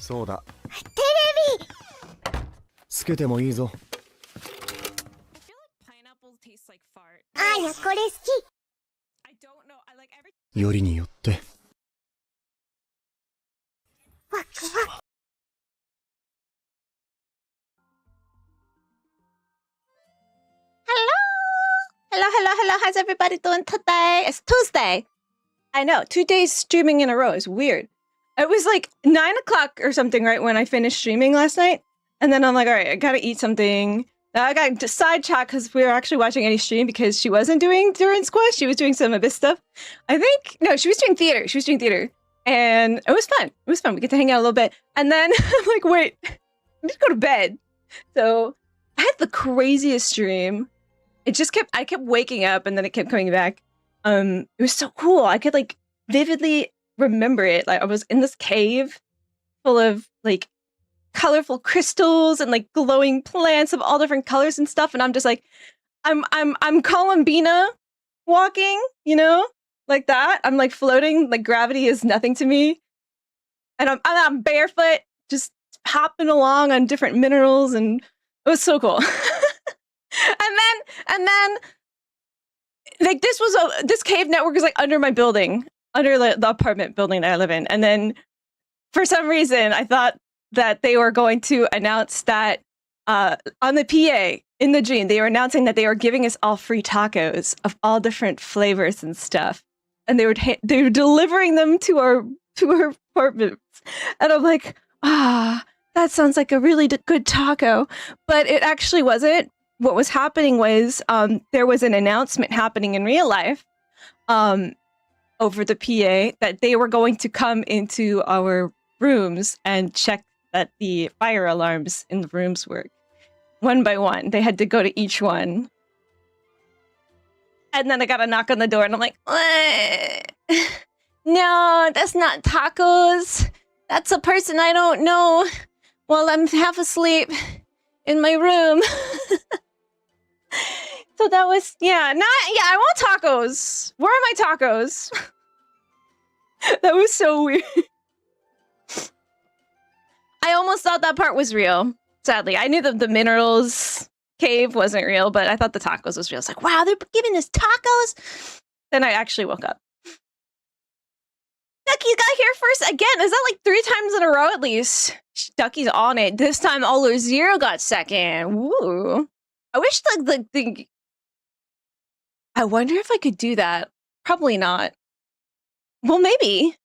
そうだ。テレビ。つけてもいいぞ。あや、これ好き。よりによって。ワクワク。Hello. How's everybody doing today? It's Tuesday. I know, 2 days streaming in a row is weird. It was like 9 o'clock or something, right, when I finished streaming last night. And then I'm like, all right, I gotta eat something. I got sidetracked because we were actually watching any stream because she wasn't doing Duran Squash. She was doing some Abyss stuff. No, she was doing theater. And it was fun. We get to hang out a little bit. And then I'm like, wait, I need to go to bed. So I had the craziest stream. I kept waking up and then it kept coming back. It was so cool. I could like vividly remember it. Like I was in this cave full of like colorful crystals and like glowing plants of all different colors and stuff. And I'm just like, I'm Columbina walking, you know, like that. I'm like floating, like gravity is nothing to me. And I'm barefoot, just hopping along on different minerals, and it was so cool. and then like this cave network is like under my building, under the apartment building that I live in. And then for some reason I thought that they were going to announce that on the PA in the dream, they were announcing that they were giving us all free tacos of all different flavors and stuff. And they were delivering them to our apartments. And I'm like, that sounds like a really good taco. But it actually wasn't. What was happening was there was an announcement happening in real life over the PA that they were going to come into our rooms and check that the fire alarms in the rooms work. One by one. They had to go to each one. And then I got a knock on the door and I'm like, what? No, that's not tacos. That's a person I don't know while I'm half asleep in my room. So that was, I want tacos. Where are my tacos? That was so weird. I almost thought that part was real, sadly. I knew that the minerals cave wasn't real, but I thought the tacos was real. I was like, wow, they're giving us tacos? Then I actually woke up. Ducky's got here first again. Is that like 3 times in a row at least? Ducky's on it. This time Olo Zero got second. Woo. I wish the I wonder if I could do that. Probably not. Well, maybe.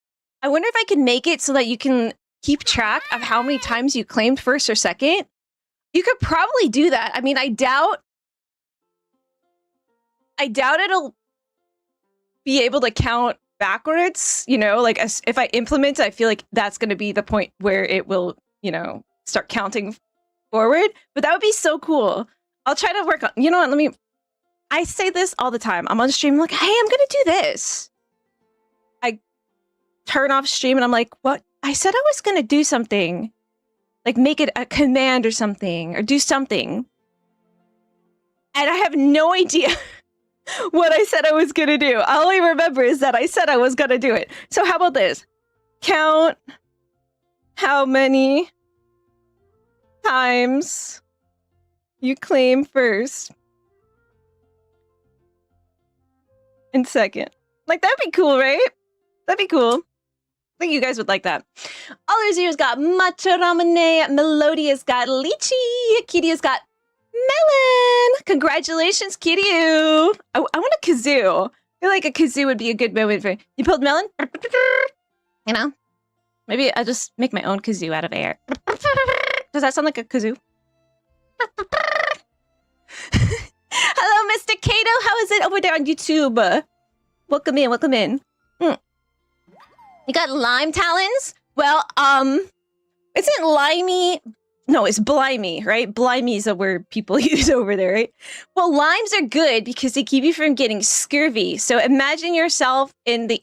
I wonder if I could make it so that you can keep track of how many times you claimed first or second. You could probably do that. I mean, I doubt it'll be able to count backwards, you know, like if I implement it, I feel like that's going to be the point where it will, you know, start counting forward. But that would be so cool. I'll try to work on, you know what, I say this all the time. I'm on stream, I'm like, hey, I'm gonna do this. I turn off stream and I'm like, what? I said I was gonna do something. Like make it a command or something, or do something. And I have no idea what I said I was gonna do. All I remember is that I said I was gonna do it. So how about this? Count how many times you claim first and second. Like, that'd be cool, right? That'd be cool. I think you guys would like that. All Zero's got matcha ramune. Melodia's got lychee. Kiryu's got melon. Congratulations, Kiryu. I want a kazoo. I feel like a kazoo would be a good moment for you. Pulled melon? You know? Maybe I'll just make my own kazoo out of air. Does that sound like a kazoo? Hello, Mr. Kato. How is it over there on YouTube? Welcome in. You got lime talons? Well, isn't limey? No, it's blimey, right? Blimey is a word people use over there, right? Well, limes are good because they keep you from getting scurvy. So imagine yourself in the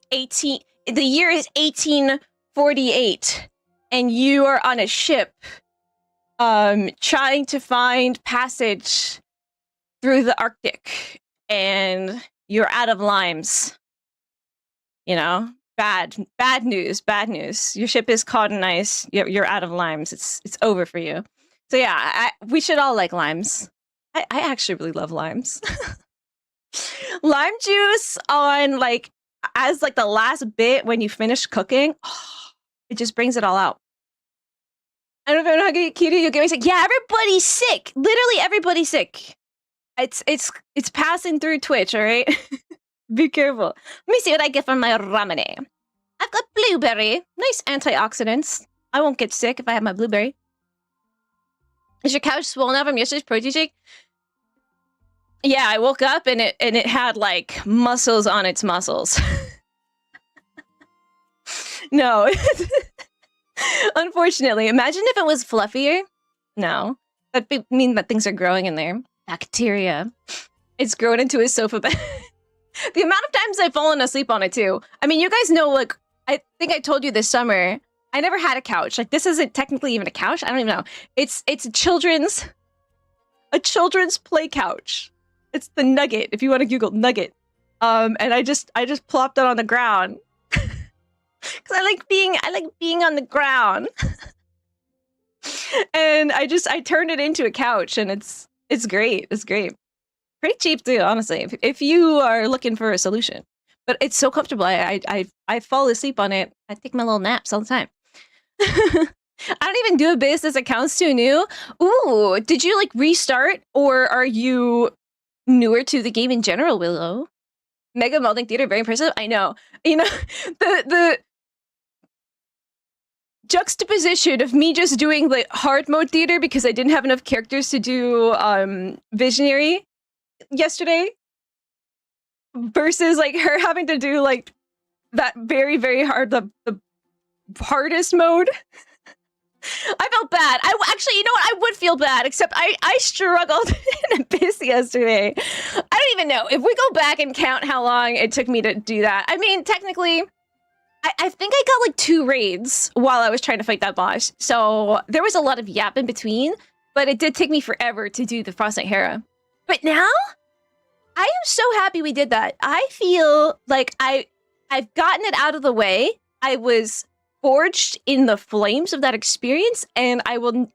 year is 1848, and you are on a ship, trying to find passage through the Arctic, and you're out of limes. You know, bad news. Your ship is caught in ice. You're out of limes. It's over for you. So yeah, we should all like limes. I actually really love limes. Lime juice on like as like the last bit when you finish cooking, it just brings it all out. I don't know how Kitty you get me sick. Yeah, everybody's sick. Literally everybody's sick. It's passing through Twitch, all right? Be careful. Let me see what I get from my ramen. I've got blueberry. Nice antioxidants. I won't get sick if I have my blueberry. Is your couch swollen up from yesterday's protein shake? Yeah, I woke up and it had like muscles on its muscles. No. Unfortunately. Imagine if it was fluffier. No. That'd mean that things are growing in there. Bacteria. It's grown into a sofa bed. The amount of times I've fallen asleep on it too. I mean, you guys know, like, I think I told you this summer, I never had a couch. Like, this isn't technically even a couch. I don't even know. It's a children's play couch. It's the Nugget, if you want to Google Nugget. And I just plopped it on the ground. Cause I like being on the ground. And I turned it into a couch and it's great. It's great. Pretty cheap too, honestly, if you are looking for a solution. But it's so comfortable. I fall asleep on it. I take my little naps all the time. I don't even do a base. This account's too new. Ooh, did you like restart or are you newer to the game in general, Willow? Mega Melding Theater, very impressive. I know. You know, the juxtaposition of me just doing the hard mode theater because I didn't have enough characters to do Visionary yesterday versus like her having to do like that very, very hard, the hardest mode. I felt bad. Actually, you know what? I would feel bad, except I struggled in Abyss yesterday. I don't even know. If we go back and count how long it took me to do that. I mean, technically, I think I got like 2 raids while I was trying to fight that boss. So there was a lot of yap in between, but it did take me forever to do the Frost Knight Hera. But now, I am so happy we did that. I feel like I've gotten it out of the way. I was forged in the flames of that experience, and I almost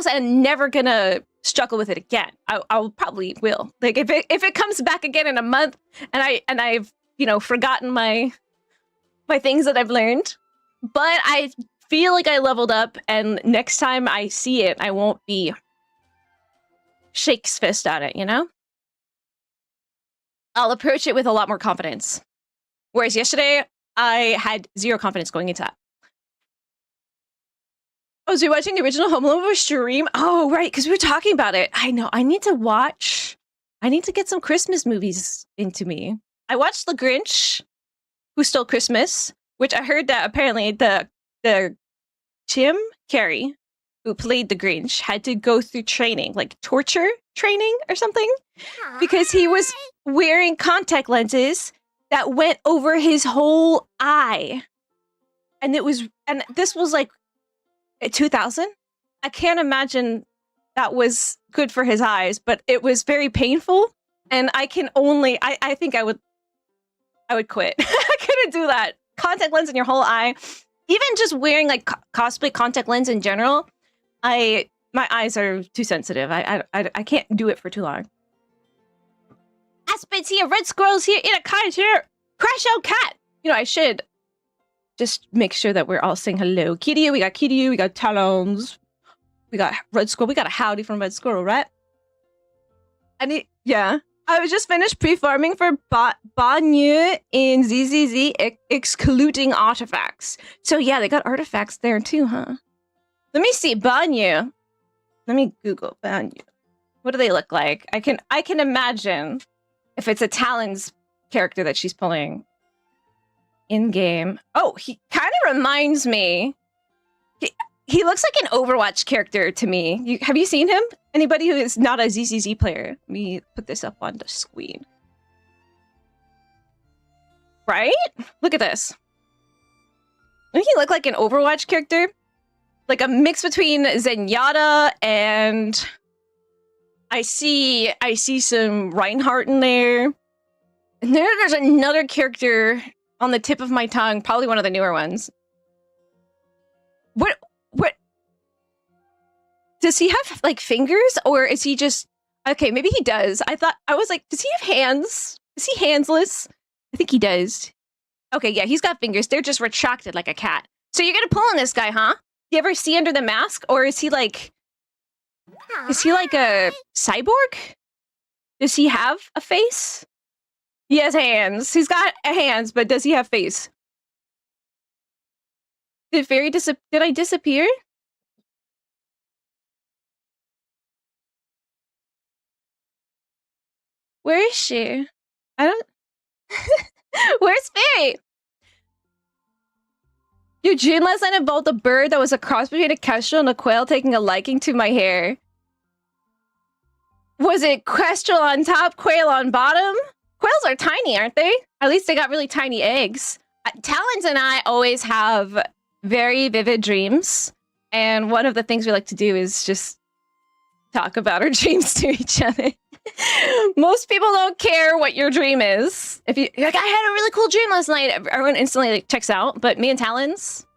say I'm never gonna struggle with it again. I'll probably will. Like if it comes back again in a month, and I've forgotten my things that I've learned, but I feel like I leveled up, and next time I see it, I won't be shakes fist at it. I'll approach it with a lot more confidence. Whereas yesterday, I had 0 confidence going into that. Oh, so you're watching the original Home Alone stream? Oh, right, because we were talking about it. I know. I need to get some Christmas movies into me. I watched The Grinch, Who Stole Christmas, which I heard that apparently the Jim Carrey, who played the Grinch, had to go through training, like torture training or something, because he was wearing contact lenses that went over his whole eye. And this was like 2000. I can't imagine that was good for his eyes, but it was very painful. And I think I would quit. I couldn't do that. Contact lens in your whole eye. Even just wearing like cosplay contact lens in general, my eyes are too sensitive. I can't do it for too long. Aspen's here, Red Squirrel's here, Inakai's here, Crash Out Cat. I should just make sure that we're all saying hello. Kiryu, we got Talons, we got Red Squirrel, we got a howdy from Red Squirrel, right? I was just finished pre-farming for Banyu in ZZZ, excluding artifacts. So yeah, they got artifacts there too, huh? Let me see, Banyu. Let me Google Banyu. What do they look like? I can imagine if it's a Talon's character that she's pulling in-game. Oh, he kind of reminds me. He looks like an Overwatch character to me. Have you seen him? Anybody who is not a ZZZ player? Let me put this up on the screen. Right? Look at this. Doesn't he look like an Overwatch character? Like a mix between Zenyatta and I see some Reinhardt in there. And there's another character on the tip of my tongue. Probably one of the newer ones. What? Does he have, like, fingers? Or is he just... Okay, maybe he does. I was like, does he have hands? Is he handsless? I think he does. Okay, yeah, he's got fingers. They're just retracted like a cat. So you're gonna pull on this guy, huh? You ever see under the mask? Or is he like... Is he like a cyborg? Does he have a face? He has hands. He's got hands, but does he have face? Did Did I disappear? Where is she? I don't... Where's Fairy? Your dream last night involved a bird that was a cross between a kestrel and a quail taking a liking to my hair. Was it kestrel on top, quail on bottom? Quails are tiny, aren't they? At least they got really tiny eggs. Talons and I always have very vivid dreams. And one of the things we like to do is just talk about our dreams to each other. Most people don't care what your dream is. If you like, I had a really cool dream last night, everyone instantly like checks out. But me and Talons,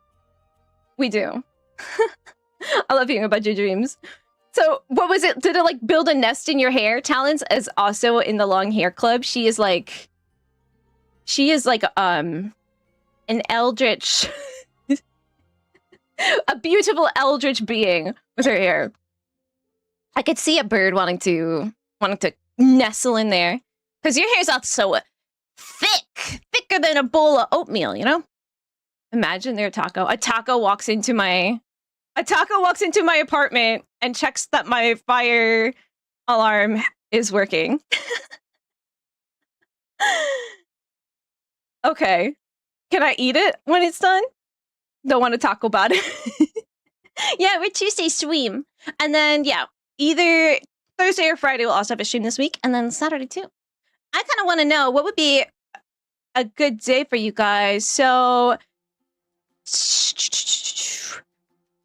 we do. I love hearing about your dreams. So what was it? Did it like build a nest in your hair? Talons is also in the long hair club. She is like an eldritch, a beautiful eldritch being with her hair. I could see a bird wanting to nestle in there. Because your hair's not so thicker than a bowl of oatmeal, you know? Imagine they're a taco. A taco walks into my apartment and checks that my fire alarm is working. Okay. Can I eat it when it's done? Don't want to talk about it. Yeah, we're Tuesday stream. And then, yeah, either Thursday or Friday we'll also have a stream this week. And then Saturday, too. I kind of want to know what would be a good day for you guys. So...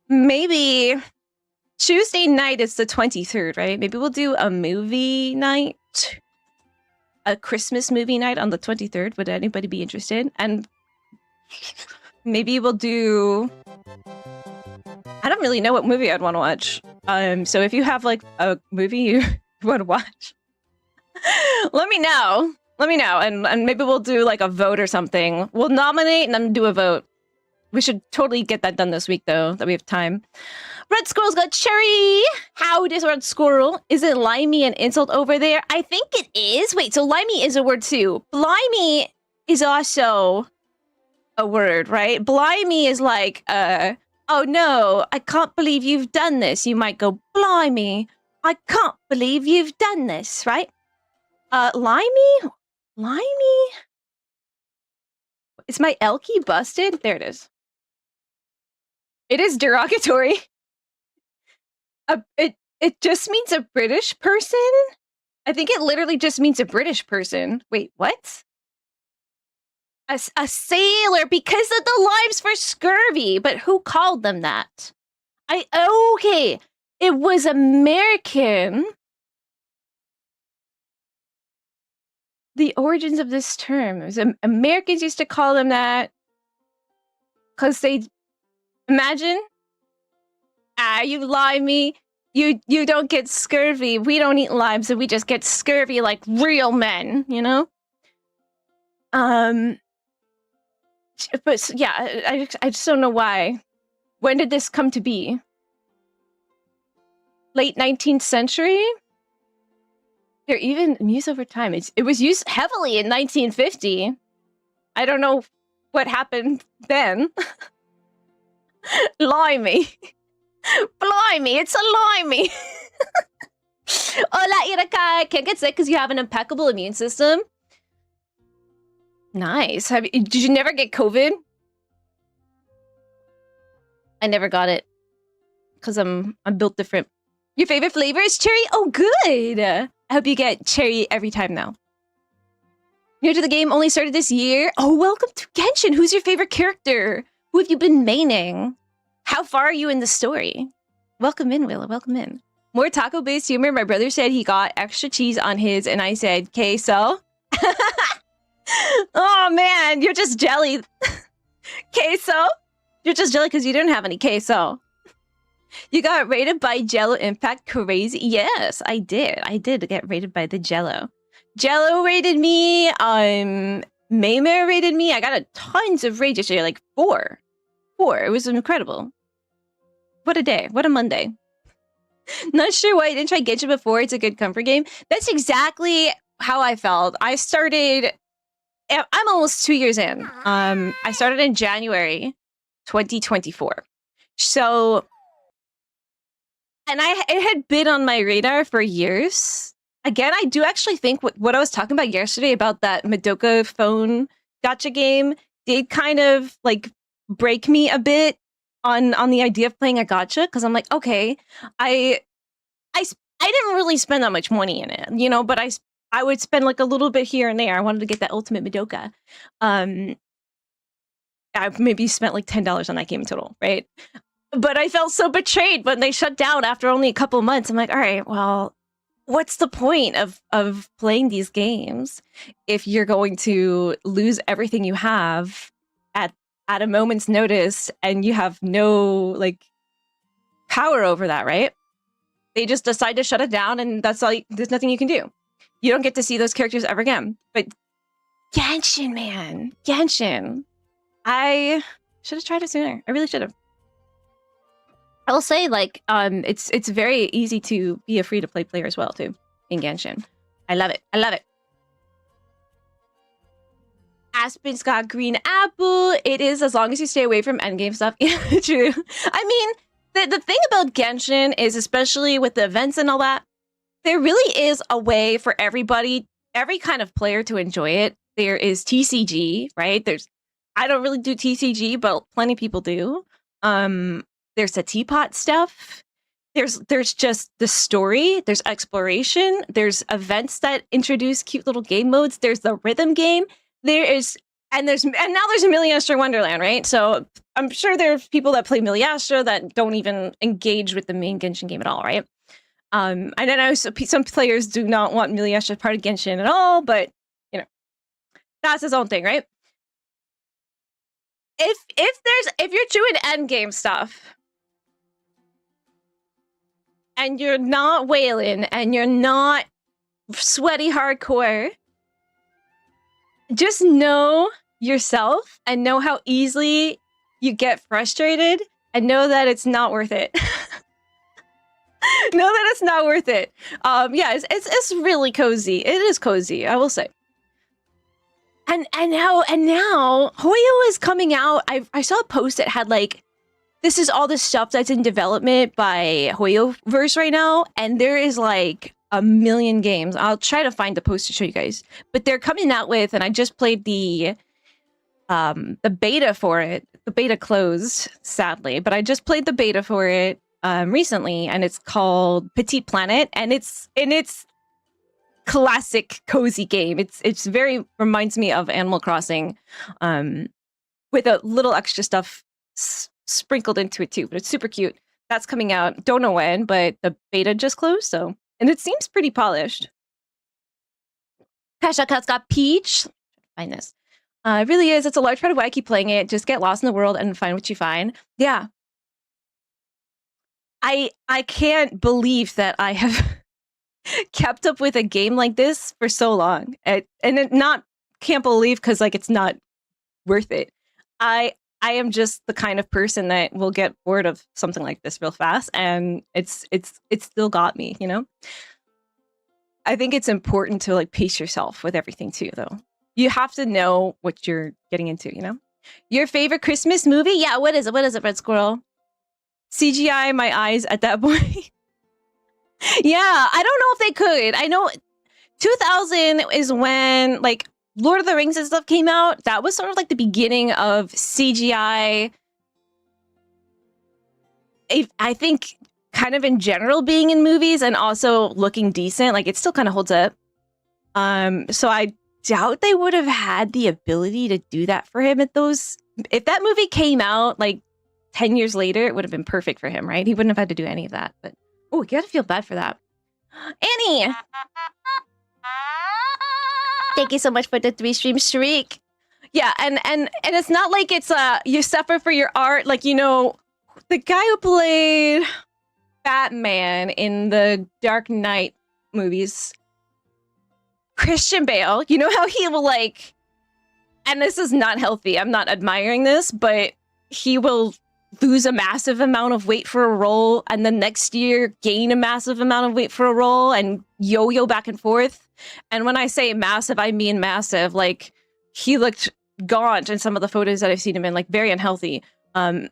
maybe Tuesday night is the 23rd, right? Maybe we'll do a movie night. A Christmas movie night on the 23rd. Would anybody be interested? And maybe we'll do... I don't really know what movie I'd want to watch. So if you have like a movie you want to watch, let me know. And maybe we'll do like a vote or something. We'll nominate and then do a vote. We should totally get that done this week, though, that we have time. Red Squirrel's got cherry. How does Red Squirrel? Is it limey an insult over there? I think it is. Wait, so limey is a word, too. Blimey is also a word, right? Blimey is like, oh, no, I can't believe you've done this. You might go, blimey, I can't believe you've done this, right? Limey? Is my L key busted? There it is. It is derogatory. It just means a British person? I think it literally just means a British person. Wait, what? A sailor because of the limes for scurvy. But who called them that? Okay. It was American. The origins of this term. It was, Americans used to call them that because they... Imagine, you limey, you don't get scurvy. We don't eat limes, so we just get scurvy like real men, you know? But yeah, I just don't know why. When did this come to be? Late 19th century? They're even used over time. It was used heavily in 1950. I don't know what happened then. Limey. Blimey, it's a limey. Hola, Irakai. Can't get sick because you have an impeccable immune system. Nice. Did you never get COVID? I never got it. Because I'm built different. Your favorite flavor is cherry? Oh, good. I hope you get cherry every time now. New to the game, only started this year. Oh, welcome to Genshin. Who's your favorite character? Who have you been maining? How far are you in the story? Welcome in, Willa. Welcome in. More taco-based humor. My brother said he got extra cheese on his, and I said, queso. Oh man, you're just jelly. Queso? You're just jelly because you didn't have any queso. You got rated by Jello Impact Crazy? Yes, I did. I did get rated by the Jello. Jello rated me. Maymare rated me. I got a tons of rage yesterday, like 4. 4. It was incredible. What a day. What a Monday. Not sure why I didn't try Genshin before. It's a good comfort game. That's exactly how I felt. I'm almost 2 years in. I started in January 2024. So, and it had been on my radar for years. Again, I do actually think what I was talking about yesterday about that Madoka phone gacha game did kind of like break me a bit on the idea of playing a gacha, because I'm like, okay, I didn't really spend that much money in it, you know, but I would spend like a little bit here and there. I wanted to get that ultimate Madoka. I maybe spent like $10 on that game in total, right? But I felt so betrayed when they shut down after only a couple months. I'm like, all right, well, what's the point of playing these games if you're going to lose everything you have at a moment's notice and you have no like power over that, right? They just decide to shut it down, and that's all. There's nothing you can do. You don't get to see those characters ever again. But Genshin, man, Genshin, I should have tried it sooner. I really should have. I'll say, like, it's very easy to be a free-to-play player as well too in Genshin. I love it. I love it. Aspen's got green apple. It is, as long as you stay away from endgame stuff. Yeah, true. I mean, the thing about Genshin is, especially with the events and all that, there really is a way for everybody, every kind of player to enjoy it. There is TCG, right? I don't really do TCG, but plenty of people do. There's the teapot stuff. There's just the story. There's exploration. There's events that introduce cute little game modes. There's the rhythm game. And now there's Amelia Astra Wonderland, right? So I'm sure there's people that play Amelia Astra that don't even engage with the main Genshin game at all, right? I don't know, some players do not want Amelia Astra part of Genshin at all, but you know, that's his own thing, right? If you're doing endgame stuff and you're not wailing and you're not sweaty hardcore, just know yourself and know how easily you get frustrated and know that it's not worth it. Know that it's not worth it. Yeah, it's really cozy. It is cozy, I will say. And now Hoyo is coming out. I saw a post that had like, this is all the stuff that's in development by Hoyoverse right now, and there is like a million games. I'll try to find the post to show you guys. But they're coming out with, and I just played the beta for it. The beta closed, sadly, but I just played the beta for it recently, and it's called Petite Planet, and it's classic cozy game. It's very reminds me of Animal Crossing, with a little extra stuff sprinkled into it too. But it's super cute. That's coming out. Don't know when, but the beta just closed, so. And it seems pretty polished. Pasha Cat's got Peach. Find this. It really is. It's a large part of why I keep playing it. Just get lost in the world and find what you find. Yeah. I can't believe that I have kept up with a game like this for so long. Can't believe because like it's not worth it. I am just the kind of person that will get bored of something like this real fast, and it's still got me, you know? I think it's important to like pace yourself with everything too, though. You have to know what you're getting into, you know? Your favorite Christmas movie? Yeah, what is it? What is it, Red Squirrel? CGI my eyes at that point. Yeah, I don't know if they could. I know 2000 is when like Lord of the Rings and stuff came out. That was sort of like the beginning of CGI. I think kind of in general being in movies and also looking decent. Like it still kind of holds up. So I doubt they would have had the ability to do that for him at those. If that movie came out like 10 years later, it would have been perfect for him, right? He wouldn't have had to do any of that. But oh, you gotta feel bad for that. Annie! Thank you so much for the 3 stream streak. Yeah, and it's not like it's you suffer for your art. Like, you know, the guy who played Batman in the Dark Knight movies, Christian Bale, you know how he will like, and this is not healthy, I'm not admiring this, but he will lose a massive amount of weight for a role and the next year gain a massive amount of weight for a role and yo-yo back and forth. And when I say massive, I mean massive. Like, he looked gaunt in some of the photos that I've seen him in, like very unhealthy. And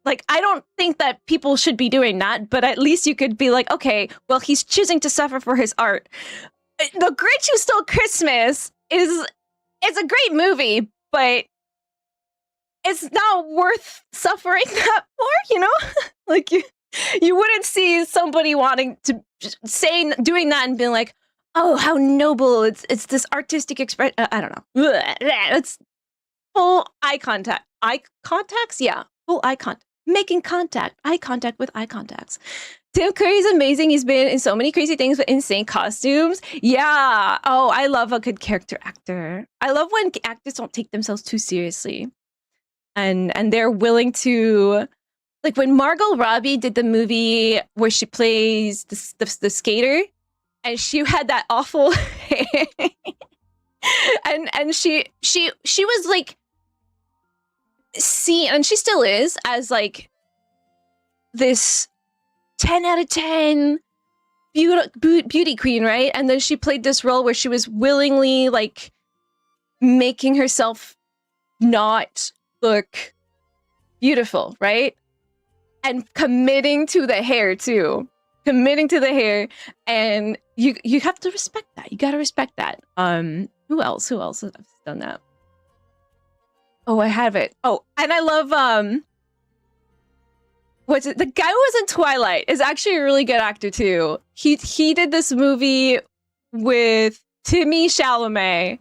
like, I don't think that people should be doing that, but at least you could be like, okay, well, he's choosing to suffer for his art. The Grinch Who Stole Christmas is a great movie, but it's not worth suffering that for, you know? Like, you wouldn't see somebody wanting to doing that and being like, oh, how noble, it's this artistic expression. I don't know. It's full eye contact. Eye contacts? Yeah, full eye contact. Making contact. Eye contact with eye contacts. Tim Curry's amazing. He's been in so many crazy things with insane costumes. Yeah. Oh, I love a good character actor. I love when actors don't take themselves too seriously. And they're willing to, like when Margot Robbie did the movie where she plays the skater, and she had that awful hair, and she was like seen, and she still is, as like this 10 out of 10 beauty queen, right? And then she played this role where she was willingly like making herself not look beautiful, right? And committing to the hair too. Committing to the hair. And you have to respect that. You gotta respect that. Who else has done that? Oh, I have it. Oh, and I love what's it? The guy who was in Twilight is actually a really good actor too. He did this movie with Timmy Chalamet.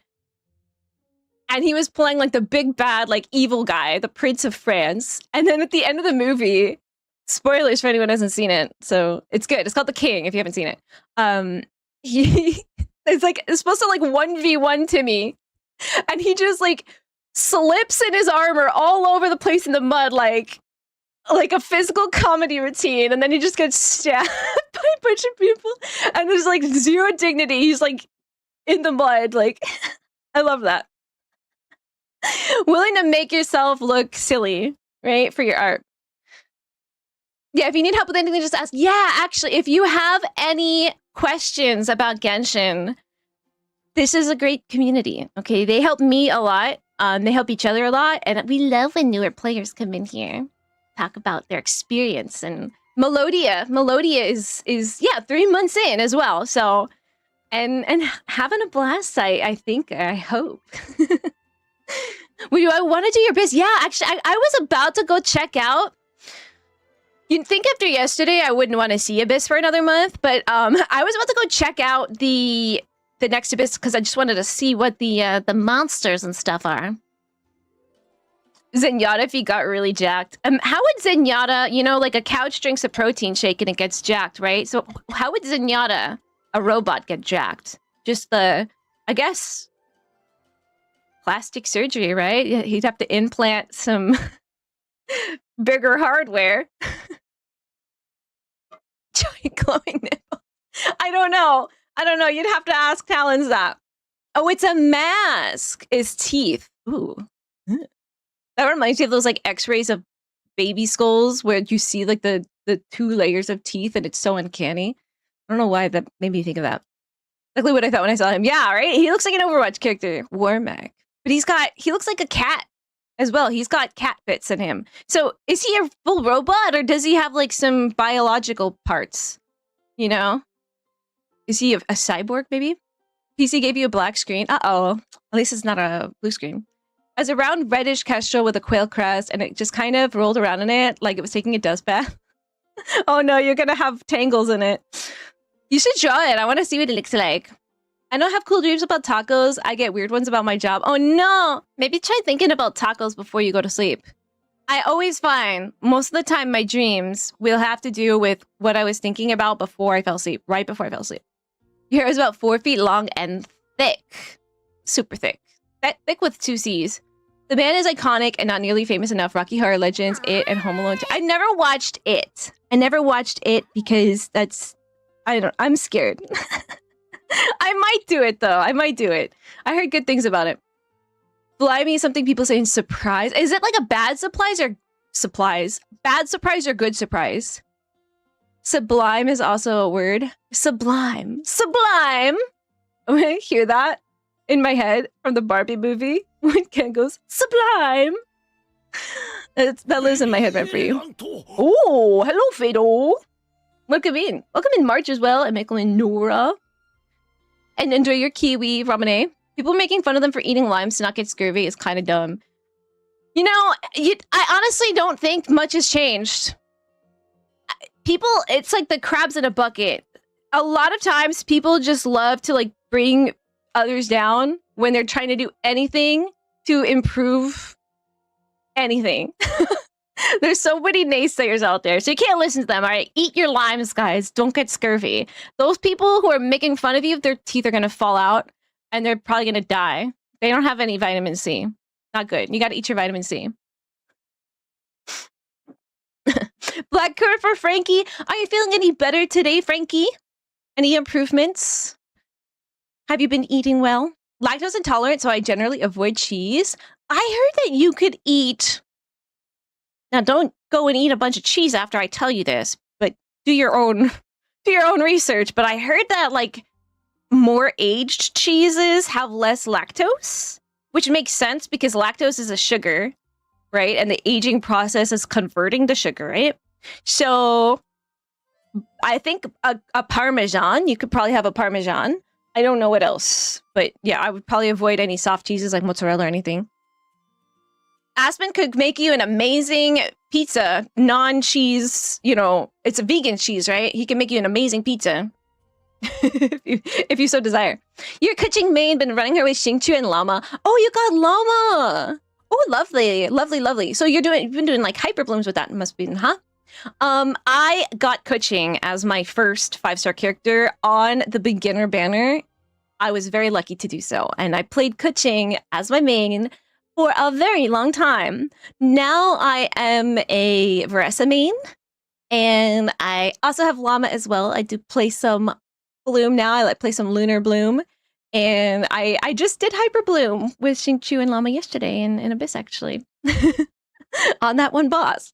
And he was playing like the big bad, like evil guy, the Prince of France. And then at the end of the movie, spoilers for anyone who hasn't seen it, so it's good. It's called The King if you haven't seen it. It's supposed to like 1v1 Timmy. And he just like slips in his armor all over the place in the mud, like a physical comedy routine. And then he just gets stabbed by a bunch of people. And there's like zero dignity. He's like in the mud. Like, I love that. Willing to make yourself look silly, right? For your art. Yeah, if you need help with anything, just ask. Yeah, actually, if you have any questions about Genshin, this is a great community, okay? They help me a lot. They help each other a lot. And we love when newer players come in here, talk about their experience. And Melodia is 3 months in as well. So, and having a blast, I hope. I want to do your biz. Yeah, actually, I was about to go check out. You'd think after yesterday I wouldn't want to see Abyss for another month, but I was about to go check out the next Abyss because I just wanted to see what the monsters and stuff are. Zenyatta, if he got really jacked. How would Zenyatta, you know, like a couch drinks a protein shake and it gets jacked, right? So how would Zenyatta, a robot, get jacked? Just I guess, plastic surgery, right? He'd have to implant some bigger hardware. Giant glowing nipple. I don't know. You'd have to ask Talons that. Oh, it's a mask. It's teeth. Ooh. That reminds me of those like x-rays of baby skulls where you see like the 2 layers of teeth and it's so uncanny. I don't know why that made me think of that. Exactly what I thought when I saw him. Yeah, right? He looks like an Overwatch character. Warmac. But he looks like a cat as well. He's got cat bits in him. So is he a full robot or does he have like some biological parts? You know? Is he a cyborg maybe? PC gave you a black screen. Uh-oh. At least it's not a blue screen. As a round reddish kestrel with a quail crest and it just kind of rolled around in it like it was taking a dust bath. Oh no, you're gonna have tangles in it. You should draw it. I want to see what it looks like. I don't have cool dreams about tacos. I get weird ones about my job. Oh no! Maybe try thinking about tacos before you go to sleep. I always find most of the time my dreams will have to do with what I was thinking about before I fell asleep, right before I fell asleep. Your hair is about 4 feet long and thick. super thick. That thick with 2 C's. The band is iconic and not nearly famous enough. Rocky Horror Legends, It, and Home Alone 2. I never watched It. I never watched It because I'm scared. I might do it though. I might do it. I heard good things about it. Blimey is something people say in surprise. Is it like a bad surprise or supplies? Bad surprise or good surprise? Sublime is also a word. Sublime. Sublime! I hear that in my head from the Barbie movie when Ken goes, sublime! That lives in my head rent free. Oh, hello, Fado. Welcome in. Welcome in, March as well, and Michael and Nora. And enjoy your kiwi, Ramune. People making fun of them for eating limes to not get scurvy is kind of dumb. You know, I honestly don't think much has changed. People, it's like the crabs in a bucket. A lot of times people just love to like bring others down when they're trying to do anything to improve anything. There's so many naysayers out there, so you can't listen to them, all right? Eat your limes, guys. Don't get scurvy. Those people who are making fun of you, their teeth are going to fall out, and they're probably going to die. They don't have any vitamin C. Not good. You got to eat your vitamin C. Black currant for Frankie. Are you feeling any better today, Frankie? Any improvements? Have you been eating well? Lactose intolerant, so I generally avoid cheese. I heard that you could eat... Now, don't go and eat a bunch of cheese after I tell you this, but do your own research. But I heard that like more aged cheeses have less lactose, which makes sense because lactose is a sugar, right? And the aging process is converting the sugar, right? So I think a Parmesan, you could probably have a Parmesan. I don't know what else, but yeah, I would probably avoid any soft cheeses like mozzarella or anything. Aspen could make you an amazing pizza, non-cheese, you know, it's a vegan cheese, right? He can make you an amazing pizza. if you so desire. Your Kuching maid been running her with Xingqiu and Llama. Oh, you got Llama! Oh, lovely, lovely, lovely. So you've been doing like hyper blooms with that, must be, huh? I got Kuching as my first 5-star character on the beginner banner. I was very lucky to do so, and I played Kuching as my main for a very long time. Now I am a Varesa main, and I also have Llama as well. I do play some Bloom now. I like play some Lunar Bloom, and I just did Hyper Bloom with Xingqiu and Llama yesterday in Abyss, actually, on that one boss.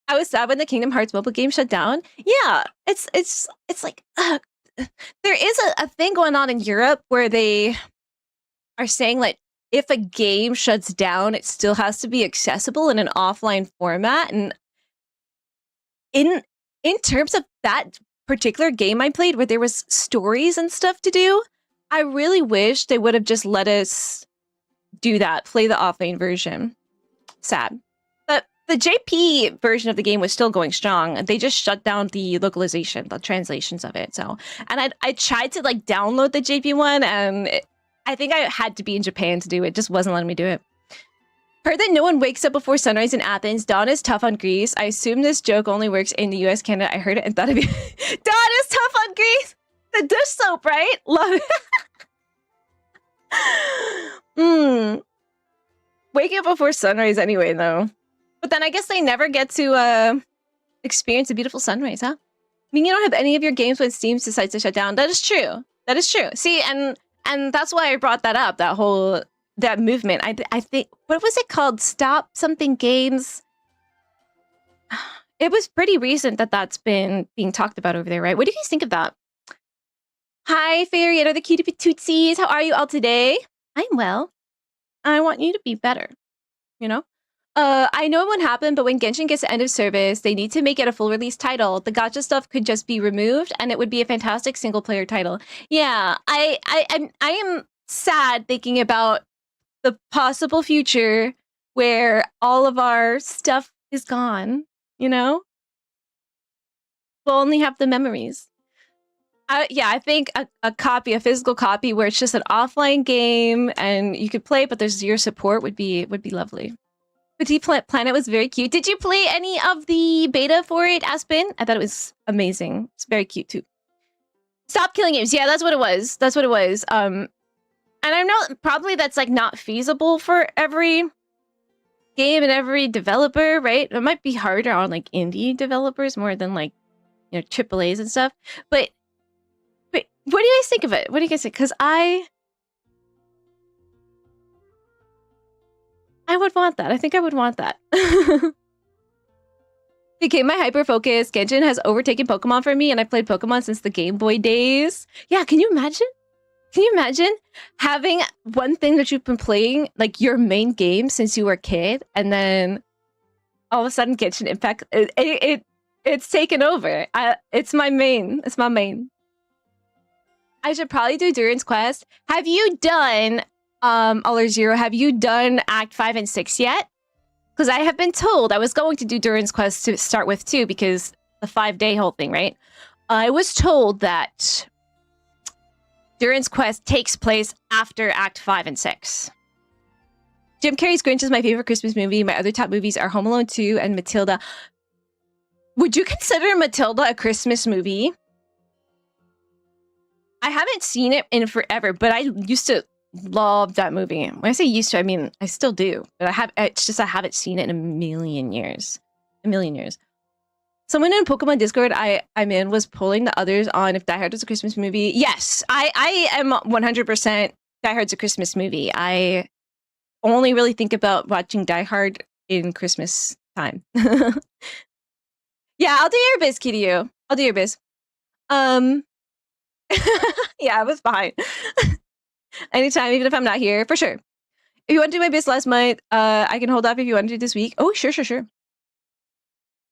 I was sad when the Kingdom Hearts mobile game shut down. Yeah, it's like there is a thing going on in Europe where they are saying like, if a game shuts down, it still has to be accessible in an offline format. And in terms of that particular game I played where there was stories and stuff to do, I really wish they would have just let us do that, play the offline version. Sad. But the JP version of the game was still going strong. They just shut down the localization, the translations of it. So, and I tried to like download the JP one, and I think I had to be in Japan to do it. Just wasn't letting me do it. Heard that no one wakes up before sunrise in Athens. Dawn is tough on Greece. I assume this joke only works in the US, Canada. I heard it and thought of you. Dawn is tough on Greece. The dish soap, right? Love it. Waking up before sunrise anyway, though. But then I guess they never get to experience a beautiful sunrise, huh? I mean, you don't have any of your games when Steam decides to shut down. That is true. That is true. See, and that's why I brought that up, that movement. I think, what was it called? Stop something games. It was pretty recent that's been being talked about over there, right? What do you guys think of that? Hi, Fairy, and other cutie patootsies. How are you all today? I'm well. I want you to be better, you know? I know it won't happen, but when Genshin gets to end of service, they need to make it a full release title. The gacha stuff could just be removed, and it would be a fantastic single player title. Yeah, I am sad thinking about the possible future where all of our stuff is gone, you know? We'll only have the memories. Yeah, I think a physical copy where it's just an offline game and you could play, but there's zero support would be lovely. Petit Planet was very cute. Did you play any of the beta for it, Aspen? I thought it was amazing. It's very cute too. Stop killing games. Yeah, that's what it was. That's what it was. And And I know probably that's like not feasible for every game and every developer, right? It might be harder on like indie developers more than like, you know, AAAs and stuff. But what do you guys think of it? What do you guys think? Because I would want that. I think I would want that. Became my hyper focus. Genshin has overtaken Pokemon for me, and I played Pokemon since the Game Boy days. Yeah, can you imagine? Can you imagine having one thing that you've been playing, like your main game since you were a kid, and then all of a sudden Genshin Impact, it's taken over. It's my main. It's my main. I should probably do Durin's Quest. Have you done, Aller Zero, have you done Act 5 and 6 yet? Because I have been told I was going to do Durin's Quest to start with too, because the 5-day whole thing, right? I was told that Durin's Quest takes place after Act 5 and 6. Jim Carrey's Grinch is my favorite Christmas movie. My other top movies are Home Alone 2 and Matilda. Would you consider Matilda a Christmas movie? I haven't seen it in forever, but I used to love that movie. When I say used to, I mean I still do. But it's just I haven't seen it in a million years. A million years. Someone in Pokemon Discord I'm in was polling the others on if Die Hard was a Christmas movie. Yes, I am 100% Die Hard's a Christmas movie. I only really think about watching Die Hard in Christmas time. Yeah, I'll do your biz, Kiryu. I'll do your biz. Yeah, it was fine. Anytime, even if I'm not here, for sure. If you want to do my biz last month, I can hold off if you want to do this week. Oh, sure.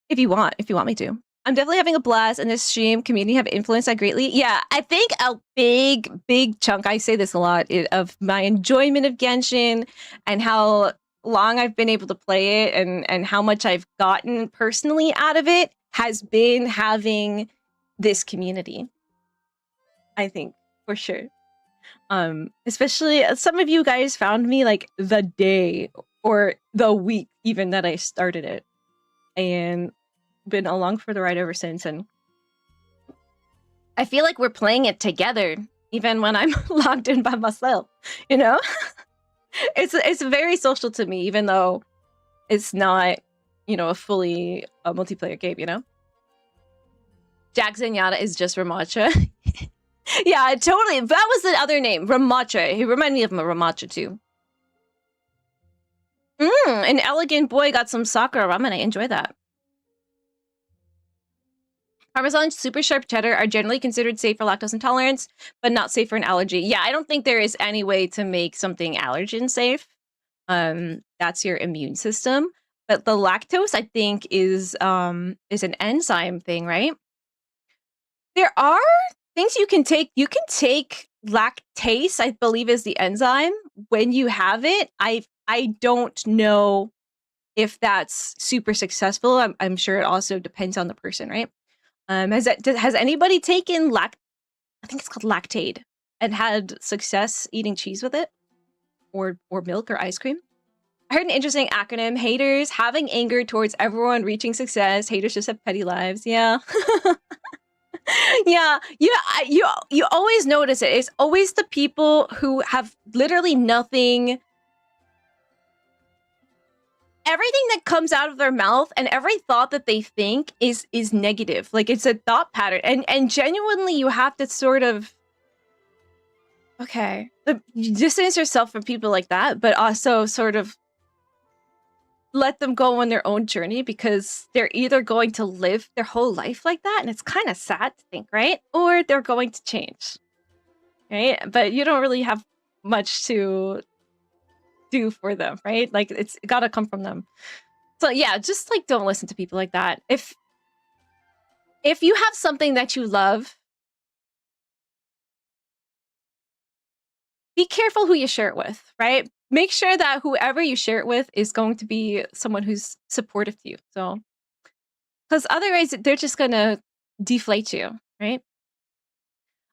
If you want me to. I'm definitely having a blast, and this stream community have influenced that greatly. Yeah, I think a big chunk, I say this a lot, of my enjoyment of Genshin and how long I've been able to play it and how much I've gotten personally out of it has been having this community. I think, for sure. Especially some of you guys found me like the day or the week even that I started it, and been along for the ride ever since. And I feel like we're playing it together even when I'm logged in by myself, you know? It's very social to me, even though it's not, you know, a fully multiplayer game, you know? Jack Zenyatta is just Ramacha. Yeah, totally. That was the other name, Ramacha. He reminded me of Ramacha too. An elegant boy got some Sakura ramen. I enjoy that. Parmesan super sharp cheddar are generally considered safe for lactose intolerance, but not safe for an allergy. Yeah, I don't think there is any way to make something allergen safe. That's your immune system. But the lactose, I think, is an enzyme thing, right? There are things you can take. You can take lactase, I believe, is the enzyme when you have it. I don't know if that's super successful. I'm sure it also depends on the person, right? Has anybody taken I think it's called Lactaid, and had success eating cheese with it, or milk or ice cream? I heard an interesting acronym: haters having anger towards everyone reaching success. Haters just have petty lives. Yeah. Yeah, you always notice it. It's always the people who have literally nothing. Everything that comes out of their mouth and every thought that they think is negative. Like, it's a thought pattern, and genuinely you have to sort of, okay, distance yourself from people like that, but also sort of let them go on their own journey, because they're either going to live their whole life like that, and it's kind of sad to think, right? Or they're going to change, right? But you don't really have much to do for them, right? Like, it's gotta come from them. So yeah, just like don't listen to people like that. If you have something that you love, be careful who you share it with, right? Make sure that whoever you share it with is going to be someone who's supportive to you. So, because otherwise they're just gonna deflate you, right?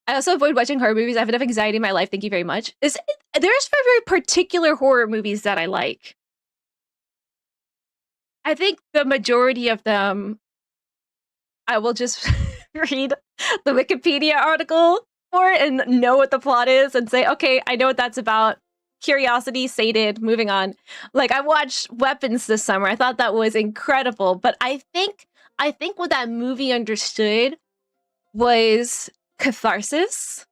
I also avoid watching horror movies. I have enough anxiety in my life. Thank you very much. There's very particular horror movies that I like. I think the majority of them, I will just read the Wikipedia article for it and know what the plot is and say, okay, I know what that's about. Curiosity sated, moving on. Like, I watched Weapons this summer. I thought that was incredible. But I think what that movie understood was catharsis,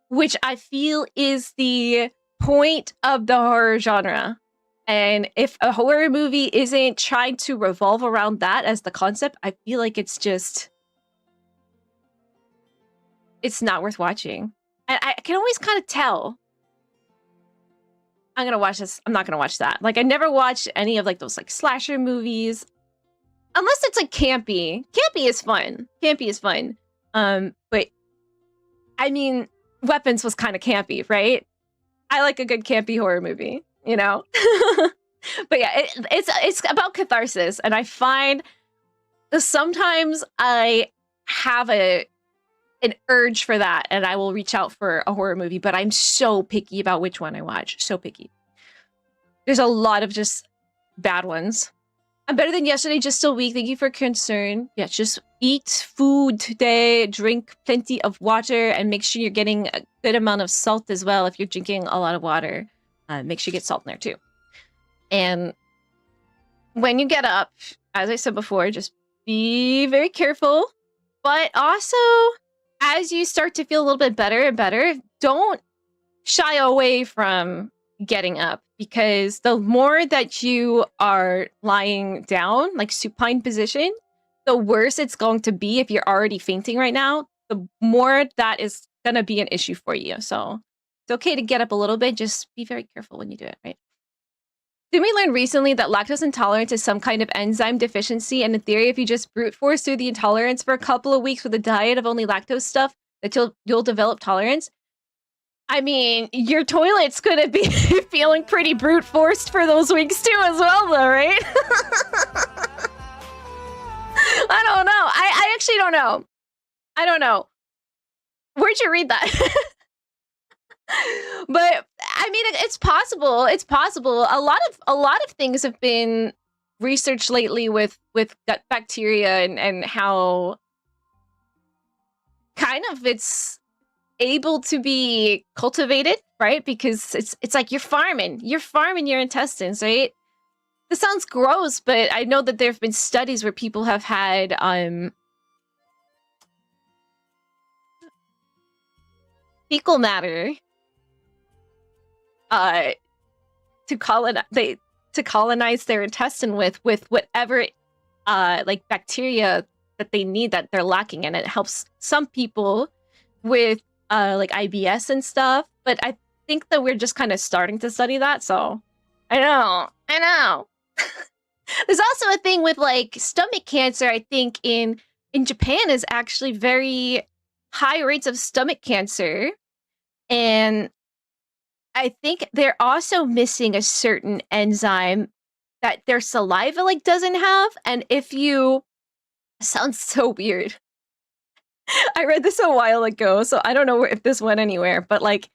which I feel is the point of the horror genre. And if a horror movie isn't trying to revolve around that as the concept, I feel like it's not worth watching. And I can always kind of tell. I'm gonna watch this. I'm not gonna watch that. Like, I never watched any of like those like slasher movies. Unless it's like campy. Campy is fun. Campy is fun. But I mean, Weapons was kind of campy, right? I like a good campy horror movie, you know? But yeah, it's about catharsis. And I find sometimes I have an urge for that, and I will reach out for a horror movie, but I'm so picky about which one I watch. So picky. There's a lot of just bad ones. I'm better than yesterday, just still weak. Thank you for concern. Yeah, just eat food today, drink plenty of water, and make sure you're getting a good amount of salt as well. If you're drinking a lot of water, make sure you get salt in there too. And when you get up, as I said before, just be very careful, but also as you start to feel a little bit better and better, don't shy away from getting up, because the more that you are lying down, like supine position, the worse it's going to be. If you're already fainting right now, the more that is going to be an issue for you. So it's okay to get up a little bit. Just be very careful when you do it, right? Did we learn recently that lactose intolerance is some kind of enzyme deficiency? And in theory, if you just brute force through the intolerance for a couple of weeks with a diet of only lactose stuff, that you'll develop tolerance? I mean, your toilet's gonna be feeling pretty brute forced for those weeks too as well, though, right? I don't know. I actually don't know. I don't know. Where'd you read that? But I mean, it's possible. It's possible. A lot of things have been researched lately with gut bacteria and how kind of it's able to be cultivated, right? Because it's like you're farming your intestines, right? This sounds gross, but I know that there have been studies where people have had fecal matter to colonize their intestine with whatever like bacteria that they need that they're lacking, and it helps some people with like IBS and stuff. But I think that we're just kind of starting to study that, so I know. There's also a thing with like stomach cancer. I think in Japan is actually very high rates of stomach cancer, and I think they're also missing a certain enzyme that their saliva like doesn't have. And if you sounds so weird. I read this a while ago, so I don't know if this went anywhere, but like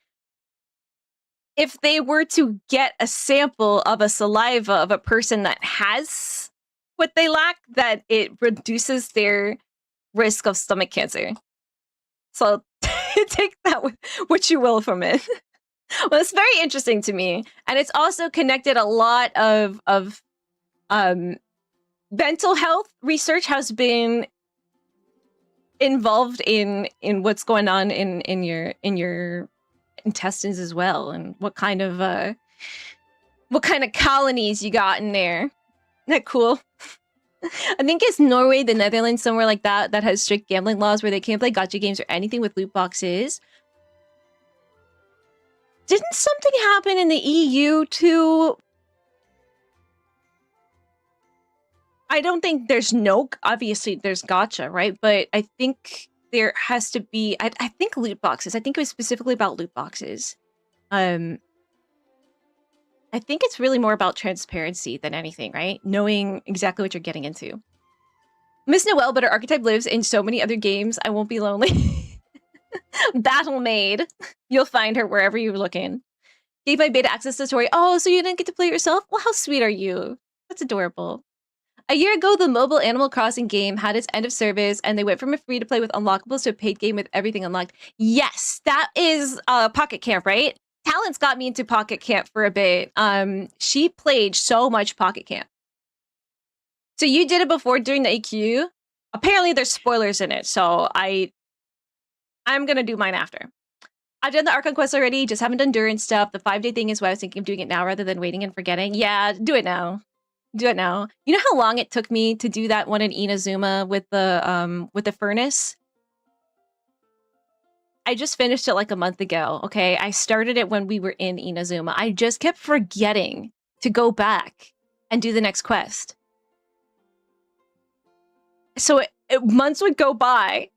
if they were to get a sample of a saliva of a person that has what they lack, that it reduces their risk of stomach cancer. So take that with what you will from it. Well, it's very interesting to me, and it's also connected. A lot of mental health research has been involved in what's going on in your intestines as well, and what kind of colonies you got in there. Isn't that cool? I think it's Norway, the Netherlands, somewhere like that has strict gambling laws where they can't play gacha games or anything with loot boxes. Didn't something happen in the EU too? I don't think there's obviously there's gacha, right? But I think there has to be, I think loot boxes. I think it was specifically about loot boxes. I think it's really more about transparency than anything, right? Knowing exactly what you're getting into. Miss Noelle, but her archetype lives in so many other games. I won't be lonely. Battle Maid. You'll find her wherever you're looking. Gave my beta access to Tori. Oh, so you didn't get to play it yourself? Well, how sweet are you? That's adorable. A year ago, the mobile Animal Crossing game had its end of service, and they went from a free-to-play with unlockables to a paid game with everything unlocked. Yes, that is Pocket Camp, right? Talent's got me into Pocket Camp for a bit. She played so much Pocket Camp. So you did it before doing the AQ? Apparently there's spoilers in it, so I'm gonna do mine after. I've done the Archon quest already, just haven't done Durance stuff. The 5-day thing is why I was thinking of doing it now rather than waiting and forgetting. Yeah, do it now. Do it now. You know how long it took me to do that one in Inazuma with the furnace? I just finished it like a month ago, okay? I started it when we were in Inazuma. I just kept forgetting to go back and do the next quest. So months would go by,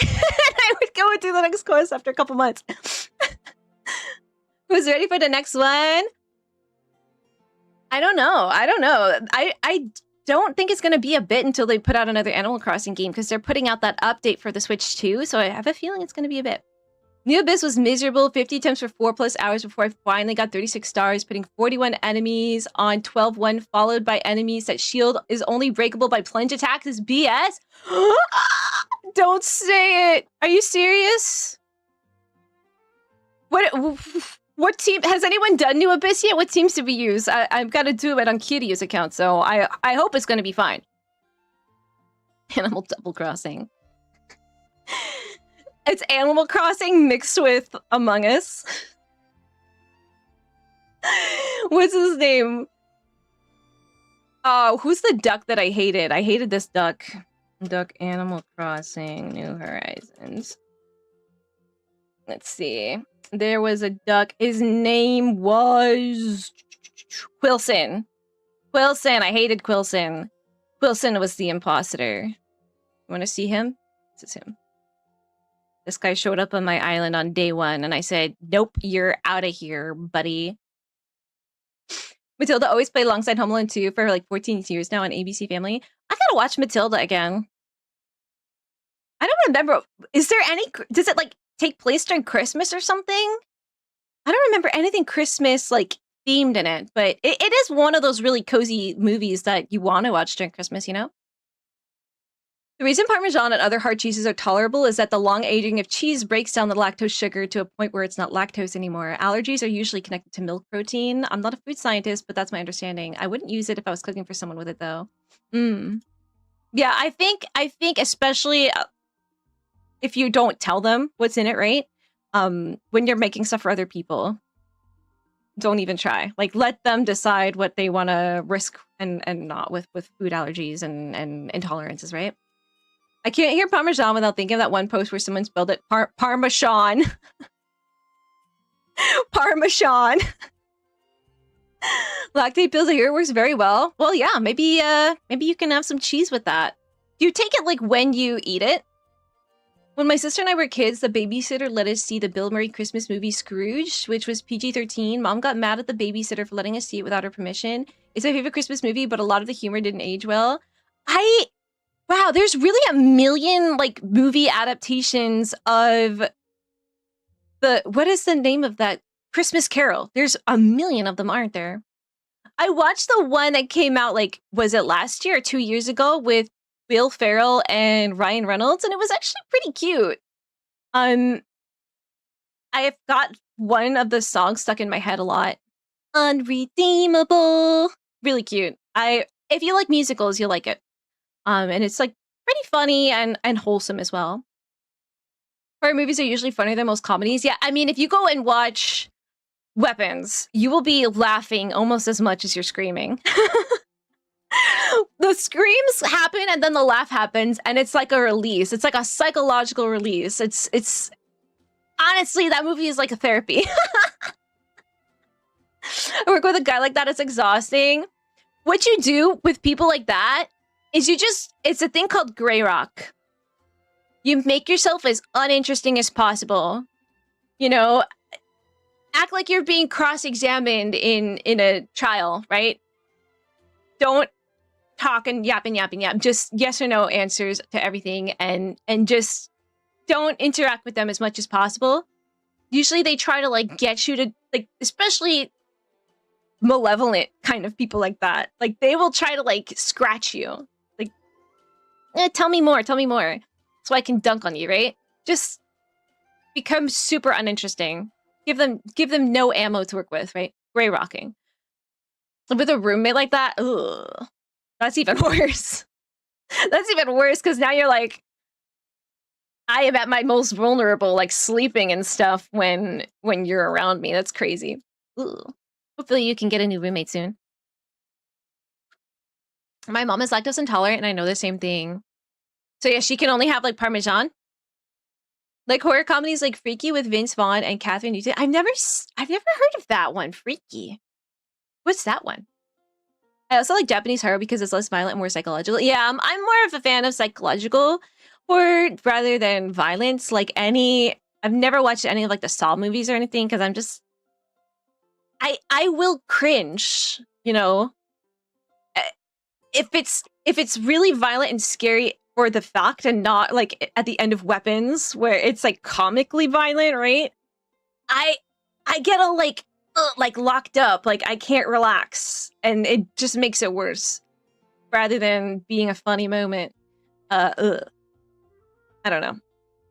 and I would go and do the next quest after a couple months. Who's ready for the next one? I don't know. I don't think it's going to be a bit until they put out another Animal Crossing game, because they're putting out that update for the Switch too, so I have a feeling it's going to be a bit. New Abyss was miserable, 50 attempts for 4+ hours before I finally got 36 stars, putting 41 enemies on 12-1, followed by enemies that shield is only breakable by plunge attacks is BS? Don't say it! Are you serious? What team? Has anyone done New Abyss yet? What teams do we use? I've got to do it on Kiryu's account, so I hope it's going to be fine. Animal Double Crossing. It's Animal Crossing mixed with Among Us. What's his name? Oh, who's the duck that I hated? I hated this duck. Duck Animal Crossing New Horizons. Let's see. There was a duck. His name was Quilson. Quilson. I hated Quilson. Quilson was the imposter. You want to see him? This is him. This guy showed up on my island on day 1, and I said, nope, you're out of here, buddy. Matilda always played alongside Home Alone 2 for like 14 years now on ABC Family. I gotta watch Matilda again. I don't remember. Is there any... Does it like take place during Christmas or something? I don't remember anything Christmas like themed in it, but it is one of those really cozy movies that you want to watch during Christmas, you know? The reason Parmesan and other hard cheeses are tolerable is that the long aging of cheese breaks down the lactose sugar to a point where it's not lactose anymore. Allergies are usually connected to milk protein. I'm not a food scientist, but that's my understanding. I wouldn't use it if I was cooking for someone with it, though. Yeah, I think especially if you don't tell them what's in it, right? When you're making stuff for other people, don't even try. Like, let them decide what they want to risk and not with food allergies and intolerances, right? I can't hear Parmesan without thinking of that one post where someone spelled it Parmesan. Parmesan. Lactate pills, I hear it works very well. Well, yeah, maybe you can have some cheese with that. Do you take it like when you eat it? When my sister and I were kids, the babysitter let us see the Bill Murray Christmas movie Scrooge, which was PG-13. Mom got mad at the babysitter for letting us see it without her permission. It's my favorite Christmas movie, but a lot of the humor didn't age well. Wow, there's really a million like movie adaptations of what is the name of that? Christmas Carol. There's a million of them, aren't there? I watched the one that came out like, was it last year or 2 years ago with Will Ferrell and Ryan Reynolds, and it was actually pretty cute. I have got one of the songs stuck in my head a lot. Unredeemable. Really cute. If you like musicals, you'll like it. And it's like pretty funny and wholesome as well. Horror movies are usually funnier than most comedies. Yeah, I mean, if you go and watch Weapons, you will be laughing almost as much as you're screaming. The screams happen and then the laugh happens, and it's like a release. It's like a psychological release. It's honestly, that movie is like a therapy. I work with a guy like that. It's exhausting. What you do with people like that is it's a thing called gray rock. You make yourself as uninteresting as possible. You know, act like you're being cross-examined in a trial, right? Don't talk and yap. Just yes or no answers to everything, and just don't interact with them as much as possible. Usually they try to like get you to like, especially malevolent kind of people like that. Like, they will try to, like, scratch you. Like, tell me more, so I can dunk on you, right? Just become super uninteresting. Give them no ammo to work with, right? Gray rocking. With a roommate like that, ugh, that's even worse. That's even worse, because now you're like, I am at my most vulnerable, like sleeping and stuff when you're around me. That's crazy. Ugh. Hopefully you can get a new roommate soon. My mom is lactose intolerant, and I know the same thing. So yeah, she can only have like Parmesan. Like horror comedies like Freaky with Vince Vaughn and Catherine Newton. I've never heard of that one. Freaky. What's that one? I also like Japanese horror because it's less violent and more psychological. Yeah, I'm more of a fan of psychological horror rather than violence. Like I've never watched any of like the Saw movies or anything because I'm just, I will cringe, you know. If it's really violent and scary for the fact and not like at the end of Weapons where it's like comically violent, right? I get all like locked up, like I can't relax, and it just makes it worse rather than being a funny moment. I don't know.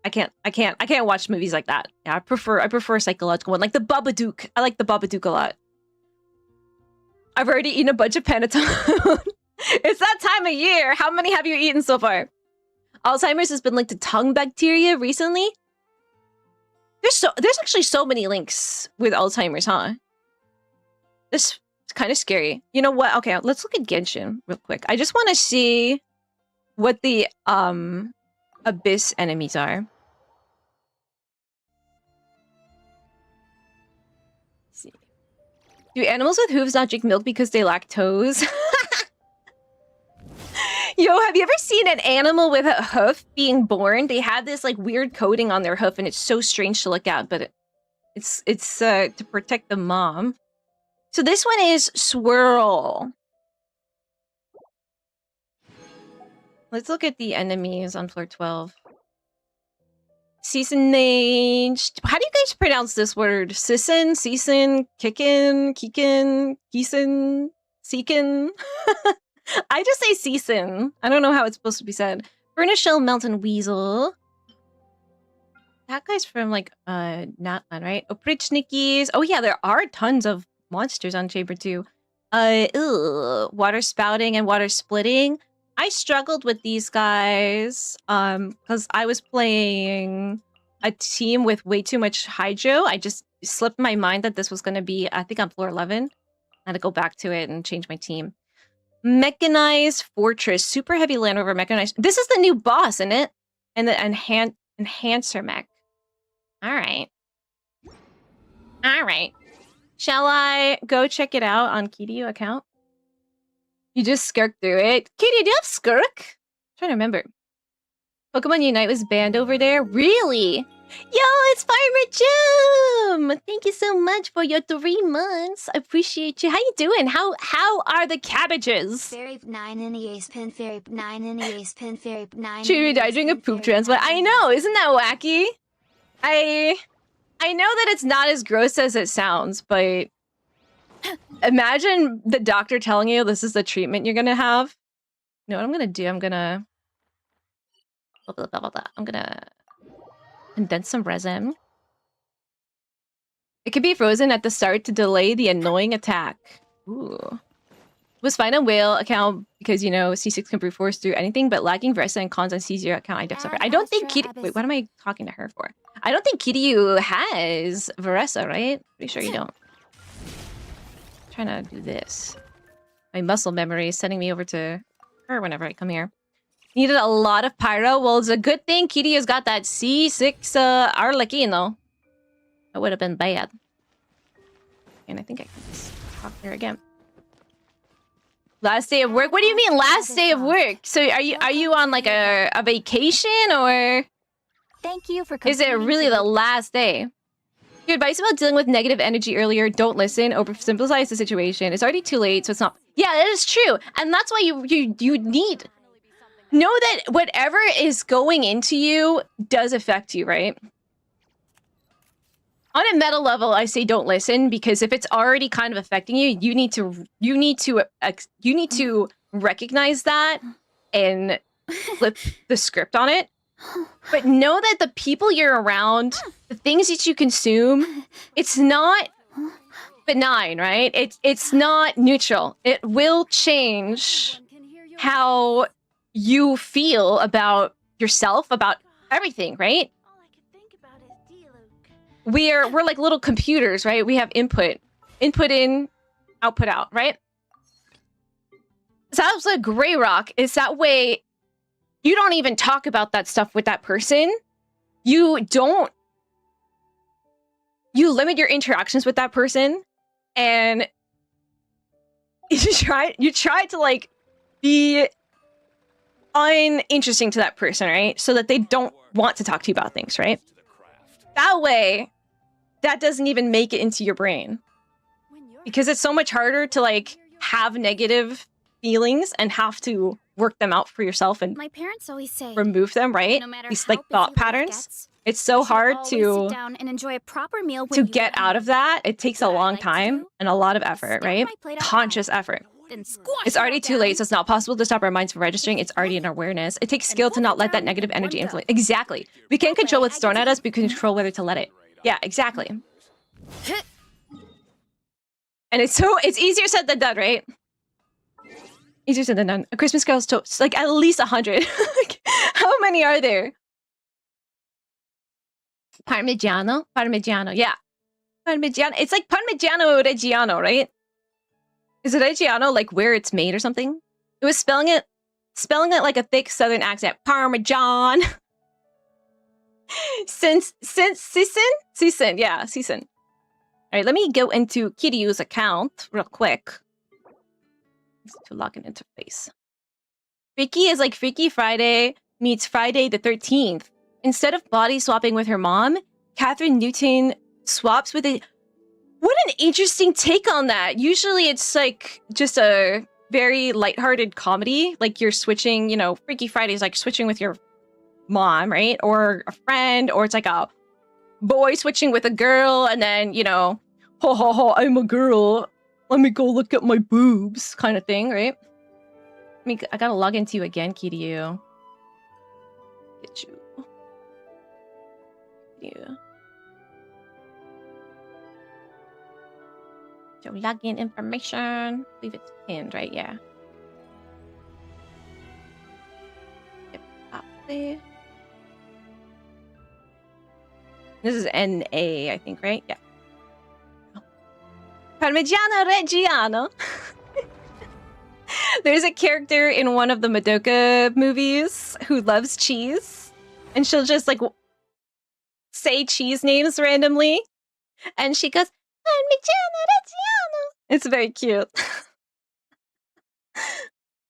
I can't watch movies like that. Yeah, I prefer a psychological one, like the Babadook. I like the Babadook a lot. I've already eaten a bunch of Panettone. It's that time of year. How many have you eaten so far? Alzheimer's has been linked to tongue bacteria recently. There's actually so many links with Alzheimer's, huh? This is kind of scary. You know what? Okay, let's look at Genshin real quick. I just want to see what the abyss enemies are. Let's see. Do animals with hooves not drink milk because they lack toes? Yo, have you ever seen an animal with a hoof being born? They have this like weird coating on their hoof, and it's so strange to look at, but it's to protect the mom. So this one is Swirl. Let's look at the enemies on floor 12. Season age. How do you guys pronounce this word? Season, Kikin, Keeson, Seekin. I just say season. I don't know how it's supposed to be said. Furnace Shell Mountain Weasel. That guy's from like Natlan, right? Oprichnikis. Oh yeah, there are tons of monsters on Chamber 2. Water spouting and water splitting. I struggled with these guys because I was playing a team with way too much hydro. I just slipped my mind that this was going to be, I think, on floor 11. I had to go back to it and change my team. Mechanized Fortress. Super heavy Land Rover Mechanized. This is the new boss, isn't it? And the Enhancer Mech. Alright. Alright. Shall I go check it out on Kiryu account? You just skirked through it. Katie, do you have skirk? I'm trying to remember. Pokemon Unite was banned over there? Really? Yo, it's Fire Jim! Thank you so much for your 3 months. I appreciate you. How you doing? How are the cabbages? Fairy 9 in the ace pin, Fairy 9 in the ace pin, Fairy 9. Cheery died during a poop transplant. I know, isn't that wacky? I know that it's not as gross as it sounds, but imagine the doctor telling you this is the treatment you're gonna have. You know what I'm gonna do? I'm gonna condense some resin. It could be frozen at the start to delay the annoying attack. Ooh. Was fine on whale account because, you know, C6 can brute force through anything, but lacking Versa and cons on C0 account, I def suffer. I don't think Kitty... Wait, what am I talking to her for? I don't think Kiryu has Versa, right? Pretty sure you don't. I'm trying to do this. My muscle memory is sending me over to her whenever I come here. Needed a lot of pyro. Well, it's a good thing Kiryu's got that C6 Arlecchino. That would have been bad. And I think I can just talk there again. Last day of work? What do you mean last day of work? So are you on like a vacation, or Thank you for is it really the last day? Your advice about dealing with negative energy earlier, don't listen, oversimplify the situation. It's already too late, so it's not... Yeah, that is true. And that's why you need... Know that whatever is going into you does affect you, right? On a meta level, I say don't listen, because if it's already kind of affecting you, you need to recognize that and flip the script on it. But know that the people you're around, the things that you consume, it's not benign, right? It's not neutral. It will change how you feel about yourself, about everything, right? We're like little computers, right? We have input in, output out, right? So that's like Grey Rock. Is that way you don't even talk about that stuff with that person. You limit your interactions with that person, and you try to like be uninteresting to that person, right? So that they don't want to talk to you about things, right? That way, that doesn't even make it into your brain. Because it's so much harder to like have negative feelings and have to work them out for yourself and My parents always say remove them, right? no matter These how like thought busy life patterns. gets, It's so you should hard always to sit down and enjoy a proper meal when to you get out of that. It takes a What I long like to time do and a lot of is effort, stack right? my plate up Conscious high, effort. then squash It's it all already too down, late, so it's not possible to stop our minds from registering. It's already in our awareness. It takes skill to wolf not it let that down negative in one energy go. influence. Exactly. We can't That control way, what's I thrown get at to us, but we can control whether to let it. Yeah, exactly. And it's easier said than done, right? Easier said than done. A Christmas Carol's toast. Like at least 100. How many are there? Parmigiano? Parmigiano, yeah. Parmigiano. It's like Parmigiano Reggiano, right? Is it Reggiano like where it's made or something? It was spelling it like a thick southern accent. Parmesan. Since Season, yeah, Season. All right, let me go into Kiryu's account real quick. To log in interface. Freaky is like Freaky Friday meets Friday the 13th. Instead of body swapping with her mom, Catherine Newton swaps with a... What an interesting take on that. Usually it's like just a very lighthearted comedy. Like you're switching, you know, Freaky Friday is like switching with your mom, right? Or a friend, or it's like a boy switching with a girl, and then, you know, ho ho ho, I'm a girl. Let me go look at my boobs kind of thing, right? I gotta log into you again, Kiryu. Get you. Yeah. So login information. I believe it's pinned, right? Yeah. Yep, copy. This is NA, I think, right? Yeah. Parmigiano Reggiano. There's a character in one of the Madoka movies who loves cheese, and she'll just like say cheese names randomly, and she goes, Parmigiano Reggiano. It's very cute.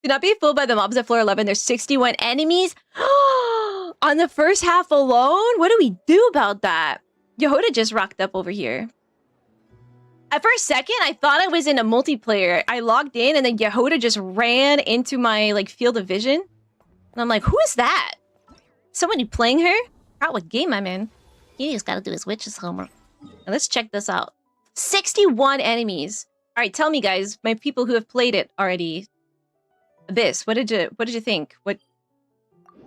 Do not be fooled by the mobs at floor 11. There's 61 enemies on the first half alone. What do we do about that? Yehoda just rocked up over here. For a second, I thought I was in a multiplayer. I logged in, and then Yehoda just ran into my like field of vision. And I'm like, who is that? Somebody playing her? Forgot what game I'm in. He just gotta do his witch's homework. Now, let's check this out. 61 enemies. All right, tell me, guys, my people who have played it already. Abyss, what did you think? What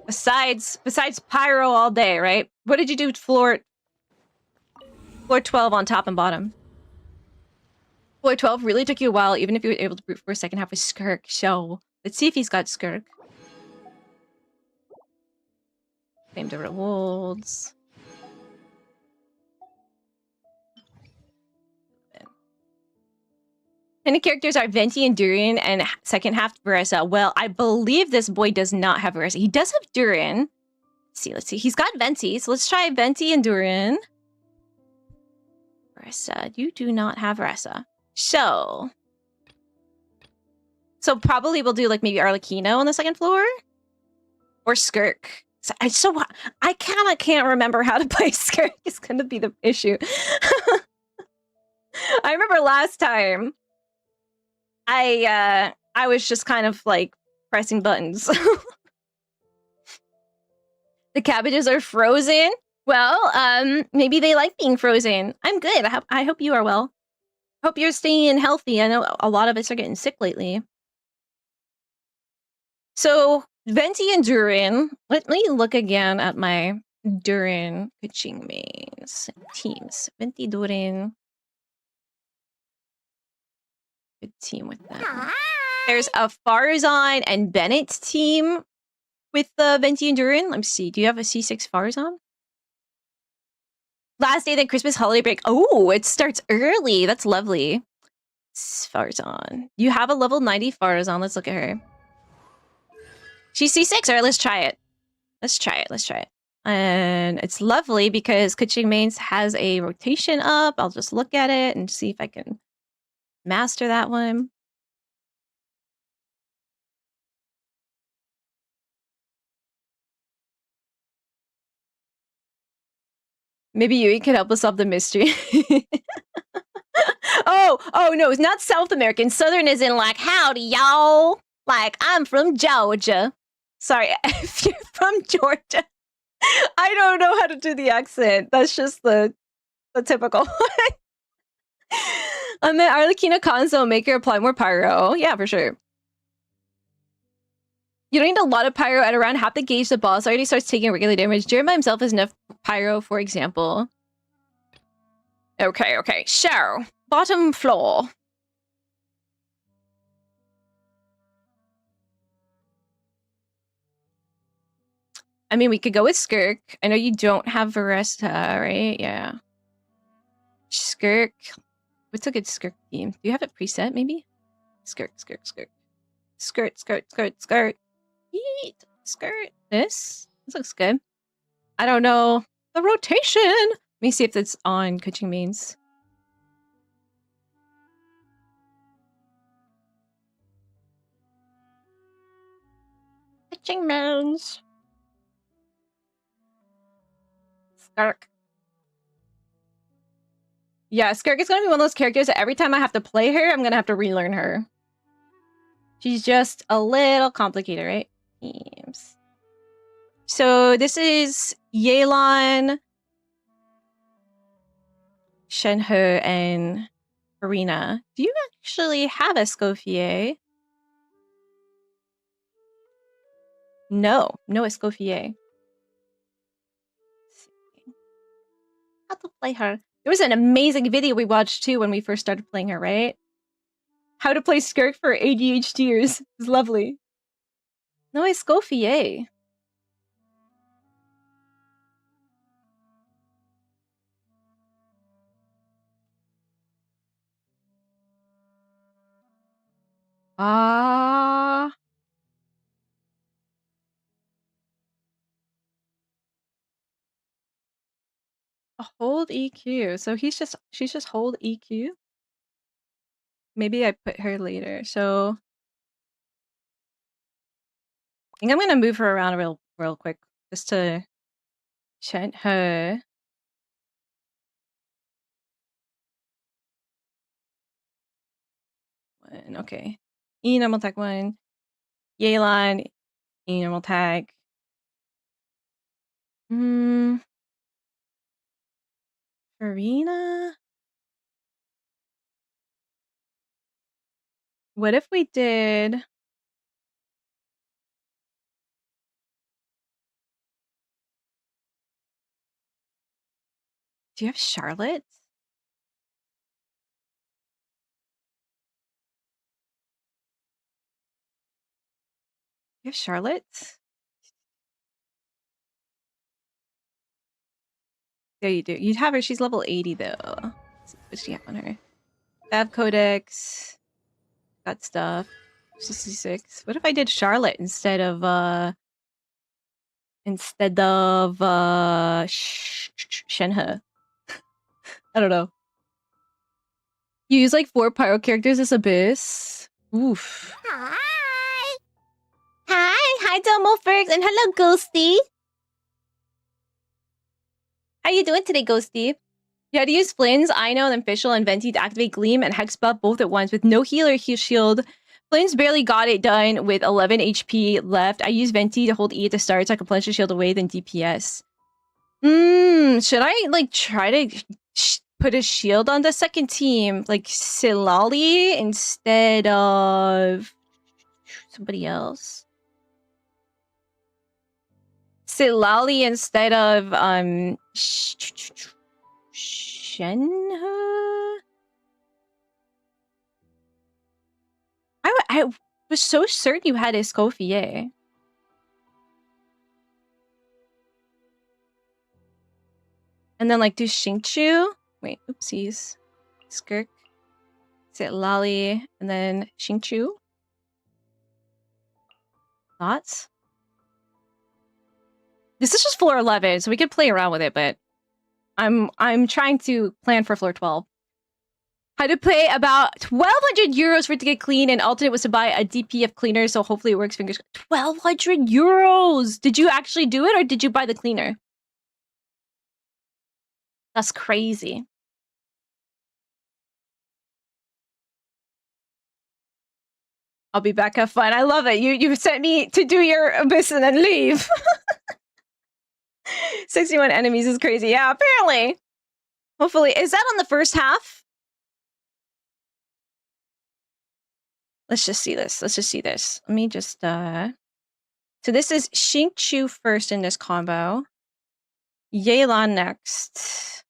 besides pyro all day, right? What did you do floor 12 on top and bottom? Floor 12 really took you a while, even if you were able to brute for a second half with Skirk. So let's see if he's got Skirk. Claim the rewards. Many characters are Venti and Durin, and second half Veressa. Well, I believe this boy does not have Veressa. He does have Durin. Let's see. He's got Venti, so let's try Venti and Durin. Veressa, you do not have Veressa. So probably we'll do like maybe Arlecchino on the second floor, or Skirk. So I kind of can't remember how to play Skirk. It's gonna be the issue. I remember last time I was just kind of like pressing buttons. The cabbages are frozen. Well, maybe they like being frozen. I'm good. I hope you are well. Hope you're staying healthy. I know a lot of us are getting sick lately. So, Venti and Durin. Let me look again at my Durin pitching mains teams. Venti, Durin. Good team with them. There's a Farzan and Bennett team with Venti and Durin. Let me see. Do you have a C6 Farzan? Last day of the Christmas holiday break. Oh, it starts early. That's lovely. Farzan. You have a level 90 Farzan. Let's look at her. She's C6. All right, let's try it. Let's try it. And it's lovely because Kuching Mains has a rotation up. I'll just look at it and see if I can master that one. Maybe Yui could help us solve the mystery. Oh no, it's not South American. Southern is in like, howdy, y'all. Like, I'm from Georgia. Sorry, if you're from Georgia, I don't know how to do the accent. That's just the typical one. I meant Arlecchino Conzo, make her apply more pyro. Yeah, for sure. You don't need a lot of pyro at around half the gauge. The boss already starts taking regular damage. Jeremiah himself has enough pyro, for example. Okay. So, bottom floor. I mean, we could go with Skirk. I know you don't have Varesta, right? Yeah. Skirk. What's a good Skirk team? Do you have it preset, maybe? Skirk. Skirt. Yeet. Skirt. This looks good. I don't know. The rotation. Let me see if it's on Kuching Mains. Kuching Mains. Skirk. Yeah, Skirk is gonna be one of those characters that every time I have to play her, I'm gonna have to relearn her. She's just a little complicated, right? Teams. So this is Yelan, Shenhe, and Arena. Do you actually have Escoffier? No Escoffier. How to play her. There was an amazing video we watched too when we first started playing her, right? How to play Skirk for ADHDers. It's lovely. No Escoffier. Ah. Hold EQ. So she's just hold EQ. Maybe I put her later. So I think I'm gonna move her around real quick just to check her. Okay. E normal tag 1. Yelan. E normal tag. Farina? What if we did... Do you have Charlotte? You have Charlotte? There you do. You'd have her. She's level 80 though. Let's see, what does she have on her? Fab Codex. Got stuff. 66. What if I did Charlotte instead of Shenhe? I don't know. You use like 4 pyro characters as Abyss. Oof. Hi Domo Fergs, and hello Ghosty. How you doing today, Ghosty? You had to use Flynn's, Ino, and Fischl, and Venti to activate Gleam and Hex buff both at once with no healer shield. Flynn's barely got it done with 11 HP left. I used Venti to hold E at the start so I could plunge the shield away, then DPS. Should I like try to put a shield on the second team, like Silali instead of somebody else? Silali instead of Shenhe? I was so certain you had Escoffier. And then like do Xingqiu. Wait, oopsies. Skirk. Silali. And then Xingqiu. Thoughts? This is just floor 11, so we could play around with it, but I'm trying to plan for floor 12. Had to pay about 1,200 euros for it to get clean, and alternate was to buy a DPF cleaner, so hopefully it works. Fingers. 1,200 euros! Did you actually do it, or did you buy the cleaner? That's crazy. I'll be back. Have fun. I love it. You sent me to do your abyss and then leave. 61 enemies is crazy. Yeah, apparently. Hopefully. Is that on the first half? Let's just see this. Let's just see this. Let me just, So this is Xingqiu first in this combo. Yelan next.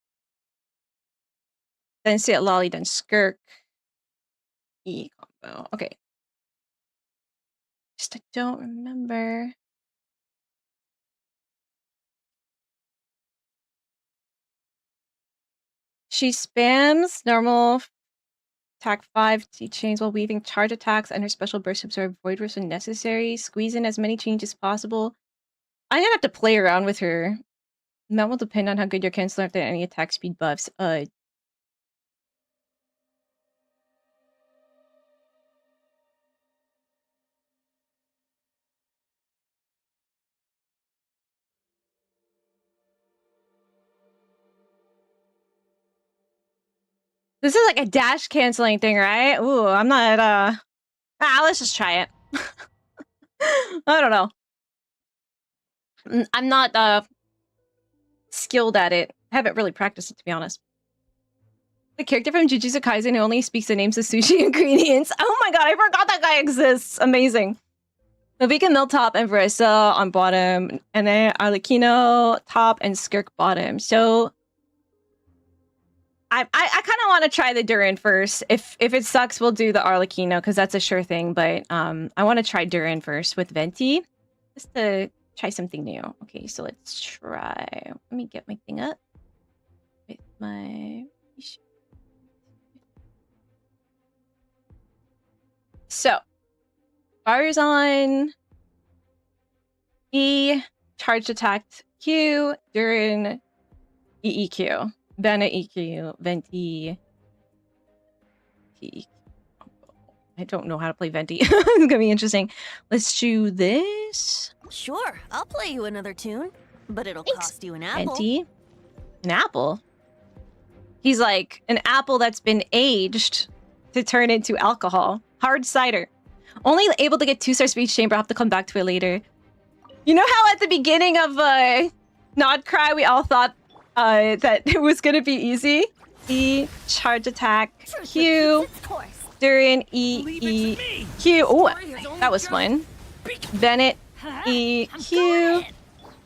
Then Siet Lolly, then Skirk. E combo. Okay. Just I don't remember. She spams normal attack 5 chains while weaving charge attacks, and her special burst absorb void burst when necessary. Squeeze in as many changes as possible. I'm gonna have to play around with her. That will depend on how good your canceler if there are any attack speed buffs. This is like a dash canceling thing, right? Ooh, I'm not, let's just try it. I don't know. I'm not, skilled at it. I haven't really practiced it, to be honest. The character from Jujutsu Kaisen who only speaks the names of sushi ingredients. Oh my god, I forgot that guy exists. Amazing. The vegan mill top and Verissa on bottom, and then Arlecchino top and Skirk bottom. So I kind of want to try the Durin first. If it sucks, we'll do the Arlecchino because that's a sure thing. But I want to try Durin first with Venti, just to try something new. Okay, so let's try. Let me get my thing up with my. So, fires on E, charged attack Q, Durin EEQ. Bennett EQ, Venti. T. I don't know how to play Venti. It's gonna be interesting. Let's do this. Sure, I'll play you another tune, but it'll cost you an apple. Venti. An apple? He's like an apple that's been aged to turn into alcohol. Hard cider. Only able to get 2 stars for each chamber. I'll have to come back to it later. You know how at the beginning of Nod Cry we all thought that it was gonna be easy? E, charge attack, Q, Durin, E, Q. Oh, that was fun. Bennett, E, Q.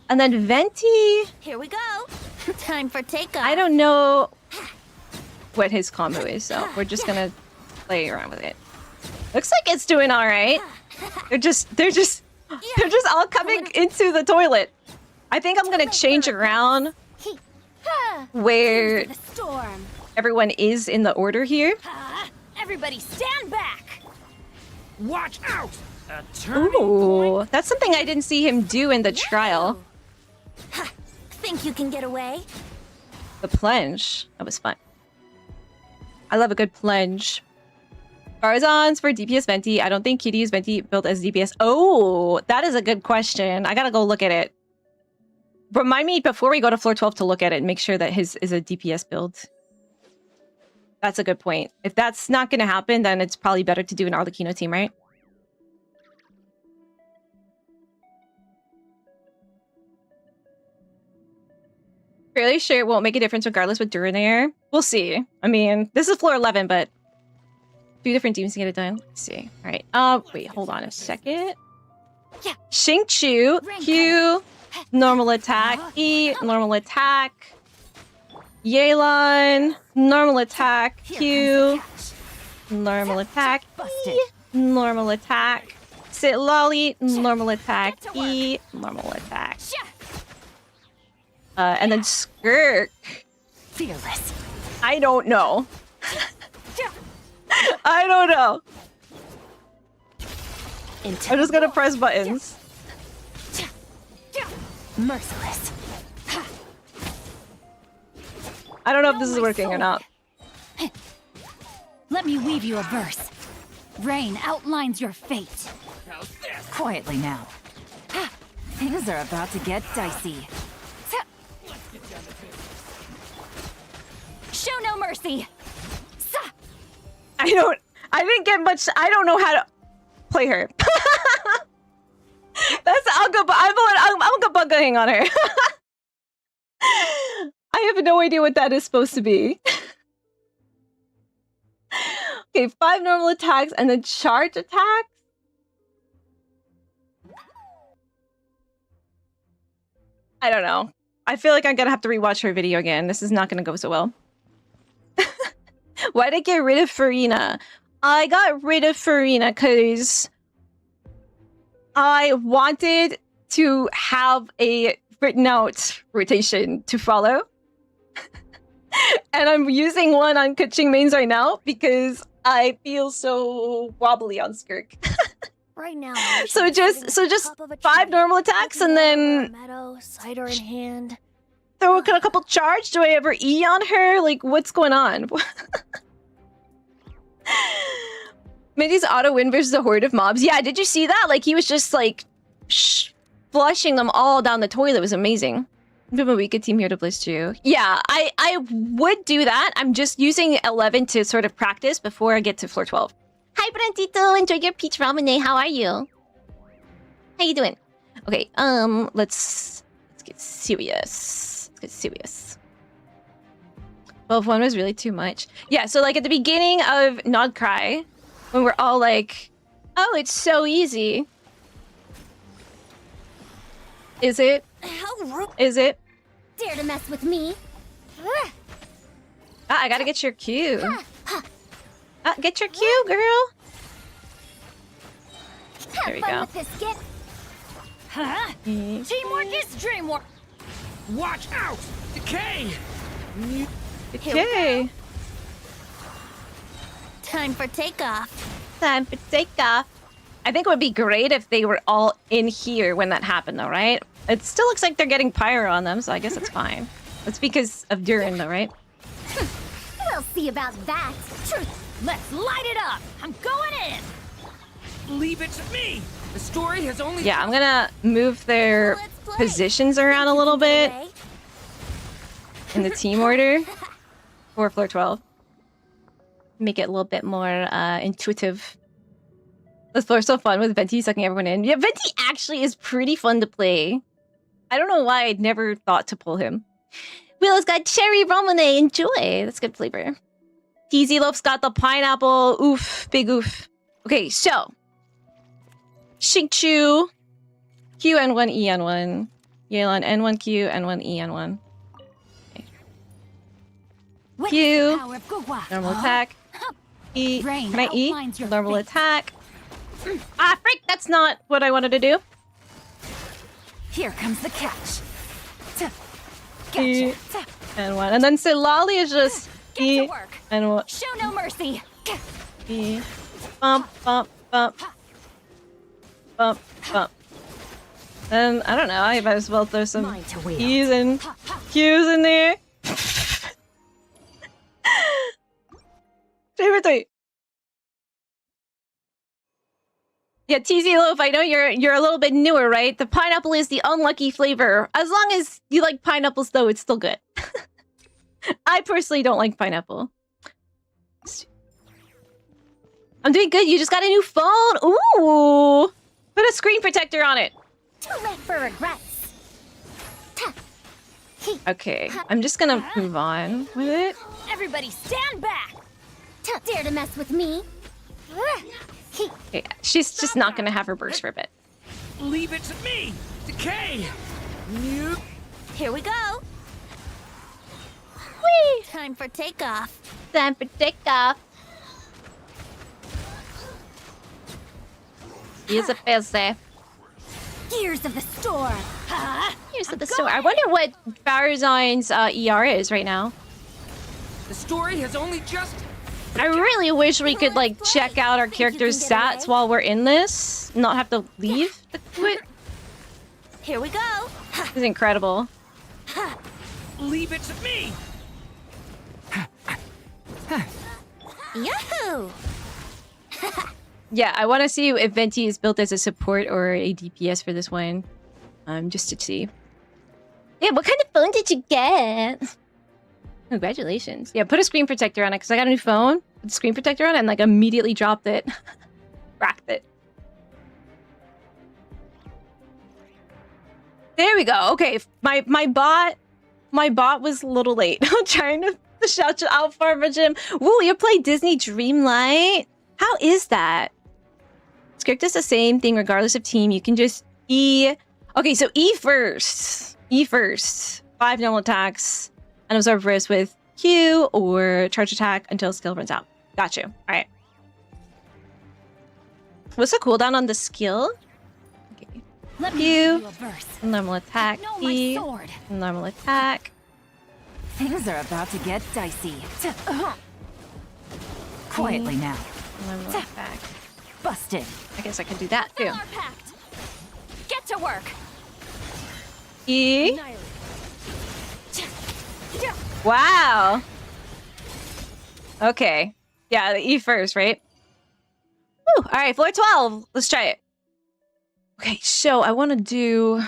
And then Venti. Here we go. Time for takeoff. I don't know what his combo is, so we're just gonna play around with it. Looks like it's doing all right. They're just all coming into the toilet. I think I'm gonna change around where everyone is in the order here. Everybody stand back. Watch out! A turning point. Ooh, that's something I didn't see him do in the trial. Think you can get away? The plunge. That was fun. I love a good plunge. Barzons for DPS Venti. I don't think Kitty's Venti built as DPS. Oh, that is a good question. I gotta go look at it. Remind me before we go to floor 12 to look at it and make sure that his is a DPS build. That's a good point. If that's not gonna happen, then it's probably better to do an Arlecchino team, right? Fairly sure it won't make a difference regardless with Duranair. We'll see. I mean, this is floor 11, but 2 different teams to get it done. Let's see. All right. Wait, hold on a second. Xingqiu, Q, normal attack. E, normal attack. Yelan, normal attack. Q, normal attack. E, normal attack. Sit Lolly, normal attack. E, normal attack. And then Skirk. Fearless. I don't know. I don't know. I'm just gonna press buttons. Merciless. I don't know if this is working or not. Let me weave you a verse. Rain outlines your fate. Quietly now. Things are about to get dicey. Show no mercy. I didn't get much. I don't know how to play her. That's I'm bugging on her. I have no idea what that is supposed to be. Okay, 5 normal attacks and then charge attacks. I don't know. I feel like I'm gonna have to rewatch her video again. This is not gonna go so well. Why did I get rid of Farina? I got rid of Farina because I wanted to have a written out rotation to follow. And I'm using one on Kuching mains right now because I feel so wobbly on Skirk. Right now. So just 5 normal attacks and then meadow, cider in hand. throw a couple charge. Do I ever E on her? Like, what's going on? Mindy's auto win versus a horde of mobs. Yeah, did you see that? Like, he was just like flushing them all down the toilet. It was amazing. We have a weekend team here to blitz you. Yeah, I would do that. I'm just using 11 to sort of practice before I get to floor 12. Hi, Brentito. Enjoy your peach ramen. How are you? How you doing? Okay, let's get serious. Let's get serious. 12-1 was really too much. Yeah, so like at the beginning of Nod Cry, when we're all like, oh, it's so easy. Is it? How rude. Is it? Dare to mess with me? Ah, I gotta get your Q. Get your Q, girl. There we go. With this gift. Huh? Teamwork is dreamwork. Watch out! Decay! Okay. Time for takeoff. Time for takeoff. I think it would be great if they were all in here when that happened, though, right? It still looks like they're getting pyro on them, so I guess it's fine. That's because of Durin, though, right? We'll see about that. Let's light it up. I'm going in. Leave it to me! The story has only... Yeah, I'm gonna move their Let's play. positions around a little bit in the team order for floor 12. Make it a little bit more intuitive. This floor is so fun with Venti sucking everyone in. Yeah, Venti actually is pretty fun to play. I don't know why I'd never thought to pull him. Willow's got cherry ramune. Enjoy. That's good flavor. TZ Loaf's got the pineapple. Oof. Big oof. Okay, so. Xingqiu. Q N1 E N1. Yelan N1 Q N1 E N1. Witness Q. the power of Gugwa. Normal attack. E. Rain Can I E? outlines your Normal fate. attack. Ah, frick! That's not what I wanted to do. Here comes the catch. E. Gotcha. And one. And then Silali is just Get E. to work. And one. Show no mercy. E. Bump, bump, bump. Bump, bump. Then, I don't know, I might as well throw some Mine to wield. E's and Q's in there. 3 for 3. Yeah, TZ Loaf, I know you're a little bit newer, right? The pineapple is the unlucky flavor. As long as you like pineapples, though, it's still good. I personally don't like pineapple. I'm doing good. You just got a new phone. Ooh. Put a screen protector on it. Too late for regrets. Okay, I'm just gonna move on with it. Everybody stand back! Dare to mess with me? Okay, she's just not gonna have her burst for a bit. Leave it to me! Decay! You... Here we go! Time for takeoff. Time for takeoff. Use a busy. Gears of the storm! Here's the story. I wonder what Farazan's ER is right now. The story has only just... I really wish we could like check out our character's stats while we're in this, not have to leave the quit. Here we go! This is incredible. Leave it to me! Yahoo! Yeah, I want to see if Venti is built as a support or a DPS for this one. Just to see. Yeah, what kind of phone did you get? Congratulations. Yeah, put a screen protector on it because I got a new phone. Put the screen protector on it and like immediately dropped it. Cracked it. There we go. Okay, my bot was a little late. I'm trying to shout you out for a gym. Woo, you play Disney Dreamlight? How is that? Script is the same thing regardless of team. You can just E. Okay, so E first. E first. 5 normal attacks. And absorb risk with Q or charge attack until skill runs out. Got you. All right. What's the cooldown on the skill? Okay. Let me Q. give you a verse. Normal attack. No, my E. sword. Normal attack. Things are about to get dicey. Quietly now. Normal attack. Busted. I guess I can do that too. Our pact! Get to work! E. Wow. Okay. Yeah, the E first, right? Woo. All right, floor 12. Let's try it. Okay, so I want to do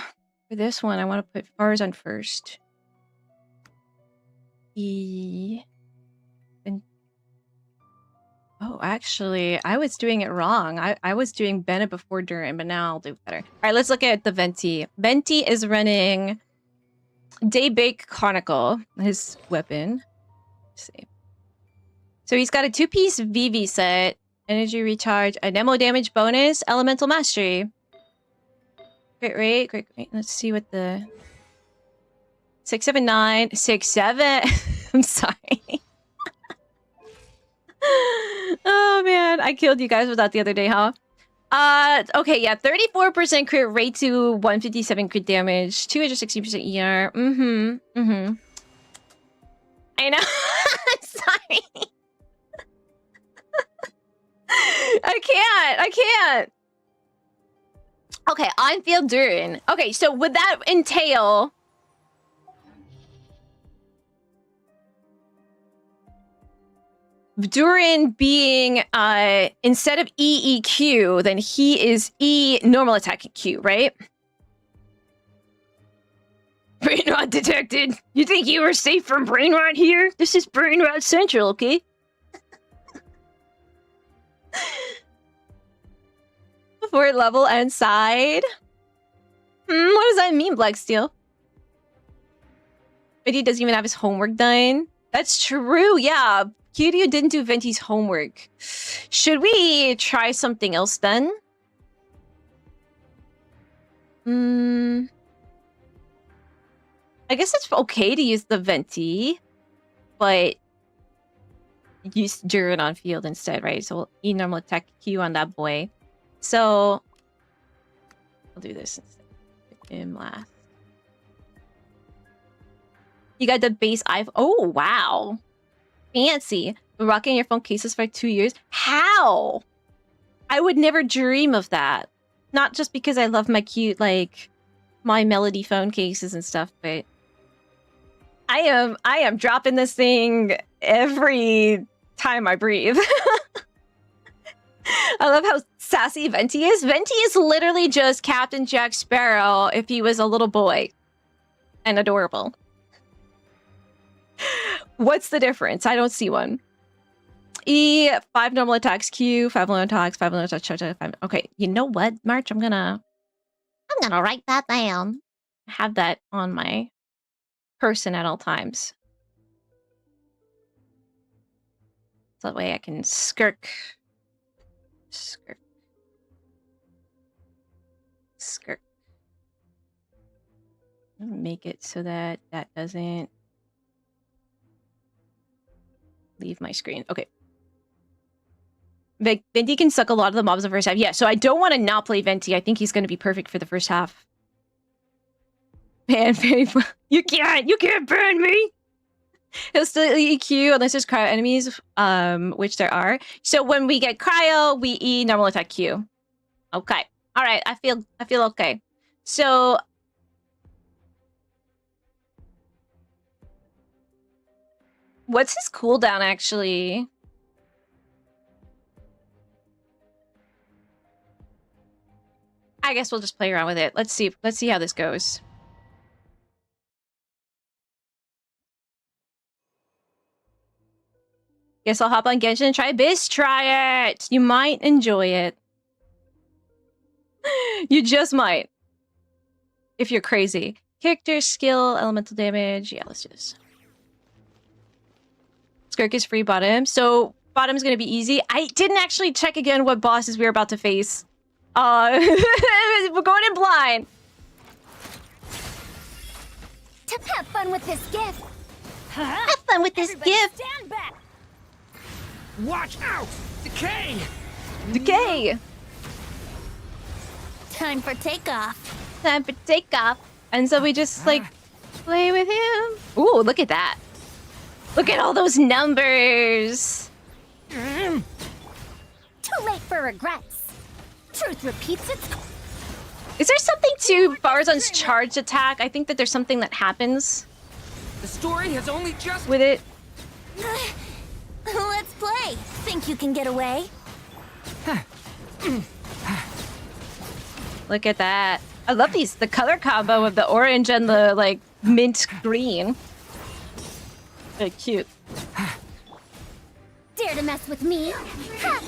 for this one. I want to put Farzan first. E. And oh, actually, I was doing it wrong. I was doing Bennett before Durin, but now I'll do better. All right, let's look at the Venti. Venti is running Daybake Chronicle, his weapon. Let's see. So he's got a 2-piece VV set, energy recharge, a demo damage bonus, elemental mastery. Great rate, great rate. Let's see what the 679, 67. I'm sorry. Oh man, I killed you guys with that the other day, huh? Okay, yeah, 34% crit rate to 157 crit damage, 260% ER. I know. I'm sorry. I can't. Okay, on-field Durin. Okay, so would that entail Durin being instead of EEQ, then he is E normal attack Q, right? Brain rot detected. You think you were safe from brain rot here? This is brain rot central, okay? Fort level and side. What does that mean, Blacksteel? Venti doesn't even have his homework done. That's true, yeah. Kiryu didn't do Venti's homework. Should we try something else then? I guess it's okay to use the Venti, but use Durin on field instead, right? So we'll E normal attack Q on that boy. So I'll do this instead. Put him last. You got the base iPhone. Oh wow. Fancy. Been rocking your phone cases for 2 years. How? I would never dream of that. Not just because I love my cute, like, My Melody phone cases and stuff, but I am dropping this thing every time I breathe. I love how sassy Venti is. Venti is literally just Captain Jack Sparrow if he was a little boy. And adorable. What's the difference? I don't see one. E, 5 normal attacks, Q, 5 normal attacks, 5 normal attacks, charge, 5. Okay, you know what, March? I'm gonna write that down. Have that on my person at all times. So that way I can skirt. Make it so that that doesn't leave my screen. Okay. Venti can suck a lot of the mobs the first half. Yeah, so I don't want to not play Venti. I think he's going to be perfect for the first half. Ban Fairypuella. You can't ban me! He'll still EQ unless there's cryo enemies, which there are. So when we get cryo, we E normal attack Q. Okay. Alright, I feel okay. So what's his cooldown actually? I guess we'll just play around with it. Let's see how this goes. Guess I'll hop on Genshin and try Biz. Try it! You might enjoy it. You just might. If you're crazy. Character, skill, elemental damage. Yeah, let's do this. Skirk is free bottom. So bottom's gonna be easy. I didn't actually check again what bosses we were about to face. We're going in blind. Have fun with this gift. Have fun with this Everybody gift. Stand back. Watch out! Decay! Decay. Time for takeoff. Time for takeoff. And so we just like play with him. Ooh, look at that. Look at all those numbers. Too late for regrets. Truth repeats its. Is there something to Barzan's charged attack? I think that there's something that happens The story has only just... with it. Let's play. Think you can get away? Look at that. I love the color combo of the orange and the like mint green. Very cute. Dare to mess with me?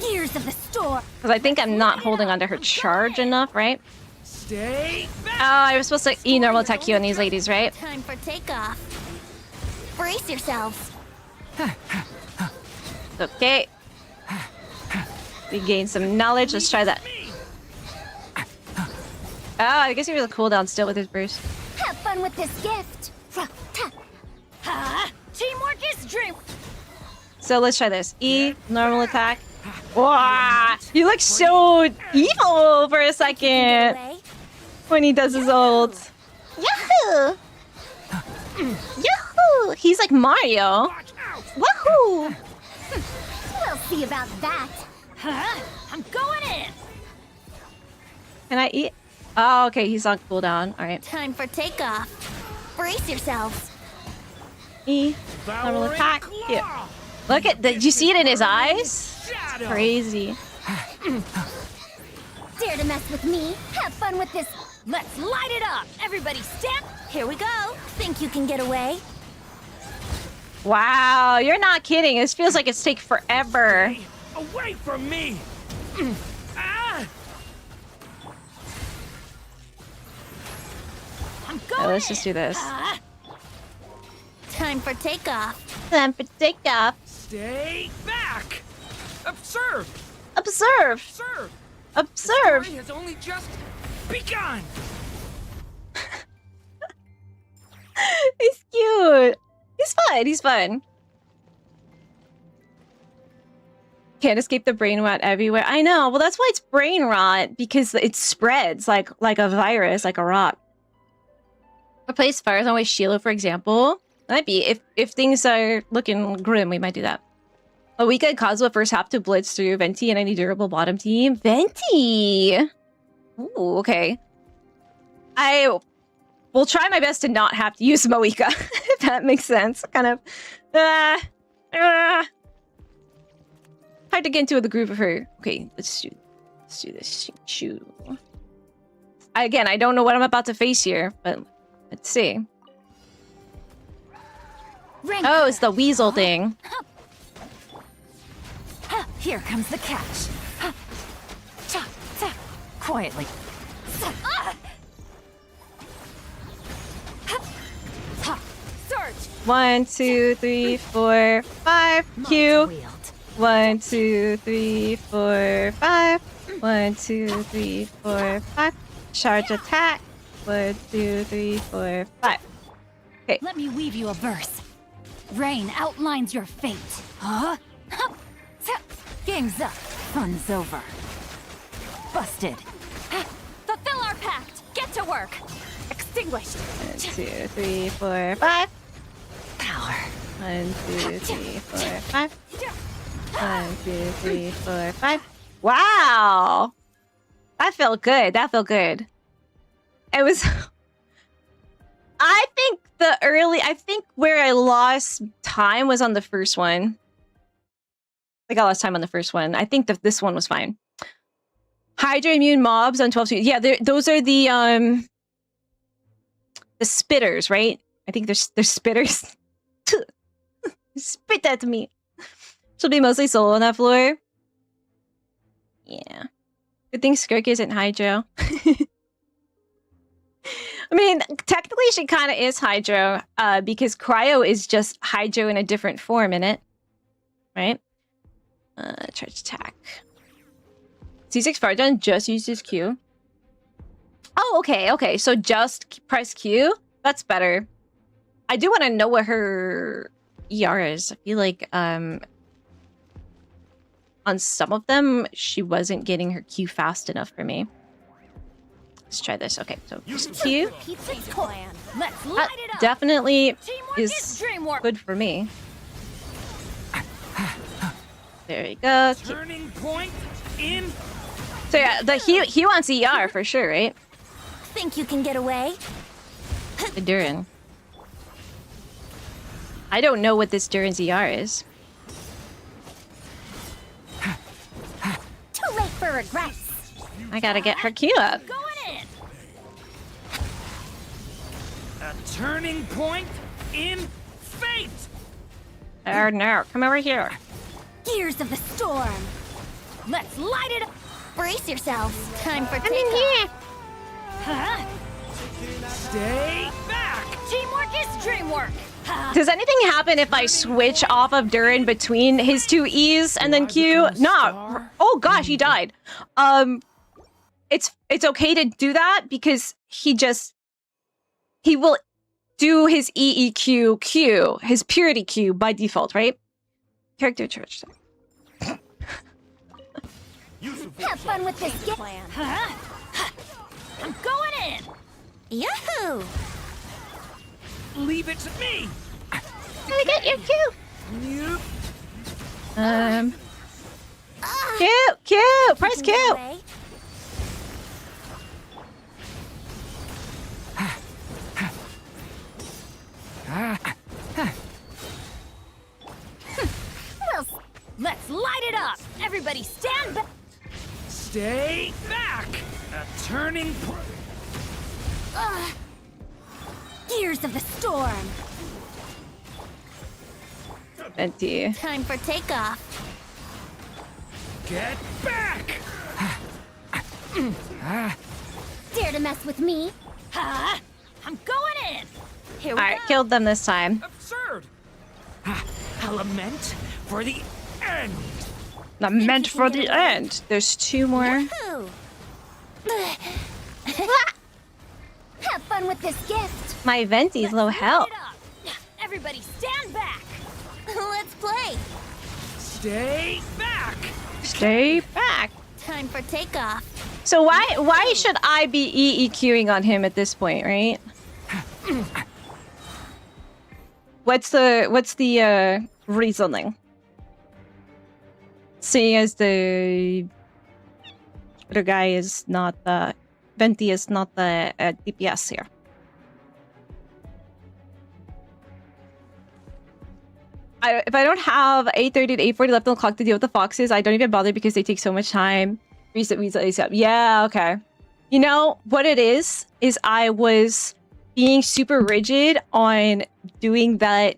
Gears of the store. Because I think I'm not holding onto her charge enough, right? Stay back! Oh, I was supposed to E normal attack you on these ladies, right? Time for takeoff. Brace yourselves. Okay. We gained some knowledge. Let's try that. Oh, I guess he was a cooldown still with his burst. Have fun with this gift. Teamwork is dream. So let's try this. E, normal attack. Wow, he looks so evil for a second when he does his ult. Yahoo! Yahoo! He's like Mario. Watch out! Woohoo! We'll see about that. I'm going in. Can I eat? Oh, okay, he's on cooldown. All right. Time for takeoff. Brace yourselves. E, normal attack. Yeah. Look at, did you see it in his eyes? Shadow! Crazy. Dare to mess with me? Have fun with this. Let's light it up. Everybody stand. Here we go. Think you can get away? Wow, you're not kidding. This feels like it's taking forever. Away from me! Ah! I'm Oh, going. let's just do this. Time for takeoff. Time for takeoff. Stay back! Observe! Observe. Observe! Observe. The story has only just begun! He's cute. He's fun. He's fun. Can't escape the brain rot everywhere. I know. Well, that's why it's brain rot, because it spreads like a virus, like a rot. Replace fires on with Shiloh, for example. Might be. If things are looking grim, we might do that. A week at Kazuha first half to blitz through Venti and any durable bottom team. Venti! Ooh, okay. I will try my best to not have to use Moika, if that makes sense. Kind of... hard to get into the groove of her. Okay, let's do this. Shoo. Again, I don't know what I'm about to face here, but let's see. Oh, it's the weasel thing. Here comes the catch. Quietly. 1, 2, 3, 4, 5. Q. Wield. 1, 2, 3, 4, 5. 1, 2, 3, 4, 5. Charge attack. 1, 2, 3, 4, 5. Let me weave you a verse. Rain outlines your fate. Huh? Game's up. Fun's over. Busted. Fulfill our pact. Get to work. Extinguished. 1, 2, 3, 4, 5. Power. 1, 2, 3, 4, 5. 1, 2, 3, 4, 5. Wow! That felt good. That felt good. It was. I think where I lost time was on the first one. I got lost time on the first one. I think that this one was fine. Hydra immune mobs on 12. Yeah, those are the spitters, right? I think they're spitters. Spit at me. She'll be mostly solo on that floor. Yeah. Good thing Skirk isn't Hydro. I mean, technically she kind of is Hydro, because Cryo is just Hydro in a different form in it. Right? Charge attack. C6 Farjan just uses Q. Oh, okay. So just press Q? That's better. I do want to know what her ER is. I feel like, on some of them, she wasn't getting her Q fast enough for me. Let's try this. Okay, so just Q. Pizza's plan. Let's light it up. Definitely Teamwork is dreamwork. good for me. There you go. Turning point in. So yeah, he wants ER for sure, right? Think you can get away? The Durin. I don't know what this Durin's ER is. Too late for regrets. I gotta get her Q up. Going in. A turning point in fate. Oh no, come over here. Gears of the storm. Let's light it up. Brace yourselves. Time for takeoff. Huh? Stay back. Teamwork is dreamwork. Does anything happen if I switch off of Durin between his two E's and then Q? No. Oh gosh, he died. It's okay to do that because he will do his EEQ Q, his purity Q by default, right? Character charge. Have fun with this plan. Huh? I'm going in. Yahoo! Leave it to me. I get your Q. You. Q, press Q. Well, let's light it up. Everybody stand back. Stay back. A turning point. Gears of the storm. Venti. Time for takeoff. Get back. Dare to mess with me? Huh? I'm going in. Here we Alright, go. killed them this time. Absurd. A lament for the end. Not meant for the end. There's two more. Yahoo! Have fun with this gift. My Venti's low health. Light it up. Everybody stand back. Let's play. Stay back. Stay back. Time for takeoff. So why should I be EEQing on him at this point, right? What's the reasoning? Seeing as the other guy is not the Venti is not the DPS here. If I don't have 8:30 to 8:40 left on the clock to deal with the foxes, I don't even bother because they take so much time. Reset. Yeah, okay. You know what it is I was being super rigid on doing that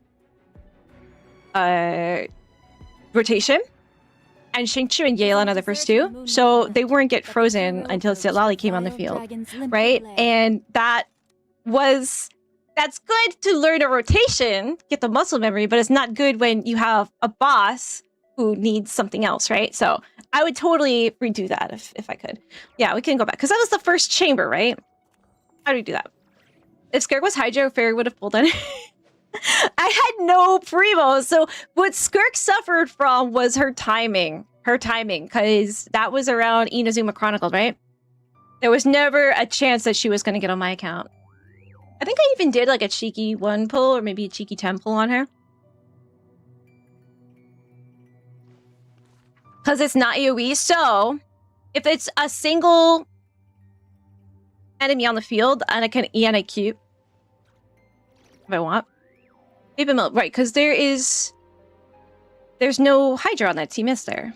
rotation. And Xingqiu and Yelan are the first two, so they wouldn't get frozen until Lali came on the field, right? And that was that's good to learn a rotation, get the muscle memory, but it's not good when you have a boss who needs something else, right? So I would totally redo that if I could. Yeah, we can go back. Because that was the first chamber, right? How do we do that? If Skirk was Hydro, Fairy would have pulled on it. I had no primo. So what Skirk suffered from was her timing. Her timing, because that was around Inazuma Chronicles, right? There was never a chance that she was going to get on my account. I think I even did like a cheeky 1 pull or maybe a cheeky 10 pull on her. Because it's not AoE. So if it's a single enemy on the field and I can ENIQ if I want. Even right, because there's no Hydra on that team, is there?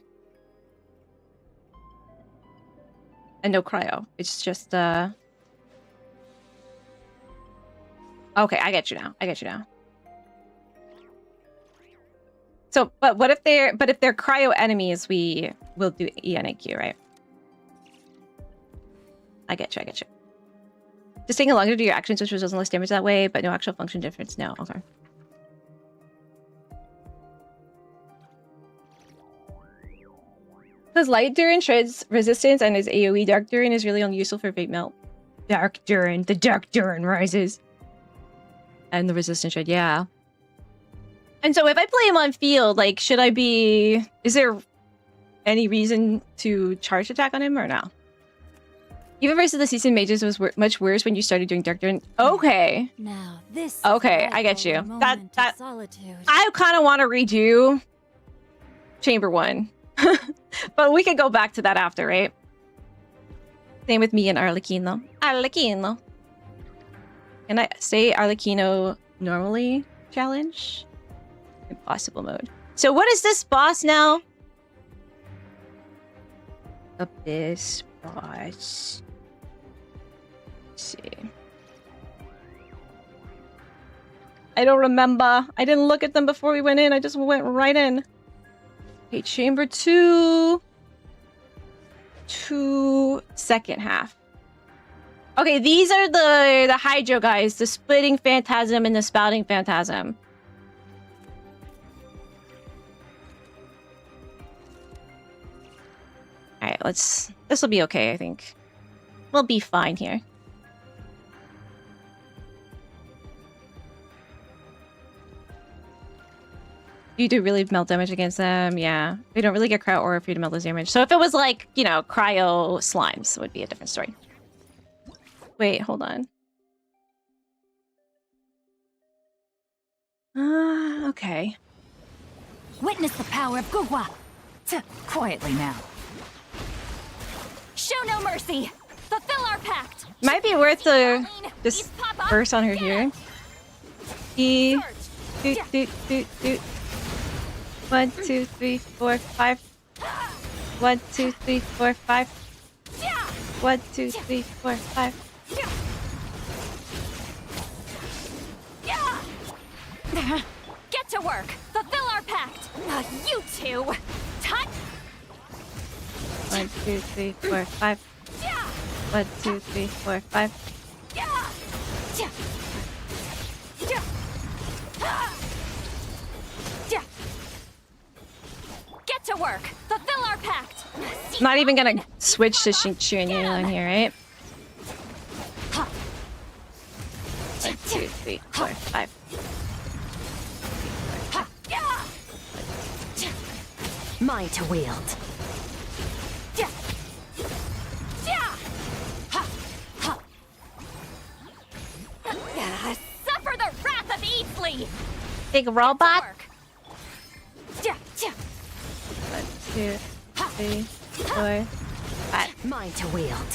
And no cryo. It's just okay, I get you now. So, but what if they're cryo enemies, we will do ENIQ, right? I get you. Just taking longer to do your actions, which doesn't less damage that way, but no actual function difference. No, okay. Because Light Durin shreds resistance and his AoE Dark Durin is really only useful for Fate Melt. Dark Durin, the Dark Durin rises. And the resistance shred, yeah. And so if I play him on field, like, should I be... Is there any reason to charge attack on him or no? Even versus the Season Mages was much worse when you started doing Dark Durin. Okay. Now this. Okay, I get you. That solitude. I kind of want to redo Chamber 1. But we could go back to that after, right? Same with me and Arlecchino. Arlecchino. Can I say Arlecchino normally challenge? Impossible mode. So what is this boss now? Abyss boss. Let's see. I don't remember. I didn't look at them before we went in. I just went right in. Okay, chamber 2. Second half. Okay, these are the Hydro guys. The Splitting Phantasm and the Spouting Phantasm. Alright, this will be okay, I think. We'll be fine here. You do really melt damage against them, yeah. They don't really get cryo aura for you to melt those damage. So if it was like, you know, cryo slimes, it would be a different story. Wait, hold on. Okay. Witness the power of Gugwa. Quietly now. Show no mercy. Fulfill our pact. Might be worth this verse on her here. Doot, doot, doot, doot. 1, 2, 3, 4, 5. 1, 2, 3, 4, 5. 1, 2, 3, 4, 5. Get to work. Fulfill our pact. You two. Touch. 1, 2, 3, 4, 5. 1, 2, 3, 4, 5. Get to work. Fulfill our pact. Not even gonna switch to Shinchu on here, right? 1, 2, 3, 4, 5. Mine to wield. Suffer the wrath of Easley. Big robot. 1, 2, 3, 4, 5. Mine to wield.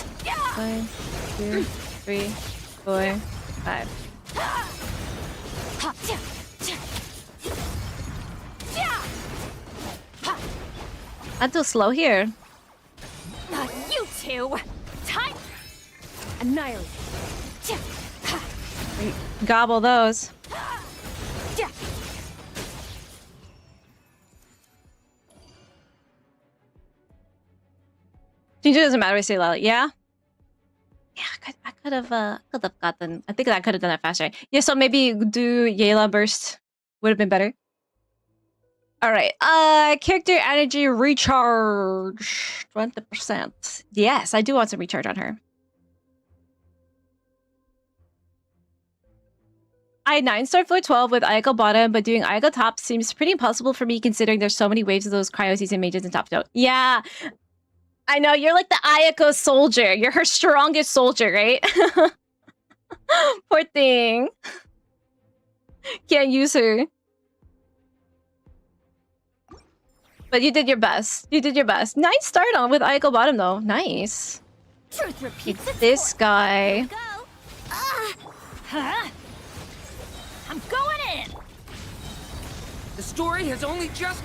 1, 2, 3, 4, 5. Not too slow here. You two. Time. Annihilate. Gobble those. Shinju doesn't matter. I say loud. Yeah. I could have gotten. I think I could have done that faster. Yeah, so maybe do Yayla burst would have been better. All right. Character energy recharge 20%. Yes, I do want some recharge on her. I had 9-star floor 12 with Ayako bottom, but doing Ayako top seems pretty impossible for me considering there's so many waves of those cryo season mages in top note. Yeah. I know, you're like the Ayako soldier. You're her strongest soldier, right? Poor thing. Can't use her. But you did your best. You did your best. Nice start on with Ayako bottom, though. Nice. Truth repeats It's this guy. Go. Huh? I'm going in. The story has only just...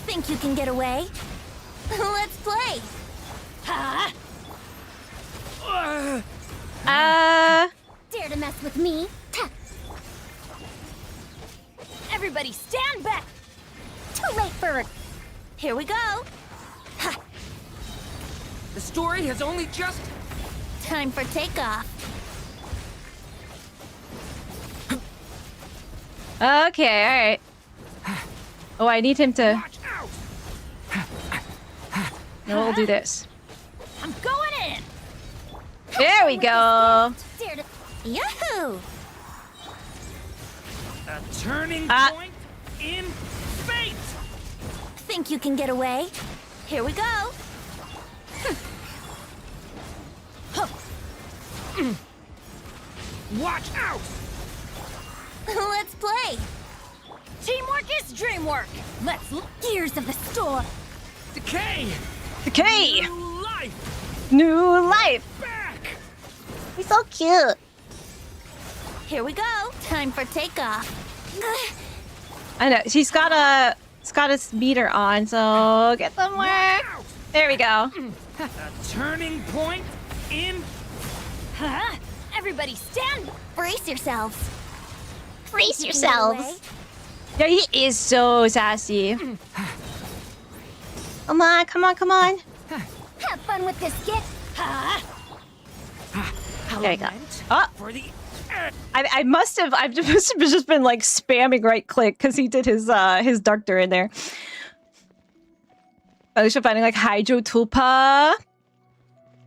Think you can get away? Let's play. Huh? Dare to mess with me? Everybody stand back. Too late for it. Here we go. Ha. The story has only just... Time for takeoff. Okay, alright. Oh, I need him to... Watch out! No, we'll do this. I'm going in. There we go. Dare to... Yahoo! A turning point in fate! Think you can get away? Here we go. Watch out! Let's play. Teamwork is dreamwork. Let's gears of the storm. Decay! Okay. New life! New life. Back! He's so cute. Here we go. Time for takeoff. I know. She's got a speeder on, so get somewhere. There we go. A turning point in... Huh? Everybody stand. Brace yourselves. Brace You can get away? yourselves. Yeah, he is so sassy. Come on, come on, come on. Have fun with this skit. Huh? There you go. Element Oh, for the... I must have. I've just been like spamming right click because he did his Darkter in there. At least we're finding like Hydrotulpa.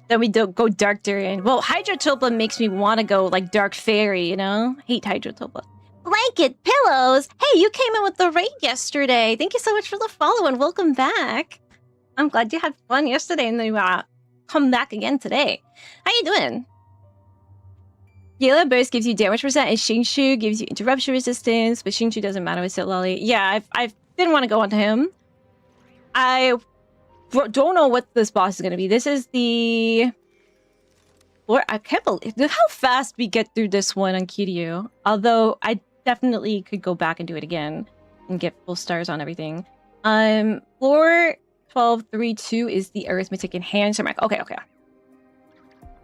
Then we don't go Darkter in. Well, Hydrotulpa makes me want to go like Dark Fairy, you know? Hate Hydrotulpa. Blanket pillows. Hey, you came in with the raid yesterday. Thank you so much for the follow and welcome back. I'm glad you had fun yesterday and then you come back again today. How you doing? Yayla Burst gives you damage percent and Shingshu gives you interruption resistance, but Shingshu doesn't matter with Sitlali. Yeah, I didn't want to go onto him. I don't know what this boss is going to be. This is the... I can't believe how fast we get through this one on Kiryu. Although I definitely could go back and do it again and get full stars on everything. Floor 1232 is the arithmetic enhancer. Okay.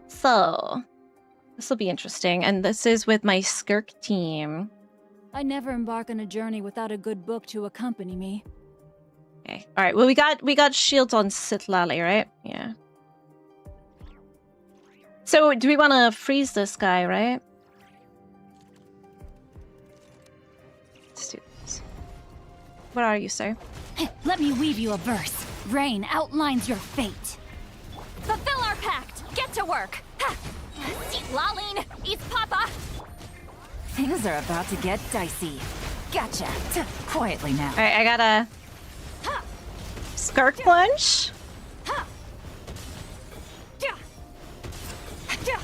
So... this will be interesting, and this is with my Skirk team. I never embark on a journey without a good book to accompany me. Okay, all right. Well, we got shields on Sitlali, right? Yeah. So, do we want to freeze this guy, right? Let's do this. What are you, sir? Let me weave you a verse. Rain outlines your fate. Fulfill our pact. Get to work. Ha! Eat Laline. Eats Papa. Things are about to get dicey. Gotcha. Quietly now. All right, I got a Skirk plunge. Ha! Ja! Ja!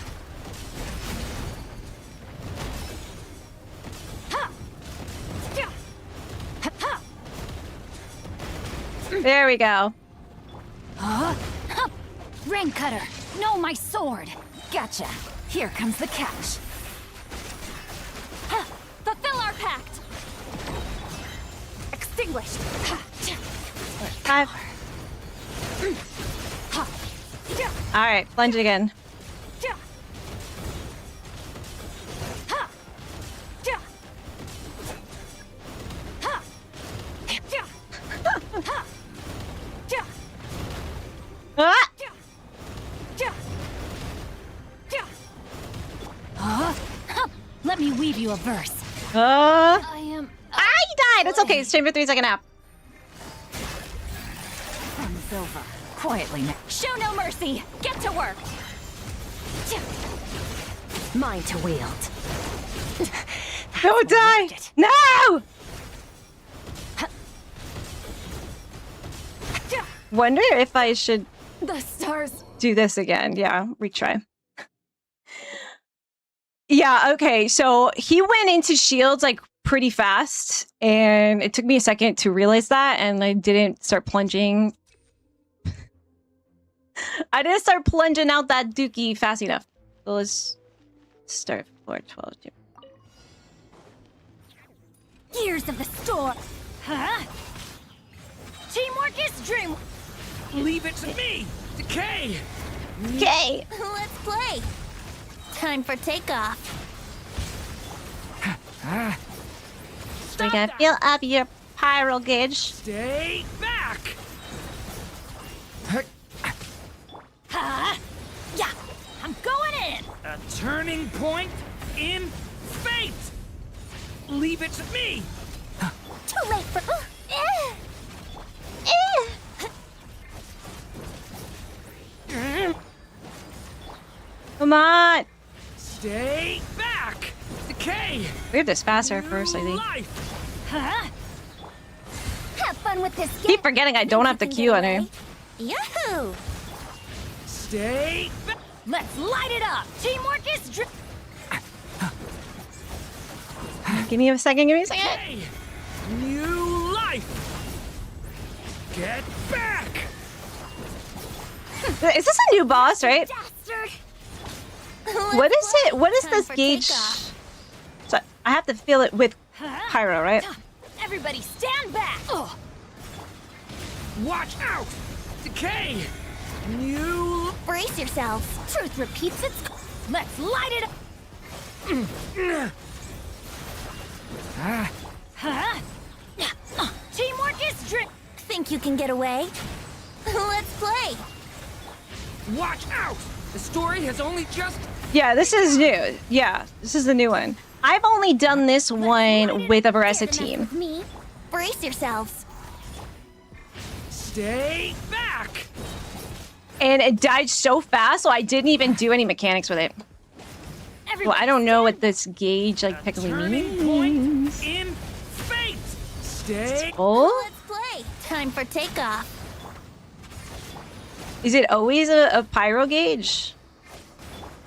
Ha! Ja! Ha! There we go. Huh? Rain cutter. No, my sword. Gotcha. Here comes the catch. Ha! Fulfill our pact. Extinguished. Ha! Ja! 5. Ha! Ja! All right, plunge again. Ja! Ha! Ja! Ha! Ja! Ha! Ja! Ah! Ja! Ja! leave you a verse. I died! It's okay, it's time for 3-second nap. Fun's over. Quietly now. Show no mercy. Get to work. Mine to wield. Don't die! No! Wonder if I should The stars. do this again. Yeah, retry. Yeah, okay, so he went into shields like pretty fast, and it took me a second to realize that, and I didn't start plunging. I didn't start plunging out that dookie fast enough. So let's start floor 12. Gears of the storm. Huh? Teamwork is dream. Leave it to me! Decay! Okay. Let's play. Time for takeoff. We're gonna fill up your pyro gauge. Stay back! Huh? Yeah, I'm going in. A turning point in fate! Leave it to me! Too late for. Come on! Stay back! Decay! We have this faster first, I think. Life! Huh? Have fun with this. Keep forgetting I don't have the Q on her. Yahoo! Stay back! Let's light it up. Teamwork is dream. Give me a second, give me a second. Decay! New life! Get back! Is this a new boss, right? Bastard. What is it? What is Time this for gauge? takeoff. So I have to fill it with Huh? pyro, right? Everybody stand back. Oh. Watch out! Decay! New... Brace yourselves. Truth repeats its. Let's light it up. Huh? Teamwork is dream. Think you can get away? Let's play. Watch out! The story has only just... Yeah, this is new. Yeah, this is the new one. I've only done this one with a Baressa team. With me. Brace yourselves. Stay back! And it died so fast, so I didn't even do any mechanics with it. Well, I don't know what this gauge like technically Turning point means. in fate! Stay... Oh? Let's play. Time for takeoff. Is it always a pyro gauge?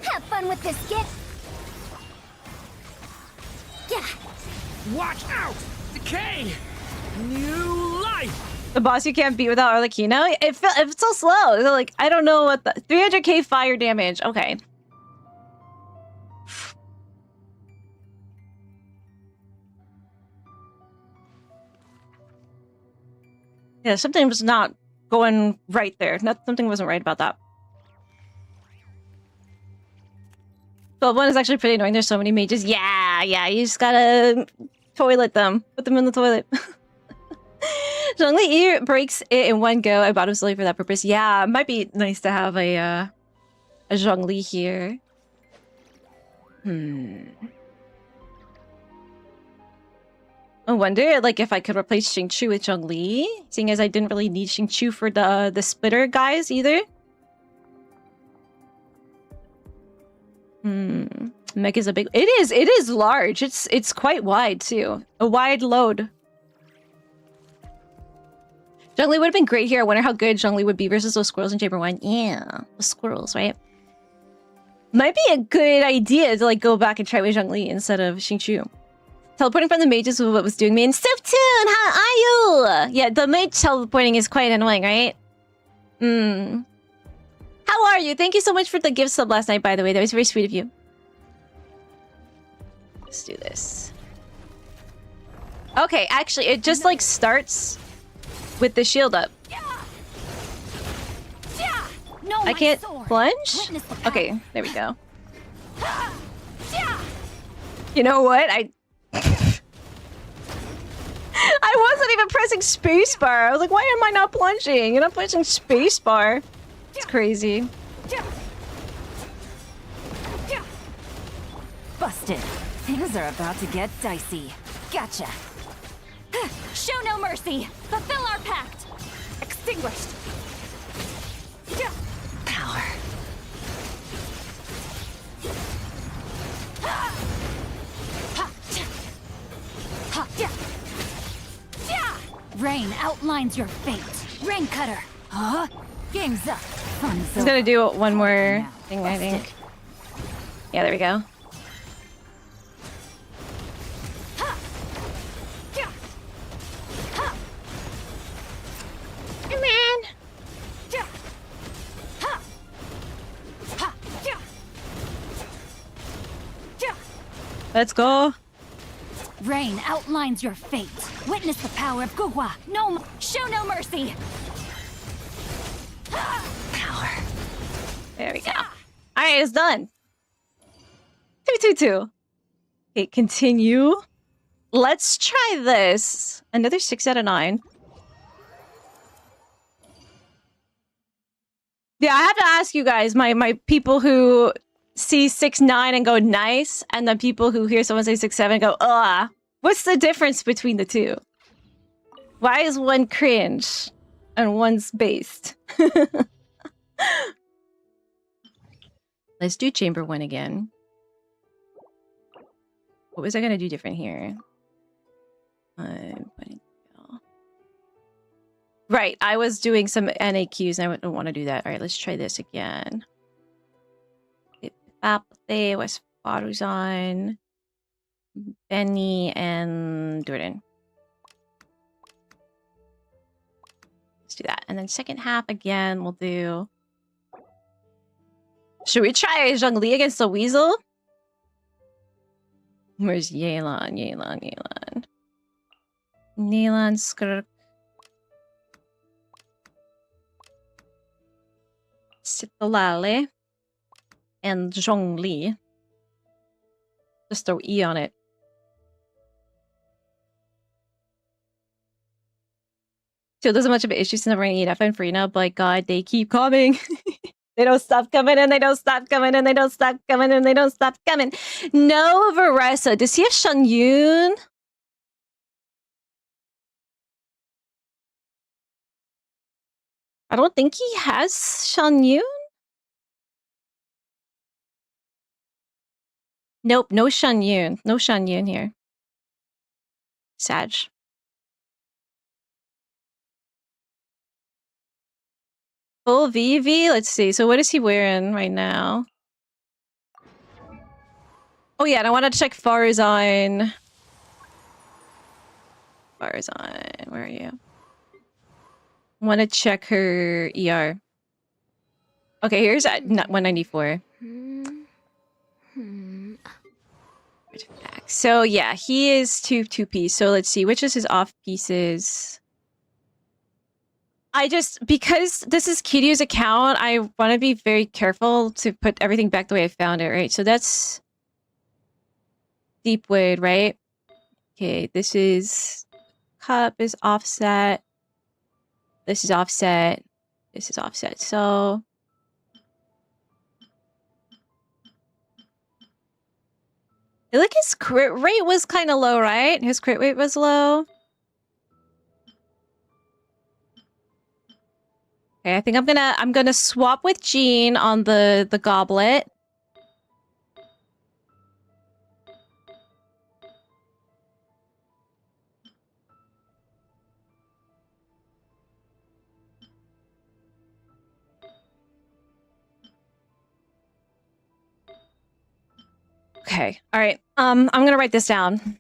Have fun with this. Get. Yeah. Watch out! Decay! New life! The boss you can't beat without Arlecchino? It's so slow. It's like, I don't know what the... 300k fire damage. Okay. Yeah, something was not going right there. Something wasn't right about that. 12-1 is actually pretty annoying. There's so many mages. Yeah, you just gotta toilet them. Put them in the toilet. Zhongli E breaks it in one go. I bought him slowly for that purpose. Yeah, it might be nice to have a Zhongli here. I wonder, like, if I could replace Xingqiu with Zhongli, seeing as I didn't really need Xingqiu for the splitter guys either. Mech is a big... It is large. It's quite wide, too. A wide load. Zhongli would have been great here. I wonder how good Zhongli would be versus those squirrels in Chamber 1. Yeah, the squirrels, right? Might be a good idea to, like, go back and try with Zhongli instead of Xingqiu. Teleporting from the mages was what was doing me. And Souptoon, how are you? Yeah, the mage teleporting is quite annoying, right? How are you? Thank you so much for the gift sub last night, by the way. That was very sweet of you. Let's do this. Okay, actually, it just, like, starts with the shield up. No, I can't sword. plunge? Witness the power. Okay, there we go. You know what? I wasn't even pressing spacebar. I was like, why am I not plunging? You're not pressing spacebar. It's crazy. Busted. Things are about to get dicey. Gotcha. Show no mercy. Fulfill our pact. Extinguished. Power. Rain outlines your fate. Rain cutter. Huh? Game's up. Fun's He's gonna do one more thing, I think. Yeah, there we go. Come on. Let's go. Rain outlines your fate. Witness the power of Gugwa. No, show no mercy. Power. There we go. All right, it's done. 222. Okay, continue. Let's try this. Another 6 out of 9. Yeah, I have to ask you guys, my people who see 6-9 and go nice, and the people who hear someone say 6-7 and go ugh. What's the difference between the two? Why is one cringe and one's based? Let's do chamber 1 again. What was I gonna do different here? Right, I was doing some NAQs and I don't want to do that. All right, let's try this again. Apathy was Faruzan, Benny, and Jordan. Let's do that. And then second half again, we'll do... Should we try Zhongli against the Weasel? Where's Yelan? Yelan, Skrk. Sitolale. And Zhongli. Just throw E on it. So there's much of an issue since I'm running EF and Free now, but God, they keep coming. They don't stop coming and they don't stop coming and they don't stop coming and they don't stop coming. No, Varesa. Does he have Shan Yun? I don't think he has Shan Yun. Nope, no Shan Yun. No Shan Yun here. Sag. Full VV? Let's see. So what is he wearing right now? Oh yeah, and I want to check Farzan. Farzan, where are you? I want to check her ER. Okay, here's at 194. So yeah, he is 2-piece. So let's see, which is his off pieces? Because this is Kiryu's account, I want to be very careful to put everything back the way I found it, right? So that's Deepwood, right? Okay, this is cup is offset. This is offset. This is offset. So I feel like his crit rate was kind of low, right? His crit rate was low. Okay, I think I'm gonna swap with Jean on the goblet. Okay, all right. I'm gonna write this down.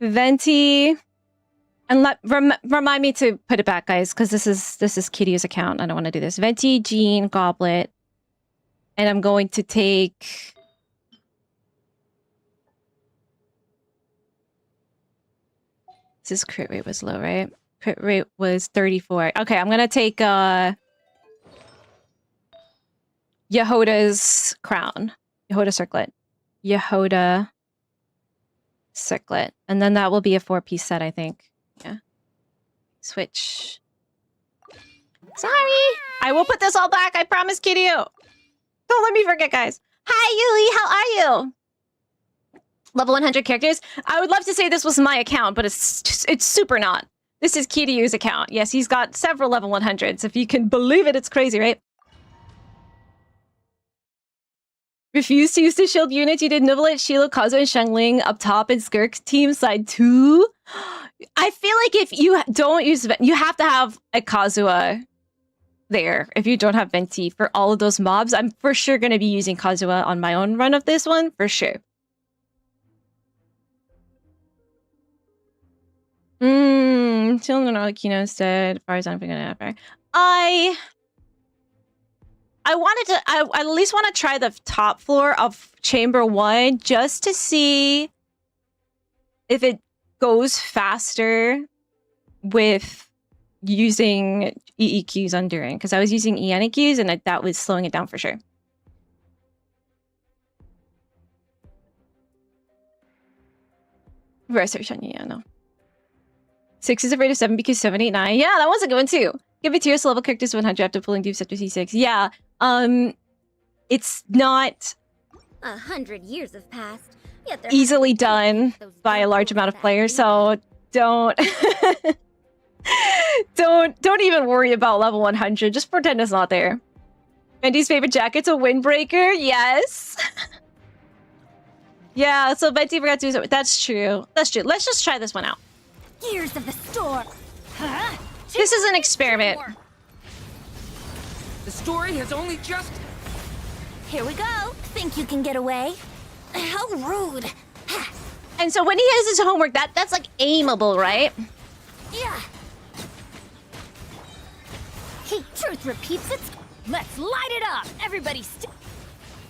Venti, and remind me to put it back, guys, because this is Kitty's account. I don't want to do this. Venti, Jean, goblet, and I'm going to take. This crit rate was low, right? Crit rate was 34. Okay, I'm gonna take Yehoda's crown, Yehoda circlet. Yehoda circlet. And then that will be a 4-piece set, I think. Yeah. Switch. Sorry! I will put this all back, I promise, Kiryu! Don't let me forget, guys. Hi, Yuli! How are you? Level 100 characters. I would love to say this was my account, but it's super not. This is Kiryu's account. Yes, he's got several level 100s. If you can believe it, it's crazy, right? Refuse to use the shield units. You did Nivelet, Shiloh, Kazuha, and Shangling up top and Skirk team side 2. I feel like if you don't use... You have to have a Kazuha there if you don't have Venti for all of those mobs. I'm for sure going to be using Kazuha on my own run of this one, for sure. Children are Kino instead, as far as I'm figuring it out. I wanted to... I at least want to try the top floor of Chamber 1 just to see if it goes faster with using EEQs Unduring, because I was using ENEQs and that was slowing it down for sure. Research on you, yeah, no. 6 is afraid of 7 because 7, 8, 9. Yeah, that one's a good one too. Give it to your level characters 100 after pulling dupes after C6. Yeah, it's not 100 years have passed. Yet there easily done by a large amount of players, so don't don't even worry about level 100. Just pretend it's not there. Venti's favorite jacket's a windbreaker. Yes. Yeah, so Venti forgot to use it. That's true. That's true. Let's just try this one out. Gears of the storm. Huh? This is an experiment. The story has only just... Here we go. Think you can get away? How rude. And so when he has his homework, that's like aimable, right? Yeah. Truth repeats its... Let's light it up! Everybody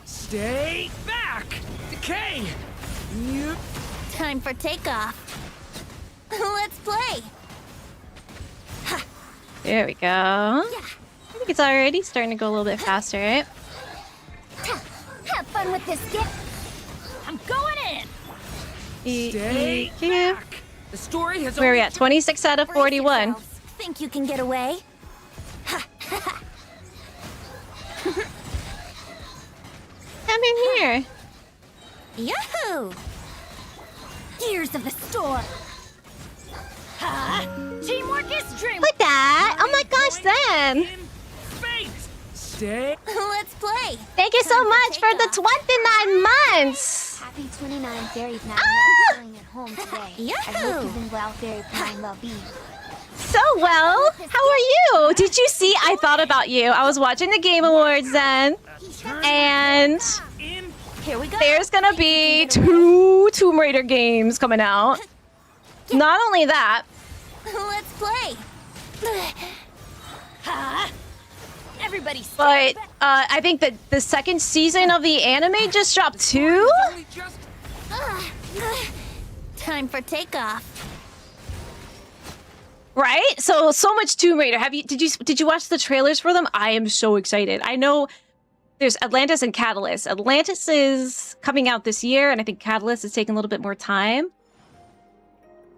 Stay back! Decay! You... Time for takeoff. Let's play. There we go. Yeah. I think it's already starting to go a little bit faster, right? Have fun with this gift. I'm going in! Stay back! The story has Where are we only at? 26 out of 41. Brace yourselves. Think you can get away? Come in here. Yahoo! Gears of the storm. Teamwork is dream. Look at that. Oh my gosh, then. in fate! Stay... Let's play. Thank you so much for the 29 months. Happy 29 Fairy 9 feeling at home today. I Yahoo! hope you've been well, Fairy 9 well being. So well. How are you? Did you see? I thought about you. I was watching the Game Awards then. And in... Here we go. there's gonna be 2 Tomb Raider games coming out. Not only that, Let's play. Everybody but I think that the second season of the anime just dropped too. Only just... Time for takeoff. Right? So much Tomb Raider. Did you watch the trailers for them? I am so excited. I know there's Atlantis and Catalyst. Atlantis is coming out this year, and I think Catalyst is taking a little bit more time.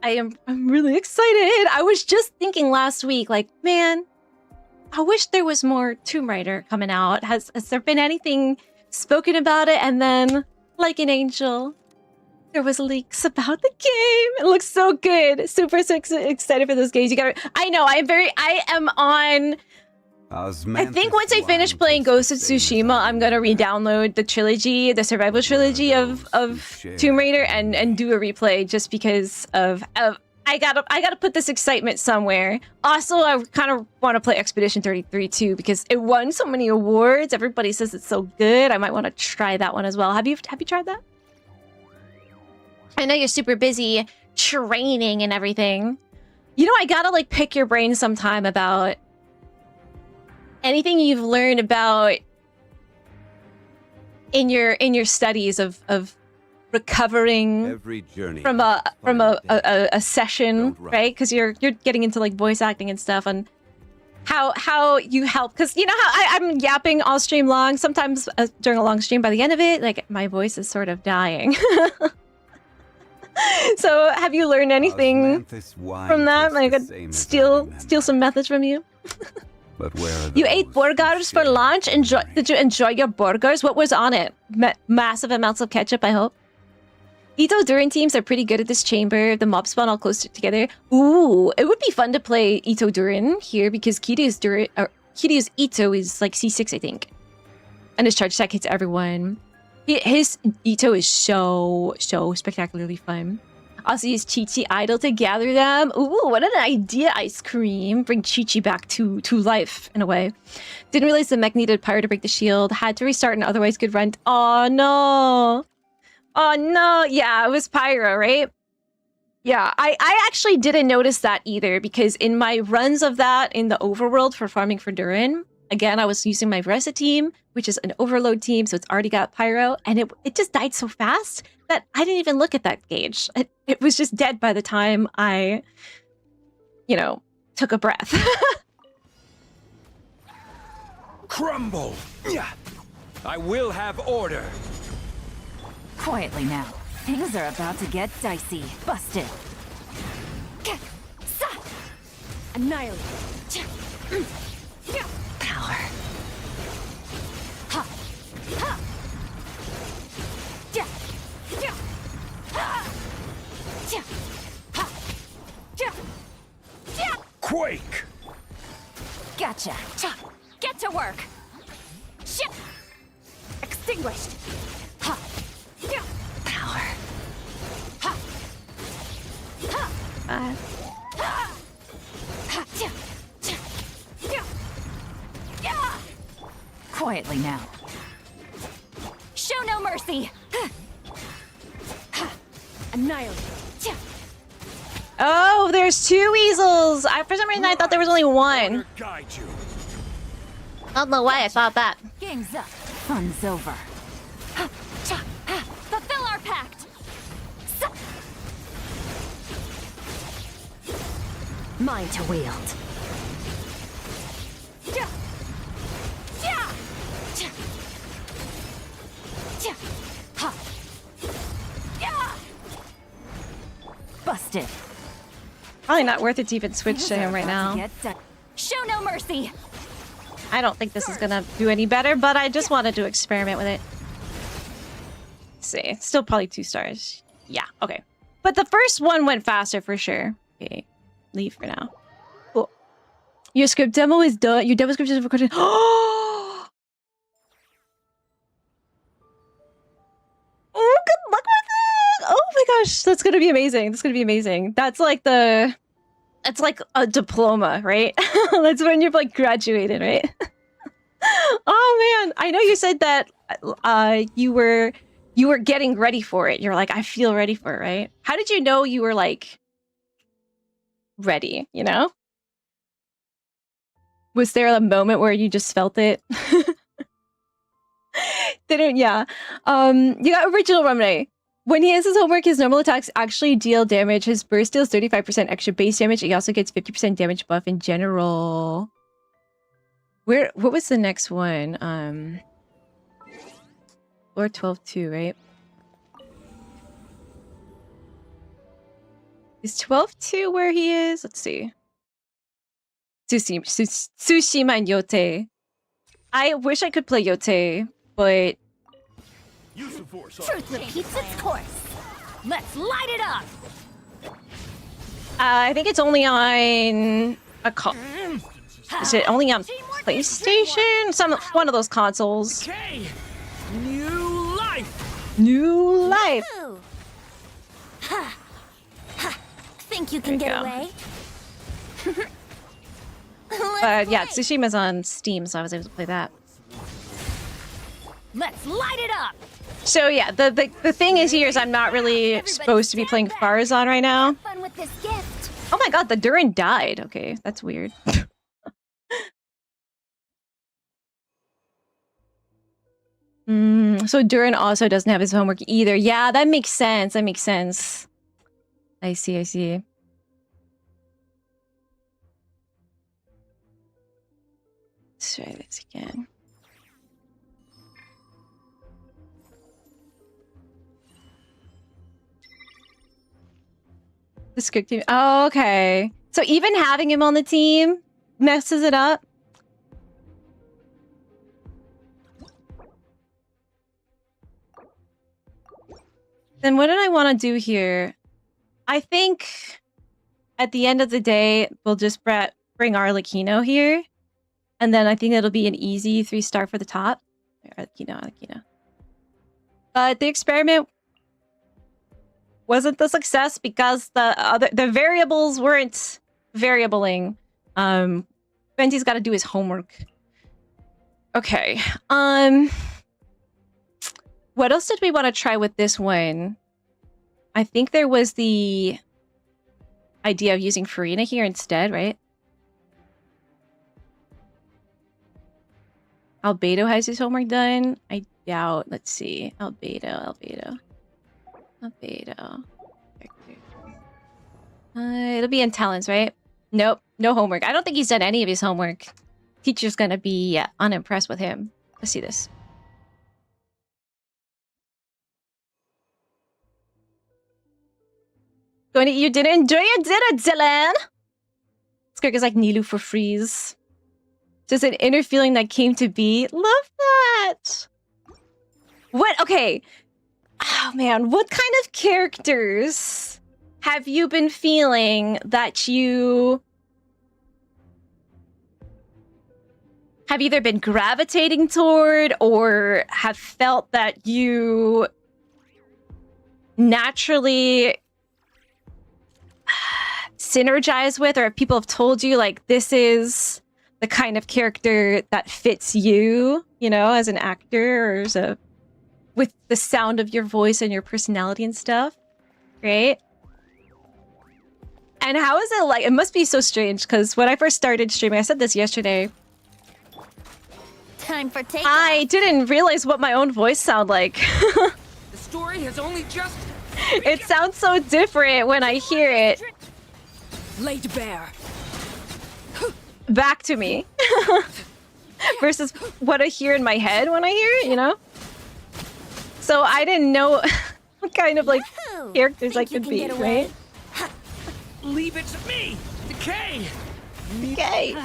I'm really excited. I was just thinking last week, like, man, I wish there was more Tomb Raider coming out. Has there been anything spoken about it? And then, like an angel, there was leaks about the game. It looks so good. Super excited for those games. I know. I am on. I think once I finish playing Ghost of Tsushima, I'm gonna re-download the trilogy, the survival trilogy of Tomb Raider, and do a replay just because of I gotta put this excitement somewhere. Also, I kind of want to play Expedition 33 too because it won so many awards. Everybody says it's so good. I might want to try that one as well. Have you tried that? I know you're super busy training and everything. You know, I gotta like pick your brain sometime about anything you've learned about in your studies of recovering from a session, right? Because you're getting into like voice acting and stuff, and how you help. Because you know how I'm yapping all stream long. Sometimes during a long stream, by the end of it, like my voice is sort of dying. So have you learned anything from that? Like steal some methods from you. But where you ate burgers for lunch? Did you enjoy your burgers? What was on it? Massive amounts of ketchup, I hope. Ito Durin teams are pretty good at this chamber. The mob spawn all close together. Ooh, it would be fun to play Ito Durin here because Kiryu's Ito is like C6, I think. And his charge attack hits everyone. His Ito is so spectacularly fun. Also use Chi-Chi Idol to gather them. Ooh, what an idea, Ice Cream. Bring Chi-Chi back to life, in a way. Didn't realize the mech needed pyro to break the shield. Had to restart an otherwise good run. Oh, no. Oh, no. Yeah, it was pyro, right? Yeah, I actually didn't notice that either, because in my runs of that in the overworld for farming for Durin, again, I was using my Versa team, which is an overload team, so it's already got pyro, and it just died so fast that I didn't even look at that gauge. It was just dead by the time I, took a breath. Crumble! I will have order. Quietly now. Things are about to get dicey. Busted. Annihilate. Power. Ha. Ha. Ja. Ja. Ha. Ja. Ha. Ja. Ja. Quake! Gotcha. Get to work. Shit. Extinguished. Ha. Ja. Power. Ha. Ha. Ha. Ha. Ja. Ja. Ja. Ja. Quietly now. Show no mercy. Annihilate. Ja. Oh, there's two weasels. For some reason, I thought there was only one. Order guide you. I don't know why I thought that. Game's up. Fun's over. Fulfill our pact. Mine to wield. Ja. Ja. Ja. Ja. Ha. Ja. Busted. Probably not worth it to even switch to him right now. Show no mercy. I don't think this is gonna do any better, but I just wanted to experiment with it. Let's see, still probably 2 stars. Yeah, okay. But the first one went faster for sure. Okay, leave for now. Cool. Your script demo is done. Your demo script is recorded. Oh, good luck with it! Oh my gosh, that's gonna be amazing. That's gonna be amazing. That's like it's like a diploma, right? That's when you've like graduated, right? Oh man, I know you said that you were getting ready for it. You're like, I feel ready for it, right? How did you know you were like ready, Was there a moment where you just felt it? Yeah. You got original Remney. When he has his homework, his normal attacks actually deal damage. His burst deals 35% extra base damage. He also gets 50% damage buff in general. What was the next one? Or 12-2, right? Is 12-2 where he is? Let's see. Tsushima and Yote. I wish I could play Yote, but Truth repeats its course. Let's light it up. I think it's only on is it only on PlayStation? One of those consoles. Okay. New life. New life. Ooh. Ha. Ha. Think you can There you get go. away? Yeah, Tsushima's on Steam, so I was able to play that. Let's light it up. So yeah, the thing is here is I'm not really supposed to be playing Farazan right now. Fun with this gift. Oh my god, the Durin died. Okay, that's weird. So Durin also doesn't have his homework either. Yeah, that makes sense. That makes sense. I see, I see. Let's try this again. The script team. Oh, okay. So even having him on the team messes it up. Then what did I want to do here? I think at the end of the day, we'll just bring Arlecchino here. And then I think it'll be an easy 3-star for the top. Arlecchino. But the experiment wasn't the success because the variables weren't variabling. Venti's got to do his homework. Okay. What else did we want to try with this one? I think there was the idea of using Farina here instead, right? Albedo has his homework done. I doubt. Let's see. Albedo. It'll be in talents, right? Nope. No homework. I don't think he's done any of his homework. Teacher's gonna be unimpressed with him. Let's see this. You didn't enjoy your dinner, Dylan! Skirk is like Nilu for freeze. Just an inner feeling that came to be. Love that! What? Okay. Oh, man. What kind of characters have you been feeling that you have either been gravitating toward or have felt that you naturally synergize with, or people have told you like this is the kind of character that fits you, you know, as an actor or as a with the sound of your voice and your personality and stuff, right? And how is it like? It must be so strange because when I first started streaming, I said this yesterday. Time for takeoff. I didn't realize what my own voice sounded like. The story has only just... It sounds so different when I hear it Laid bare. back to me versus what I hear in my head when I hear it, you know? So I didn't know what kind of like Yahoo! characters I Think you could can be, get away? right? Leave it to me! Decay! Okay.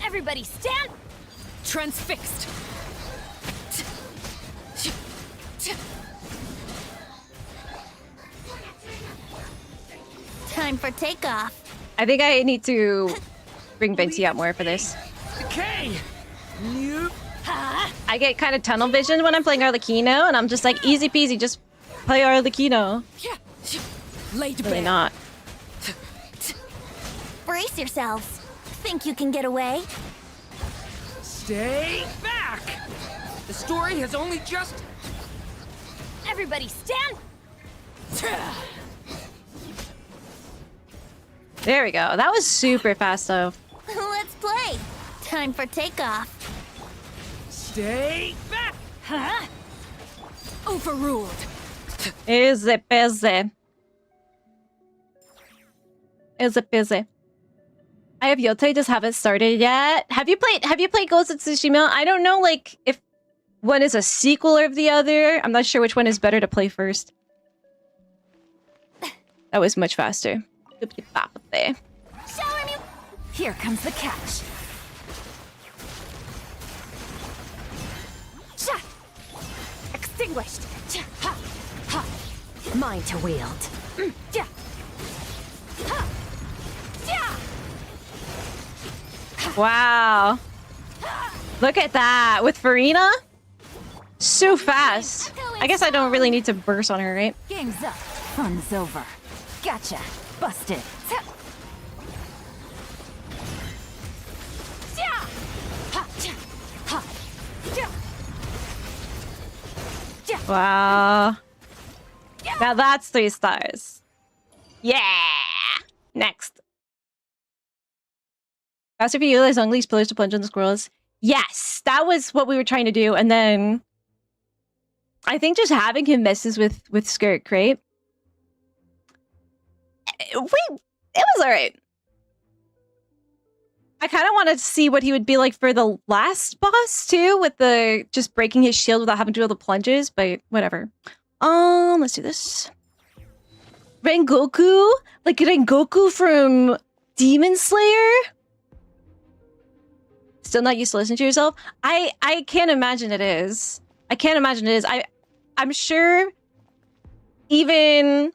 Everybody stand. Transfixed. Time for takeoff. I think I need to bring Venti out more for this. Decay! New... I get kind of tunnel vision when I'm playing Arlecchino, and I'm just like, easy peasy, just play Arlecchino. Laid Really bare. not. Brace yourselves. Think you can get away? Stay back! The story has only just... Everybody stand. There we go. That was super fast, though. Let's play. Time for takeoff. Stay back! Overruled. Easy peasy. Easy peasy. I have Yote, just haven't started yet. Have you played Ghost of Tsushima? I don't know, like, if one is a sequel of the other. I'm not sure which one is better to play first. That was much faster. Shower me. Here comes the catch. Sha. Extinguished. Cha. Ha. Ha. Mine to wield. Ja. Ha. Ja. Wow. Look at that. With Farina? So fast. I guess I don't really need to burst on her, right? Game's up. Fun's over. Gotcha. Busted. Ja. Ha. Ja. Ha. Ja. Ja. Wow. Now that's 3 stars. Yeah! Next. Faster for you, let's unleash pillars to plunge on the squirrels. Yes! That was what we were trying to do, and then... I think just having him messes with Skirk, right? It was alright. I kind of wanted to see what he would be like for the last boss, too, with the just breaking his shield without having to do all the plunges, but whatever. Let's do this. Rengoku? Like Rengoku from Demon Slayer? Still not used to listen to yourself? I can't imagine it is. I can't imagine it is. I'm sure even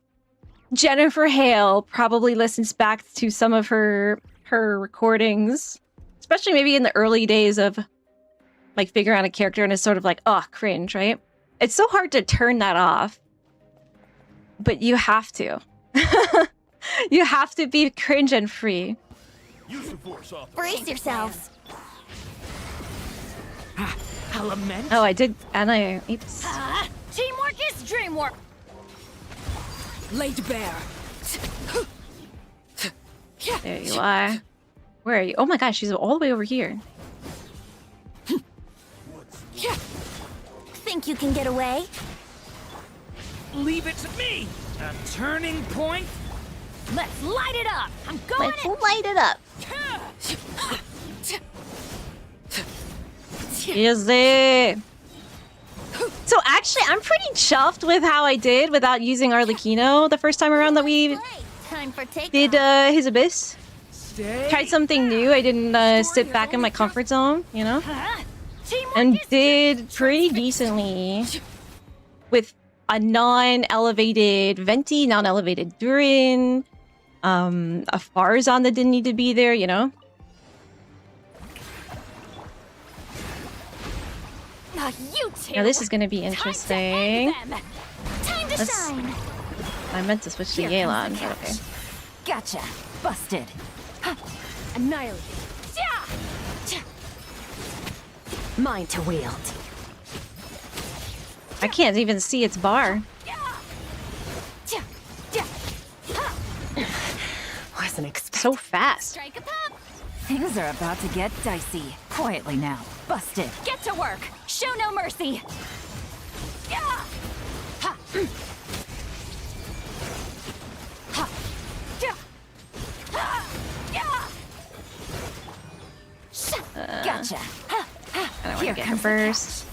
Jennifer Hale probably listens back to some of her recordings, especially maybe in the early days of like figuring out a character and it's sort of like, oh, cringe, right? It's so hard to turn that off, but you have to. You have to be cringe and free. Brace yourselves. Element. Oh, I did, and I, oops. Teamwork is dreamwork. Laid bare. There you are. Where are you? Oh my gosh, she's all the way over here. Think you can get away? Leave it to me. A turning point. Let's light it up. I'm going Let's light it up. Easy. So actually, I'm pretty chuffed with how I did without using Arlecchino the first time around that we Time for takeoff. did his Abyss. Stay. Tried something new. I didn't sit back in my comfort zone, you know? Teamwork And is did pretty decently with a non-elevated Venti, non-elevated Durin, a Farzan that didn't need to be there, you know? You two. Now this is gonna be Time to interesting. end them. Time to Let's- shine. I meant to switch to Here comes Yelan, the but okay. Gotcha. Busted. Annihilate. Mine to wield. I can't even see its bar. Wasn't expecting. So fast. Strike a pop. Things are about to get dicey. Quietly now. Busted. Get to work. Show no mercy. Ha. Ha. Yeah. Ha. Yeah. Gotcha. I don't want to Here get her comes the burst.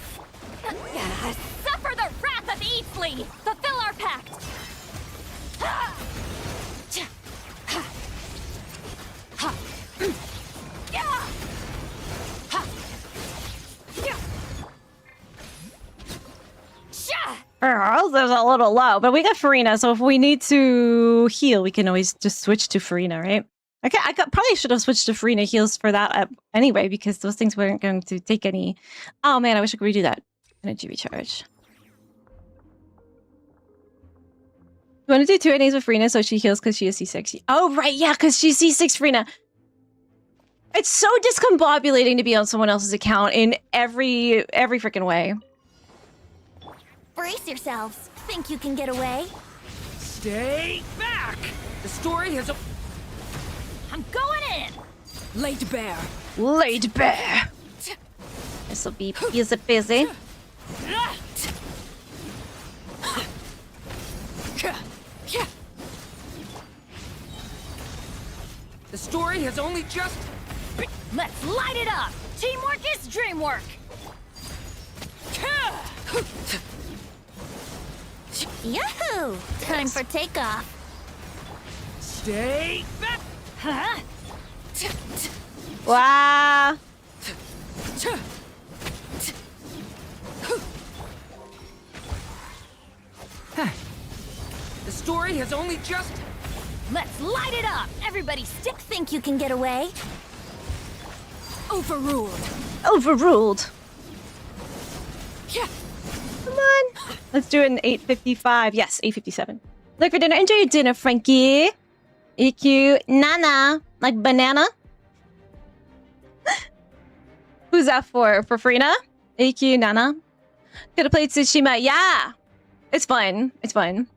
Suffer the wrath of Easley. Fulfill our pact. Ha. Ha. Ha. Yeah. Ha. Yeah. Sha. Her health is a little low, but we got Farina, so if we need to heal, we can always just switch to Farina, right? Probably should have switched to Farina heals for that anyway, because those things weren't going to take any... Oh man, I wish I could redo that. Energy recharge. You want to do 2 days with Farina so she heals because she is C6. Oh, right, yeah, because she's C6 Farina. It's so discombobulating to be on someone else's account in every freaking way. Brace yourselves. Think you can get away? Stay back. The story has a. I'm going in. Laid bare. Laid bare. This'll be easy busy. The story has only just. Let's light it up. Teamwork is dreamwork. Yahoo! Time for takeoff. Stay back. Huh? Wow. The story has only just. Let's light it up. Everybody stick. Think you can get away? Overruled. Overruled. Come on. Let's do it in 8:55. Yes, 8:57. Look for dinner. Enjoy your dinner, Frankie. EQ Nana. Like banana. Who's that for? For Farina? EQ Nana. Could have played Tsushima. Yeah. It's fun. It's fun.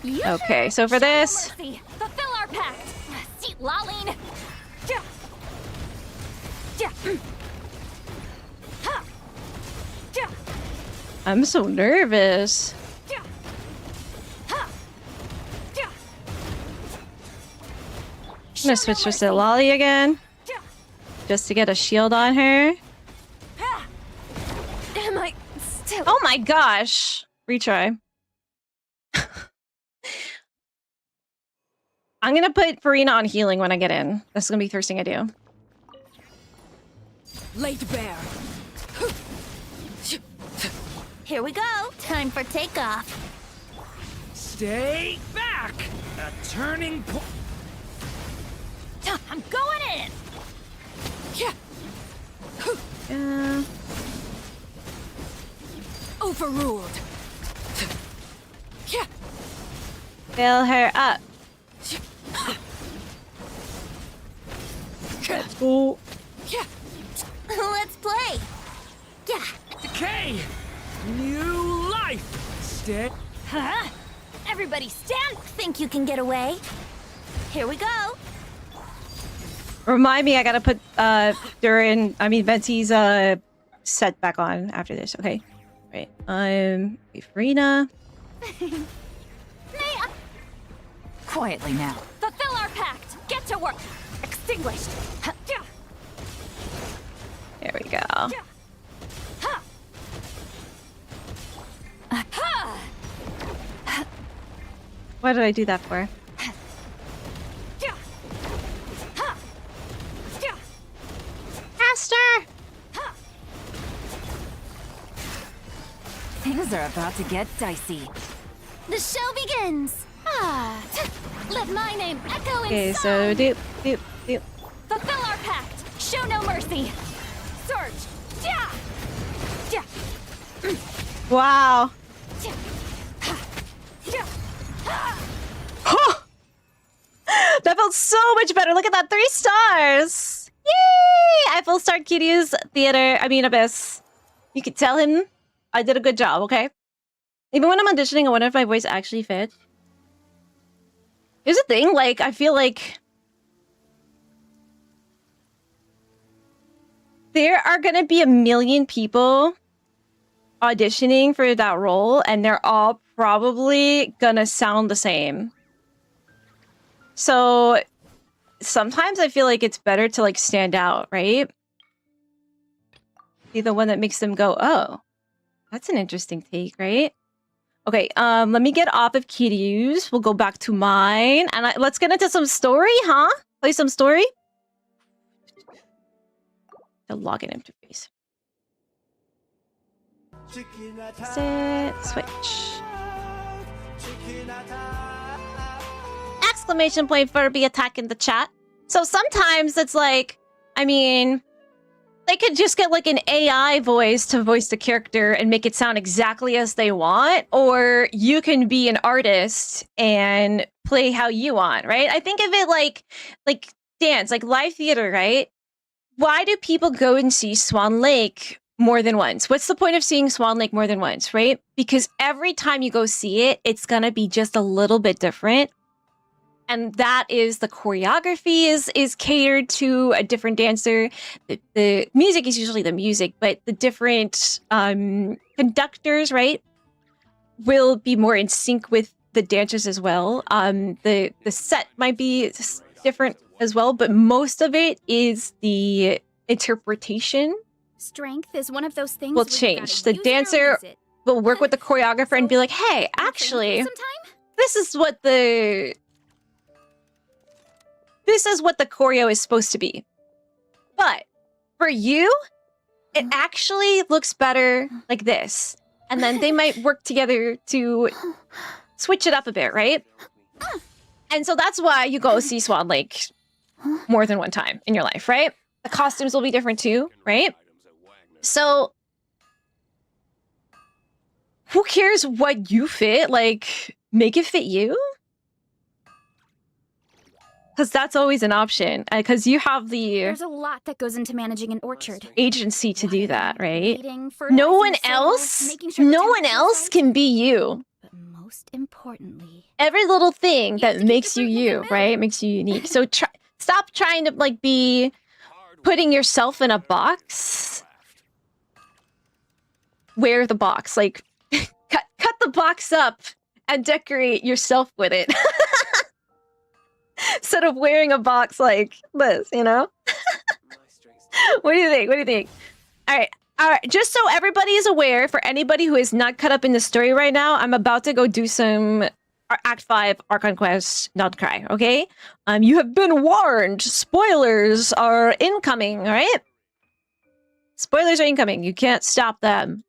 Okay, so for this... Mercy. Fulfill our pact. See, Laline. Ja. Ja. Ha. Ja. I'm so nervous. Ja. Ha. Ja. I'm gonna switch this to Lolly again. Ja. Just to get a shield on her. Ha. Am I still? Oh my gosh. Retry. I'm gonna put Farina on healing when I get in. That's gonna be the first thing I do. Laid bare. Here we go. Time for takeoff. Stay back! A turning point. I'm going in. Yeah. Overruled. Fill her up. Let's go. Let's play. Yeah. Decay! New life! Stay. Huh? Everybody stand. Think you can get away? Here we go. Remind me, I gotta put Venti's set back on after this. Okay. Right. Farina. Quietly now. Fulfill our pact. Get to work. Extinguished. There we go. What did I do that for? Faster! Things are about to get dicey. The show begins. Let my name echo in Okay, song. so doop. Fulfill our pact. Show no mercy. Surge. Yeah. Wow. That felt so much better. Look at that, 3 stars. Yay! I full star Kiryu's Abyss. You could tell him I did a good job, okay? Even when I'm auditioning, I wonder if my voice actually fits. Here's the thing, like, I feel like there are gonna be a million people auditioning for that role, and they're all probably gonna sound the same. So sometimes I feel like it's better to like stand out, right? Be the one that makes them go, oh, that's an interesting take, right? Okay, let me get off of Kiryu's. We'll go back to mine, and let's get into some story, huh? Play some story. The login interface. Set, switch. Exclamation point Furby attack in the chat. So sometimes it's like, I mean, they could just get like an AI voice to voice the character and make it sound exactly as they want, or you can be an artist and play how you want, right? I think of it like dance, like live theater, right? Why do people go and see Swan Lake more than once? What's the point of seeing Swan Lake more than once, right? Because every time you go see it, it's gonna be just a little bit different. And that is the choreography is catered to a different dancer. The music is usually the music, but the different conductors, right, will be more in sync with the dancers as well. The set might be different as well, but most of it is the interpretation. Strength is one of those things Will change. The dancer will work with the choreographer and be like, hey, actually, this is what the choreo is supposed to be. But for you, it actually looks better like this. And then they might work together to switch it up a bit, right? And so that's why you go see Swan Lake more than one time in your life, right? The costumes will be different too, right? So who cares what you fit? Like, make it fit you. Because that's always an option. Because you have There's a lot that goes into managing an orchard. agency to do that, right? Eating, No one fertilizing else, soil, making sure the no one temperature's else right. can be you. But most importantly, Every little thing You have that to keep makes the you fruit in the you, middle. right? Makes you unique. So stop trying to like be putting yourself in a box. Wear the box, like cut the box up and decorate yourself with it. Instead of wearing a box like this, you know? What do you think? What do you think? All right. Just so everybody is aware, for anybody who is not caught up in the story right now, I'm about to go do some Act 5 Archon Quest, not cry, okay? You have been warned. Spoilers are incoming, all right? Spoilers are incoming. You can't stop them.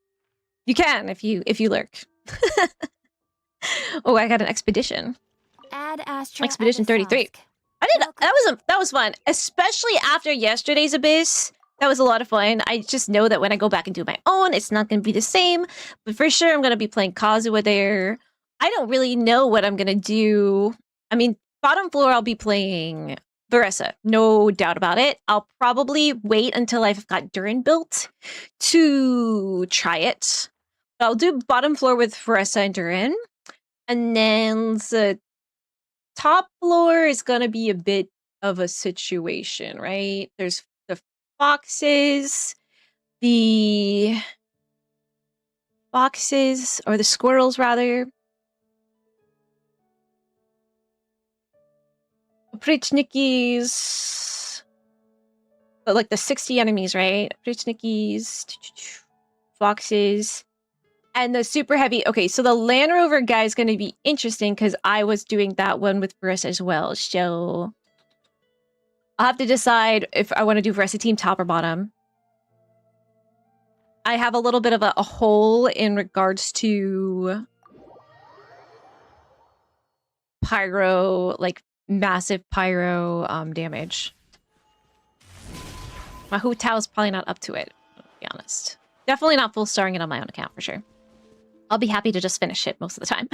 You can if you lurk. Oh, I got an expedition. Add Astra Expedition at the 33. Flask. I did that was fun, especially after yesterday's Abyss. That was a lot of fun. I just know that when I go back and do my own, it's not going to be the same. But for sure, I'm going to be playing Kazuha there. I don't really know what I'm going to do. I mean, bottom floor, I'll be playing Varessa. No doubt about it. I'll probably wait until I've got Durin built to try it. But I'll do bottom floor with Varessa and Durin. And then the top floor is going to be a bit of a situation, right? There's the foxes, or the squirrels rather. Prichnikis, but like the 60 enemies, right? Prichnikis, foxes, and the super heavy. Okay, so the Land Rover guy is going to be interesting because I was doing that one with Varessa as well. So I'll have to decide if I want to do Varessa team top or bottom. I have a little bit of a hole in regards to pyro, like massive pyro damage. My Hu Tao is probably not up to it, to be honest. Definitely not full starring it on my own account for sure. I'll be happy to just finish it most of the time.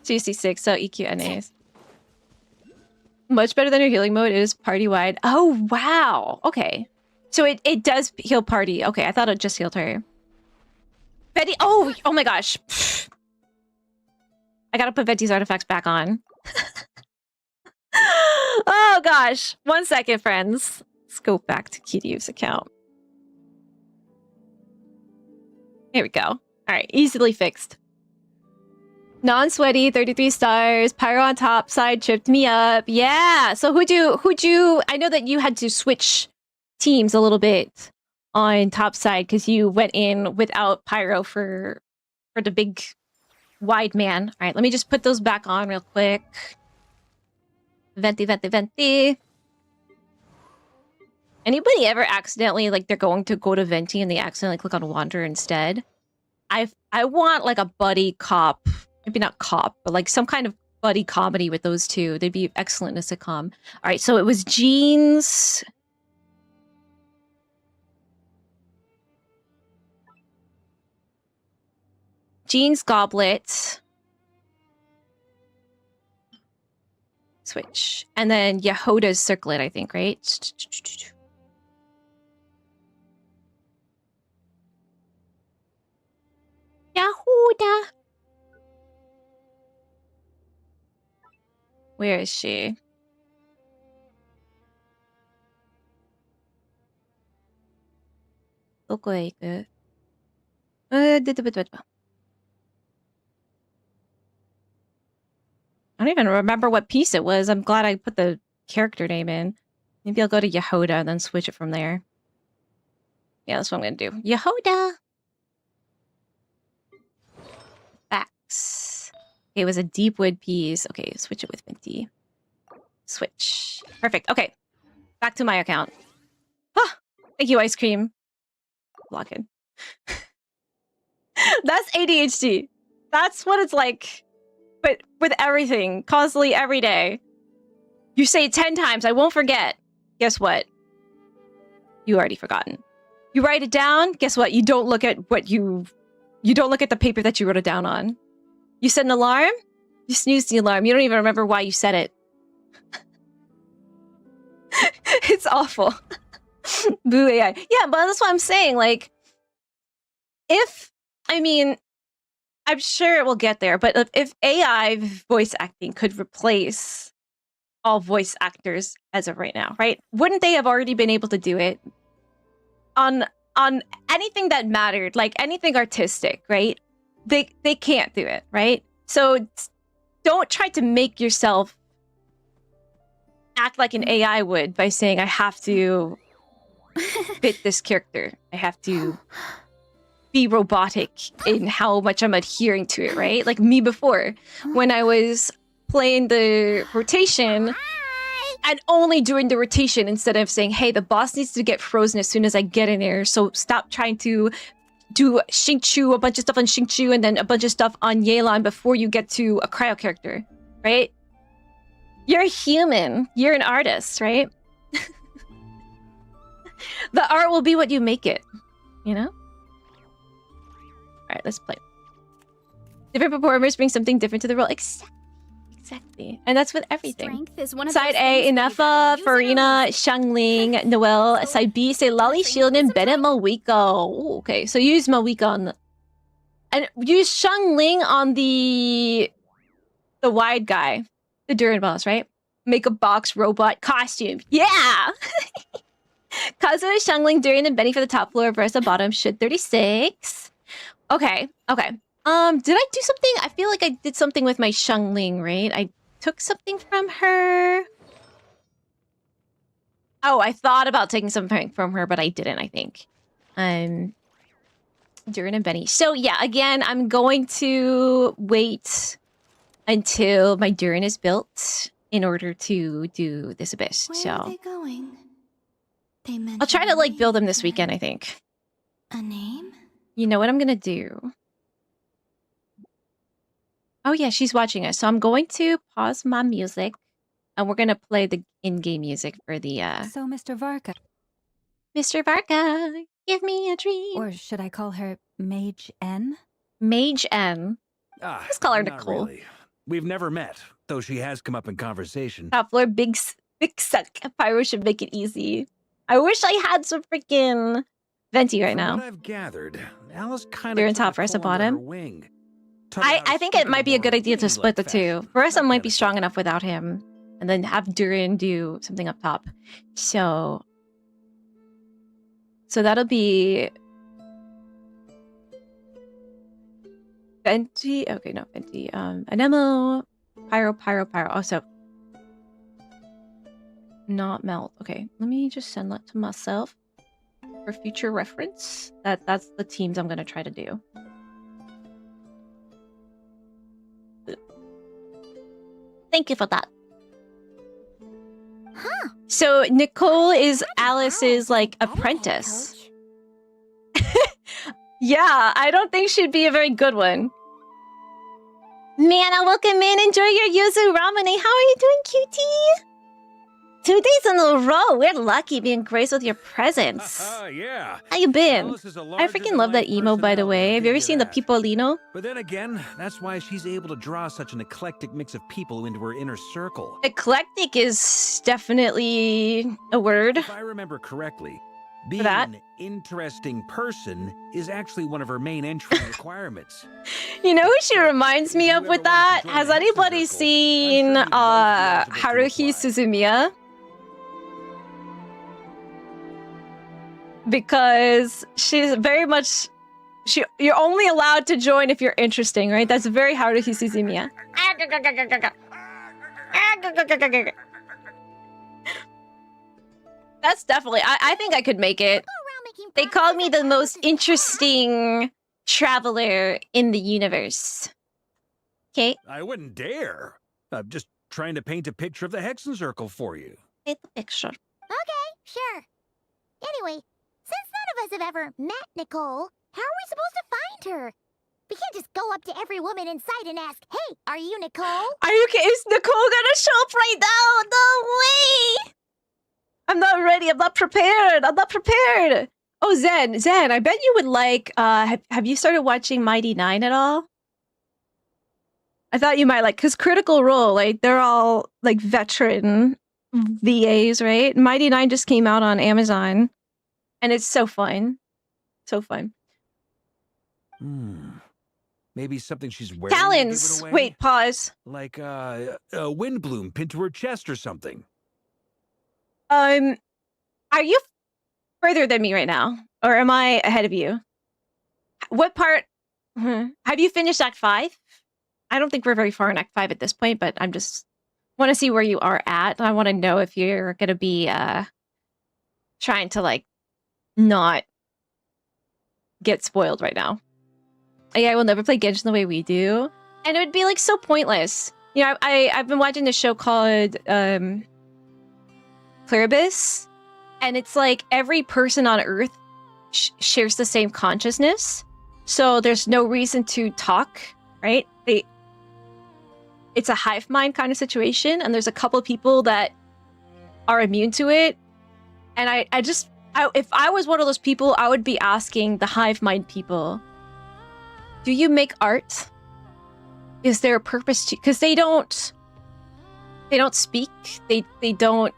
GC6, so EQNAs. Much better than your healing mode. It is party-wide. Oh, wow. Okay. So it does heal party. Okay, I thought it just healed her. Betty, oh my gosh. I gotta put Venti's artifacts back on. Oh gosh. 1 second, friends. Let's go back to Kiryu's account. Here we go. All right, easily fixed. Non-sweaty, 33 stars, pyro on top, side tripped me up. Yeah. So who'd you I know that you had to switch teams a little bit on top side because you went in without pyro for the big wide man. All right, let me just put those back on real quick. Venti. Anybody ever accidentally, like, they're going to go to Venti and they accidentally click on Wander instead? I want like a buddy cop. Maybe not cop, but like some kind of buddy comedy with those two. They'd be excellent in a sitcom. All right, so it was Jeans. Jeans Goblet. Switch. And then Yehoda's Circlet, I think, right? Yehoda. Where is she? I don't even remember what piece it was. I'm glad I put the character name in. Maybe I'll go to Yehoda and then switch it from there. Yeah, that's what I'm gonna do. Yehoda! Facts. Okay, it was a deep wood piece. Okay, switch it with Minty. Switch. Perfect. Okay. Back to my account. Huh. Thank you, ice cream. Lock in. That's ADHD. That's what it's like. But with everything, constantly, every day. You say it 10 times, I won't forget. Guess what? You already forgotten. You write it down, guess what? You don't look at what you don't look at the paper that you wrote it down on. You set an alarm, you snooze the alarm. You don't even remember why you set it. It's awful. Boo AI. Yeah, but that's what I'm saying. Like, I'm sure it will get there, but if AI voice acting could replace all voice actors as of right now, right? Wouldn't they have already been able to do it on anything that mattered, like anything artistic, right? They can't do it, right? So don't try to make yourself act like an AI would by saying I have to fit this character. I have to be robotic in how much I'm adhering to it, right? Like me before, when I was playing the rotation, And only during the rotation instead of saying, hey, the boss needs to get frozen as soon as I get in there. So stop trying to do Xingqiu, a bunch of stuff on Xingqiu, and then a bunch of stuff on Yelan before you get to a cryo character, right? You're human. You're an artist, right? The art will be what you make it, you know? All right, let's play. Different performers bring something different to the role. Exactly. And that's with everything. Strength is one of Side those A, things that you Inefa, gotta use Farina, it Xiangling, Noelle. Side B, say Lolly, Shield, and Bennett Mawiko. Ooh, okay, so use Mawiko on the... And use Xiangling on the wide guy. The Durin boss, right? Make a box robot costume. Yeah! Kazuo, Xiangling, Durin, and Benny for the top floor. Versa bottom. Should 36. Okay, okay. Did I do something? I feel like I did something with my Xiangling, right? I took something from her. Oh, I thought about taking something from her, but I didn't, I think. Durin and Benny. So yeah, again, I'm going to wait until my Durin is built in order to do this abyss. Where are So they going? They I'll try to like build them this weekend, I think. A name? You know what I'm gonna do? Oh yeah, she's watching us. So I'm going to pause my music and we're gonna play the in-game music for the So, Mr. Varka, Mr. Varka, give me a dream. or should I call her Mage N? Mage N. Let's call her not Nicole. Really. We've never met, though she has come up in conversation. Top floor, big suck. Pyro should make it easy. I wish I had some freaking venti right From now. what I've gathered, Alice kind They're of in top, Versa bottom. Wing. I think it might be a good idea to split the two. Versa might be strong enough without him. And then have Durin do something up top. So that'll be Venti. Okay, no, Venti. Anemo, Pyro. Also, not Melt. Okay, let me just send that to myself for future reference. That's the teams I'm gonna try to do. Thank you for that. Huh. So Nicole is Alice's like apprentice. Yeah, I don't think she'd be a very good one. Nana, welcome in. Enjoy your yuzu ramen. How are you doing, cutie? 2 days in a row. We're lucky being graced with your presence. Yeah. How you been? Alice is a I freaking love that larger-than-life emo, by the personality, way. I'll Have you ever give seen the that. Pipolino? But then again, that's why she's able to draw such an eclectic mix of people into her inner circle. Eclectic is definitely a word. If I remember correctly, being that? an interesting person is actually one of her main entry requirements. You know who she reminds me If of you with ever wanted that? to join Has the Hexen anybody Circle, seen I'm sure you'd both be eligible to Haruhi apply. Suzumiya? Because she's very much you're only allowed to join if you're interesting, right? That's very Haruhi Suzumiya. That's definitely I think I could make it. They call me the most interesting traveler in the universe. Okay, I wouldn't dare. I'm just trying to paint a picture of the Hexen Circle for you. get the picture. Okay, sure. Anyway, since none of us have ever met Nicole, how are we supposed to find her? We can't just go up to every woman in sight and ask, hey, are you Nicole? Are you kidding? Is Nicole gonna show up right now? No way! I'm not ready. I'm not prepared. Oh, Zen, I bet you would like, have you started watching Mighty Nine at all? I thought you might like, because Critical Role, like, they're all, like, veteran VAs, right? Mighty Nine just came out on Amazon, and it's so fun. So fun. Maybe something she's wearing. to give it Talons! away? Wait, pause. Like a wind bloom pinned to her chest or something. Are you further than me right now? Or am I ahead of you? What part? Have you finished Act 5? I don't think we're very far in Act 5 at this point, but I'm just want to see where you are at. I want to know if you're going to be trying to, like, not get spoiled right now. Yeah, I will never play Genshin the way we do. And it would be, like, so pointless. You know, I've been watching this show called Pluribus, and it's like every person on Earth shares the same consciousness, so there's no reason to talk, right? It's a hive mind kind of situation, and there's a couple people that are immune to it. And I if I was one of those people, I would be asking the hive mind people, do you make art? Is there a purpose to, because they don't speak, they don't,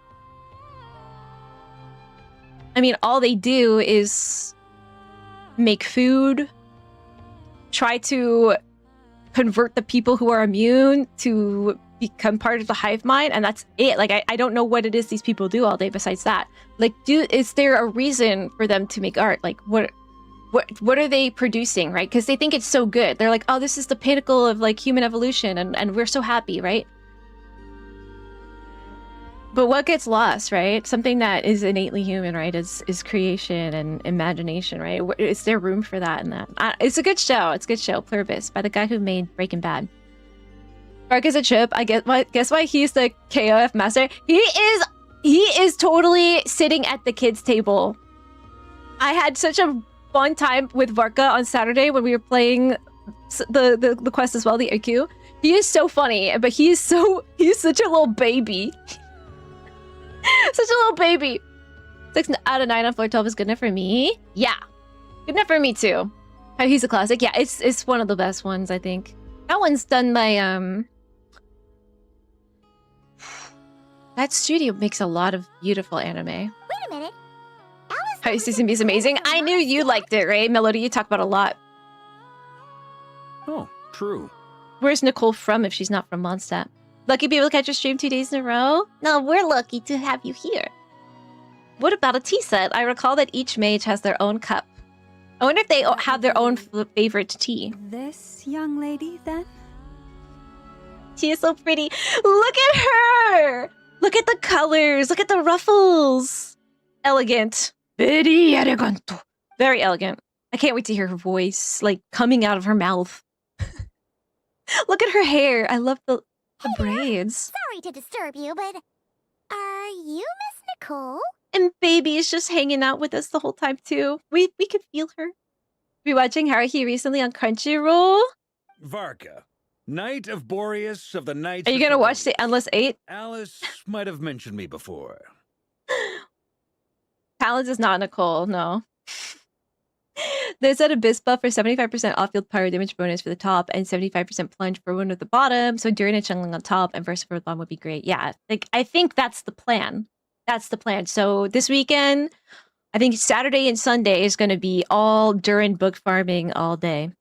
I mean, all they do is make food, try to convert the people who are immune to become part of the hive mind, and that's it. Like, I don't know what it is these people do all day besides that. Like, is there a reason for them to make art? Like, what are they producing, right? Because they think it's so good. They're like, oh, this is the pinnacle of like human evolution, and we're so happy, right? But what gets lost, right? Something that is innately human, right? Is creation and imagination, right? Is there room for that in that? It's a good show. It's a good show. Pluribus, by the guy who made Breaking Bad. Varka is a chip. I guess why he's the KOF master. He is totally sitting at the kids' table. I had such a fun time with Varka on Saturday when we were playing the quest as well, the IQ. He is so funny, but he's such a little baby. Such a little baby. 6 out of 9 on floor 12 is good enough for me. Yeah, good enough for me too. He's a classic. Yeah, it's one of the best ones, I think. That one's done by that studio makes a lot of beautiful anime. Wait a minute. How Season B is amazing. I knew you liked it, right? Melody, you talk about a lot. Oh, true. Where's Nicole from if she's not from Mondstadt? Lucky to be able to catch your stream 2 days in a row? No, we're lucky to have you here. What about a tea set? I recall that each mage has their own cup. I wonder if they have their own favorite tea. This young lady, then? She is so pretty. Look at her! Look at the colors. Look at the ruffles. Elegant. Very elegant. Very elegant. I can't wait to hear her voice, like, coming out of her mouth. Look at her hair. I love the braids. Sorry to disturb you, but are you Miss Nicole? And baby is just hanging out with us the whole time too. We could feel her. We watching Haruhi recently on Crunchyroll. Varka, Knight of Boreas of the Knights. Are you gonna watch the Endless 8? Alice might have mentioned me before. Talons is not Nicole, no. There's an Abyss buff for 75% off-field pyro damage bonus for the top and 75% plunge for one at the bottom. So during a chungling on top and versa for the bottom would be great. Yeah, like I think that's the plan. That's the plan. So this weekend, I think Saturday and Sunday is going to be all Durin book farming all day. I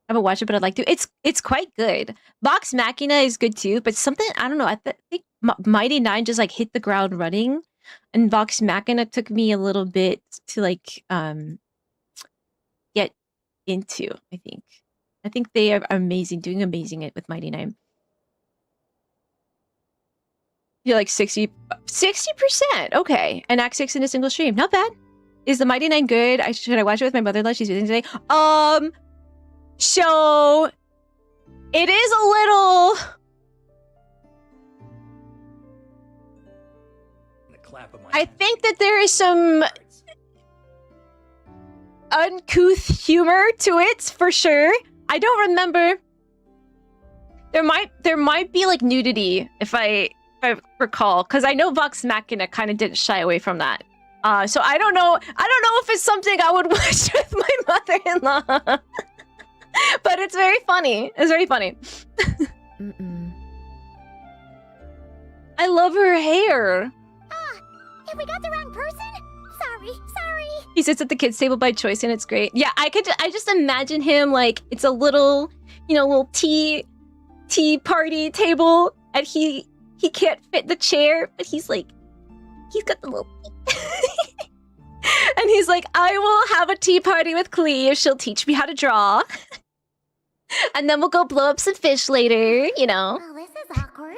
haven't watched it, but I'd like to. It's quite good. Vox Machina is good too, but something, I don't know, I think Mighty 9 just like hit the ground running, and Vox Machina took me a little bit to like get into, I think they are amazing, doing amazing it with Mighty 9. You're like 60%. Okay. And Act 6 in a single stream. Not bad. Is the Mighty 9 good? Should I watch it with my mother-in-law? She's visiting today. So it is a little I think that there is some uncouth humor to it for sure. I don't remember. There might be like nudity if I recall, because I know Vox Machina kind of didn't shy away from that. So I don't know if it's something I would watch with my mother-in-law. But it's very funny. It's very funny. I love her hair. Have we got the wrong person? Sorry. He sits at the kids' table by choice, and it's great. Yeah, I just imagine him like it's a little, little tea party table, and he can't fit the chair, but he's got the little and he's like, I will have a tea party with Klee if she'll teach me how to draw. And then we'll go blow up some fish later, Oh, this is awkward.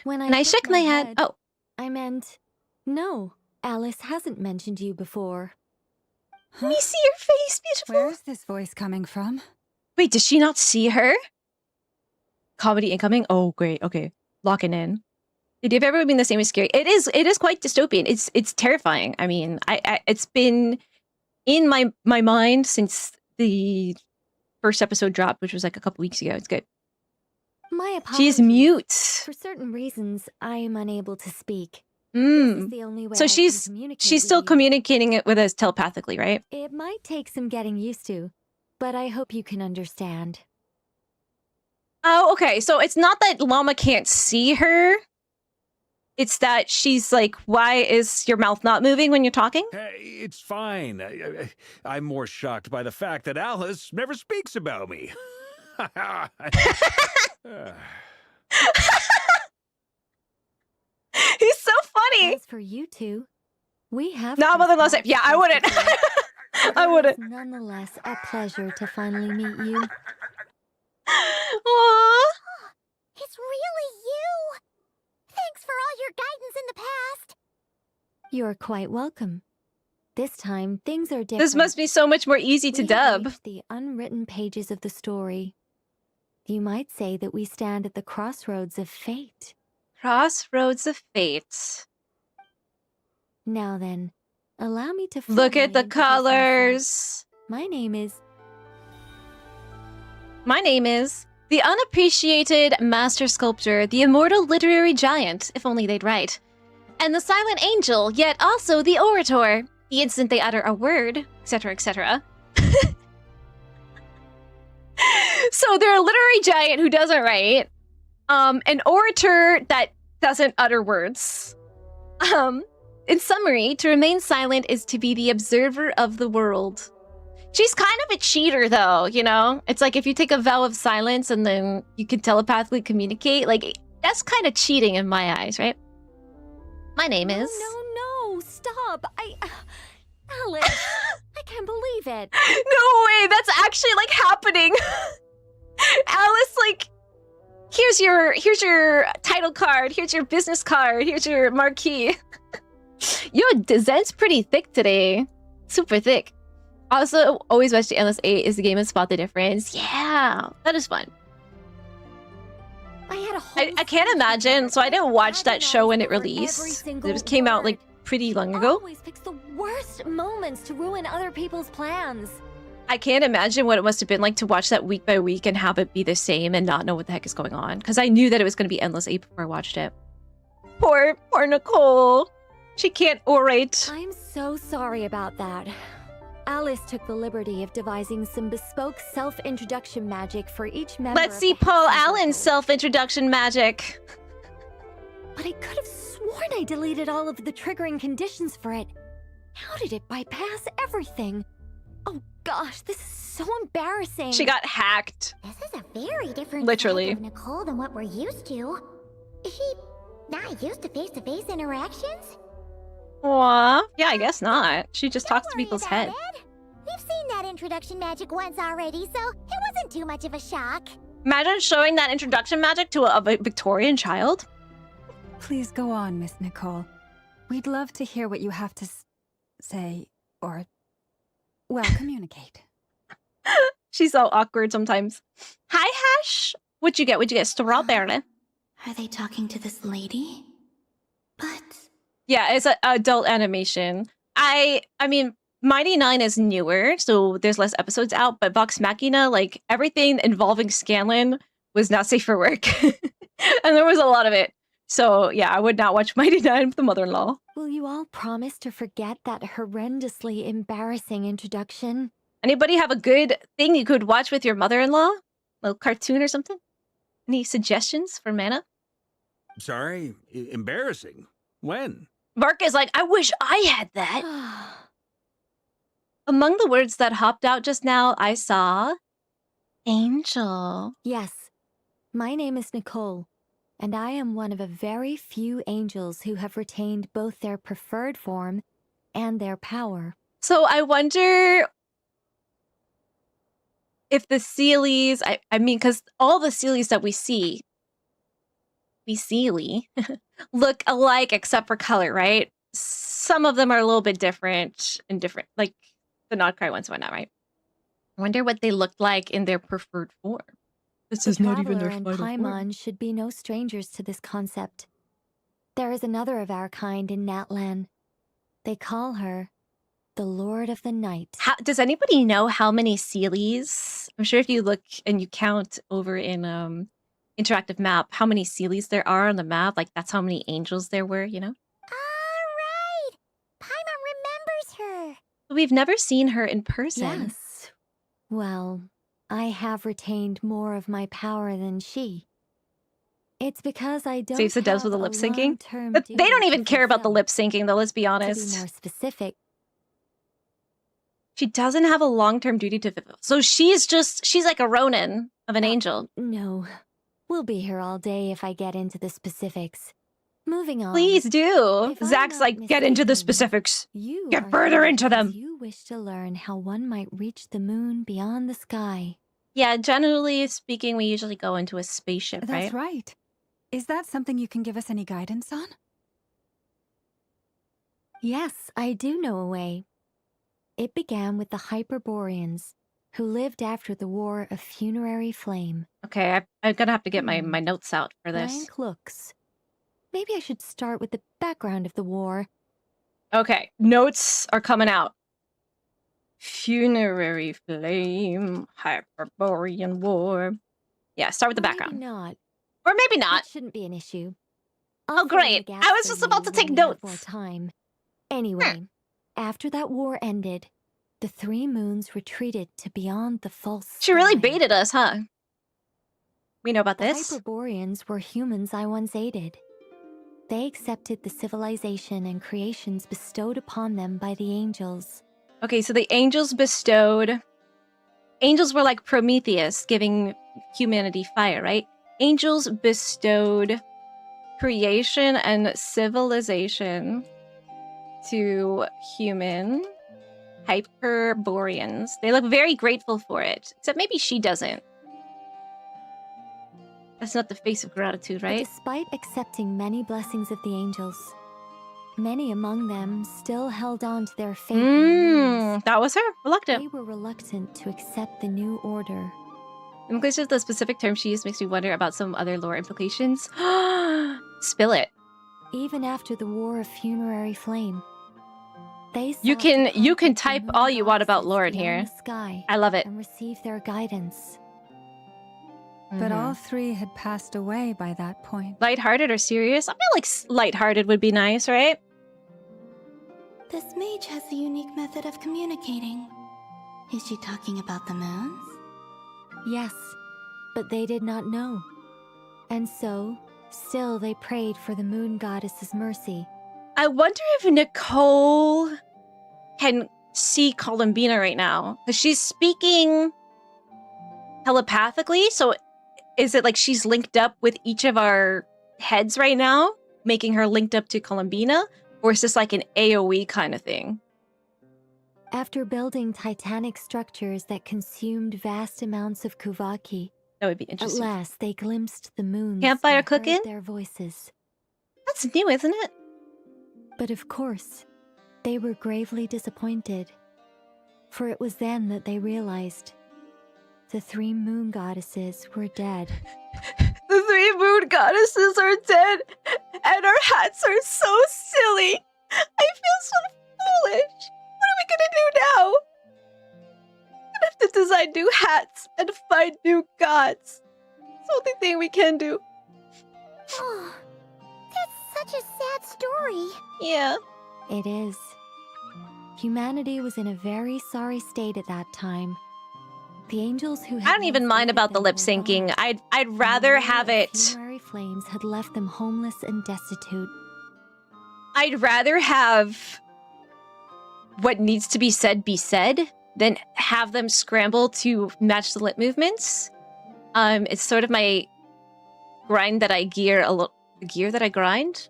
When And I shook my head. Oh. I meant, no, Alice hasn't mentioned you before. Let me see your face, beautiful. Where's this voice coming from? Wait, does she not see her? Comedy incoming? Oh, great. Okay. locking in. Did you have ever been the same as scary? It is quite dystopian. It's terrifying. I mean, it's been in my mind since the first episode dropped, which was like a couple weeks ago. It's good. My apologies. She's mute. For certain reasons, I am unable to speak. This is the only way So I she's can communicate she's still with you. communicating it with us telepathically, right? It might take some getting used to, but I hope you can understand. Oh, okay. So it's not that Llama can't see her. It's that she's like, why is your mouth not moving when you're talking? Hey, it's fine. I'm more shocked by the fact that Alice never speaks about me. He's so funny. As for you two, we have No, mother-in-law said, yeah, I wouldn't. I wouldn't. It is nonetheless a pleasure to finally meet you. Aww. It's really you! Thanks for all your guidance in the past! You're quite welcome. This time, things are different. This must be so much more easy to We have dub. reached the unwritten pages of the story. You might say that we stand at the crossroads of fate. Crossroads of Fate. Now then, allow me to Look formally at the introduce myself. colors. My name is... My name is the unappreciated master sculptor, the immortal literary giant, if only they'd write, and the silent angel, yet also the orator, the instant they utter a word, etc., etc. So they're a literary giant who doesn't write, an orator that doesn't utter words. In summary, to remain silent is to be the observer of the world. She's kind of a cheater, though, you know? It's like if you take a vow of silence and then you can telepathically communicate, like, that's kind of cheating in my eyes, right? My name is... No, stop! Alice, I can't believe it. No way, that's actually, like, happening. Alice, like, here's your title card, here's your business card, here's your marquee. Yo, Zen's pretty thick today. Super thick. Also, always watch the Endless 8 is the game and spot the difference. Yeah, that is fun. I had a whole I can't imagine, so I didn't watch that show when it released. It came out like pretty long ago. Always picks the worst moments to ruin other people's plans. I can't imagine what it must have been like to watch that week by week and have it be the same and not know what the heck is going on. Because I knew that it was going to be Endless 8 before I watched it. Poor Nicole. She can't orate. I'm so sorry about that. Alice took the liberty of devising some bespoke self-introduction magic for each member. Let's of see the Paul Hexen Allen's Circle. self-introduction magic. But I could have sworn I deleted all of the triggering conditions for it. How did it bypass everything? Oh gosh, this is so embarrassing. She got hacked. This is a very different Literally. side of Nicole than what we're used to. Is she not used to face-to-face interactions? Aw. Yeah, I guess not. She just Don't talks to worry people's about head. it. We've seen that introduction magic once already, so it wasn't too much of a shock. Imagine showing that introduction magic to a Victorian child. Please go on, Miss Nicole. We'd love to hear what you have to say, or, well, communicate. She's so awkward sometimes. Hi, Hash. What'd you get? What'd you get? Strawberry. Are they talking to this lady? But Yeah, it's an adult animation. I mean, Mighty Nine is newer, so there's less episodes out, but Vox Machina, like, everything involving Scanlan was not safe for work. And there was a lot of it. So, yeah, I would not watch Mighty Nine with the mother-in-law. Will you all promise to forget that horrendously embarrassing introduction? Anybody have a good thing you could watch with your mother-in-law? A little cartoon or something? Any suggestions for Mana? Sorry, embarrassing. When? Varka is like, I wish I had that. Among the words that hopped out just now, I saw angel. Yes, my name is Nicole, and I am one of a very few angels who have retained both their preferred form and their power. So I wonder if the Sealies, I mean, because all the Sealies that we see look alike except for color, right? Some of them are a little bit different and different, like the not cry ones and whatnot, right? I wonder what they looked like in their preferred form. This The is not even Traveler their and final form. Paimon should be no strangers to this concept. There is another of our kind in Natlan. They call her the Lord of the Night. Does anybody know how many Seelies? I'm sure if you look and you count over in interactive map, how many Seelies there are on the map, like that's how many angels there were, you know? Alright! Paimon remembers her! We've never seen her in person. Yes. Well, I have retained more of my power than she. It's because I don't Saves the devs have with the a lip syncing. long-term But they duty don't to even care about the fulfill. lip syncing though, let's be To be honest. more specific, She doesn't have a long-term duty to fulfill. So she's like a Ronin of an angel. no. We'll be here all day if I get into the specifics. Moving on. Please do. If I'm Zach's not like, get into the mistaken, specifics. You Get are further here into because them. You wish to learn how one might reach the moon beyond the sky. Yeah, generally speaking, we usually go into a spaceship, That's right? right. Is that something you can give us any guidance on? Yes, I do know a way. It began with the Hyperboreans, who lived after the War of Funerary Flame. Okay, I'm gonna have to get my Hmm. notes out for this. Blank looks. Maybe I should start with the background of the war. Okay, notes are coming out. Funerary Flame, Hyperborean War. Yeah, start with the background. Maybe not. Or maybe not. That shouldn't be an issue. Oh, I'll fill in the great. gaps I was for just about you to take when we have more notes. time. Anyway, after that war ended, the three moons retreated to beyond the false She really sky. baited us, huh? We know about The this. Hyperboreans were humans I once aided. They accepted the civilization and creations bestowed upon them by the angels. Okay, so the angels bestowed... Angels were like Prometheus, giving humanity fire, right? Angels bestowed creation and civilization to human Hyperboreans. They look very grateful for it, except maybe she doesn't. That's not the face of gratitude, But right? despite accepting many blessings of the angels, many among them still held on to their faith in the moons. That was her. Reluctant. They were reluctant to accept the new order. In place of the specific term she used makes me wonder about some other lore implications. Spill it. Even after the War of Funerary Flame, they You sought to can contact the type moon all you want about goddesses lore in beyond here. the sky I love it. and receive their guidance. But Mhm. all three had passed away by that point. Lighthearted or serious? I feel like lighthearted would be nice, right? This mage has a unique method of communicating. Is she talking about the moons? Yes, but they did not know. And so, still they prayed for the moon goddess's mercy. I wonder if Nicole can see Columbina right now. Because she's speaking telepathically, so is it like she's linked up with each of our heads right now, making her linked up to Columbina? Or is this like an AoE kind of thing? After building titanic structures that consumed vast amounts of Kuvaki, That would be at interesting. last they glimpsed the moons Campfire and heard cooking? their voices. That's new, isn't it? But of course, they were gravely disappointed. For it was then that they realized the three moon goddesses were dead. The three moon goddesses are dead, and our hats are so silly. I feel so foolish. What are we gonna do now? We have to design new hats and find new gods. It's the only thing we can do. Oh, that's such a sad story. Yeah. It is. Humanity was in a very sorry state at that time. The angels who had I don't even once mind aided about the them lip were syncing. gone. I'd And rather the have war of it. Funerary flames had left them homeless and destitute. I'd rather have what needs to be said than have them scramble to match the lip movements. It's sort of my grind that I gear a little. Gear that I grind,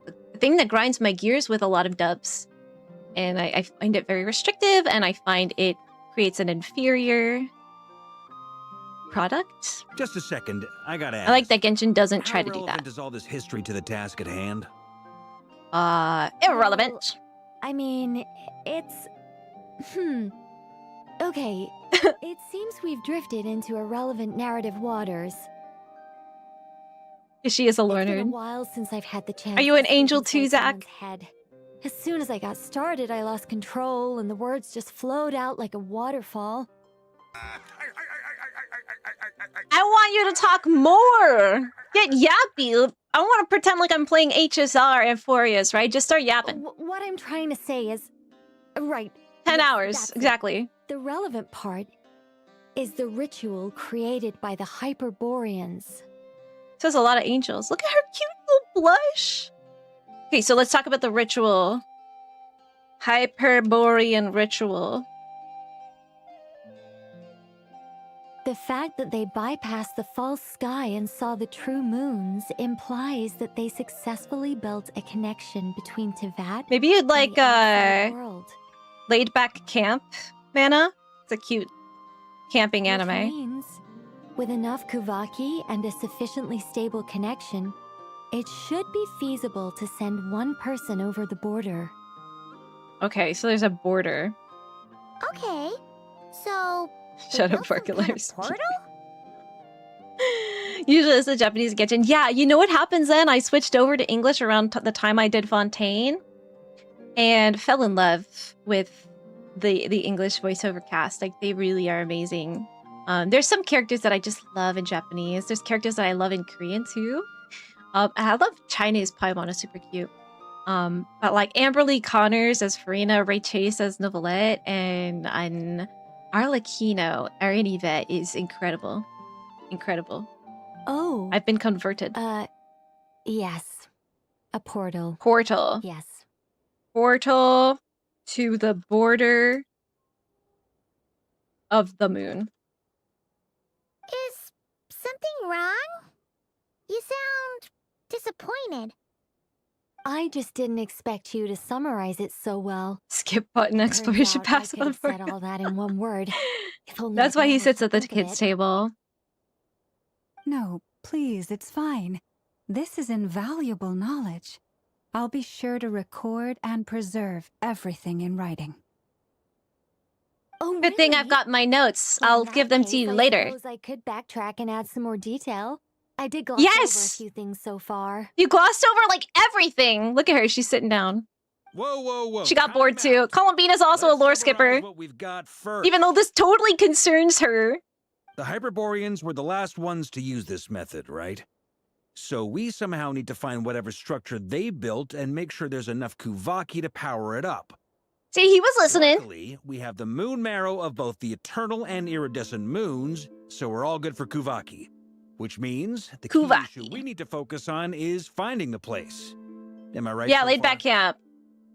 the thing that grinds my gears with a lot of dubs, and I find it very restrictive, and I find it creates an inferior product. Just a second, I gotta ask. I like that Genshin doesn't try to do How relevant that. is all this history to the task at hand? Irrelevant. I mean, it's... Okay, it seems we've drifted into irrelevant narrative waters. She is a It's been a learner. while since I've had the chance Are you to an speak angel inside too, Zach? someone's head. As soon as I got started, I lost control and the words just flowed out like a waterfall. I want you to talk more. Get yappy. I want to pretend like I'm playing HSR and Furious, right? Just start yapping. What I'm trying to say is... Right. 10 yes, hours, that's it. exactly. The relevant part is the ritual created by the Hyperboreans. Says a lot of angels. Look at her cute little blush. Okay, so let's talk about the ritual. Hyperborean ritual. The fact that they bypassed the false sky and saw the true moons implies that they successfully built a connection between Tevat Maybe you'd and like the outside world. Laid Back Camp, Mana. It's a cute camping Which anime. means, with enough Kuvaki and a sufficiently stable connection, it should be feasible to send one person over the border. Okay, so there's a border. Okay, so... Shut they up, built some kind of Porculars. portal? Usually it's the Japanese Genshin. Yeah, you know what happens then? I switched over to English around the time I did Fontaine and fell in love with the English voiceover cast. Like, they really are amazing. There's some characters that I just love in Japanese. There's characters that I love in Korean too. I love Chinese Paimon, is super cute. But like Amberly Connors as Farina, Ray Chase as Novelette, and Arlecchino, Erin Yvette is incredible. Incredible. Oh. I've been converted. Yes. A portal. Portal. Yes. Portal to the border of the moon. Is something wrong? You sound disappointed. I just didn't expect you to summarize it so well. Skip button, Turns exploration out passive I could on have said Varka. all that in one word. If only That's I'd why he managed sits to at the think of kids' it. table. No, please, it's fine. This is invaluable knowledge. I'll be sure to record and preserve everything in writing. Oh, Good thing I've really? got my notes. Well, I'll in give that them to case, you I later. suppose I could backtrack and add some more detail. I did gloss over a Yes! few things so far. You glossed over like everything. Look at her. She's sitting down. Whoa, whoa, whoa. She got bored time too. out. Columbina's also a Let's lore summarize skipper. what we've got first. Even though this totally concerns her. The Hyperboreans were the last ones to use this method, right? So we somehow need to find whatever structure they built and make sure there's enough Kuvaki to power it up. See, he was listening. Luckily, we have the moon marrow of both the eternal and iridescent moons, so we're all good for Kuvaki. Which means the key Kuvaki. issue we need to focus on is finding the place. Am I right? Yeah, so Laid far? Back Camp.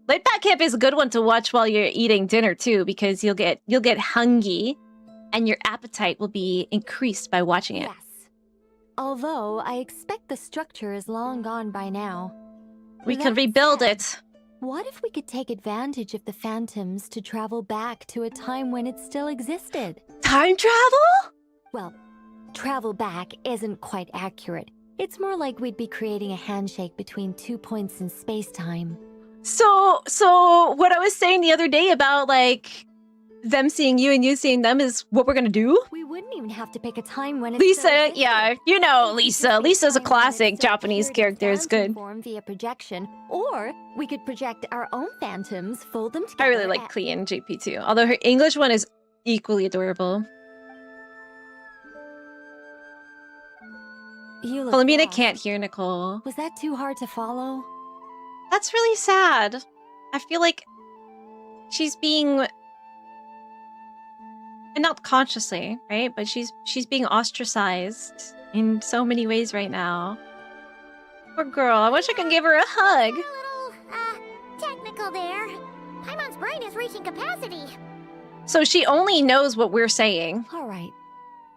Laid Back Camp is a good one to watch while you're eating dinner too, because you'll get hungry, and your appetite will be increased by watching it. Yes. Although I expect the structure is long gone by now. We That could rebuild said, it. What if we could take advantage of the phantoms to travel back to a time when it still existed? Time travel? Well, travel back isn't quite accurate. It's more like we'd be creating a handshake between 2 points in space-time. So what I was saying the other day about like them seeing you and you seeing them is what we're gonna do? We wouldn't even have to pick a time when it Lisa, still existed. yeah, you know We could Lisa. just Lisa's a FaceTime when it classic still Japanese appeared in character. It's phantom good. form via projection, or we could project our own phantoms, fold them together. I really like Clea and JP too. Although her English one is equally adorable. You look Columbina lost. can't hear Nicole. Was that too hard to follow? That's really sad. I feel like she's being, and not consciously, right? But she's being ostracized in so many ways right now. Poor girl. I wish I could give her a hug. A little, technical there. Paimon's brain is reaching capacity. So she only knows what we're saying. All right.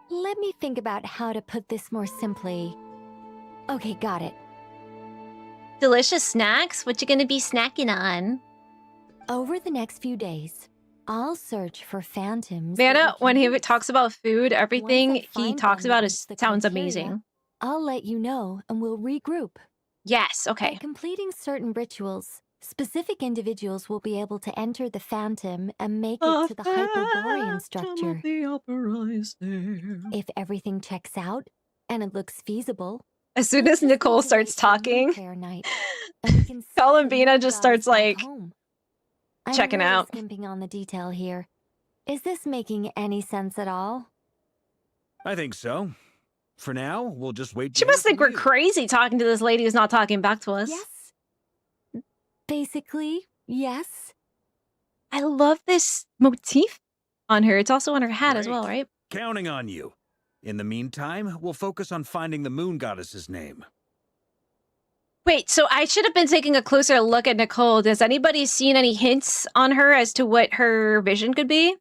Let me think about how to put this more simply. Okay, got it. Delicious snacks? What you gonna be snacking on? Over the next few days, I'll search for phantoms. that Mana, we can when he use. talks about food, everything Once I he find talks them about that is meet the sounds criteria, amazing. I'll let you know and we'll regroup. Yes, By okay. completing certain rituals, Specific individuals will be able to enter the Phantom and make it to the Hyperborean structure. If everything checks out and it looks feasible, As soon as Nicole starts talking, Columbina just starts like checking out. Skimping on the detail here. Is this making any sense at all? I think so. For now, we'll just wait. She must think we're crazy talking to this lady who's not talking back to us. Yes. Basically, yes. I love this motif on her. It's also on her hat as well, right? Counting on you. In the meantime, we'll focus on finding the moon goddess's name. Wait, so I should have been taking a closer look at Nicole. Does anybody seen any hints on her as to what her vision could be?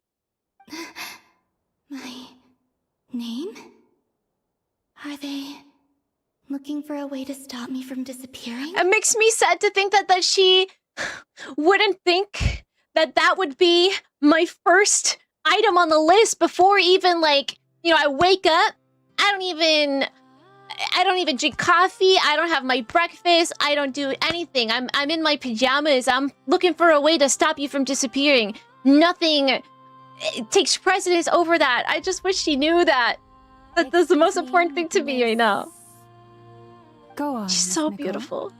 My name? Are they looking for a way to stop me from disappearing? It makes me sad to think that she wouldn't think that would be my first item on the list before even, like, you know, I wake up, I don't even drink coffee, I don't have my breakfast, I don't do anything. I'm in my pajamas, I'm looking for a way to stop you from disappearing. Nothing takes precedence over that. I just wish she knew that. That's the most important thing to me right now. Go on. She's so beautiful.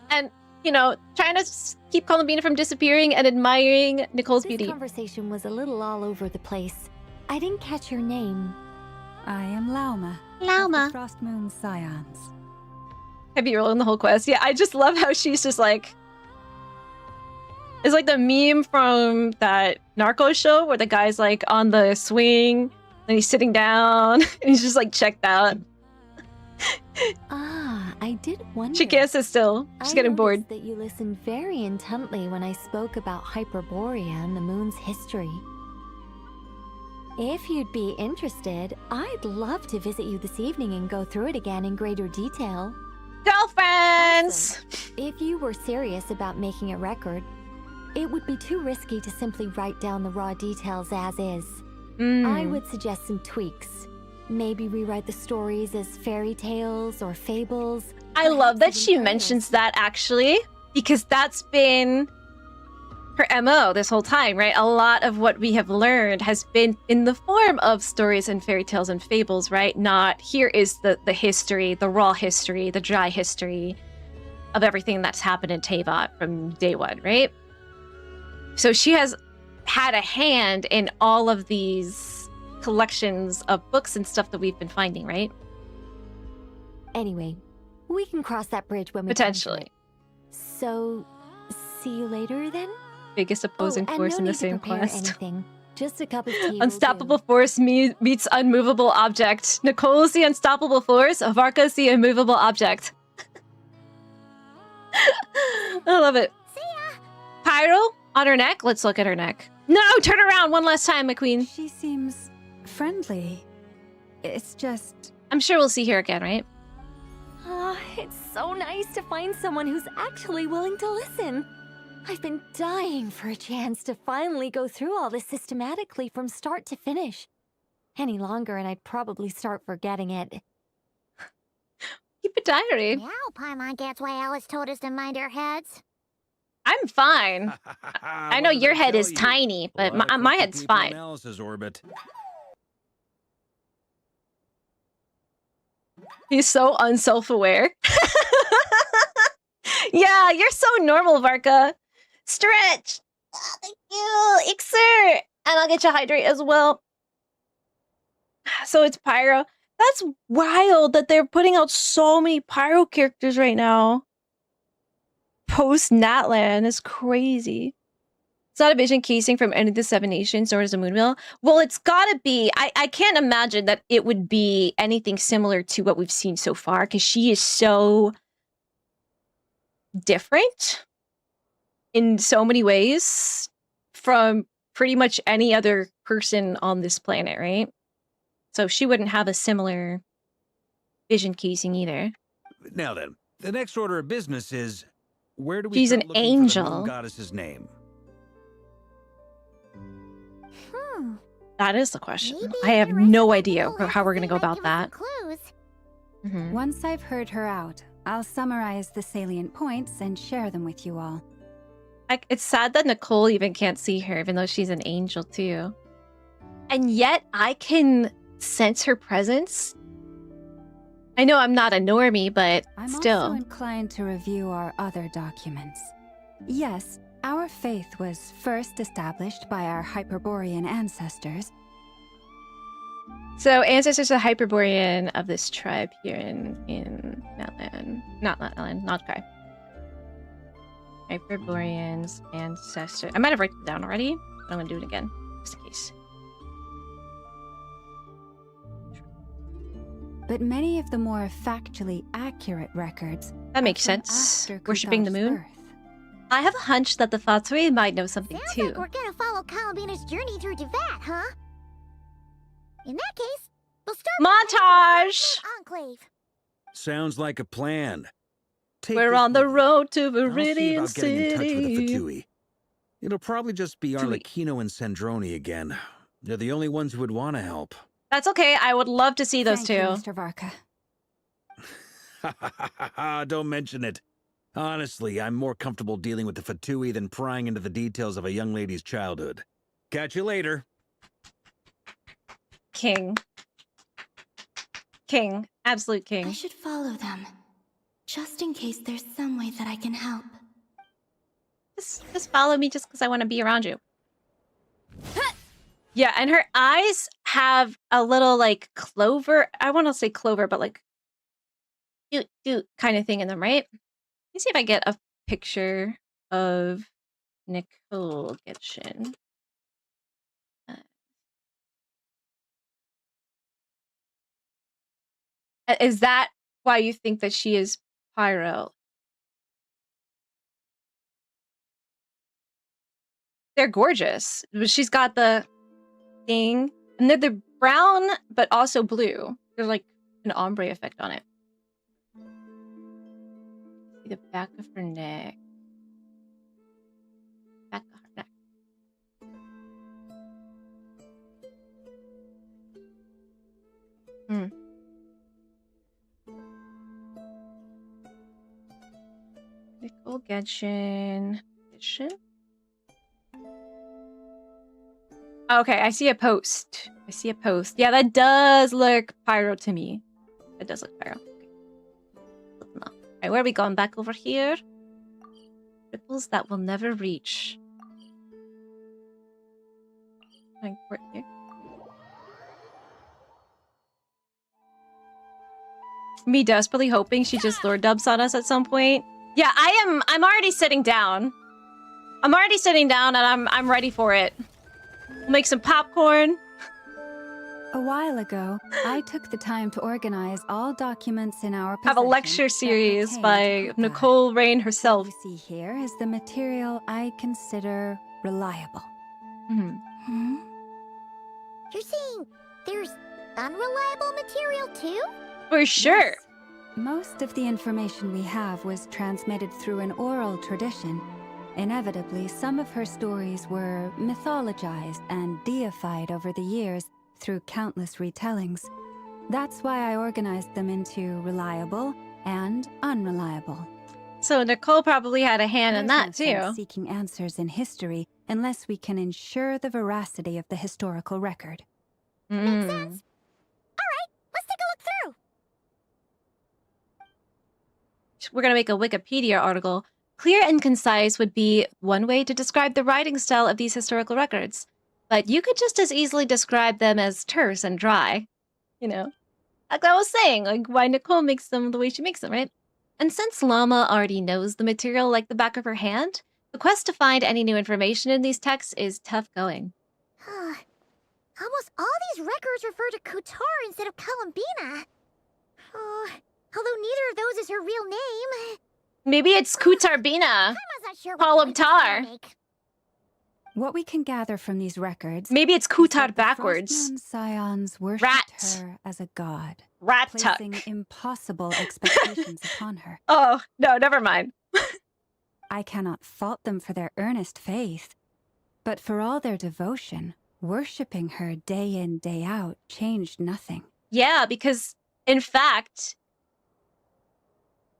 And, you know, trying to keep Columbina from disappearing and admiring Nicole's beauty. This conversation was a little all over the place. I didn't catch your name. I am Lauma. Lauma. Of the Frost Moon Scions. Heavy rolling the whole quest. Yeah, I just love how she's just like... It's like the meme from that Narcos show where the guy's like on the swing and he's sitting down and he's just like checked out. I did wonder. She can't sit still. She's getting bored. That you listened very intently when I spoke about Hyperborea and the moon's history. If you'd be interested, I'd love to visit you this evening and go through it again in greater detail. Girlfriends! Also, if you were serious about making a record, it would be too risky to simply write down the raw details as is. I would suggest some tweaks. Maybe rewrite the stories as fairy tales or fables. I love that she mentions that, actually, because that's been her MO this whole time, right? A lot of what we have learned has been in the form of stories and fairy tales and fables, right? Not, here is the history, the raw history, the dry history of everything that's happened in Teyvat from day one, right? So she has had a hand in all of these collections of books and stuff that we've been finding, right? Anyway, we can cross that bridge when we potentially. So, see you later then? Biggest opposing force in the same quest. Anything. Just a cup of tea. Unstoppable force meets unmovable object. Nicole's the unstoppable force. Varka's the immovable object. I love it. See ya. Pyro on her neck. Let's look at her neck. No, turn around one last time, McQueen. She seems friendly. It's just... I'm sure we'll see her again, right? It's so nice to find someone who's actually willing to listen. I've been dying for a chance to finally go through all this systematically from start to finish. Any longer and I'd probably start forgetting it. Keep a diary. Now Paimon gets why Alice told us to mind our heads. I'm fine. I know your head is tiny, but my head's fine. Alice's orbit. He's so unself-aware. Yeah, you're so normal, Varka. Stretch. Oh, thank you. Ixer. And I'll get you hydrate as well. So it's Pyro. That's wild that they're putting out so many Pyro characters right now. Post Natlan is crazy. It's not a vision casing from any of the Seven Nations, nor is a Moonwheel. Well, it's gotta be. I can't imagine that it would be anything similar to what we've seen so far, because she is so different in so many ways from pretty much any other person on this planet, right? So she wouldn't have a similar vision casing either. Now then, the next order of business is, where do we She's start an looking angel. for the moon goddess's name? That is the question. Maybe I have the rest no of the idea people how we're gonna go might about give us some that. Clues. Once I've heard her out, I'll summarize the salient points and share them with you all. Like, it's sad that Nicole even can't see her, even though she's an angel too. And yet, I can sense her presence. I know I'm not a normie, but I'm still. also inclined to review our other documents. Yes, our faith was first established by our Hyperborean ancestors. So, ancestors of Hyperborean of this tribe here in Natlan. Not Natlan, not Krai. Hyperboreans, ancestor. I might have written it down already, but I'm gonna do it again, just in case. But many of the more factually accurate records That makes are from sense. after Worshipping the Kutar's moon. birth. I have a hunch that the Fatsui might know something Sounds too. like we're gonna follow Kalabina's journey through Devat, huh? In that case, we'll start with Montage! the Enclave. Sounds like a plan. Take We're this on the with you. road to I'll see Viridian about getting in touch with the City. Fatui. It'll probably just be Fatui. Arlecchino and Sandroni again. They're the only ones who would want to help. That's okay. I would love to see those Thank two. you, Mr. Varka. Don't mention it. Honestly, I'm more comfortable dealing with the Fatui than prying into the details of a young lady's childhood. Catch you later. King. King. Absolute king. I should follow them, just in case there's some way that I can help. Just follow me just because I want to be around you. Yeah, and her eyes have a little like clover. I want to say clover, but like doot kind of thing in them, right? Let me see if I get a picture of Nicole Genshin. Is that why you think that she is Pyro? They're gorgeous. She's got the thing, and they're brown, but also blue. There's like an ombre effect on it. See the back of her neck. Back of her neck. Nicole Genshin. Okay, I see a post. Yeah, that does look pyro to me. It does look pyro. Okay. Alright, where are we going? Back over here? Ripples that will never reach. Like, right here. Me desperately hoping she just lore dubs on us at some point. Yeah, I'm already sitting down. And I'm ready for it. We'll make some popcorn. A while ago, I took the time to organize all documents in our Have a possession lecture that series pertain by to Kutar. Nicole Rain herself. What you see here is the material I consider reliable. Mhm. Hmm? You're saying there's unreliable material too? For sure. Yes. Most of the information we have was transmitted through an oral tradition. Inevitably, some of her stories were mythologized and deified over the years through countless retellings. That's why I organized them into reliable and unreliable. So Nicole probably had a hand in There's that no sense too. seeking answers in history unless we can ensure the veracity of the historical record. Mm. Sense. Alright, let's take a look through. We're gonna make a Wikipedia article. Clear and concise would be one way to describe the writing style of these historical records. But you could just as easily describe them as terse and dry. You know? Like I was saying, like why Nicole makes them the way she makes them, right? And since Llama already knows the material like the back of her hand, the quest to find any new information in these texts is tough going. Almost all these records refer to Kutar instead of Kalambina. Although neither of those is her real name. Maybe it's Kutarbina. I'm not sure what point this Palomtar. will make. What we can gather from these records Maybe it's is Kutar that the backwards. Frostmoon Scions worshipped Rat. her as a god, Rat tuck. placing impossible expectations upon her. Oh, no, never mind. I cannot fault them for their earnest faith, but for all their devotion, worshipping her day in, day out changed nothing. Yeah, because in fact,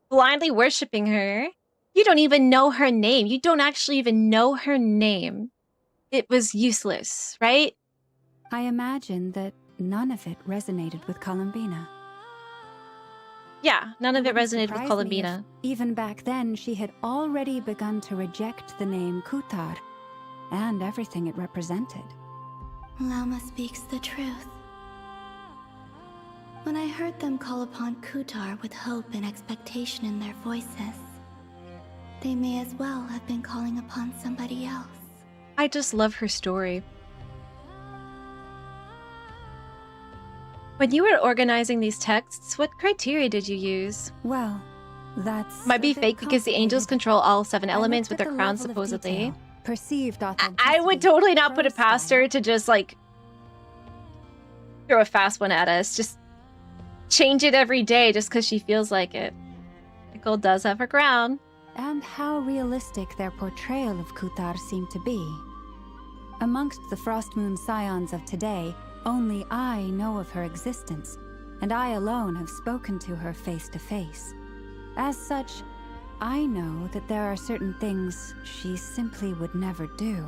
blindly worshipping her You don't even know her name. You don't actually even know her name. It was useless, right? I imagine that none of it resonated with Columbina. Yeah, none of it resonated with Surprised me if Columbina. Even back then, she had already begun to reject the name Kutar and everything it represented. Lama speaks the truth. When I heard them call upon Kutar with hope and expectation in their voices, they may as well have been calling upon somebody else. I just love her story. When you were organizing these texts, what criteria did you use? Well, that's Might be a bit fake because the angels complicated. control all 7 I elements with looked at their the crowns, level of supposedly. detail, perceived I authenticity, would totally not put it prose past style. her to just, like, throw a fast one at us. Just change it every day just because she feels like it. Nicole does have her crown. And how realistic their portrayal of Kutar seemed to be. Amongst the Frostmoon scions of today, only I know of her existence, and I alone have spoken to her face to face. As such, I know that there are certain things she simply would never do.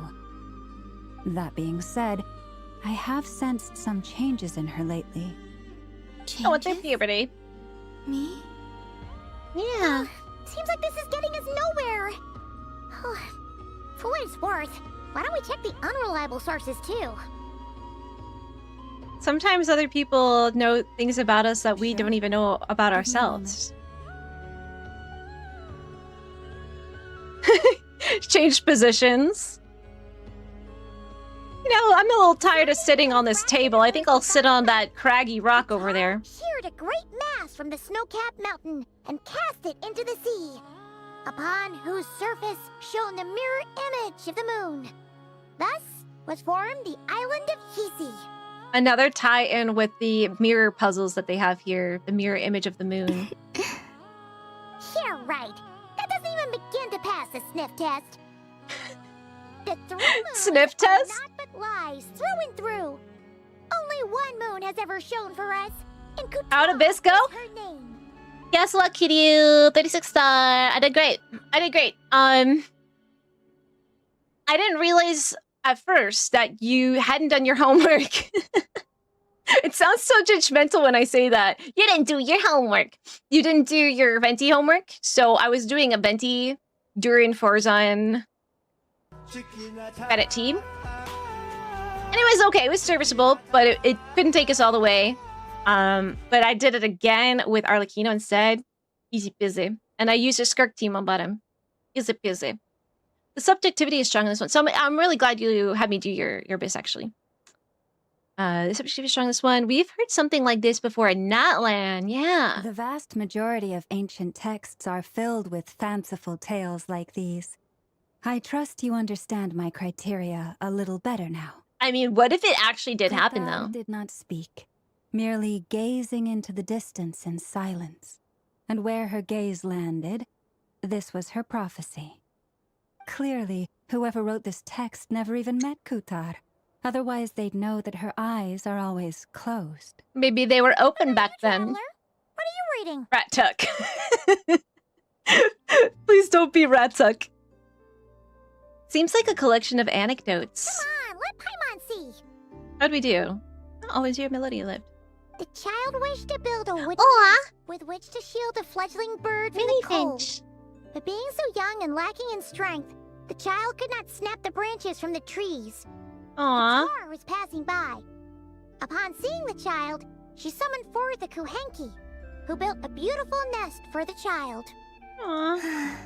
That being said, I have sensed some changes in her lately. Oh, with their Changes? puberty. Me? Yeah. Seems like this is getting us nowhere. For what it's worth, why don't we check the unreliable sources too? Sometimes other people know things about us that we don't even know about ourselves. Changed positions. You know, I'm a little tired of sitting on this table. I think I'll sit on that craggy rock over there. Sheared a great mass from the snow-capped mountain and cast it into the sea, upon whose surface shone the mirror image of the moon. Thus was formed the island of Hisi. Another tie-in with the mirror puzzles that they have here. The mirror image of the moon. You're right. That doesn't even begin to pass the sniff test. The 3 moons Sniff are test? not but lies through and through. Only one moon has ever shone for us, and Kutar How did this go? is her name. Guess what, Kiryu? 36 star. I did great. I did great. I didn't realize at first that you hadn't done your homework. It sounds so judgmental when I say that. You didn't do your homework. You didn't do your venti homework. So I was doing a venti during Forzan credit team. And it was okay. It was serviceable, but it couldn't take us all the way. But I did it again with Arlecchino instead. Easy peasy. And I used a Skirk team on bottom. Easy peasy. The subjectivity is strong in this one. So I'm really glad you had me do your bits, actually. The subjectivity is strong in this one. We've heard something like this before in Natlan. Yeah. The vast majority of ancient texts are filled with fanciful tales like these. I trust you understand my criteria a little better now. I mean, what if it actually did happen, Kutar though? did not speak, merely gazing into the distance in silence. And where her gaze landed, this was her prophecy. Clearly, whoever wrote this text never even met Kutar. Otherwise, they'd know that her eyes are always closed. Maybe they were open back then. Traveler, what are you reading? Rat Tuck. Please don't be Rat Tuck. Seems like a collection of anecdotes. Come on, let Paimon see. How'd we do? Oh, is your melody lived? The child wished to build a wooden Aw. nest with which to shield a fledgling bird from Mini the cold. Finch. But being so young and lacking in strength, the child could not snap the branches from the trees. Aw. Tar was passing by. Upon seeing the child, she summoned forth the Kuhenki, who built a beautiful nest for the child. Aw.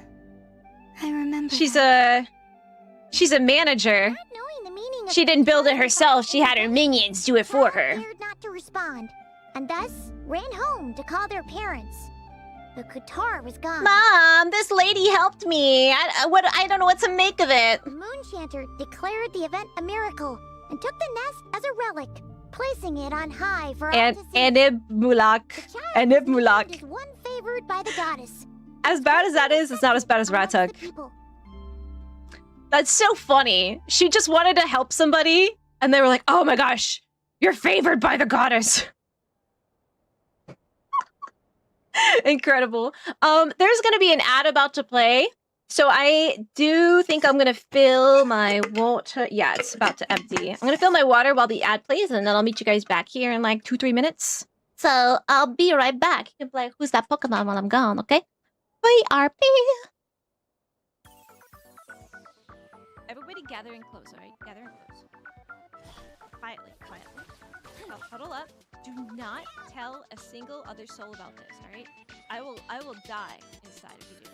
I remember. She's that. a manager. Not knowing the meaning of She the didn't build it child's herself. She thought, had her minions do it for her. dared not to respond, and thus ran home to call their parents. But Kutar was gone. Mom, this lady helped me. I don't know what to make of it. The moon chanter declared the event a miracle and took the nest as a relic, placing it on high for all And to see. Anib Mulak. The child Anib was named Mulak. as one favored by the goddess. As bad as that is, it's not as bad as Amongst Rat the Tuck. people. That's so funny. She just wanted to help somebody, and they were like, oh my gosh, you're favored by the goddess. Incredible. There's gonna be an ad about to play. So I do think I'm gonna fill my water. Yeah, it's about to empty. I'm gonna fill my water while the ad plays, and then I'll meet you guys back here in like 2-3 minutes. So I'll be right back. You can play Who's That Pokemon while I'm gone, okay? BRB. Everybody gather in close, alright? Gather in close. Quietly, quietly. Huddle up. Do not tell a single other soul about this, alright? I will die inside if you do.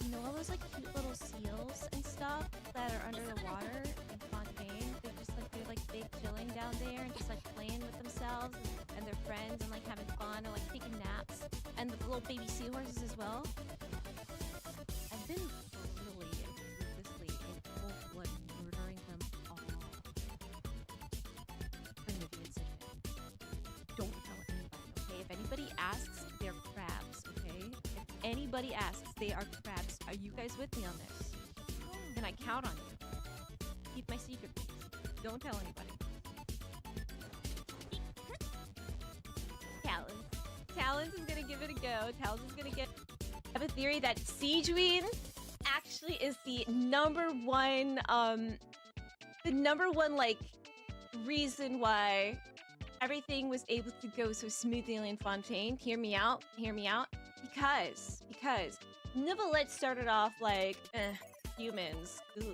You know all those like cute little seals and stuff that are under the water in Fontaine? They're like big chilling down there and just like playing with themselves and their friends and like having fun or like taking naps. And the little baby seahorses as well. I've been really ruthlessly in cold blood murdering them all. I'm gonna do it, don't tell anybody, okay? If anybody asks, they're crabs, okay? If anybody asks, they are crabs. Are you guys with me on this? Can I count on you? Keep my secret, please. Don't tell anybody. Talons is gonna give it a go. Talons is gonna get... I have a theory that Siegeween actually is the number one, like, reason why everything was able to go so smoothly in Fontaine. Hear me out. Hear me out. Because Nivelette started off like, humans. Ugh.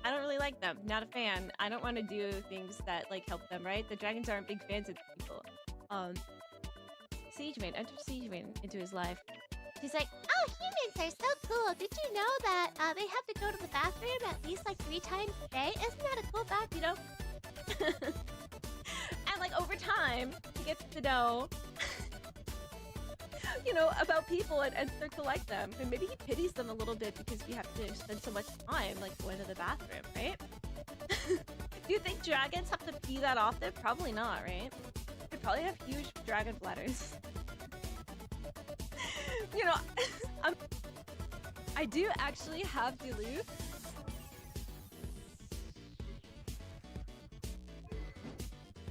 I don't really like them. Not a fan. I don't want to do things that like help them, right? The dragons aren't big fans of people. Siegeween, enter Siegeween into his life. He's like, oh, humans are so cool. Did you know that they have to go to the bathroom at least like 3 times a day? Isn't that a cool fact, you know? And like over time, he gets to know, you know, about people and start to like them. And maybe he pities them a little bit because we have to spend so much time like going to the bathroom, right? Do you think dragons have to pee that often? Probably not, right? They probably have huge dragon bladders. You know, I do actually have Duluth.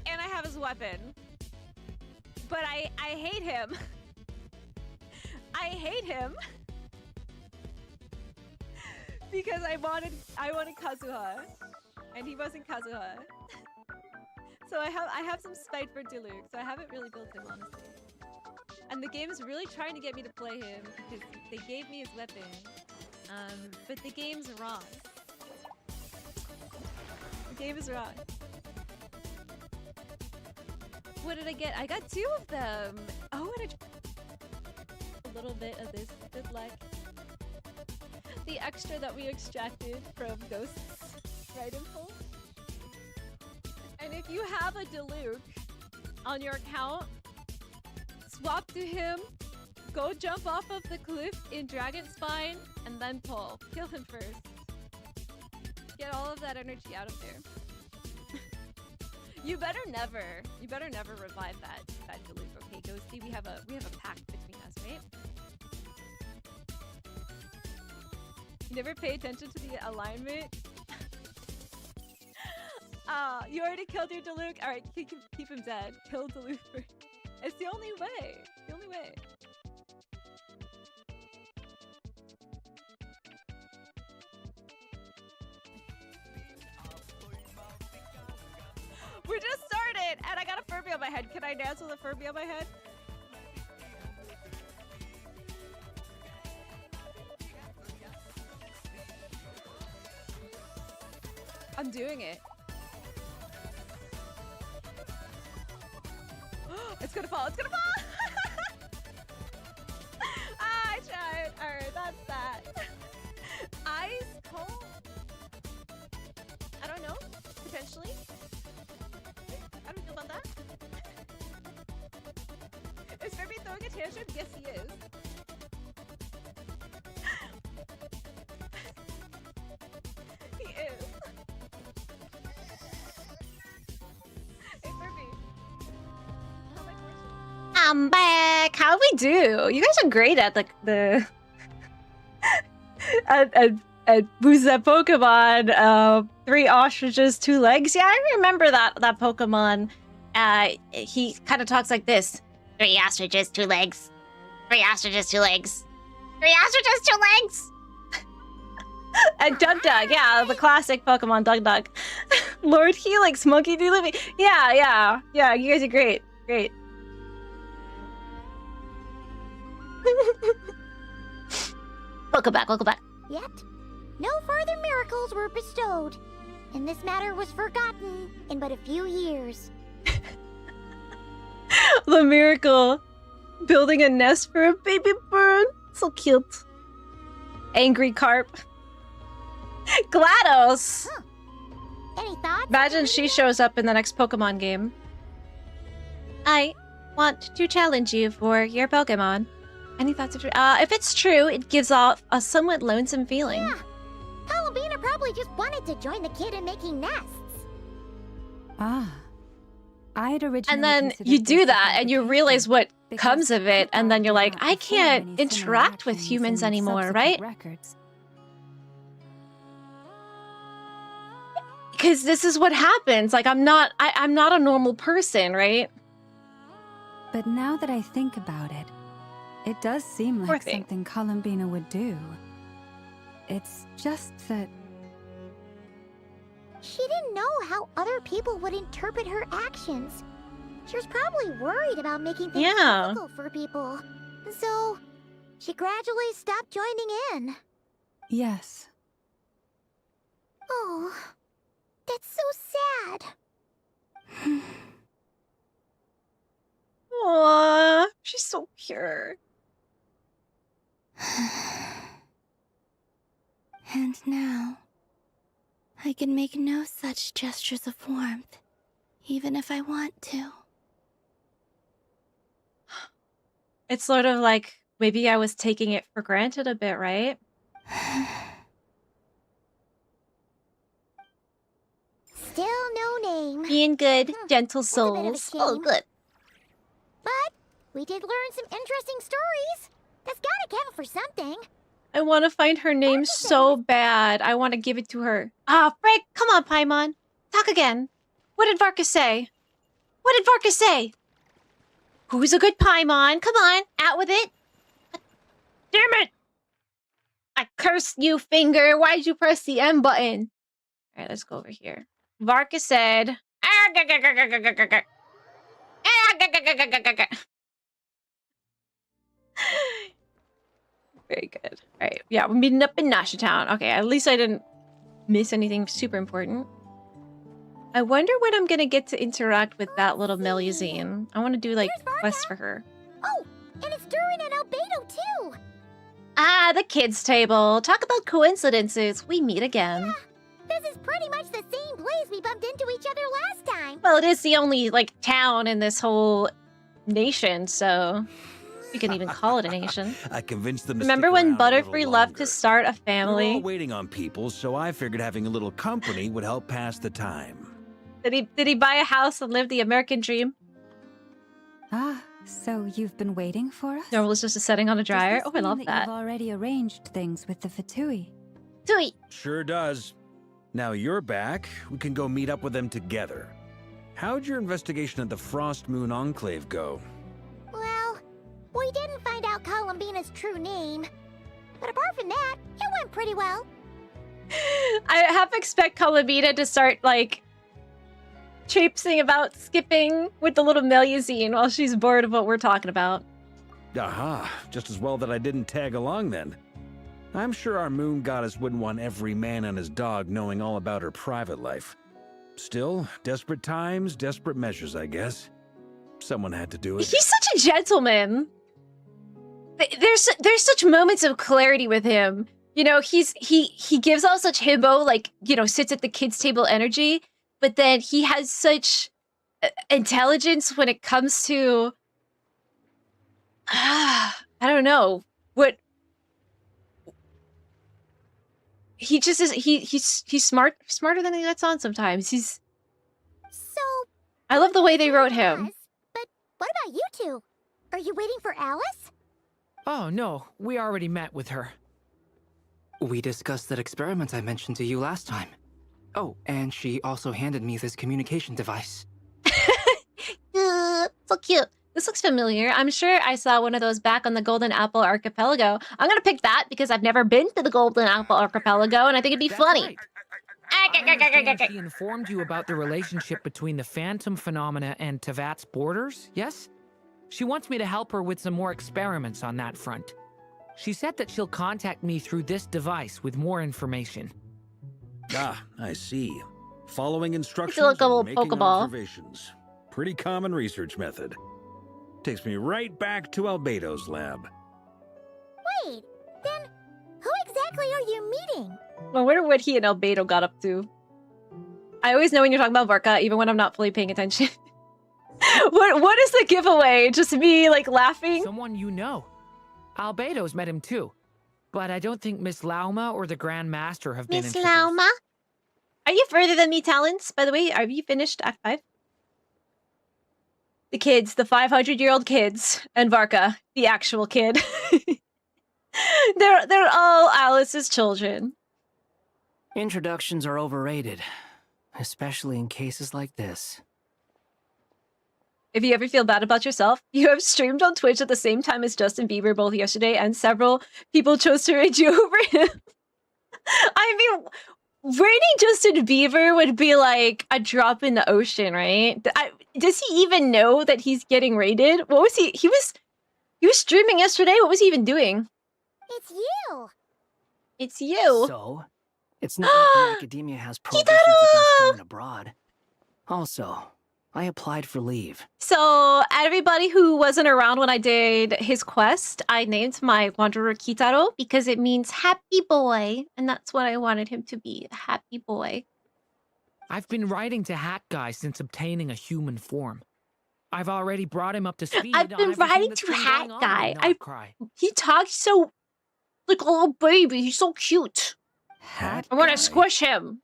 And I have his weapon. But I hate him. I hate him. Because I wanted Kazuha. And he wasn't Kazuha. So I have some spite for Diluc, so I haven't really built him, honestly. And the game is really trying to get me to play him because they gave me his weapon. But the game's wrong. The game is wrong. What did I get? I got 2 of them. Oh, and a little bit of this. Good luck. The extra that we extracted from Ghosts, right, Impulse? And if you have a Diluc on your account, swap to him, go jump off of the cliff in Dragon Spine, and then pull. Kill him first. Get all of that energy out of there. You better never revive that Diluc, okay, Ghosty? We have a pact between us, right? You never pay attention to the alignment. You already killed your Diluc. All right, keep him dead. Kill Diluc first. It's the only way. The only way. We just started, and I got a Furby on my head. Can I dance with a Furby on my head? I'm doing it. It's gonna fall. It's gonna fall. I tried. All right, that's that. Ice cold. I don't know. Potentially. How do we feel about that? Is Furby throwing a tantrum? Yes, he is. He is. Hey, Furby. I'm back. How we do? You guys are great at the at who's that Pokemon? 3 ostriches, 2 legs. Yeah, I remember that Pokemon. He kind of talks like this: 3 ostriches, 2 legs. 3 ostriches, 2 legs. has just 2 legs. And Dug Dug, yeah, the classic Pokemon Dug Dug. Lord Helix, Monkey D. Livy. Yeah, you guys are great. Great. Welcome back. Yet, no further miracles were bestowed, and this matter was forgotten in but a few years. The miracle. Building a nest for a baby bird. So cute. Angry carp. GLaDOS! Huh. Any thoughts? Imagine she shows up in the next Pokemon game. I want to challenge you for your Pokemon. Any thoughts? If it's true, it gives off a somewhat lonesome feeling. Yeah. Columbina probably just wanted to join the kid in making nests. Ah. I'd originally And then considered you this do a that and you realize what because comes of it, and then you're like, Kutar I did not perform can't any similar interact with actions humans in anymore, subsequent right? Records. Because this is what happens. Like, I'm not a normal person, right? But now that I think about it, it does seem Poor like thing. something Columbina would do. It's just that She didn't know how other people would interpret her actions. She was probably worried about making things Yeah. difficult for people. So, she gradually stopped joining in. yes. Oh, that's so sad. Aww, she's so pure. And now, I can make no such gestures of warmth, even if I want to. It's sort of like maybe I was taking it for granted a bit, right? Still no name. Being good, gentle That's a bit of a souls. Oh, shame. good. But we did learn some interesting stories. That's gotta count for something. I want to find her name so bad. I want to give it to her. Ah, Frick, come on, Paimon. Talk again. What did Varka say? What did Varka say? Who's a good Paimon? Come on, out with it. Damn it! I curse you, finger. Why'd you press the M button? All right, let's go over here. Varka said... Very good. All right, yeah, we're meeting up in Nasha Town. Okay, at least I didn't miss anything super important. I wonder when I'm gonna get to interact with that little Melusine. I want to do like quests for her. Oh, and it's Durin and Albedo too. Ah, the kids' table. Talk about coincidences. We meet again. This is pretty much the same place we bumped into each other last time. Well, it is the only like town in this whole nation, so you can even call it a nation. I convinced them to Remember stick when around a little Butterfree left to longer. start a We were all family? waiting on people, so I figured having a little company would help pass the time. Did he buy a house and live the American dream? Ah, so you've been waiting for us? Or was just a setting on a dryer? Does Oh, this I love mean that. You've already arranged things with the Fatui. Sweet. Sure does. Now you're back, we can go meet up with them together. How'd your investigation at the Frost Moon Enclave go? Well, we didn't find out Columbina's true name. But apart from that, it went pretty well. I half expect Columbina to start like traipsing about, skipping with the little Melusine while she's bored of what we're talking about. Aha, just as well that I didn't tag along then. I'm sure our moon goddess wouldn't want every man and his dog knowing all about her private life. Still, desperate times, desperate measures, I guess. Someone had to do it. He's such a gentleman. There's such moments of clarity with him. You know, he gives off such himbo, like, you know, sits at the kids' table energy, but then he has such intelligence when it comes to I don't know what he just is. He's smarter than he lets on sometimes. So, I love the way they wrote him. yes, but what about you two? Are you waiting for Alice? Oh, no. We already met with her. We discussed that experiment I mentioned to you last time. Oh, and she also handed me this communication device. So cute. This looks familiar. I'm sure I saw one of those back on the Golden Apple Archipelago. I'm gonna pick that because I've never been to the Golden Apple Archipelago, and I think it'd be That's funny. right. I understand she informed you about the relationship between the Phantom phenomena and Tevat's borders, yes? She wants me to help her with some more experiments on that front. She said that she'll contact me through this device with more information. Ah, I see. Following instructions like a little and making Pokeball. observations. Pretty common research method. Takes me right back to Albedo's lab. Wait, then who exactly are you meeting? I wonder what he and Albedo got up to. I always know when you're talking about Varka, even when I'm not fully paying attention. What is the giveaway? Just me, like, laughing? Someone you know. Albedo's met him too. But I don't think Miss Lauma or the Grand Master have been Miss introduced. Lauma? Are you further than me, Talents? By the way, have you finished Act 5? The kids, the 500-year-old kids, and Varka, the actual kid. They're all Alice's children. Introductions are overrated, especially in cases like this. If you ever feel bad about yourself, you have streamed on Twitch at the same time as Justin Bieber both yesterday, and several people chose to rate you over him. I mean, rating Justin Bieber would be like a drop in the ocean, right? Does he even know that he's getting rated? What was he? He was streaming yesterday. What was he even doing? It's you! It's you. So, it's not like the academia has prohibitions against going abroad. Also, I applied for leave. So, everybody who wasn't around when I did his quest, I named my wanderer Kitaro because it means happy boy, and that's what I wanted him to be, a happy boy. I've been writing to Hat Guy since obtaining a human form. I've already brought him up to speed. I've been on everything writing that's to been Hat going on Guy. in North Cry. He talks so like a little baby. He's so cute. Hat I want Guy. to squish him.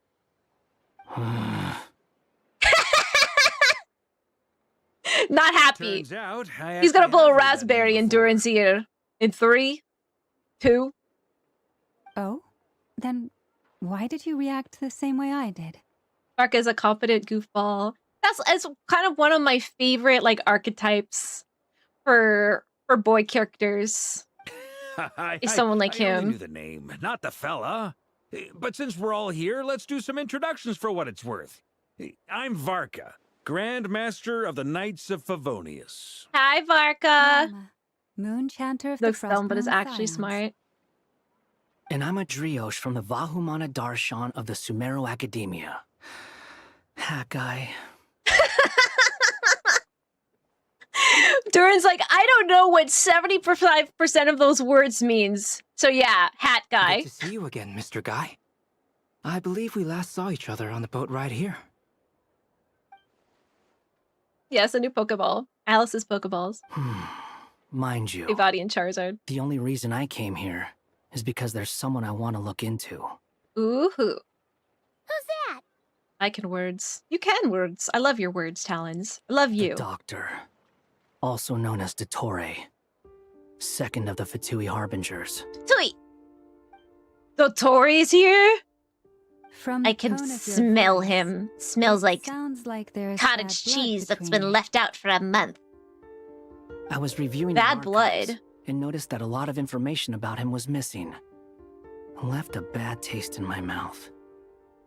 Not happy. Turns out, I He's gonna actually blow a have heard that raspberry name in before. Duran's ear. In 3, 2. Oh? Then why did you react the same way I did? Varka is a competent goofball. It's kind of one of my favorite like archetypes for boy characters. Is someone like I only him. knew the name, not the fella. But since we're all here, let's do some introductions for what it's worth. I'm Varka, Grand Master of the Knights of Favonius. Hi, Varka. Mama, Moon Chanter of the Looks dumb, but is Frostmourne actually Scions. smart. And I'm a Drioche from the Vahumana Darshan of the Sumeru Academia. Hat Guy. Duran's like, I don't know what 75% of those words means. So yeah, hat guy. Good to see you again, Mr. Guy. I believe we last saw each other on the boat ride here. Yes, a new Pokeball. Alice's Pokeballs. Mind you, Evadi and Charizard. the only reason I came here is because there's someone I want to look into. Ooh. Who's that? I can words. You can words. I love your words, Talons. I love you. The Doctor, also known as Dottore, second of the Fatui Harbingers. Sweet. The Tory's here? From I the can tone of your smell voice, him. Smells it like sounds like there's cottage bad blood cheese that's between been you. left out for a month. I was reviewing the Bad archives blood. and noticed that a lot of information about him was missing. Left a bad taste in my mouth.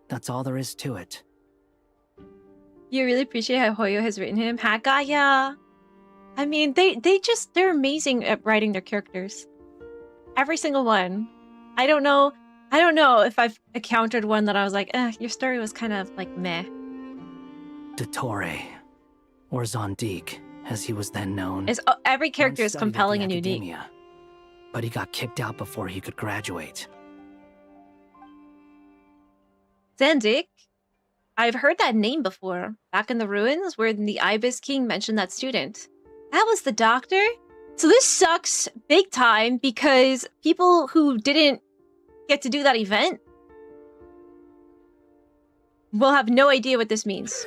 That's all there is to it. You really appreciate how Hoyo has written him? Hagaya. I mean, they're amazing at writing their characters. Every single one. I don't know if I've encountered one that I was like, your story was kind of like meh. Dottore, or Zondique, as he was then known. Every character once is studied at compelling the and unique. academia, but he got kicked out before he could graduate. Zandik? I've heard that name before. Back in the ruins, where the Ibis King mentioned that student. That was the doctor? So this sucks big time because people who didn't get to do that event will have no idea what this means.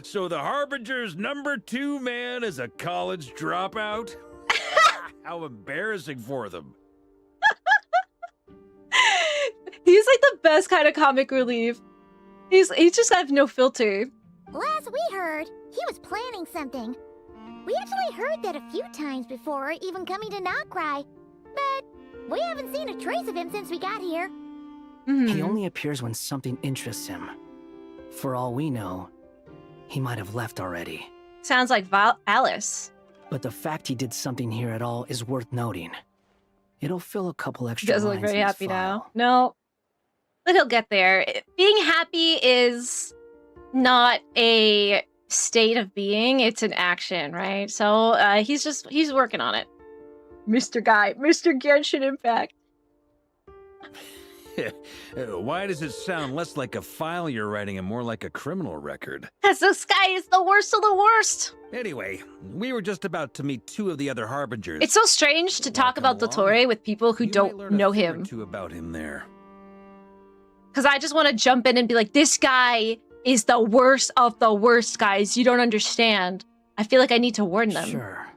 So the Harbinger's #2 man is a college dropout? How embarrassing for them. He's like the best kind of comic relief. He's just have no filter. Last we heard, he was planning something. We actually heard that a few times before, even coming to Krai. But we haven't seen a trace of him since we got here. He only appears when something interests him. For all we know, he might have left already. Sounds like Alice. But the fact he did something here at all is worth noting. It'll fill a couple He extra doesn't lines look very in his happy file. now. No. But he'll get there. Being happy is not a state of being, it's an action, right? So he's working on it. Mr. Guy. Mr. Genshin, in fact. Why does it sound less like a file you're writing and more like a criminal record? Because this guy is the worst of the worst. Anyway, we were just about to meet two of the other harbingers. It's so strange to talk about Dottore with people who don't know him. Two about him there. Because I just want to jump in and be like, this guy is the worst of the worst, guys. You don't understand. I feel like I need to warn them. Sure.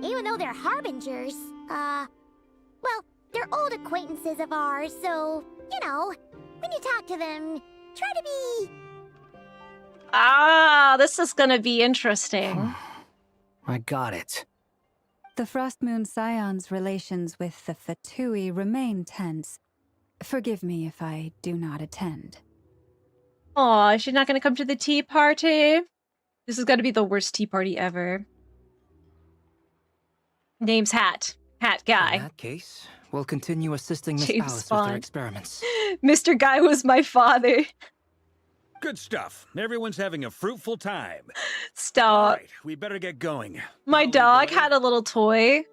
Even though they're harbingers, well, they're old acquaintances of ours, so, you know, when you talk to them, try to be... Ah, this is gonna be interesting. I got it. The Frost Moon Scion's relations with the Fatui remain tense. Forgive me if I do not attend. Aw, she's not gonna come to the tea party? This is gonna be the worst tea party ever. Name's Hat. Hat Guy. In that case, we'll continue assisting Miss James Alice with Bond. their experiments. Mr. Guy was my father. Good stuff. Everyone's having a fruitful time. Stop. All right, we better get going. My I'll dog lead the way. had a little toy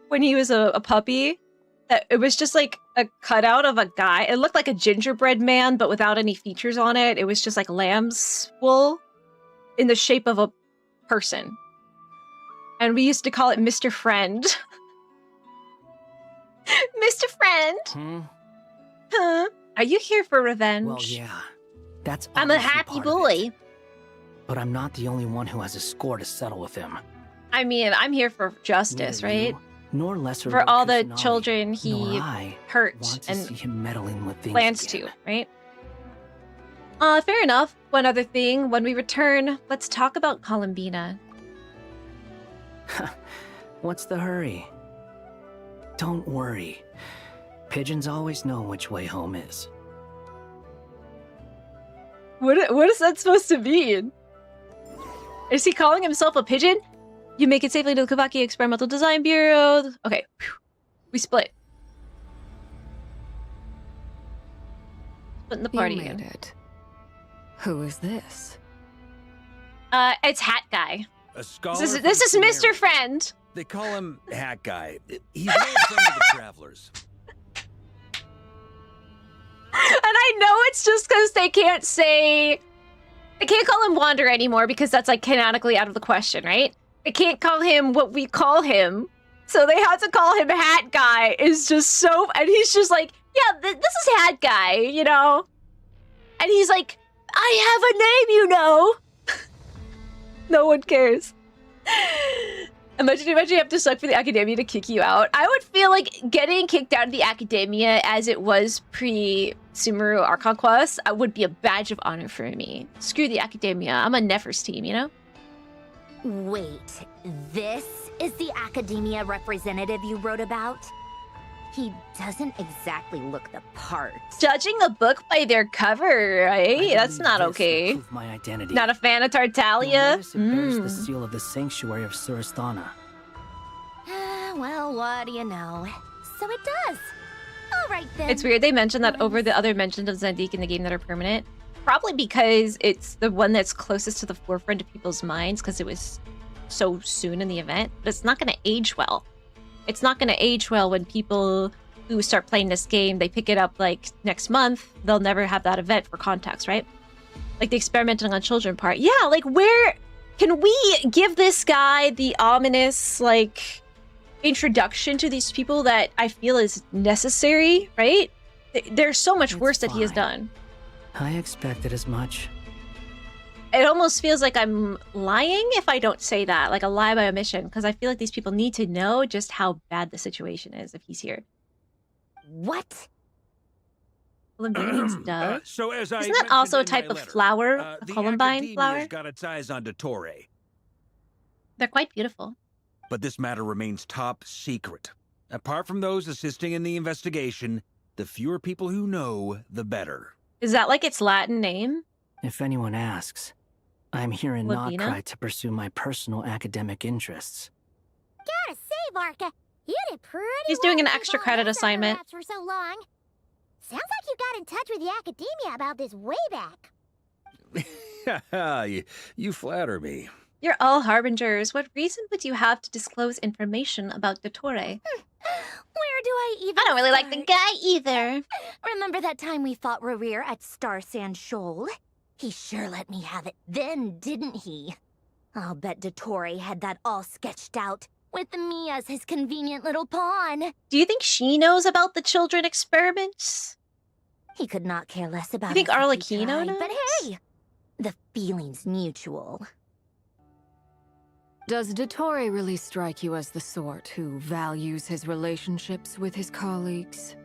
when he was a puppy. That it was just like a cutout of a guy. It looked like a gingerbread man, but without any features on it. It was just like lamb's wool in the shape of a person. And we used to call it Mr. Friend. Mr. Friend! Huh? Are you here for revenge? Well, yeah. That's I'm a obviously happy part of boy. it. But I'm not the only one who has a score to settle with him. I mean, I'm here for justice, Neither right? you, nor lesser For Lord all the Kusanagi, children nor he I hurt want to and see him meddling with things plans again. to, right? Fair enough. One other thing, when we return, let's talk about Columbina. What's the hurry? Don't worry. Pigeons always know which way home is. What is that supposed to mean? Is he calling himself a pigeon? You make it safely to the Kavaki Experimental Design Bureau. Okay. Whew. We split. Splitting the party You made again. it. Who is this? It's Hat Guy. A scholar This from is Mr. Samaria. Friend. They call him Hat Guy. He's no friend of the travelers. And I know it's just because they can't call him Wander anymore because that's like canonically out of the question, right? They can't call him what we call him. So they have to call him Hat Guy. Is just so, and he's just like, yeah, this is Hat Guy, you know? And he's like, I have a name, you know? No one cares. Imagine you have to suck for the academia to kick you out. I would feel like getting kicked out of the academia as it was pre-Sumeru Archon Quest would be a badge of honor for me. Screw the academia. I'm a Nephers team, you know? Wait, this is the academia representative you wrote about? He doesn't exactly look the part. Judging a book by their cover, I right? believe That's not this will okay. prove my identity. Not a fan of You'll Tartaglia? notice it bears the seal of the Sanctuary of Surasthana. Well, what do you know? So it does. All right then. It's weird they mentioned that over the other mentions of Zandik in the game that are permanent. Probably because it's the one that's closest to the forefront of people's minds because it was so soon in the event. But it's not going to age well. It's not going to age well when people who start playing this game, they pick it up like next month. They'll never have that event for context, right? Like the experimenting on children part. Yeah, like where can we give this guy the ominous like introduction to these people that I feel is necessary, right? There's so much worse that he has done. I expected as much. It almost feels like I'm lying if I don't say that, like a lie by omission, because I feel like these people need to know just how bad the situation is if he's here. What? Columbine means dove. So as I Isn't that also a mentioned in type my of letter, flower? A the columbine academia's flower? got its eyes on Dottore, They're quite beautiful. but this matter remains top secret. Apart from those assisting in the investigation, the fewer people who know, the better. Is that like its Latin name? If anyone asks, I'm here in Lavina? Nordkrai to pursue my personal academic interests. Gotta say, Varka, you did pretty He's well doing an to keep extra all credit those under assignment. wraps for so long. Sounds like you got in touch with the academia about this way back. You flatter me. You're all harbingers. What reason would you have to disclose information about Dottore? Where do I even I don't really like the start? guy either. Remember that time we fought Rerir at Star Sand Shoal? He sure let me have it then, didn't he? I'll bet Dottore had that all sketched out, with me as his convenient little pawn. Do you think she knows about the children experiments? He could not care less about You think us if he Arlecchino tried, knows? But hey, the feeling's mutual. Does Dottore really strike you as the sort who values his relationships with his colleagues?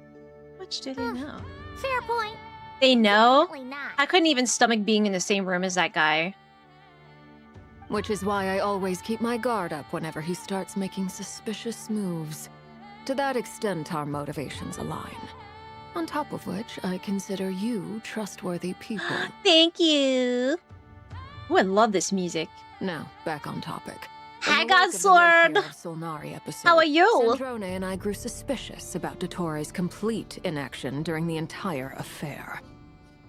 How much do they know? Fair point. They know? Definitely not. I couldn't even stomach being in the same room as that guy. Which is why I always keep my guard up whenever he starts making suspicious moves. To that extent, our motivations align. On top of which, I consider you trustworthy people. Thank you. Ooh, I love this music. Now, back on topic. Hi, In the wake of the Godsword. Meteor of Solnari episode, How are you? Sandrone and I grew suspicious about Dottore's complete inaction during the entire affair.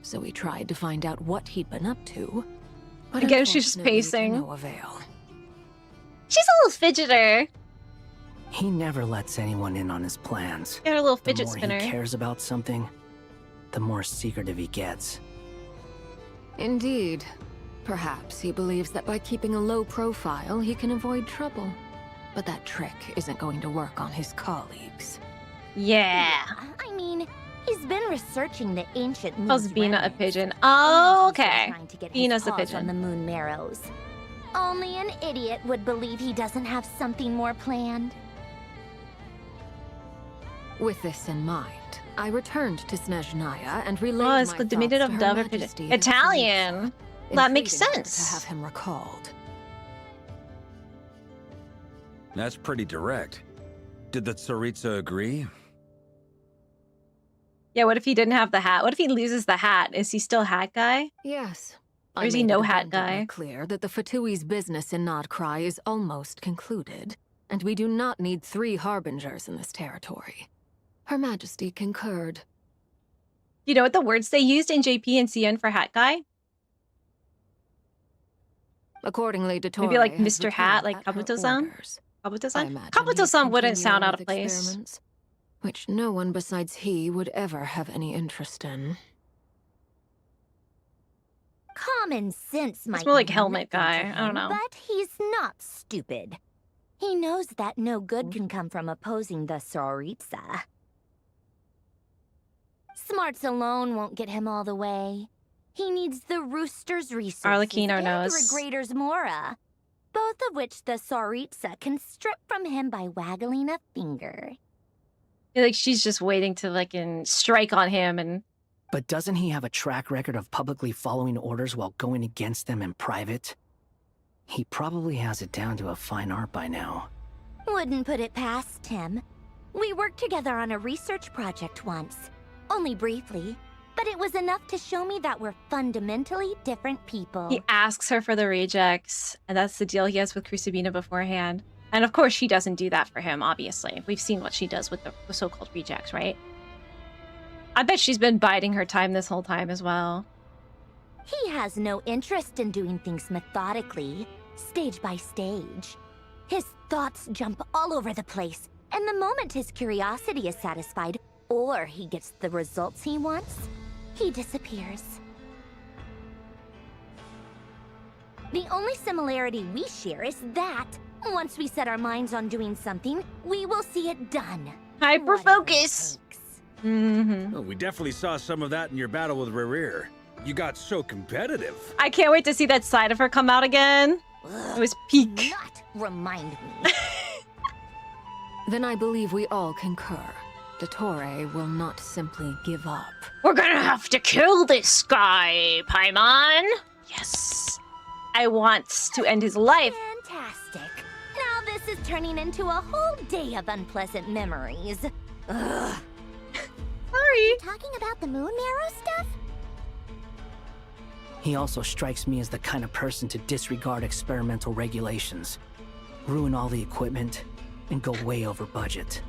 So we tried to find out what he'd been up to. But Again, she's just unfortunately, to pacing. no avail. She's a little fidgeter. He never lets anyone in on his plans. Get her little The fidget more spinner. he cares about something, the more secretive he gets. Indeed. Perhaps he believes that by keeping a low profile, he can avoid trouble. But that trick isn't going to work on his colleagues. Yeah. I mean, he's been researching the ancient moon. Calls Vina a pigeon. Oh, okay. Trying to get Vina's his a paws pigeon. on the moon marrows. Only an idiot would believe he doesn't have something more planned. With this in mind, I returned to Snezhnaya and relayed Oh, my it's the thoughts diminutive to Her dove or Majesty pigeon. the Italian. Tsaritsya, That makes entreating her sense. to have him recalled. That's pretty direct. Did the Tsaritsa agree? Yeah, what if he didn't have the hat? What if he loses the hat? Is he still hat guy? Yes. Or I is he made no it hat abundantly guy? clear that the Fatui's business in Nodkrai is almost concluded, and we do not need 3 harbingers in this territory. Her Majesty concurred. You know what the words they used in JP and CN for hat guy? Accordingly, Dottore Maybe like has Mr. Hat, returned like at her Kabuto-san? orders. I Kabuto-san? imagine Kabuto-san he's wouldn't sound continuing out of with place. experiments, which no one besides he would ever have any interest in. Common sense might more like mean helmet nothing guy. to I don't him, know. But he's not stupid. He knows that no good can come from opposing the Tsaritsa. Smarts alone won't get him all the way. He needs the Rooster's resources Arlecchino and knows. Regrator's Mora, both of which the Tsaritsa can strip from him by waggling a finger. I feel like she's just waiting to like strike on him and But doesn't he have a track record of publicly following orders while going against them in private? He probably has it down to a fine art by now. Wouldn't put it past him. We worked together on a research project once. Only briefly. But it was enough to show me that we're fundamentally different people. he asks her for the rejects, and that's the deal he has with Crucibina beforehand. And of course she doesn't do that for him, obviously. We've seen what she does with the so-called rejects, right? I bet she's been biding her time this whole time as well. He has no interest in doing things methodically, stage by stage. His thoughts jump all over the place, and the moment his curiosity is satisfied, or he gets the results he wants, he disappears. The only similarity we share is that, once we set our minds on doing something, we will see it done. Hyper-focus! Mm-hmm. Oh, we definitely saw some of that in your battle with Rerir. You got so competitive. I can't wait to see that side of her come out again. It was peak. Do not remind me. Then I believe we all concur. Dottore will not simply give up. We're gonna have to kill this guy, Paimon. Yes. I want to end his life. Fantastic. Now this is turning into a whole day of unpleasant memories. Ugh. Sorry. Talking about the moon marrow stuff? He also strikes me as the kind of person to disregard experimental regulations, ruin all the equipment, and go way over budget.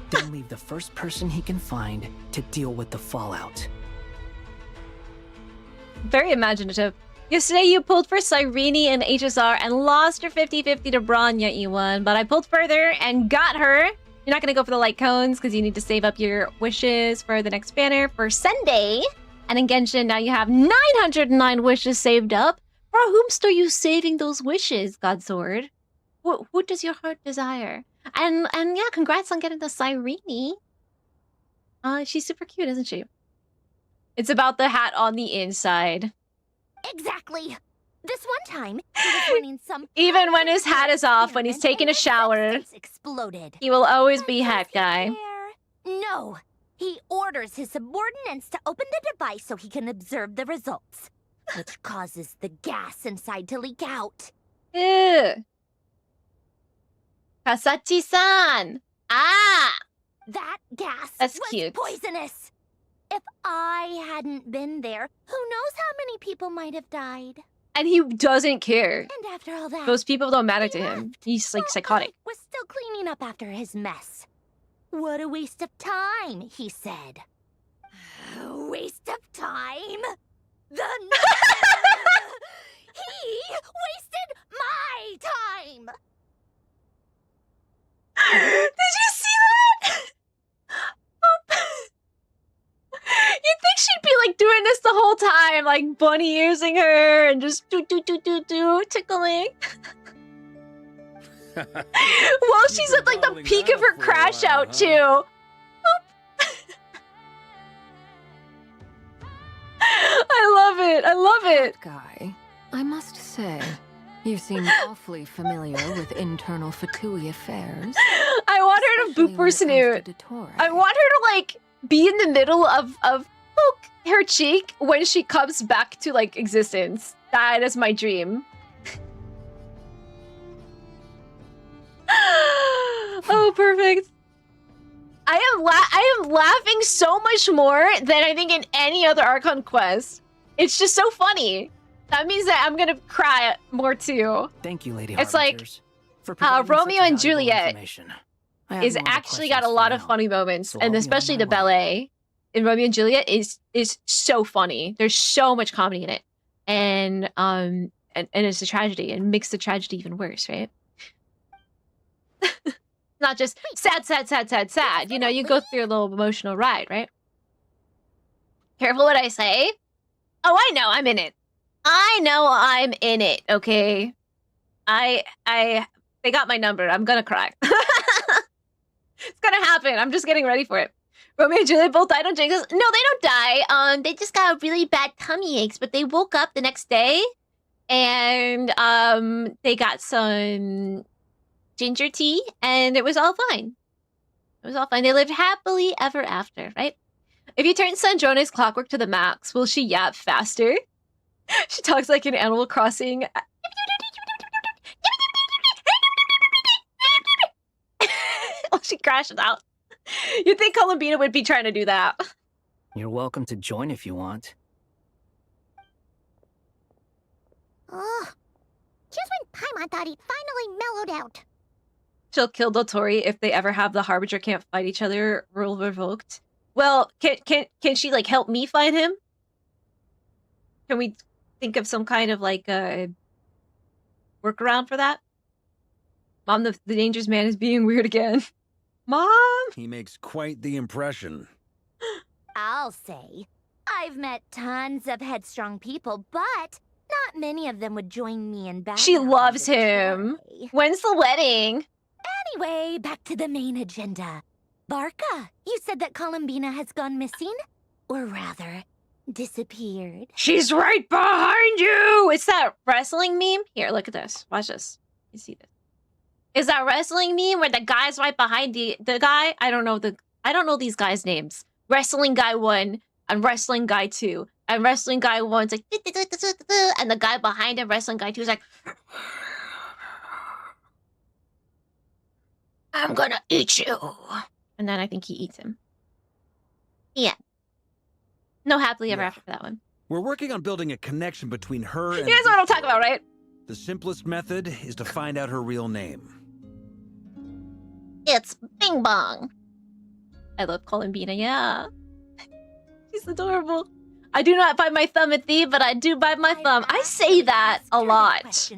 Then leave the first person he can find to deal with the fallout. Very imaginative. Yesterday you pulled for Cyrene and HSR and lost your 50-50 to Bronya, Ewan, but I pulled further and got her. You're not gonna go for the light cones because you need to save up your wishes for the next banner for Sunday. And in Genshin, now you have 909 wishes saved up. For whomst are you saving those wishes, Godsword? What does your heart desire? And yeah, congrats on getting the Cyrene. She's super cute, isn't she? It's about the hat on the inside. Exactly. This one time, he was winning some. Even when his hat is off, when he's taking a shower, exploded. he will always be hat guy. No. He orders his subordinates to open the device so he can observe the results, which causes the gas inside to leak out. Ew. Kasachi-san! Ah! That gas That's was cute. poisonous. If I hadn't been there, who knows how many people might have died. And he doesn't care. And after all that, Those people don't matter to him. He's like psychotic. was still cleaning up after his mess. What a waste of time, he said. Waste of time? He wasted my time! Did you see that? You'd think she'd be like doing this the whole time, like bunny earsing her and just do tickling. Well, she's at like the peak of her crash out too. I love it. I love it. Guy, I must say, you seem awfully familiar with internal Fatui affairs. I want her to boop her snoot. I want her to like be in the middle of poke her cheek when she comes back to like existence. That is my dream. Oh, perfect. I am laughing so much more than I think in any other Archon quest. It's just so funny. That means that I'm gonna cry more too. Thank you, Lady It's like Harbingers, for providing such Romeo and valuable Juliet information. I have is no other actually got a questions lot for of now, funny moments, so I'll and be on especially my the way. ballet in Romeo and Juliet is so funny. There's so much comedy in it, and it's a tragedy, and makes the tragedy even worse, right? Not just sad. You know, you go through a little emotional ride, right? Careful what I say. Oh, I know, I'm in it. I know I'm in it, okay? They got my number. I'm gonna cry. It's gonna happen. I'm just getting ready for it. Romeo and Juliet both died on Jinxes. No, they don't die. They just got really bad tummy aches, but they woke up the next day and they got some ginger tea and it was all fine. It was all fine. They lived happily ever after, right? If you turn Sandrone's clockwork to the max, will she yap faster? She talks like an Animal Crossing. Oh, she crashes out. You'd think Columbina would be trying to do that. You're welcome to join if you want. Ugh. Just when Paimon thought he'd finally mellowed out. She'll kill Dotori if they ever have the Harbinger can't fight each other rule revoked. Well, can she like help me fight him? Can we think of some kind of like workaround for that? Mom, the dangerous man is being weird again. Mom! He makes quite the impression. I'll say. I've met tons of headstrong people, but not many of them would join me in battle. She loves him. When's the wedding? Anyway, back to the main agenda. Varka, you said that Columbina has gone missing? Or rather, disappeared. She's right behind you! It's that wrestling meme? Here, look at this. Watch this. You see this. Is that wrestling meme where the guy's right behind the guy? I don't know I don't know these guys' names. Wrestling guy 1 and wrestling guy 2. And wrestling guy 1's like, and the guy behind him, wrestling guy 2 is like, I'm gonna eat you. And then I think he eats him. Yeah. No happily ever after for that one. We're working on building a connection between her and... You guys know what I'm talking about, right? The simplest method is to find out her real name. It's Bing Bong. I love Columbina, yeah. She's adorable. I do not bite my thumb at thee, but I do bite my thumb. I say that a lot.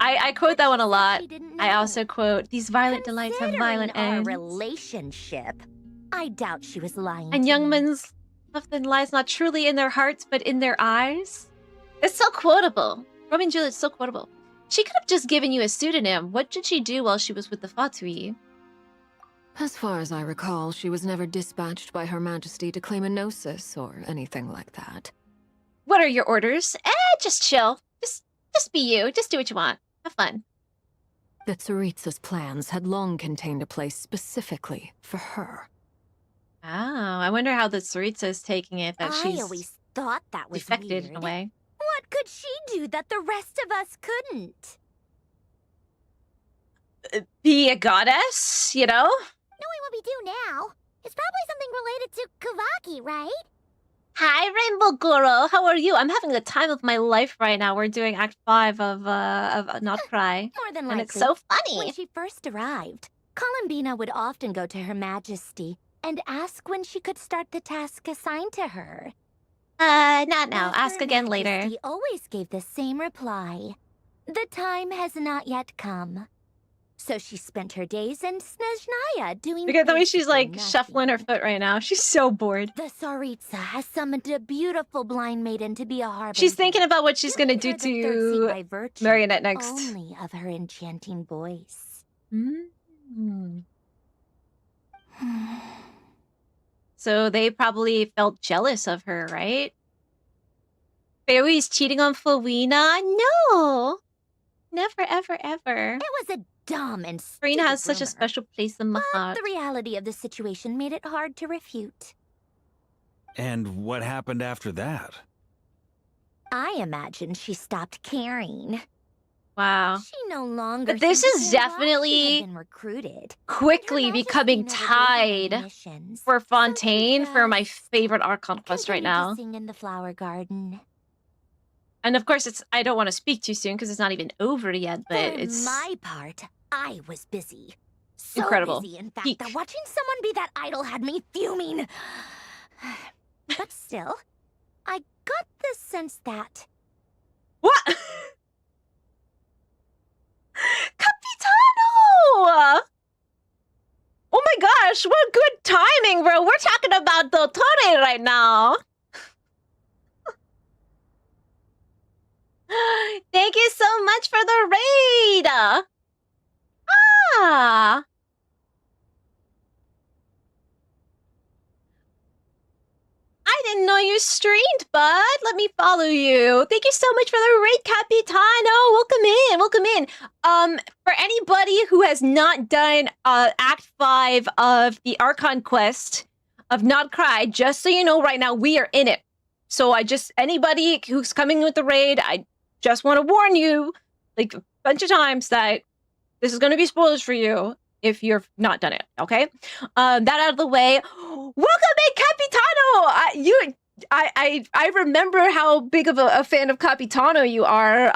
I quote that one a lot. I also quote, these violent delights have violent ends. Our relationship, I doubt she was lying. And young men's love then lies not truly in their hearts, but in their eyes. It's so quotable. Romeo and Juliet's so quotable. She could have just given you a pseudonym. What did she do while she was with the Fatui? As far as I recall, she was never dispatched by Her Majesty to claim a gnosis or anything like that. What are your orders? Just chill. Just be you. Just do what you want. Have fun. The Tsaritsa's plans had long contained a place specifically for her. Oh, I wonder how the Tsaritsa is taking it that she's I always thought that was defected weird. in a way. What could she do that the rest of us couldn't? Be a goddess, you know? Knowing what we do now, it's probably something related to Kavaki, right? Hi, Rainbow Goro. How are you? I'm having the time of my life right now. We're doing Act 5 of Not Cry. More than likely. And it's so funny. When she first arrived, Columbina would often go to Her Majesty and ask when she could start the task assigned to her. Not now. But Ask Her again later. Majesty always gave the same reply. The time has not yet come. So she spent her days in Snezhnaya doing... Look at the way she's like basically shuffling her foot right now. She's so bored. The Tsaritsa has summoned a beautiful blind maiden to be a harbinger. She's thinking about what she's gonna do Her the third seat to by virtue Marionette next. Only of her enchanting voice. So they probably felt jealous of her, right? Fairy's cheating on Flowina? No! Never, ever, ever. It was a dumb and Farina has stupid such a rumor. special place in my But heart. the reality of the situation made it hard to refute. And what happened after that? I imagine she stopped caring. Wow. She no longer. But this seemed is to care why she definitely had been recruited. quickly Her Majesty becoming never gave her tied any missions, for so she Fontaine for my just favorite Archon quest right continued to now. sing in the flower garden. And of course, I don't want to speak too soon because it's not even over yet, but For it's my part, I was busy. So incredible. busy, in fact, Peak. that watching someone be that idol had me fuming. But still, I got the sense that... What? Capitano! Oh my gosh, what good timing, bro. We're talking about Dottore right now. Thank you so much for the raid! Ah! I didn't know you streamed, bud. Let me follow you. Thank you so much for the raid, Capitano. Welcome in, welcome in. For anybody who has not done Act 5 of the Archon quest of Not Cry, just so you know right now, we are in it. So anybody who's coming with the raid, I just want to warn you, like a bunch of times, that this is going to be spoilers for you if you've not done it, okay? That out of the way. Welcome in, Capitano! I remember how big of a fan of Capitano you are.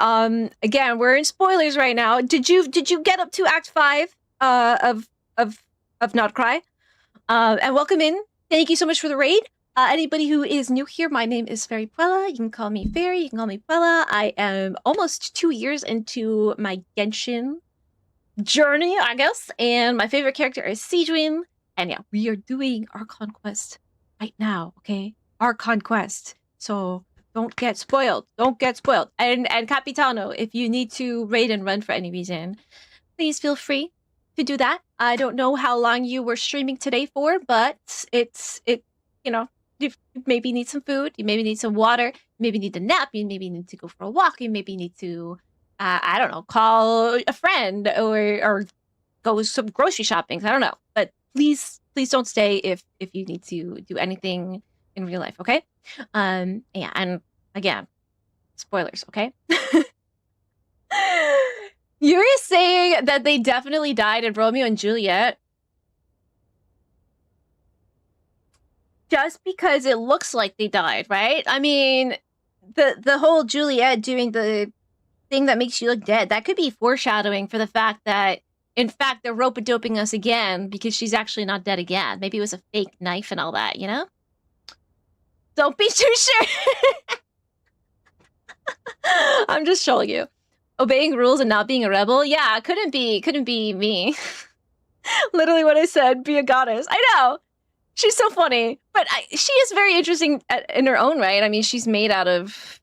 Again, we're in spoilers right now. Did you get up to Act 5 of Not Cry? And welcome in. Thank you so much for the raid. Anybody who is new here, my name is fairypuella. You can call me Fairy, you can call me Puella. I am almost 2 years into my Genshin journey, I guess. And my favorite character is Sejuin. And yeah, we are doing Archon Quest right now, okay? Archon Quest. So don't get spoiled. Don't get spoiled. And Capitano, if you need to raid and run for any reason, please feel free to do that. I don't know how long you were streaming today for, but you know, you maybe need some food, you maybe need some water, you maybe need a nap, you maybe need to go for a walk, you maybe need to, I don't know, call a friend or go some grocery shopping. I don't know. But please please don't stay if you need to do anything in real life, okay? Yeah, and again, spoilers, okay? Yuri's saying that they definitely died in Romeo and Juliet. Just because it looks like they died, right? I mean, the whole Juliet doing the thing that makes you look dead, that could be foreshadowing for the fact that, in fact, they're rope-a-doping us again because she's actually not dead again. Maybe it was a fake knife and all that, you know? Don't be too sure. I'm just trolling you. Obeying rules and not being a rebel? Yeah, couldn't be me. Literally what I said, be a goddess. I know. She's so funny. But she is very interesting in her own right. I mean, she's made out of...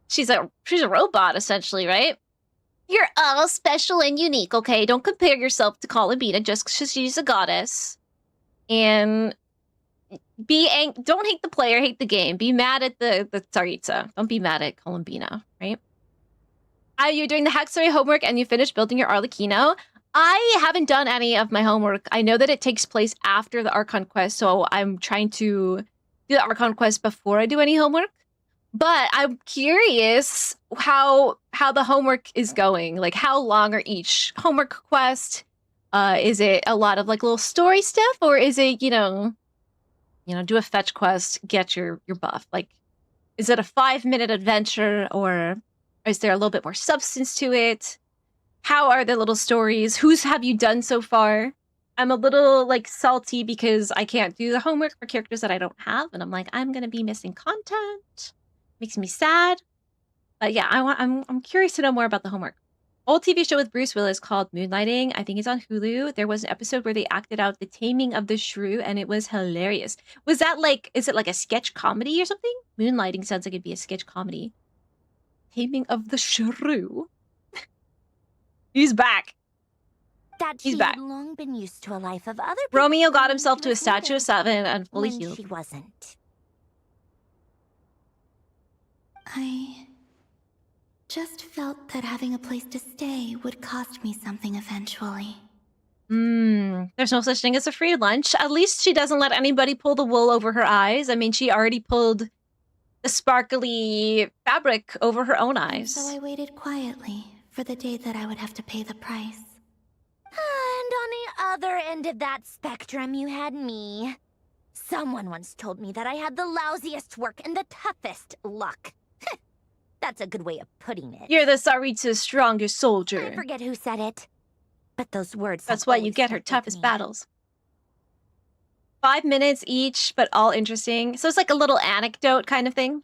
She's a robot, essentially, right? You're all special and unique, okay? Don't compare yourself to Columbina just because she's a goddess. And don't hate the player, hate the game. Be mad at the Tsaritsa. Don't be mad at Columbina, right? You're doing the Hackstory homework and you finished building your Arlecchino. I haven't done any of my homework. I know that it takes place after the Archon quest, so I'm trying to do the Archon quest before I do any homework. But I'm curious how the homework is going. Like, how long are each homework quest? Is it a lot of like little story stuff, or is it you know, do a fetch quest, get your buff? Like, is it a 5-minute adventure, or is there a little bit more substance to it? How are the little stories? Whose have you done so far? I'm a little like salty because I can't do the homework for characters that I don't have, and I'm like, I'm gonna be missing content. Makes me sad. Yeah, I'm curious to know more about the homework. Old TV show with Bruce Willis called Moonlighting. I think it's on Hulu. There was an episode where they acted out the taming of the shrew, and it was hilarious. Was that like, is it like a sketch comedy or something? Moonlighting sounds like it'd be a sketch comedy. Taming of the shrew. He's back. That He's she back. had long been used to a life of other people. Romeo got himself to a statue of 7 and fully when healed. she wasn't. I just felt that having a place to stay would cost me something eventually. There's no such thing as a free lunch. At least she doesn't let anybody pull the wool over her eyes. I mean, she already pulled the sparkly fabric over her own eyes. So I waited quietly for the day that I would have to pay the price. And on the other end of that spectrum, you had me. Someone once told me that I had the lousiest work and the toughest luck. That's a good way of putting it. You're the Tsaritsa's strongest soldier. I forget who said it, but those words. That's why you get her toughest battles. 5 minutes each, but all interesting. So it's like a little anecdote kind of thing.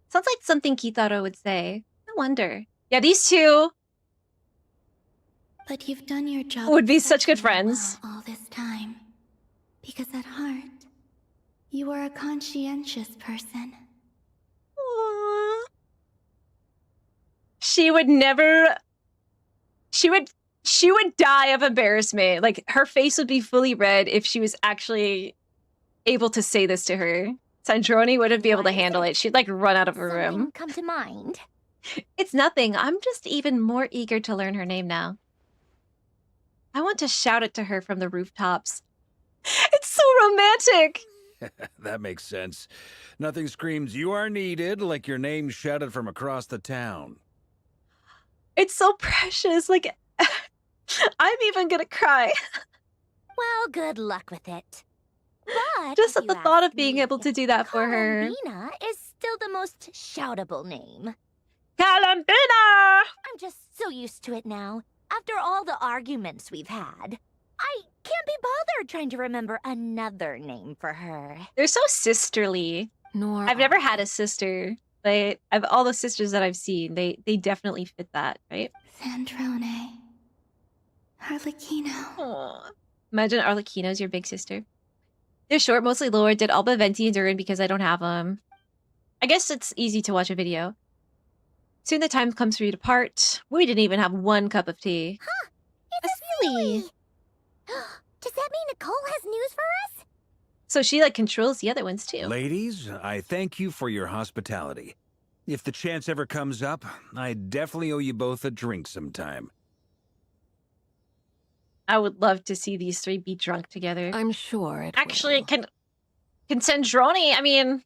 Sounds like something Kitaro would say. I wonder. Yeah, these two But you've done your job. would be such good friends. Well all this time. Because at heart, you are a conscientious person. Aww. She would never... She would die of embarrassment. Like, her face would be fully red if she was actually able to say this to her. Sandrone wouldn't be able to handle it. She'd, like, run out of her room. Come to mind? It's nothing. I'm just even more eager to learn her name now. I want to shout it to her from the rooftops. It's so romantic! That makes sense. Nothing screams you are needed like your name shouted from across the town. It's so precious. Like, I'm even gonna cry. Well, good luck with it. But just if at the you thought of ask being me, able to do that for her. Columbina is still the most shoutable name. Columbina! I'm just so used to it now. After all the arguments we've had, I can't be bothered trying to remember another name for her. They're so sisterly. I've never had a sister, but all the sisters that I've seen, they definitely fit that, right? Sandrone. Arlecchino. Aww. Imagine Arlecchino's your big sister. They're short, mostly lower. Did all but Venti and Durin because I don't have them. I guess it's easy to watch a video. Soon the time comes for you to part. We didn't even have one cup of tea. Huh, it's a Really? Does that mean Nicole has news for us? So she like controls the other ones too. Ladies, I thank you for your hospitality. If the chance ever comes up, I definitely owe you both a drink sometime. I would love to see these three be drunk together. I'm sure it Actually, will. can Sandroni, I mean,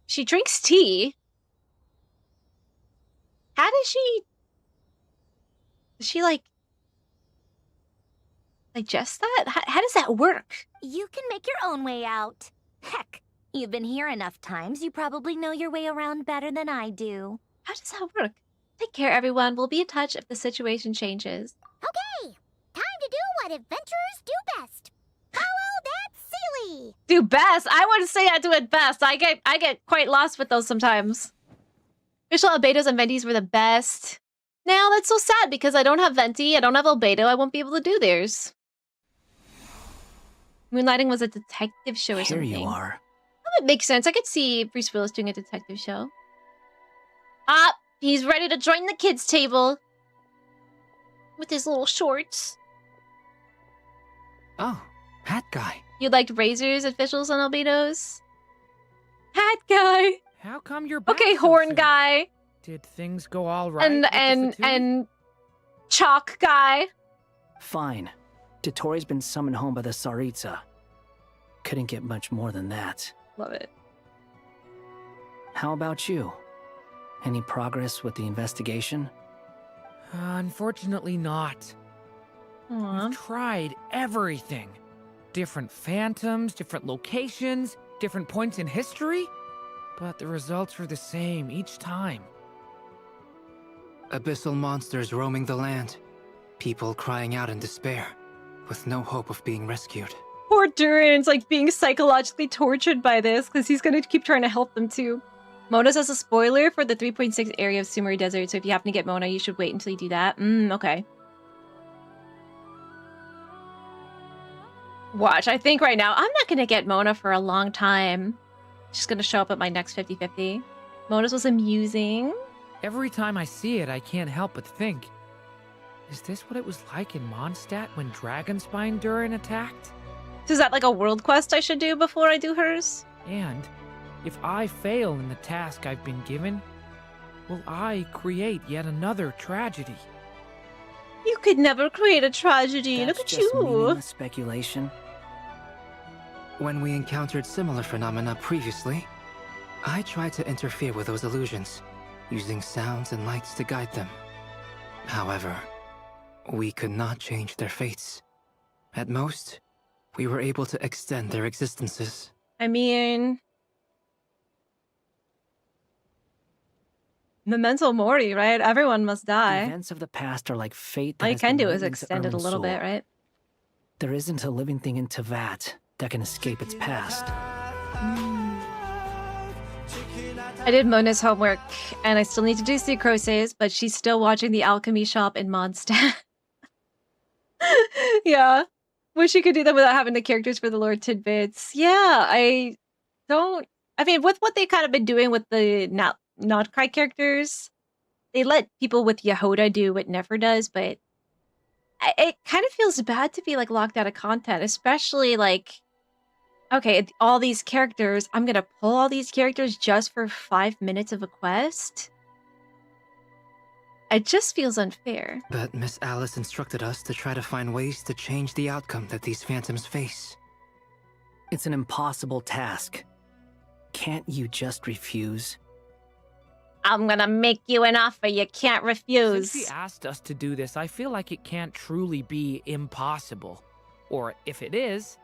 she drinks tea. How does she like digest that? How does that work? You can make your own way out. Heck, you've been here enough times, you probably know your way around better than I do. How does that work? Take care, everyone. We'll be in touch if the situation changes. Okay, time to do what adventurers do best. Follow that Sealy. Do best? I wouldn't say I do it best. I get quite lost with those sometimes. Official Albedos and Ventis were the best. Now that's so sad because I don't have Venti, I don't have Albedo, I won't be able to do theirs. Moonlighting was a detective show or something. Here you are. That would make sense. I could see Bruce Willis doing a detective show. Ah, he's ready to join the kids' table. With his little shorts. Oh, hat guy. You liked razors, officials, and albedos? Hat guy. How come you're back Okay, so horn soon? guy. Did things go all right? with the And Fatui? chalk guy. Fine. Dotori's been summoned home by the Tsaritsa. Couldn't get much more than that. Love it. How about you? Any progress with the investigation? Unfortunately not. Aww. We've tried everything. Different phantoms, different locations, different points in history. But the results were the same each time. Abyssal monsters roaming the land. People crying out in despair, with no hope of being rescued. Poor Durin's like being psychologically tortured by this because he's gonna keep trying to help them too. Mona's has a spoiler for the 3.6 area of Sumeri Desert, so if you happen to get Mona, you should wait until you do that. Okay. Watch, I think right now, I'm not gonna get Mona for a long time. She's gonna show up at my next 50-50. Mona's was amusing. Every time I see it, I can't help but think, is this what it was like in Mondstadt when Dragonspine Durin attacked? So is that like a world quest I should do before I do hers? And if I fail in the task I've been given, will I create yet another tragedy? You could never create a tragedy. That's Look at just you. meaningless speculation. When we encountered similar phenomena previously, I tried to interfere with those illusions, using sounds and lights to guide them. However, we could not change their fates. At most, we were able to extend their existences. I mean, memento mori, right? Everyone must die. Events of the past are like fate. That All you has can been do is written to extend it a Irmin's little soul. bit, right? There isn't a living thing in Tevat that can escape its past. I did Mona's homework, and I still need to do Sucroses, but she's still watching the alchemy shop in Mondstadt. Yeah. Wish you could do that without having the characters for the lore tidbits. Yeah, I mean, with what they've kind of been doing with the not Krai characters, they let people with Yehoda do what Nefer does, but it kind of feels bad to be like locked out of content, especially like, okay, all these characters, I'm gonna pull all these characters just for 5 minutes of a quest? It just feels unfair. But Miss Alice instructed us to try to find ways to change the outcome that these phantoms face. It's an impossible task. Can't you just refuse? I'm gonna make you an offer you can't refuse. Since she asked us to do this, I feel like it can't truly be impossible. Or if it is,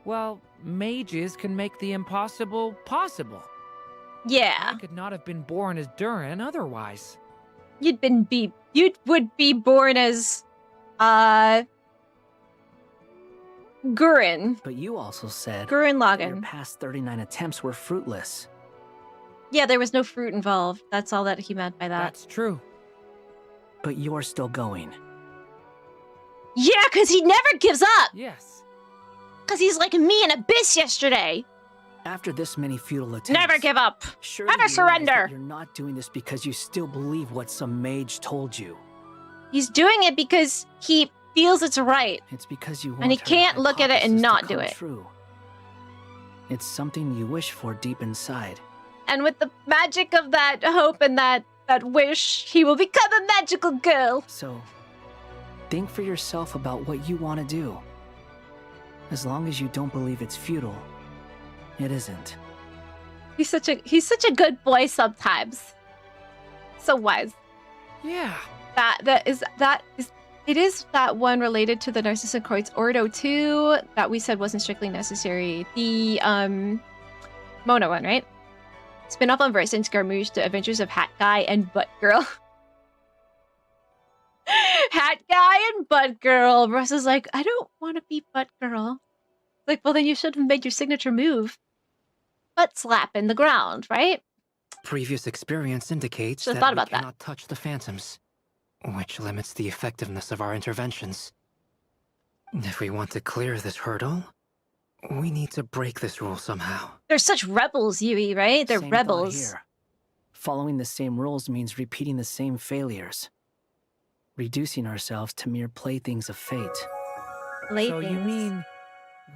well, mages can make the impossible possible. Yeah. I could not have been born as Durin otherwise. You would be born as Gurren. But you also said Gurren that your Lagann. past 39 attempts were fruitless. Yeah, there was no fruit involved. That's all that he meant by that. That's true. But you're still going. Yeah, because he never gives up. Yes. Because he's like me in Abyss yesterday. After this many futile attempts, Never give up. surely Never you realize surrender. that you're not doing this because you still believe what some mage told you. He's doing it because he feels it's right. It's because you want And he her can't look at it and hypothesis to not do come it. True. It's something you wish for deep inside. And with the magic of that hope and that wish, he will become a magical girl. So, Think for yourself about what you want to do. As long as you don't believe it's futile, it isn't. He's such a good boy sometimes. So wise. Yeah. It is that one related to the Narcissus Kreuz Ordo 2 that we said wasn't strictly necessary. The Mona one, right? Spin-off on Verse and Scaramouche, The Adventures of Hat Guy and Butt Girl. Hat Guy and Butt Girl. Russ is like, I don't want to be Butt Girl. Like, well, then you should have made your signature move. Butt slap in the ground, right? Previous experience indicates Should've that thought we about that. cannot touch the phantoms, which limits the effectiveness of our interventions. If we want to clear this hurdle, we need to break this rule somehow. They're such rebels, Yui, right? They're Same thought rebels. here. Following the same rules means repeating the same failures. Reducing ourselves to mere playthings of fate. So you mean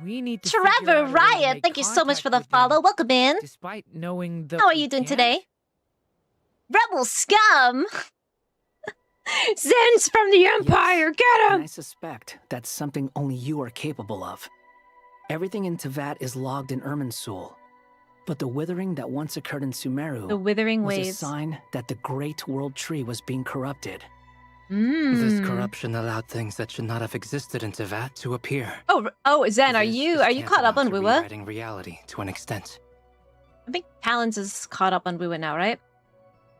we need to Trevor figure out a way to Riot, make thank you so much contact for the with them follow. Welcome in. Despite knowing the How are you doing today? Rebel scum! Zens from the Empire, get And him! I suspect that's something only you are capable of. Everything in Tevat is logged in Irminsul. But the withering that once occurred in Sumeru The withering was a waves. sign that the Great World Tree was being corrupted. This Mm. corruption allowed things that should not have existed in Tevat to appear. Oh, Zen, are This you is caught up on tantamount to Wuwa? rewriting reality to an extent. I think Talons is caught up on Wuwa now, right?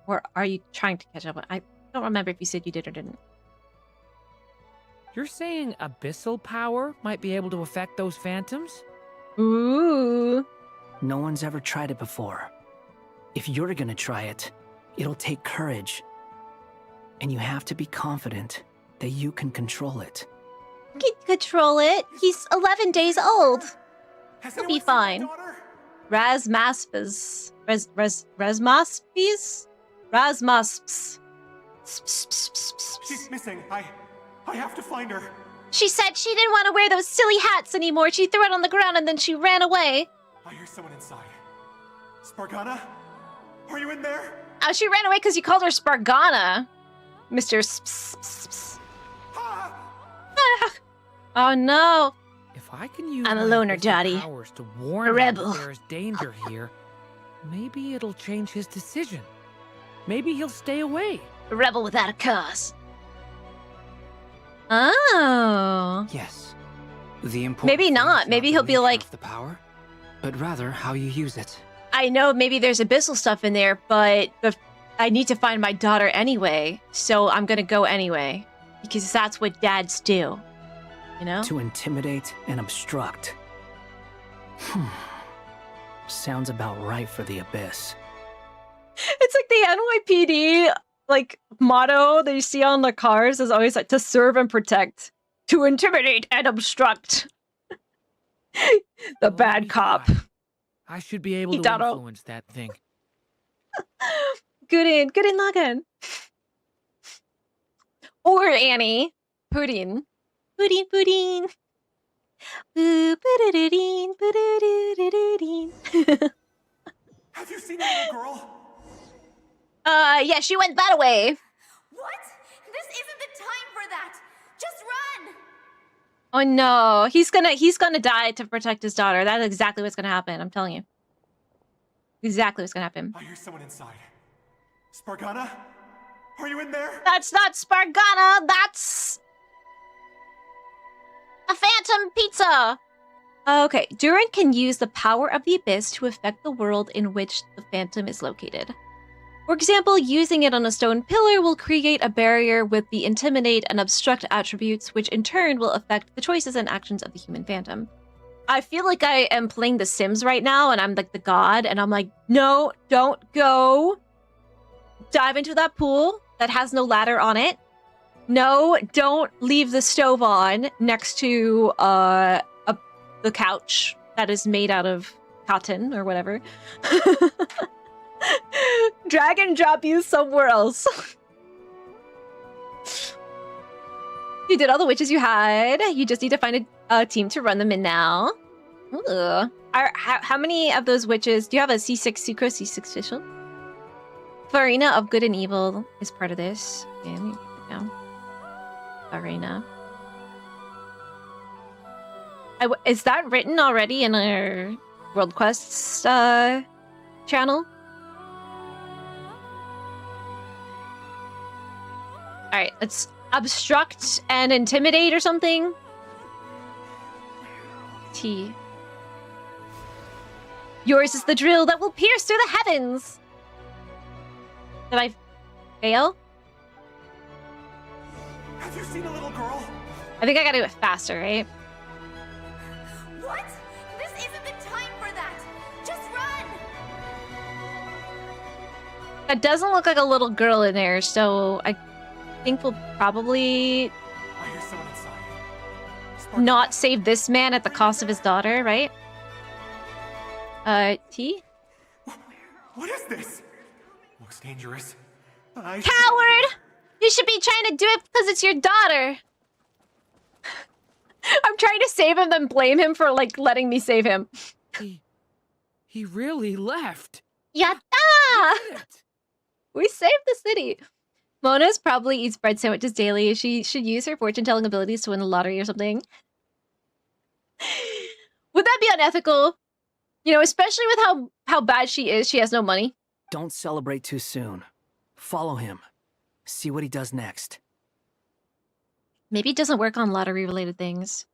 Or are you trying to catch up on? I don't remember if you said you did or didn't. You're saying abyssal power might be able to affect those phantoms? Ooh. No one's ever tried it before. If you're gonna try it, it'll take courage. And you have to be confident that you can control it. Can control it. He's 11 days old. He'll be fine. Razmaspes. Razmaspes? Razmasps. She's missing. I have to find her. She said she didn't want to wear those silly hats anymore. She threw it on the ground and then she ran away. I hear someone inside. Spargana? Are you in there? Oh, she ran away because you called her Spargana. Mr. Ah. Oh no. If I can use I'm a my loner, abyssal Daddy. powers to warn A him rebel. that there's danger here, maybe it'll change his decision. Maybe he'll stay away. A rebel without a cause. Oh. Yes. The important Maybe thing not. is Maybe the he'll be nature like, of the power, but rather how you use it. I know maybe there's abyssal stuff in there, but I need to find my daughter anyway, so I'm gonna go anyway. Because that's what dads do. You know? To intimidate and obstruct. Sounds about right for the Abyss. It's like the NYPD motto that you see on the cars is always like to serve and protect, to intimidate and obstruct. The bad cop. I should be able to Hitaro. influence that thing. Good in Lagan. Or Annie. Pudding. Pudding. Boo, ba-da-da-deen, ba-da-da-da-deen. Have you seen the little girl? Yeah, she went that way. What? This isn't the time for that! Just run! Oh no, he's gonna die to protect his daughter. That's exactly what's gonna happen, I'm telling you. Exactly what's gonna happen. I hear someone inside. Spargana? Are you in there? That's not Spargana, that's a phantom pizza! Okay, Durin can use the power of the Abyss to affect the world in which the phantom is located. For example, using it on a stone pillar will create a barrier with the intimidate and obstruct attributes, which in turn will affect the choices and actions of the human phantom. I feel like I am playing The Sims right now, and I'm like the god, and I'm like, no, don't go. Dive into that pool that has no ladder on it. No, don't leave the stove on next to the couch that is made out of cotton or whatever. Drag and drop you somewhere else. You did all the witches you had. You just need to find a team to run them in now. Ooh. How many of those witches... Do you have a C6 Sucro, C6 Fischl? Farina of Good and Evil is part of this. Yeah, let me put it down. arena. Is that written already in our World Quests channel? Alright, let's obstruct and intimidate or something. T. Yours is the drill that will pierce through the heavens! Did I fail? Have you seen a little girl? I think I gotta do it faster, right? What? This isn't the time for that! Just run! That doesn't look like a little girl in there, so I think we'll probably I hear someone inside. not save this man at the cost of his daughter, right? T? What is this? Looks dangerous. Coward! You should be trying to do it because it's your daughter. I'm trying to save him, then blame him for, like, letting me save him. He really left. Yatta! We saved the city. Mona's probably eats bread sandwiches daily. She should use her fortune-telling abilities to win the lottery or something. Would that be unethical? You know, especially with how bad she is, she has no money. Don't celebrate too soon. Follow him. See what he does next. Maybe it doesn't work on lottery-related things.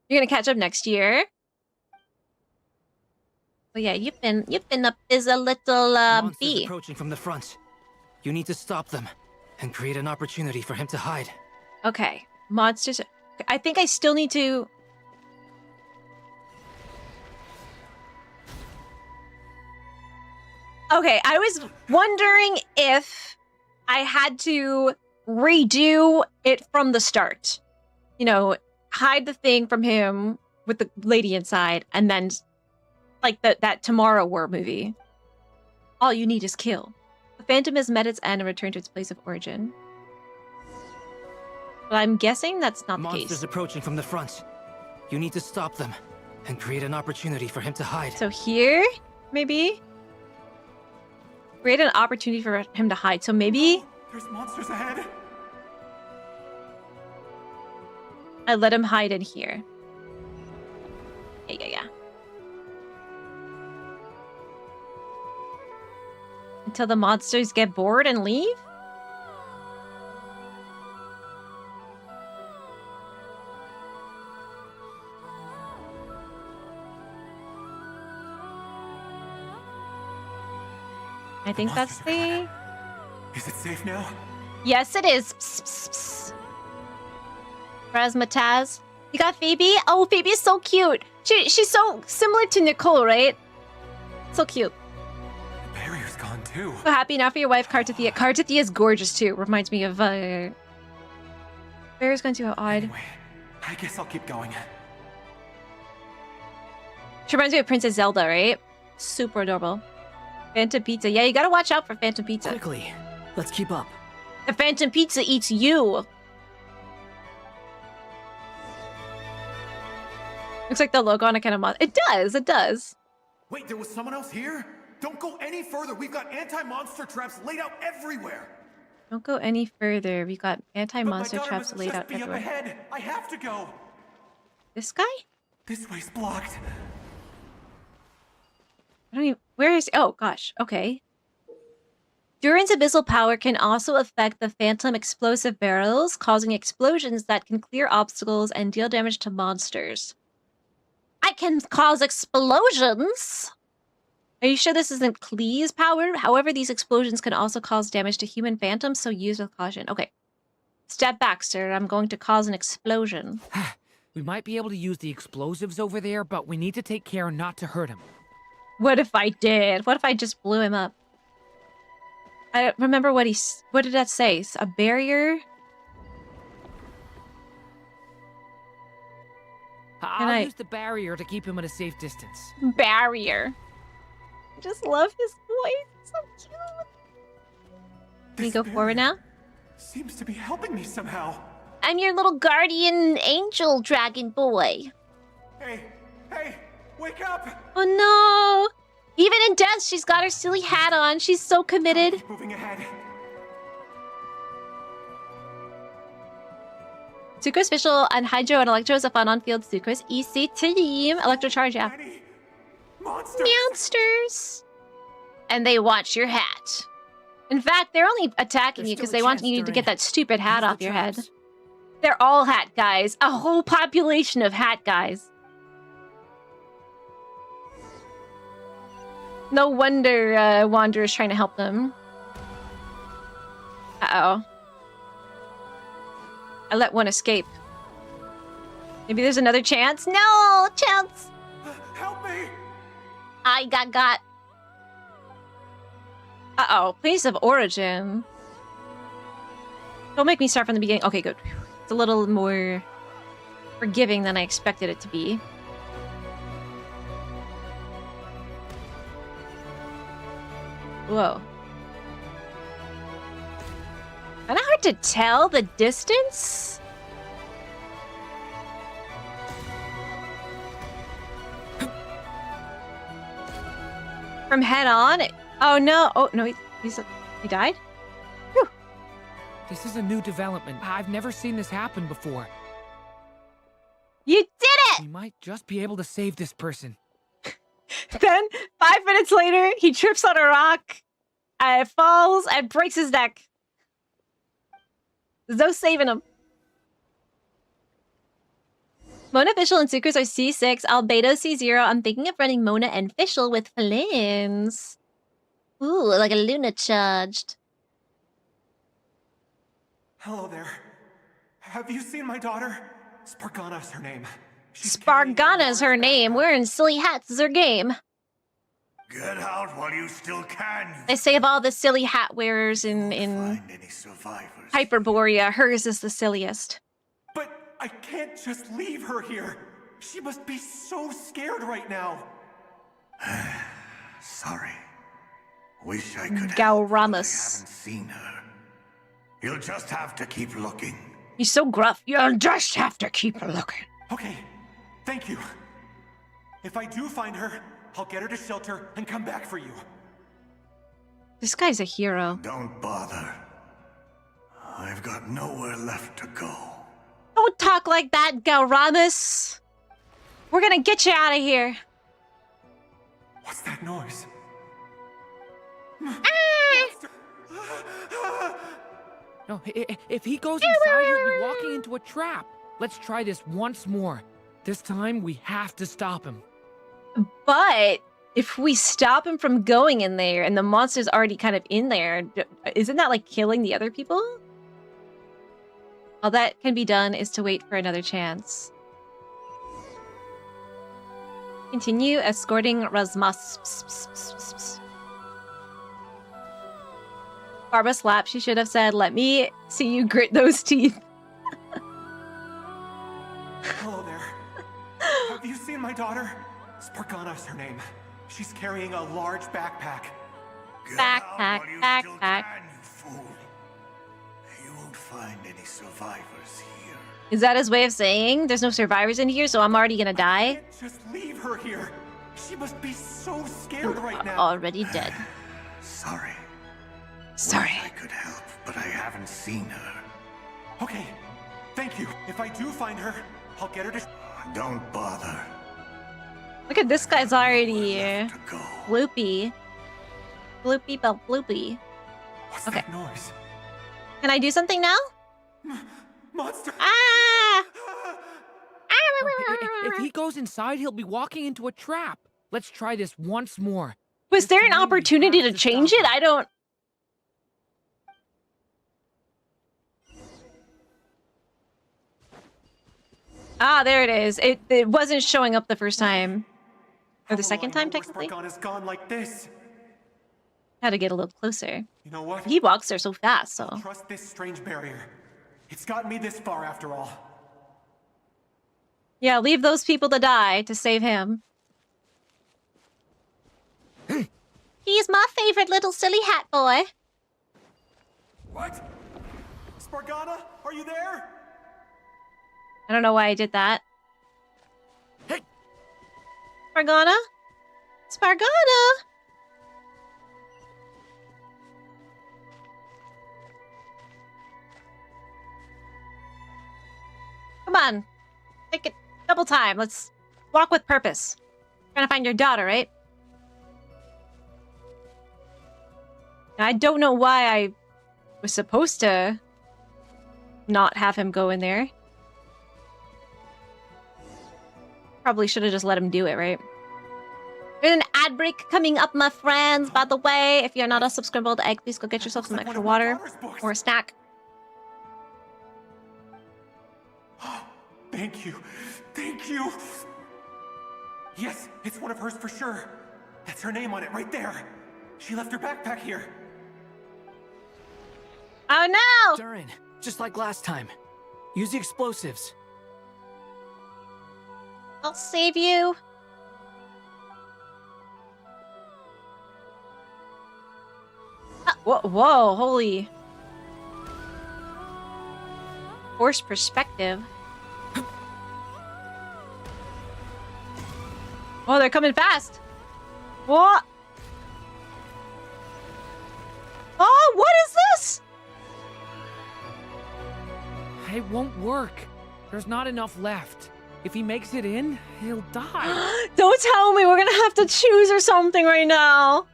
You're gonna catch up next year. But yeah, you've been up as a little Monsters bee. approaching from the front. You need to stop them and create an opportunity for him to hide. Okay, monsters. I think I still need to. Okay, I was wondering if I had to redo it from the start. You know, hide the thing from him with the lady inside, and then like that Tomorrow War movie. All you need is kill. The Phantom has met its end and returned to its place of origin. But I'm guessing that's not the case. Monsters approaching from the front. You need to stop them and create an opportunity for him to hide. So here, maybe? Create an opportunity for him to hide. So maybe There's monsters ahead. I let him hide in here. Yeah. Until the monsters get bored and leave? I think that's the... Is it safe now? Yes, it is. Psst, psst, psst. Razzmatazz. You got Phoebe? Oh, Phoebe is so cute. She's so similar to Nicole, right? So cute. The barrier's gone too. So happy now for your wife, Kartathea. Kartathea is gorgeous too. Reminds me of Bear's going to how odd. Anyway, I guess I'll keep going. She reminds me of Princess Zelda, right? Super adorable. Phantom Pizza. Yeah, you gotta watch out for Phantom Pizza. Quickly, let's keep up. The Phantom Pizza eats you. Looks like the logo on a kind of mod. It does. Wait, there was someone else here? Don't go any further. We've got anti-monster traps laid out everywhere. Don't go any further. We got anti-monster But my daughter traps must laid just out be up everywhere. ahead. I have to go. This guy? This way's blocked. I don't even... Where is... Oh, gosh. Okay. Durin's abyssal power can also affect the phantom explosive barrels, causing explosions that can clear obstacles and deal damage to monsters. I can cause explosions? Are you sure this isn't Klee's power? However, these explosions can also cause damage to human phantoms, so use with caution. Okay. Step back, sir. I'm going to cause an explosion. We might be able to use the explosives over there, but we need to take care not to hurt him. What if I did? What if I just blew him up? I don't remember what what did that say? A barrier? I'll use the barrier to keep him at a safe distance. Barrier. I just love his voice. It's so cute. Can we go forward now? Seems to be helping me somehow. I'm your little guardian angel dragon boy. Hey, wake up! Oh no! Even in death, she's got her silly hat on. She's so committed. Keep moving ahead. Sucrose, Fischl, and Hydro and Electro is a fun on-field Sucrose EC team. Electrocharge, yeah. Monsters! And they want your hat. In fact, they're only attacking you because they want you to get that stupid hat off your head. They're all hat guys. A whole population of hat guys. No wonder Wanderer's trying to help them. Uh-oh. I let one escape. Maybe there's another chance? No! Chance! Help me! I got. Uh-oh. Place of origin. Don't make me start from the beginning. Okay, good. It's a little more forgiving than I expected it to be. Whoa. Kinda hard to tell the distance. From head on? Oh no. Oh no, he died? Whew. This is a new development. I've never seen this happen before. You did it! We might just be able to save this person. Then, 5 minutes later, he trips on a rock, falls, and breaks his neck. There's no saving him. Mona, Fischl, and Sucrose are C6, Albedo C0. I'm thinking of running Mona and Fischl with flames. Ooh, like a Luna charged. Hello there. Have you seen my daughter? Spargana's her name. Spargana's her name. Wearing silly hats is her game. Get out while you still can. They say of all the silly hat wearers in Hyperborea, hers is the silliest. But I can't just leave her here. She must be so scared right now. Sorry. Wish I could Gauramus. help, but I haven't seen her. You'll just have to keep looking. He's so gruff. You'll just have to keep looking. Okay, thank you. If I do find her, I'll get her to shelter and come back for you. This guy's a hero. Don't bother. I've got nowhere left to go. Don't talk like that, Gauramus. We're gonna get you out of here. What's that noise? No, if he goes inside, he'll be walking into a trap. Let's try this once more. This time, we have to stop him. But if we stop him from going in there and the monster's already kind of in there, isn't that like killing the other people? All that can be done is to wait for another chance. Continue escorting Rasmus. Barbara slapped. She should have said, "Let me see you grit those teeth." Hello there. Have you seen my daughter? Spargana's her name. She's carrying a large backpack. Backpack. You fool. You won't find any survivors here. Is that his way of saying there's no survivors in here, so I'm already gonna die? I can't just leave her here. She must be so scared right now. Already dead. Sorry. Sorry. I could help, but I haven't seen her. Okay, thank you. If I do find her, I'll get her to... Don't bother. Look at this guy's already bloopy. Bloopy bell bloopy. What's okay. that noise? Can I do something now? Monster! Ah! If he goes inside, he'll be walking into a trap. Let's try this once more. Was there an opportunity to change it? I don't... Ah, there it is. It wasn't showing up the first time. Or the second time, technically. Spargana's gone like this. Had to get a little closer. You know what? He walks there so fast, so... Trust this strange barrier. It's gotten me this far after all. Yeah, leave those people to die to save him. He's my favorite little silly hat boy. What? Spargana, are you there? I don't know why I did that. Hey! Spargana? Spargana! Come on. Take it double time. Let's walk with purpose. Trying to find your daughter, right? I don't know why I was supposed to not have him go in there. Probably should have just let him do it, right? There's an ad break coming up, my friends. By the way, if you're not a subscribed egg, please go get yourself some extra water or a snack. Thank you. Thank you. Yes, it's one of hers for sure. That's her name on it right there. She left her backpack here. Oh no! Durin, just like last time. Use the explosives. I'll save you. Whoa, holy. Forced perspective. Oh, they're coming fast. What? Oh, what is this? It won't work. There's not enough left. If he makes it in, he'll die. Don't tell me we're gonna have to choose or something right now.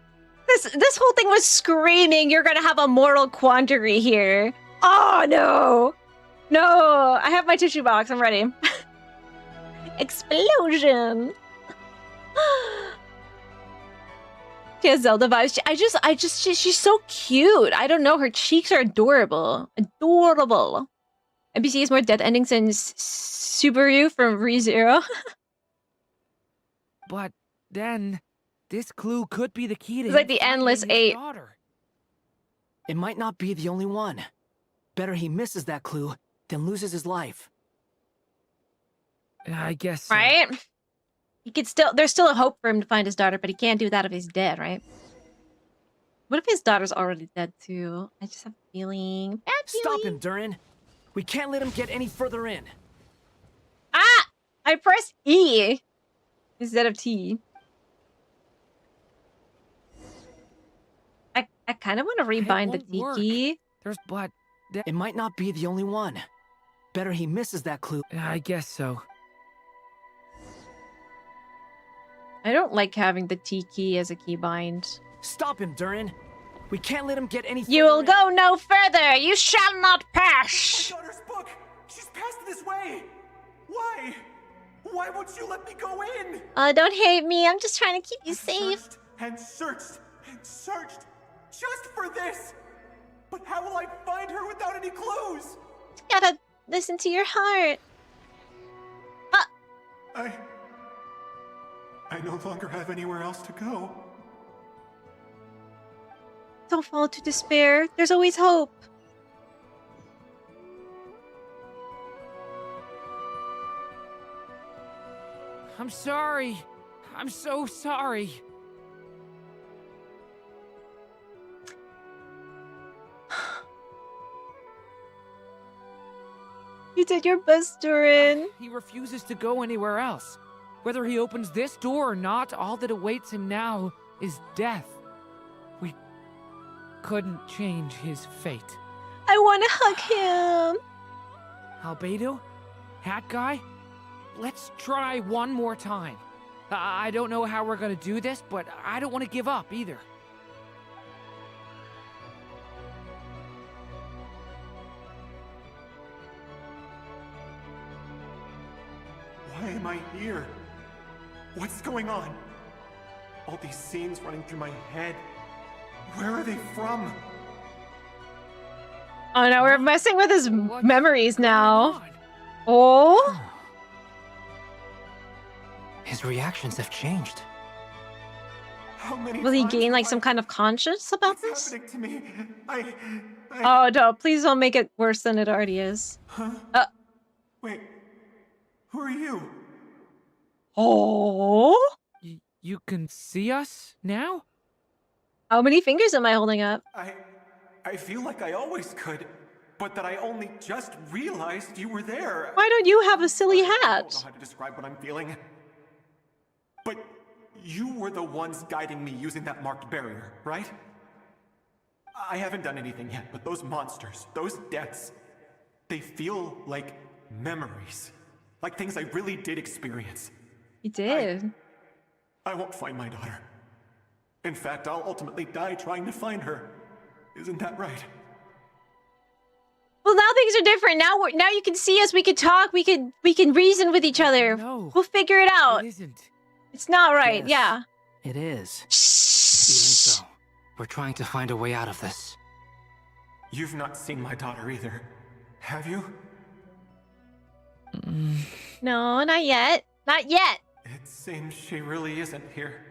This whole thing was screaming you're gonna have a moral quandary here. Oh no. No, I have my tissue box, I'm ready. Explosion. She has Zelda vibes. She's so cute. I don't know, her cheeks are adorable. Adorable. NPC is more death endings than Subaru from ReZero. But then, this clue could be the key to It's like the Endless 8. Daughter. It might not be the only one. Better he misses that clue than loses his life. I guess so. Right? He could still, there's still a hope for him to find his daughter, but he can't do that if he's dead, right? What if his daughter's already dead too? I just have a feeling. Bad feeling. Stop him, Durin. We can't let him get any further in. Ah! I pressed E instead of T. I kind of want to rebind the T key. There's but it might not be the only one. Better he misses that clue. I guess so. I don't like having the T key as a keybind. Stop him, Durin. We can't let him get any further. You will go no further. You shall not pass. My daughter's book. She's passed this way. Why? Why won't you let me go in? Don't hate me. I'm just trying to keep you safe. And searched and searched just for this. But how will I find her without any clues? You gotta listen to your heart. I no longer have anywhere else to go. Don't fall into despair. There's always hope. I'm sorry. I'm so sorry. You did your best, Durin. He refuses to go anywhere else. Whether he opens this door or not, all that awaits him now is death. We couldn't change his fate. I want to hug him. Albedo? Hat guy? Let's try one more time. I don't know how we're gonna do this, but I don't want to give up either. Why am I here? What's going on? All these scenes running through my head. Where are they from? Oh no, we're messing with his memories now. Oh? His reactions have changed. How many Will he times gain like have some kind of conscience about What's this? happening to me? I Oh no, please don't make it worse than it already is. Huh? Wait. Who are you? Oh? You can see us now? How many fingers am I holding up? I feel like I always could, but that I only just realized you were there. Why don't you have a silly I don't know hat? how to describe what I'm feeling. But you were the ones guiding me using that marked barrier, right? I haven't done anything yet, but those monsters, those deaths, they feel like memories. Like things I really did experience. You did. I won't find my daughter. In fact, I'll ultimately die trying to find her. Isn't that right? Well, now things are different. Now you can see us. We can talk. We can reason with each other. No, we'll figure it out. It isn't. It's not right. Yes, yeah. It is. Even so, we're trying to find a way out of this. You've not seen my daughter either, have you? No, not yet. Not yet. It seems she really isn't here.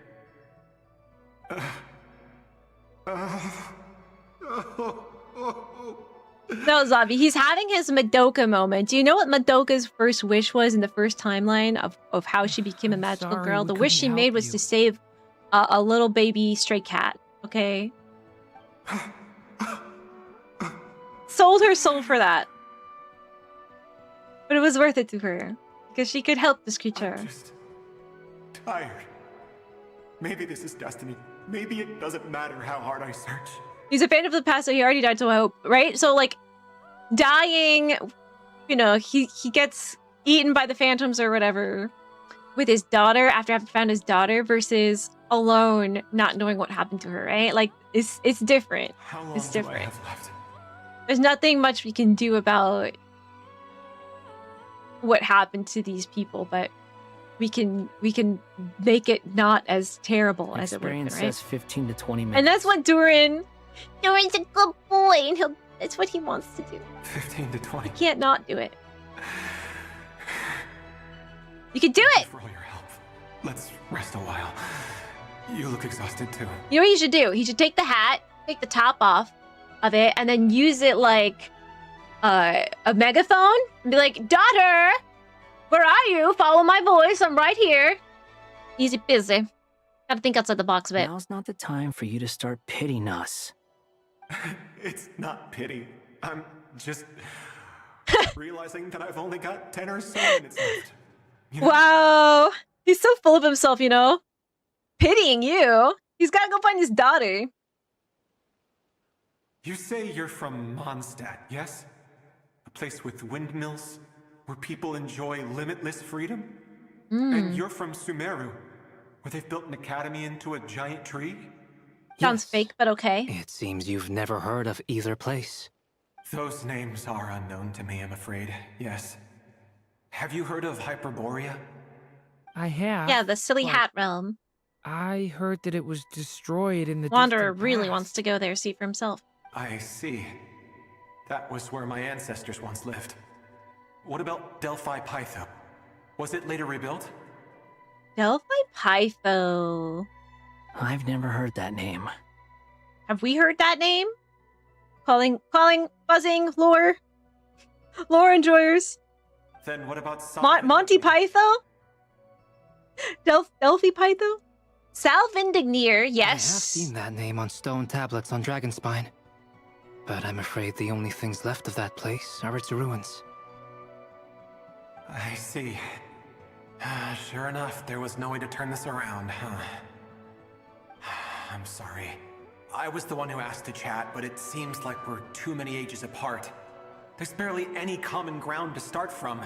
No, Zombie, he's having his Madoka moment. Do you know what Madoka's first wish was in the first timeline of how she became a magical sorry, girl? we The wish she couldn't made help was you. to save a little baby stray cat, okay? Sold her soul for that. But it was worth it to her. Because she could help this creature. I'm just tired. Maybe this is destiny. Maybe it doesn't matter how hard I search. He's a fan of the past, so he already died, so I hope, right? So, like, dying, you know, he gets eaten by the phantoms or whatever with his daughter after having found his daughter versus alone, not knowing what happened to her, right? Like, it's different. How long It's do I different. have left? There's nothing much we can do about what happened to these people, but we can make it not as terrible as it would have been, Experience right? says 15 to 20 minutes. And that's what Durin's a good boy, and that's what he wants to do. 15 to 20. He can't not do it. You can do it! For all your help. Let's rest a while. You look exhausted too. You know what he should do? He should take the hat, take the top off of it, and then use it like a megaphone and be like, "Daughter, where are you? Follow my voice. I'm right here." Easy busy. Gotta think outside the box a bit. Now's not the time for you to start pitying us. It's not pity. I'm just realizing that I've only got 10 or so minutes left. You know, Wow. He's so full of himself, you know? Pitying you. He's gotta go find his daughter. you say you're from Mondstadt, yes? A place with windmills, where people enjoy limitless freedom? And you're from Sumeru, where they've built an academy into a giant tree? Sounds fake, but okay. It seems you've never heard of either place. Those names are unknown to me, I'm afraid. Yes. Have you heard of Hyperborea? I have. Yeah, the silly but hat realm. I heard that it was destroyed in the Wanderer distant really past. wants to go there, see for himself. I see. That was where my ancestors once lived. What about Delphi Pytho? Was it later rebuilt? Delphi Pytho. I've never heard that name. Have we heard that name? Calling, buzzing, lore enjoyers. Then what about Monty Pytho? Delphi Pytho? Salvindignir, yes. I have seen that name on stone tablets on Dragonspine. But I'm afraid the only things left of that place are its ruins. I see. Sure enough, there was no way to turn this around, huh? I'm sorry. I was the one who asked to chat, but it seems like we're too many ages apart. There's barely any common ground to start from.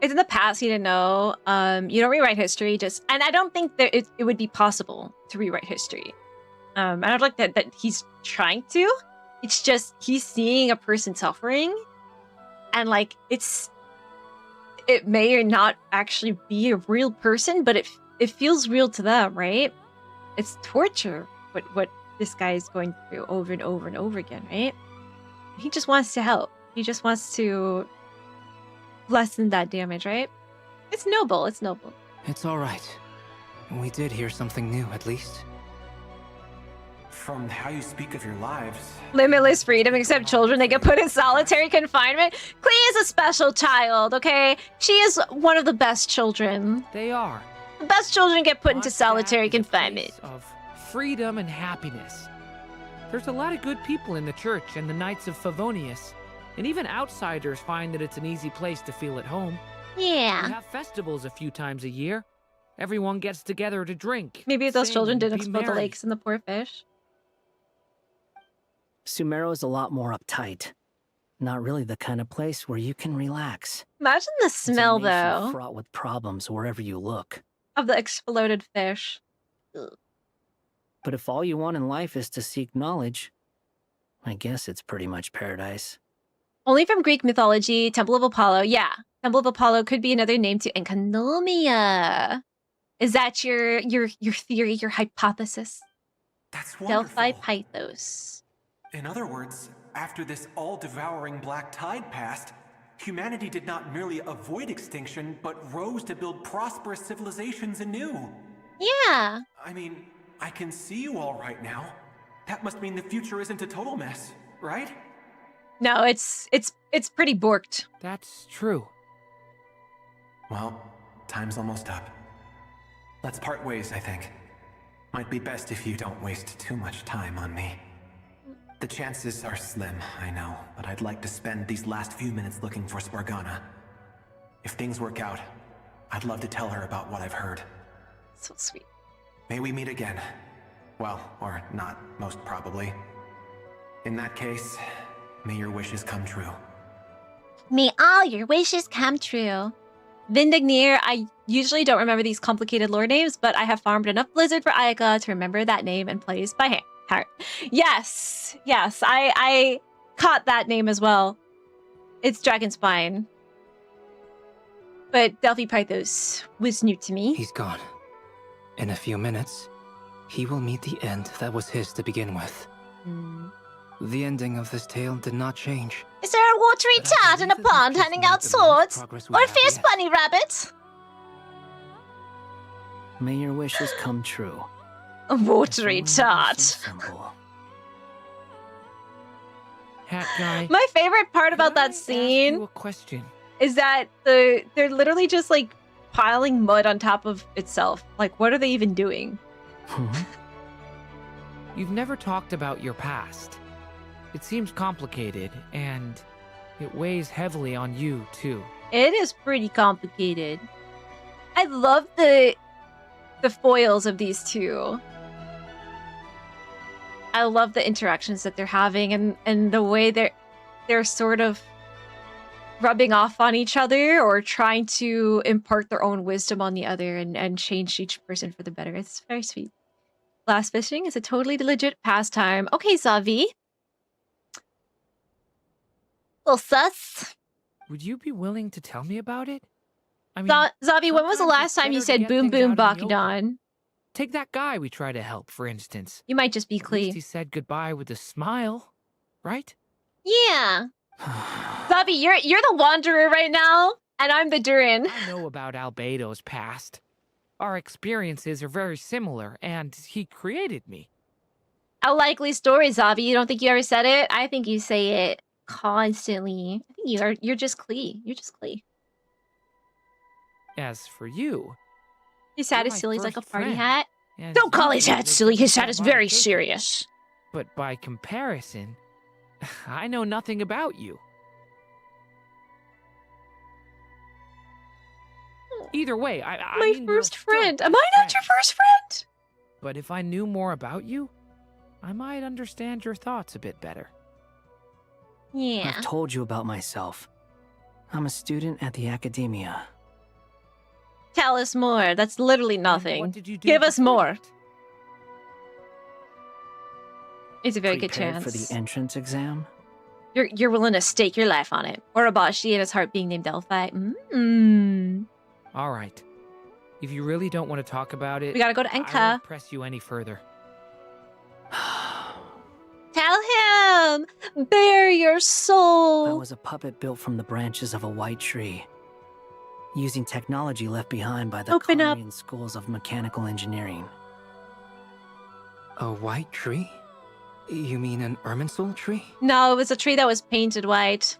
It's in the past, you didn't know. You don't rewrite history, and I don't think that it would be possible to rewrite history. I don't like that he's trying to. It's just he's seeing a person suffering, and like it may or not actually be a real person, but it feels real to them, right? It's torture what this guy is going through over and over and over again, right? He just wants to help. He just wants to lessen that damage, right? It's noble. It's noble. It's all right. We did hear something new, at least. From how you speak of your lives... Limitless freedom, except children. They get put in solitary confinement. Klee is a special child, okay? She is one of the best children. They are. The best children get put into Mondstadt solitary is a confinement. place of freedom and happiness. There's a lot of good people in the church and the Knights of Favonius, and even outsiders find that it's an easy place to feel at home. We Yeah. have festivals a few times a year. Everyone gets together to drink. Maybe if those sing, children and didn't be explode the merry. lakes and the poor fish. Sumeru is a lot more uptight. Not really the kind of place where you can relax. Imagine the It's a smell, nation though, fraught with problems wherever you look. of the exploded fish. But if all you want in life is to seek knowledge, I guess it's pretty much paradise. Only from Greek mythology, Temple of Apollo. Yeah, Temple of Apollo could be another name to Enkanomia. Is that your theory, your hypothesis? That's wonderful. Delphi Pythos. In other words, after this all-devouring black tide passed, humanity did not merely avoid extinction, but rose to build prosperous civilizations anew. Yeah. I mean, I can see you all right now. That must mean the future isn't a total mess, right? No, it's pretty borked. That's true. Well, time's almost up. Let's part ways, I think. Might be best if you don't waste too much time on me. The chances are slim, I know, but I'd like to spend these last few minutes looking for Spargana. If things work out, I'd love to tell her about what I've heard. So sweet. May we meet again. Well, or not, most probably. In that case, may your wishes come true. May all your wishes come true. Vindignir, I usually don't remember these complicated lore names, but I have farmed enough Blizzard for Ayaka to remember that name and plays by heart. Yes, I caught that name as well. It's Dragonspine. But Delphi Pythos was new to me. He's gone. In a few minutes, he will meet the end that was his to begin with. The ending of this tale did not change. Is there a watery tart in a pond handing out swords? Or a fierce bunny rabbit? May your wishes come true. A watery tart. Hat guy. My favorite part about that Ask scene you a question. is that they're literally just like piling mud on top of itself. Like, what are they even doing? You've never talked about your past. It seems complicated, and it weighs heavily on you, too. It is pretty complicated. I love the foils of these two. I love the interactions that they're having and the way they're sort of rubbing off on each other or trying to impart their own wisdom on the other and change each person for the better. It's very sweet. Glass fishing is a totally legit pastime. Okay, Zavi. Well, sus. Would you be willing to tell me about it? I mean, Zavi, when was the sometimes last it's time you better to said get boom things boom out in the open. Bakudon? Take that guy we try to help, for instance. You might just be At least Klee. he said goodbye with a smile, right? Yeah. Zavi, you're the wanderer right now, and I'm the Durin. I know about Albedo's past. Our experiences are very similar, and he created me. A likely story, Zavi. You don't think you ever said it? I think you say it constantly. I think you're just Klee. You're just Klee. As for you, His hat You're is my silly, he's like a first party friend, hat. and Don't call you his didn't hat make silly. me His that hat is lot of very papers. serious. But by comparison, I know nothing about you. Either way, I My mean, we're first still friend. Am best I not your friends. first friend? But if I knew more about you, I might understand your thoughts a bit better. Yeah. I've told you about myself. I'm a student at the academia. Tell us more. That's literally nothing. What did you do Give us before more. that? It's a very good Prepared chance. for the entrance exam? You're willing to stake your life on it. Or Abashi and his heart being named Delphi. Mm. All right. If you really don't want to talk about it, We gotta go to I Enka. won't press you any further. Tell him! Bare your I soul! was a puppet built from the branches of a white tree, using technology left behind by the Open up. Korean schools of mechanical engineering. A white tree? You mean an Irminsul tree? No, it was a tree that was painted white.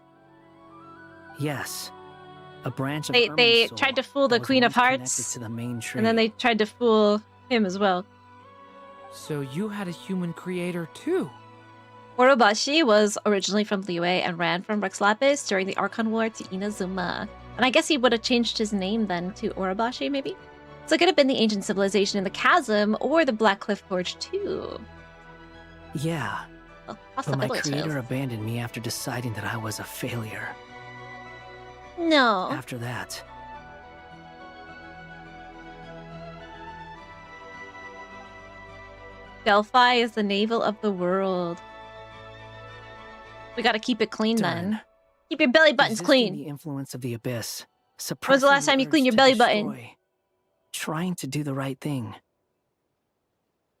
Yes, a branch of They Irminsul tried to fool the that was Queen of once connected Hearts. to the main tree. And then they tried to fool him as well. So you had a human creator too? Orobashi was originally from Liyue and ran from Rex Lapis during the Archon War to Inazuma. And I guess he would have changed his name then to Orobashi, maybe? So it could have been the ancient civilization in the chasm or the Black Cliff Gorge too. Yeah, But my creator abandoned me after deciding that I was a failure. No. After that, Delphi is the navel of the world. We gotta keep it clean then. Keep your belly buttons resisting clean. the influence of the abyss. When's the last time you cleaned your belly button? Trying to do the right thing.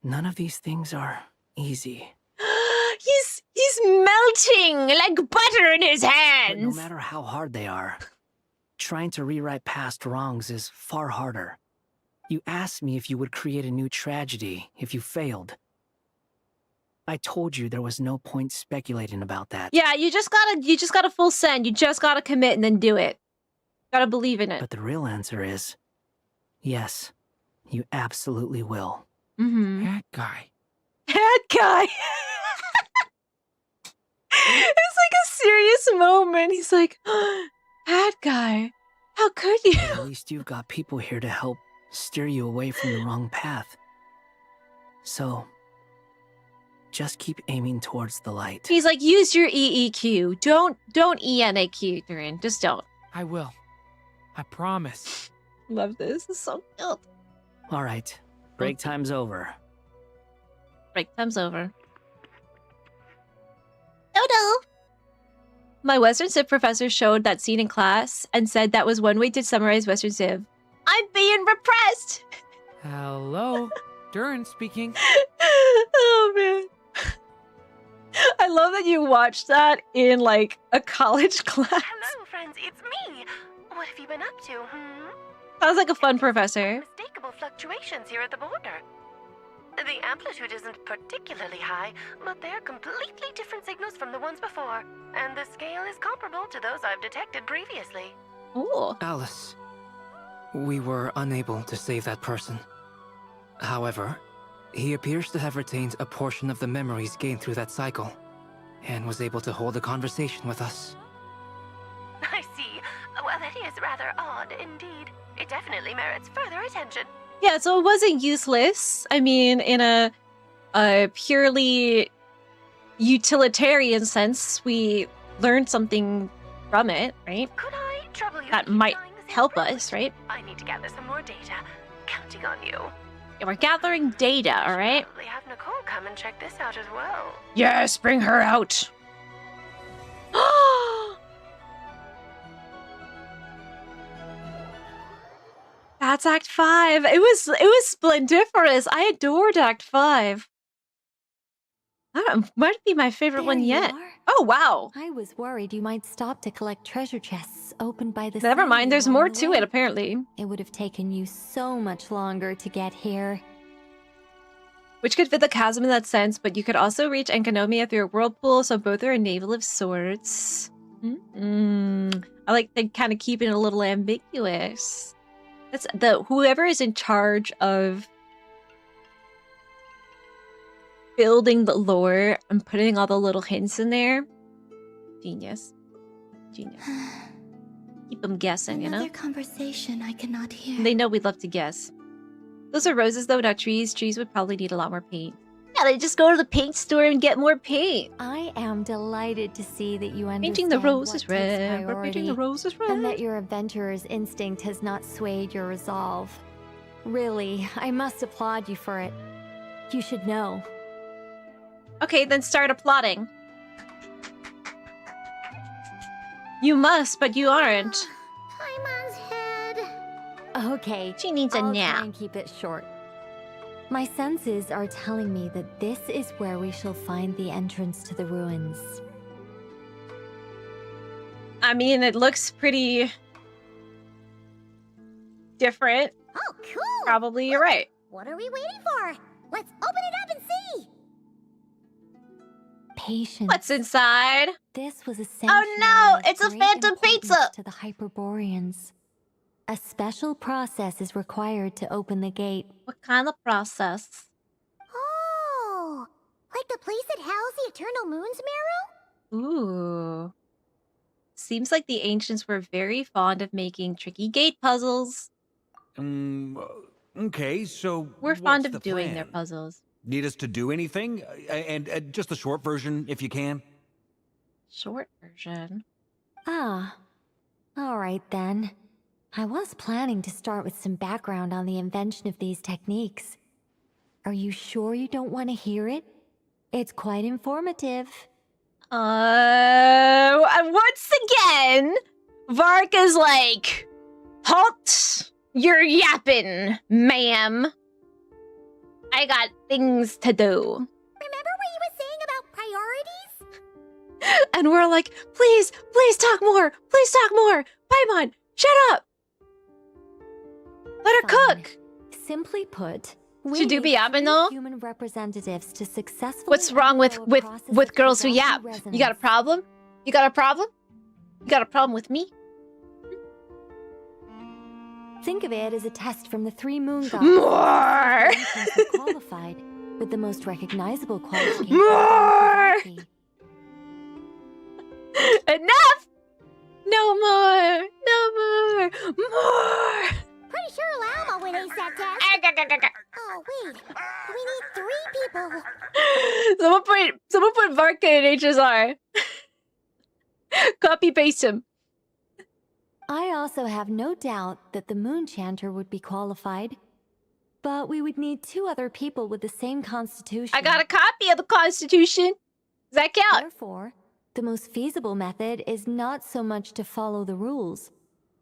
None of these things are easy. He's melting like butter in his But hands. no matter how hard they are, trying to rewrite past wrongs is far harder. You asked me if you would create a new tragedy if you failed. I told you there was no point speculating about that. Yeah, you just gotta full send. You just gotta commit and then do it. Gotta believe in it. But the real answer is, yes, you absolutely will. Mm-hmm. That guy. That guy. It's like a serious moment. He's like, that guy. How could you? But at least you've got people here to help steer you away from the wrong path. So, just keep aiming towards the light. He's like, use your EEQ. Don't ENAQ, Durin. Just don't. I will. I promise. Love this. It's so cute. All right, break time's over. Break time's over. No. My Western Civ professor showed that scene in class and said that was one way to summarize Western Civ. I'm being repressed. Hello. Durin speaking. Oh, man. I love that you watched that in, like, a college class. Hello, friends, it's me. What have you been up to, Sounds like a fun professor. Unmistakable fluctuations here at the border. The amplitude isn't particularly high, but they're completely different signals from the ones before, and the scale is comparable to those I've detected previously. Ooh. Alice, we were unable to save that person. However, he appears to have retained a portion of the memories gained through that cycle, and was able to hold a conversation with us. I see. Well, that is rather odd indeed. It definitely merits further attention. Yeah, so it wasn't useless. I mean, in a purely utilitarian sense, we learned something from it, right? Could I trouble you? That might help us, right? I need to gather some more data. Counting on you. Yeah, we're gathering data, all right? Probably have Nicole come and check this out as well. Yes, bring her out. That's Act 5. It was splendiferous. I adored Act 5. That might be my favorite one yet. Oh, wow. I was worried you might stop to collect treasure chests opened by the Never mind, there's along more the to way. it, apparently. It would have taken you so much longer to get here. Which could fit the chasm in that sense, but you could also reach Enkanomiya through a whirlpool, so both are a navel of sorts. I like them kind of keeping it a little ambiguous. That's whoever is in charge of building the lore and putting all the little hints in there. Genius. Genius. Keep them guessing, you know? Another conversation I cannot hear. They know we love to guess. Those are roses, though, not trees. Trees would probably need a lot more paint. Yeah, they just go to the paint store and get more paint. I am delighted to see that you understand Painting the roses what takes red. We're priority, painting the roses red. and that your adventurer's instinct has not swayed your resolve. Really, I must applaud you for it. You should know. Okay, then start applauding. You must, but you aren't. Paimon's head. Okay, she needs a I'll nap. try and keep it short. My senses are telling me that this is where we shall find the entrance to the ruins. I mean, it looks pretty different. Oh, cool. Probably you're right. What are we waiting for? Let's open it up and see. Patience. What's inside? This was a Oh no, it's a phantom pizza. To the Hyperboreans. A special process is required to open the gate. What kind of process? Oh, like the place that housed the Eternal Moon's marrow? Ooh. Seems like the ancients were very fond of making tricky gate puzzles. Okay, so We're what's fond of the doing plan? their puzzles. Need us to do anything? And just the short version, if you can. Short version. Ah, all right then. I was planning to start with some background on the invention of these techniques. Are you sure you don't want to hear it? It's quite informative. And once again, Varka's like, halt! You're yapping, ma'am. I got things to do. Remember what you were saying about priorities? And we're like, please talk more. Please talk more. Paimon, shut up. Let her cook. Simply put, Should you be yapping though? Human representatives to successfully. What's wrong with girls who yap? You got a problem? You got a problem? You got a problem with me? Think of it as a test from the 3 moon gods. More! Qualified with the most recognizable qualification. More! Enough! No more! No more! More! Pretty sure Llama would ace that test. Oh, wait. We need 3 people. Someone put Varka in HSR. Copy paste him. I also have no doubt that the Moon Chanter would be qualified. But we would need 2 other people with the same constitution. I got a copy of the Constitution. Does that count? Therefore, the most feasible method is not so much to follow the rules,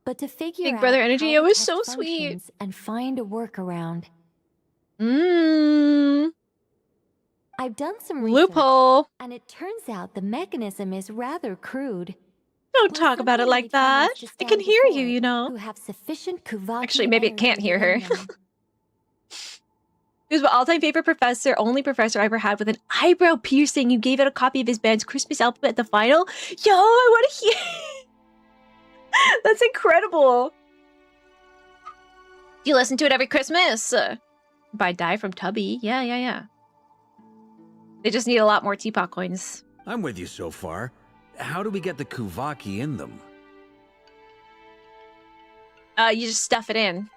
but to figure Big out Brother how energy, the it was test so sweet. functions and find a workaround. I've done some research, Loophole. and it turns out the mechanism is rather crude. Don't talk about it like that. I can hear you, you know. Who have sufficient Kuvaki Actually, maybe it can't energy hear her. within them. He was my all-time favorite professor, only professor I ever had with an eyebrow piercing. You gave out a copy of his band's Christmas album at the final. Yo, I want to hear. That's incredible. You listen to it every Christmas. Buy dye from Tubby. Yeah. They just need a lot more teapot coins. I'm with you so far. How do we get the Kuvaki in them? You just stuff it in.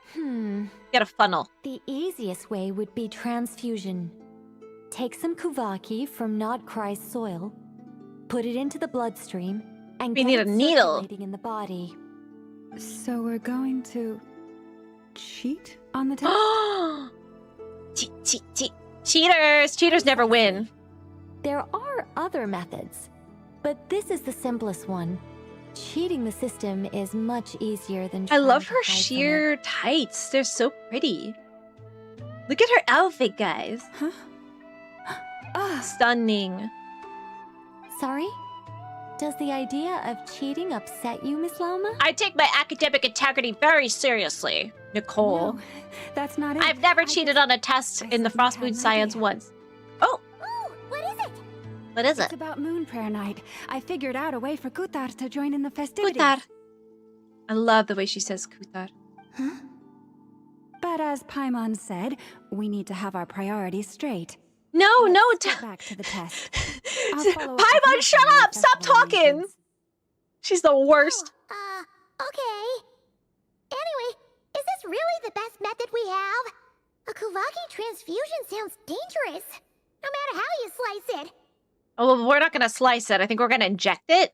Get a funnel. The easiest way would be transfusion. Take some Kuvaki from not Krai's soil, put it into the bloodstream, and We get need it a needle. circulating in the body. So we're going to cheat on the test? Cheaters! Cheaters never win. There are other methods, but this is the simplest one. Cheating the system is much easier than I trying love to her hide from it. sheer tights. They're so pretty. Look at her outfit, guys. Stunning. Sorry? Does the idea of cheating upset you, Miss Loma? I take my academic integrity very seriously, Nicole. No, that's not it. I've never cheated on a test in the Frostmoon Science once. Oh! Oh, what is it? What is It's it? about Moon Prayer Night. I figured out a way for Kutar to join in the festivities. Kutar. I love the way she says Kutar. But as Paimon said, we need to have our priorities straight. No, Let's get back to the test. I'll follow up with Paimon, you shut on the up! Stop festival talking! arrangements. She's the worst. Okay. Anyway, is this really the best method we have? A Kuvaki transfusion sounds dangerous. No matter how you slice it. Oh, well, we're not gonna slice it. I think we're gonna inject it.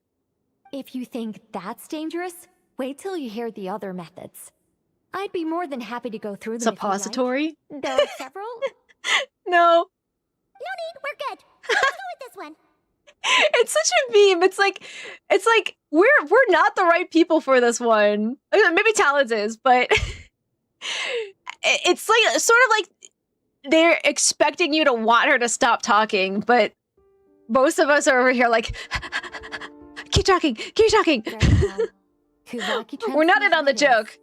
If you think that's dangerous, wait till you hear the other methods. I'd be more than happy to go through them. Suppository? If you'd like. There are several. No. No need, we're good. Let's go with this one. It's such a meme. It's like we're not the right people for this one. Maybe Talons is, but it's like sort of like they're expecting you to want her to stop talking, but most of us are over here like keep talking. We're not in on the joke.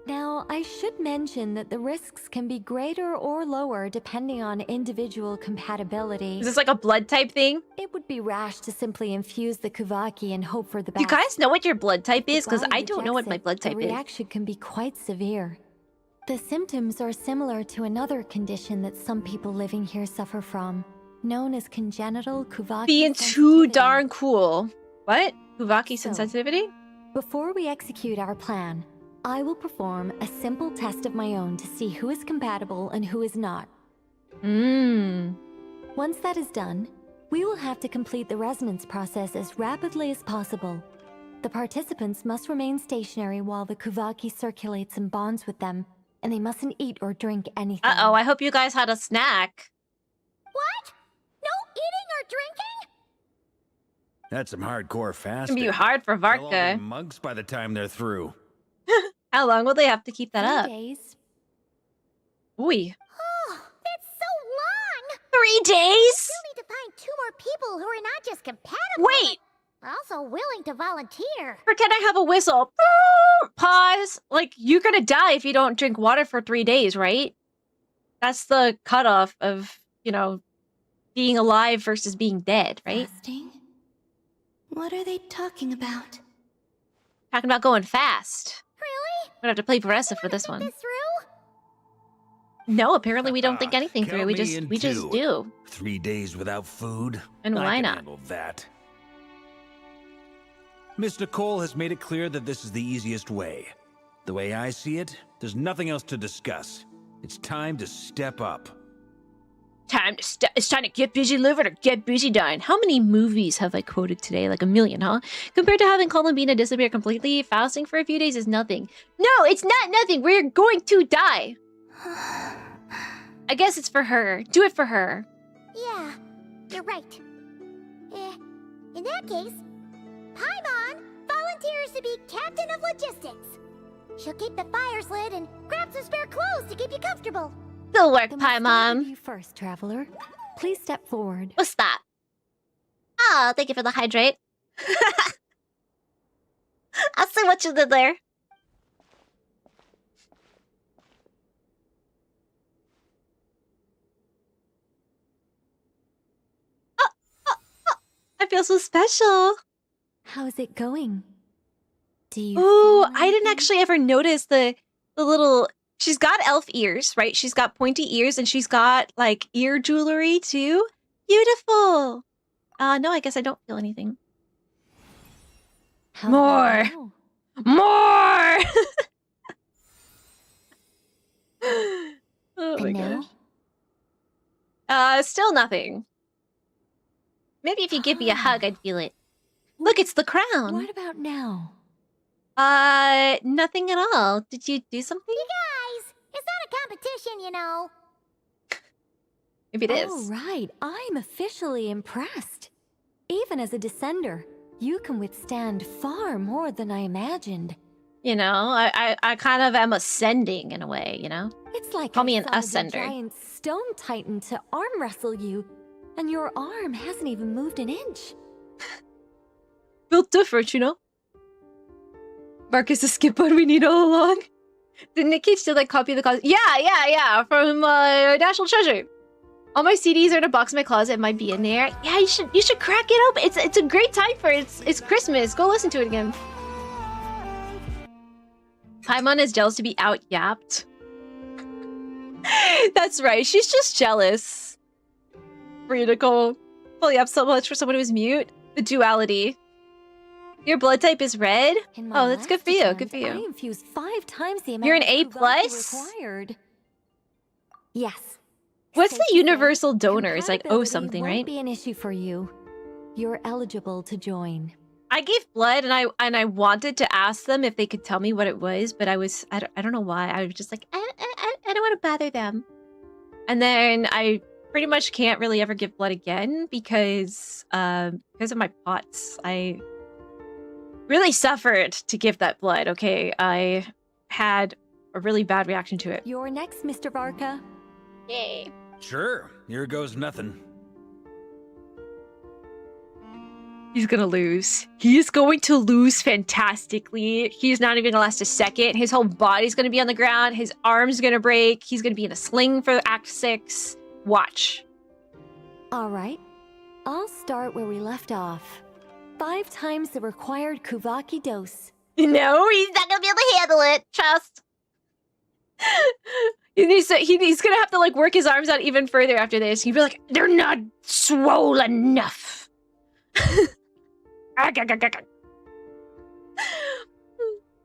Now, I should mention that the risks can be greater or lower depending on individual compatibility. Is this like a blood type thing? It would be rash to simply infuse the Kuvaki and hope for the best. You guys know what your blood type is? Because If I don't know what rejects my it, blood type the is. reaction can be quite severe. The symptoms are similar to another condition that some people living here suffer from, known as congenital Kuvaki Being too sensitivity. darn cool. What? Kuvaki So, sensitivity? Before we execute our plan, I will perform a simple test of my own to see who is compatible and who is not. Once that is done, we will have to complete the resonance process as rapidly as possible. The participants must remain stationary while the Kuvaki circulates and bonds with them, and they mustn't eat or drink anything. Uh-oh, I hope you guys had a snack. What? No eating or drinking? That's some hardcore It's fasting. gonna be hard for They'll all be Varka. monks by the time they're through. How long will they have to keep that 3 up? days. Ooh. Oh, that's so long! 3 days? Still need to find 2 more people who are not just compatible, Wait! but also willing to volunteer. Pretend I have a whistle. Pause. Like, you're gonna die if you don't drink water for 3 days, right? That's the cutoff of, you know, being alive versus being dead, right? Fasting? What are they talking about? Talking about going fast. Really? I'm gonna have to play Progressive for this one. This through? No, apparently we don't think anything through. Count We me in just two. do. 3 days without food? And I why can not? handle that. Miss Nicole has made it clear that this is the easiest way. The way I see it, there's nothing else to discuss. It's time to step up. It's time to get busy living or get busy dying. How many movies have I quoted today? Like 1 million, huh? Compared to having Columbina disappear completely, fasting for a few days is nothing. No, it's not nothing. We're going to die. I guess it's for her. Do it for her. Yeah, you're right. In that case, Paimon volunteers to be captain of logistics. She'll keep the fires lit and grab some spare clothes to keep you comfortable. Good work, Then we'll start Paimon. with you first, traveler. Please step forward. What's that? Oh, thank you for the hydrate. I'll see what you did there. I feel so special. How's it going? Do you Ooh, feel I didn't anything? actually ever notice the little... She's got elf ears, right? She's got pointy ears, and she's got, like, ear jewelry, too. Beautiful! No, I guess I don't feel anything. How More! about now? More! Oh my And now? gosh. Still nothing. Maybe if you give me a hug, I'd feel it. Look, it's the crown! What about now? Nothing at all. Did you do something? You guys, it's not a competition, you know. Maybe it is. All right, I'm officially impressed. Even as a descender, you can withstand far more than I imagined. You know, I kind of am ascending in a way, you know? It's like Call I me an summoned a ascender. giant stone titan to arm wrestle you, and your arm hasn't even moved an inch. Built different, you know? Marcus, the skip one we need all along. Did Nick Cage still like copy the closet? Yeah, from National Treasure. All my CDs are in a box in my closet. It might be in there. Yeah, you should crack it open. It's a great time for it. It's Christmas. Go listen to it again. Paimon is jealous to be out-yapped. That's right. She's just jealous. For you, Nicole. Fully up so much for someone who's mute. The duality. Your blood type is red? In my Oh, that's good last for you. attempt, Good for you. I infused 5 times the amount You're an of A+? Kuvaki required. Yes. What's Safe the to say, universal donor? It's like O compatibility something, won't right? be an issue for you. You're eligible to join. I gave blood and I wanted to ask them if they could tell me what it was, but I don't know why. I was just like, I don't want to bother them. And then I pretty much can't really ever give blood again because of my POTS. I really suffered to give that blood, okay? I had a really bad reaction to it. You're next, Mr. Varka. Yay. Sure, here goes nothing. He's gonna lose. He is going to lose fantastically. He's not even gonna last a second. His whole body's gonna be on the ground. His arm's gonna break. He's gonna be in a sling for Act 6. Watch. All right. I'll start where we left off. 5 times the required Kuvaki dose. No, he's not gonna be able to handle it. Trust. He's gonna have to like work his arms out even further after this. He'd be like, they're not swollen enough.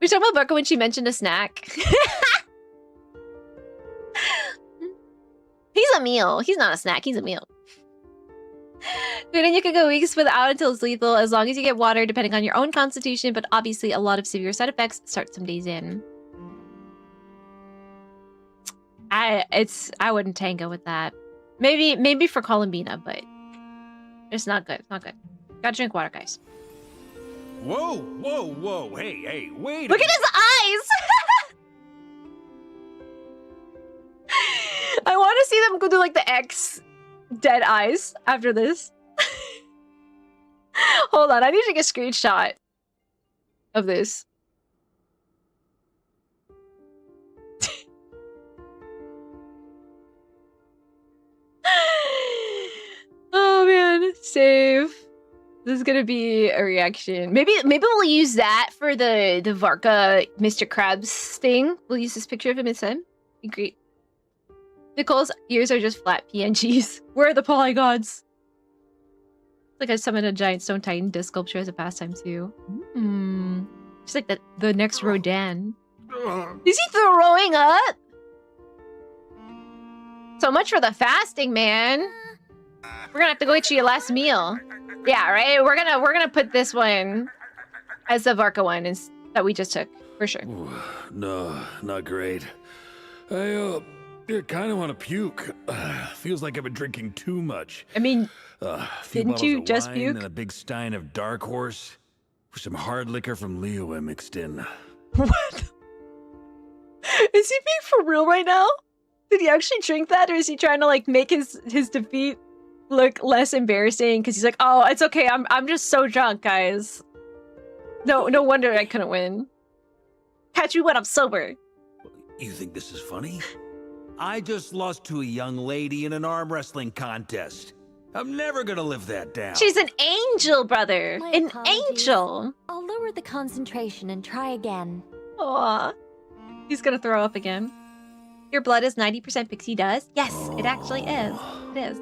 We talking about Barca when she mentioned a snack. He's a meal. He's not a snack. He's a meal. And you can go weeks without until it's lethal, as long as you get water, depending on your own constitution. But obviously, a lot of severe side effects start some days in. I wouldn't tango with that. Maybe for Columbina, but it's not good. It's not good. Gotta drink water, guys. Whoa, whoa, whoa! Hey, wait! Look at his eyes. I want to see them go do like the X dead eyes after this. Hold on, I need to take a screenshot of this. Oh man, save. This is gonna be a reaction. Maybe we'll use that for the Varka Mr. Krabs thing. We'll use this picture of him instead. Be great. Nicole's ears are just flat PNGs. Where are the polygons? It's like I summoned a giant stone titan disc sculpture as a pastime too. Just like the next Rodan. Is he throwing up? So much for the fasting, man. We're gonna have to go eat your last meal. Yeah, right? We're gonna put this one as the Varka one that we just took, for sure. Ooh, no, not great. I kind of want to puke. Feels like I've been drinking too much. I mean, didn't you just puke? And a big stein of Dark Horse with some hard liquor from Leo I mixed in. What? Is he being for real right now? Did he actually drink that, or is he trying to like make his defeat look less embarrassing? Because he's like, oh, it's okay. I'm just so drunk, guys. No wonder I couldn't win. Catch me when I'm sober. You think this is funny? I just lost to a young lady in an arm wrestling contest. I'm never gonna live that down. She's an angel, brother. My An apologies. angel. I'll lower the concentration and try again. Aw. He's gonna throw up again. Your blood is 90% pixie dust? Yes, it actually is. It is.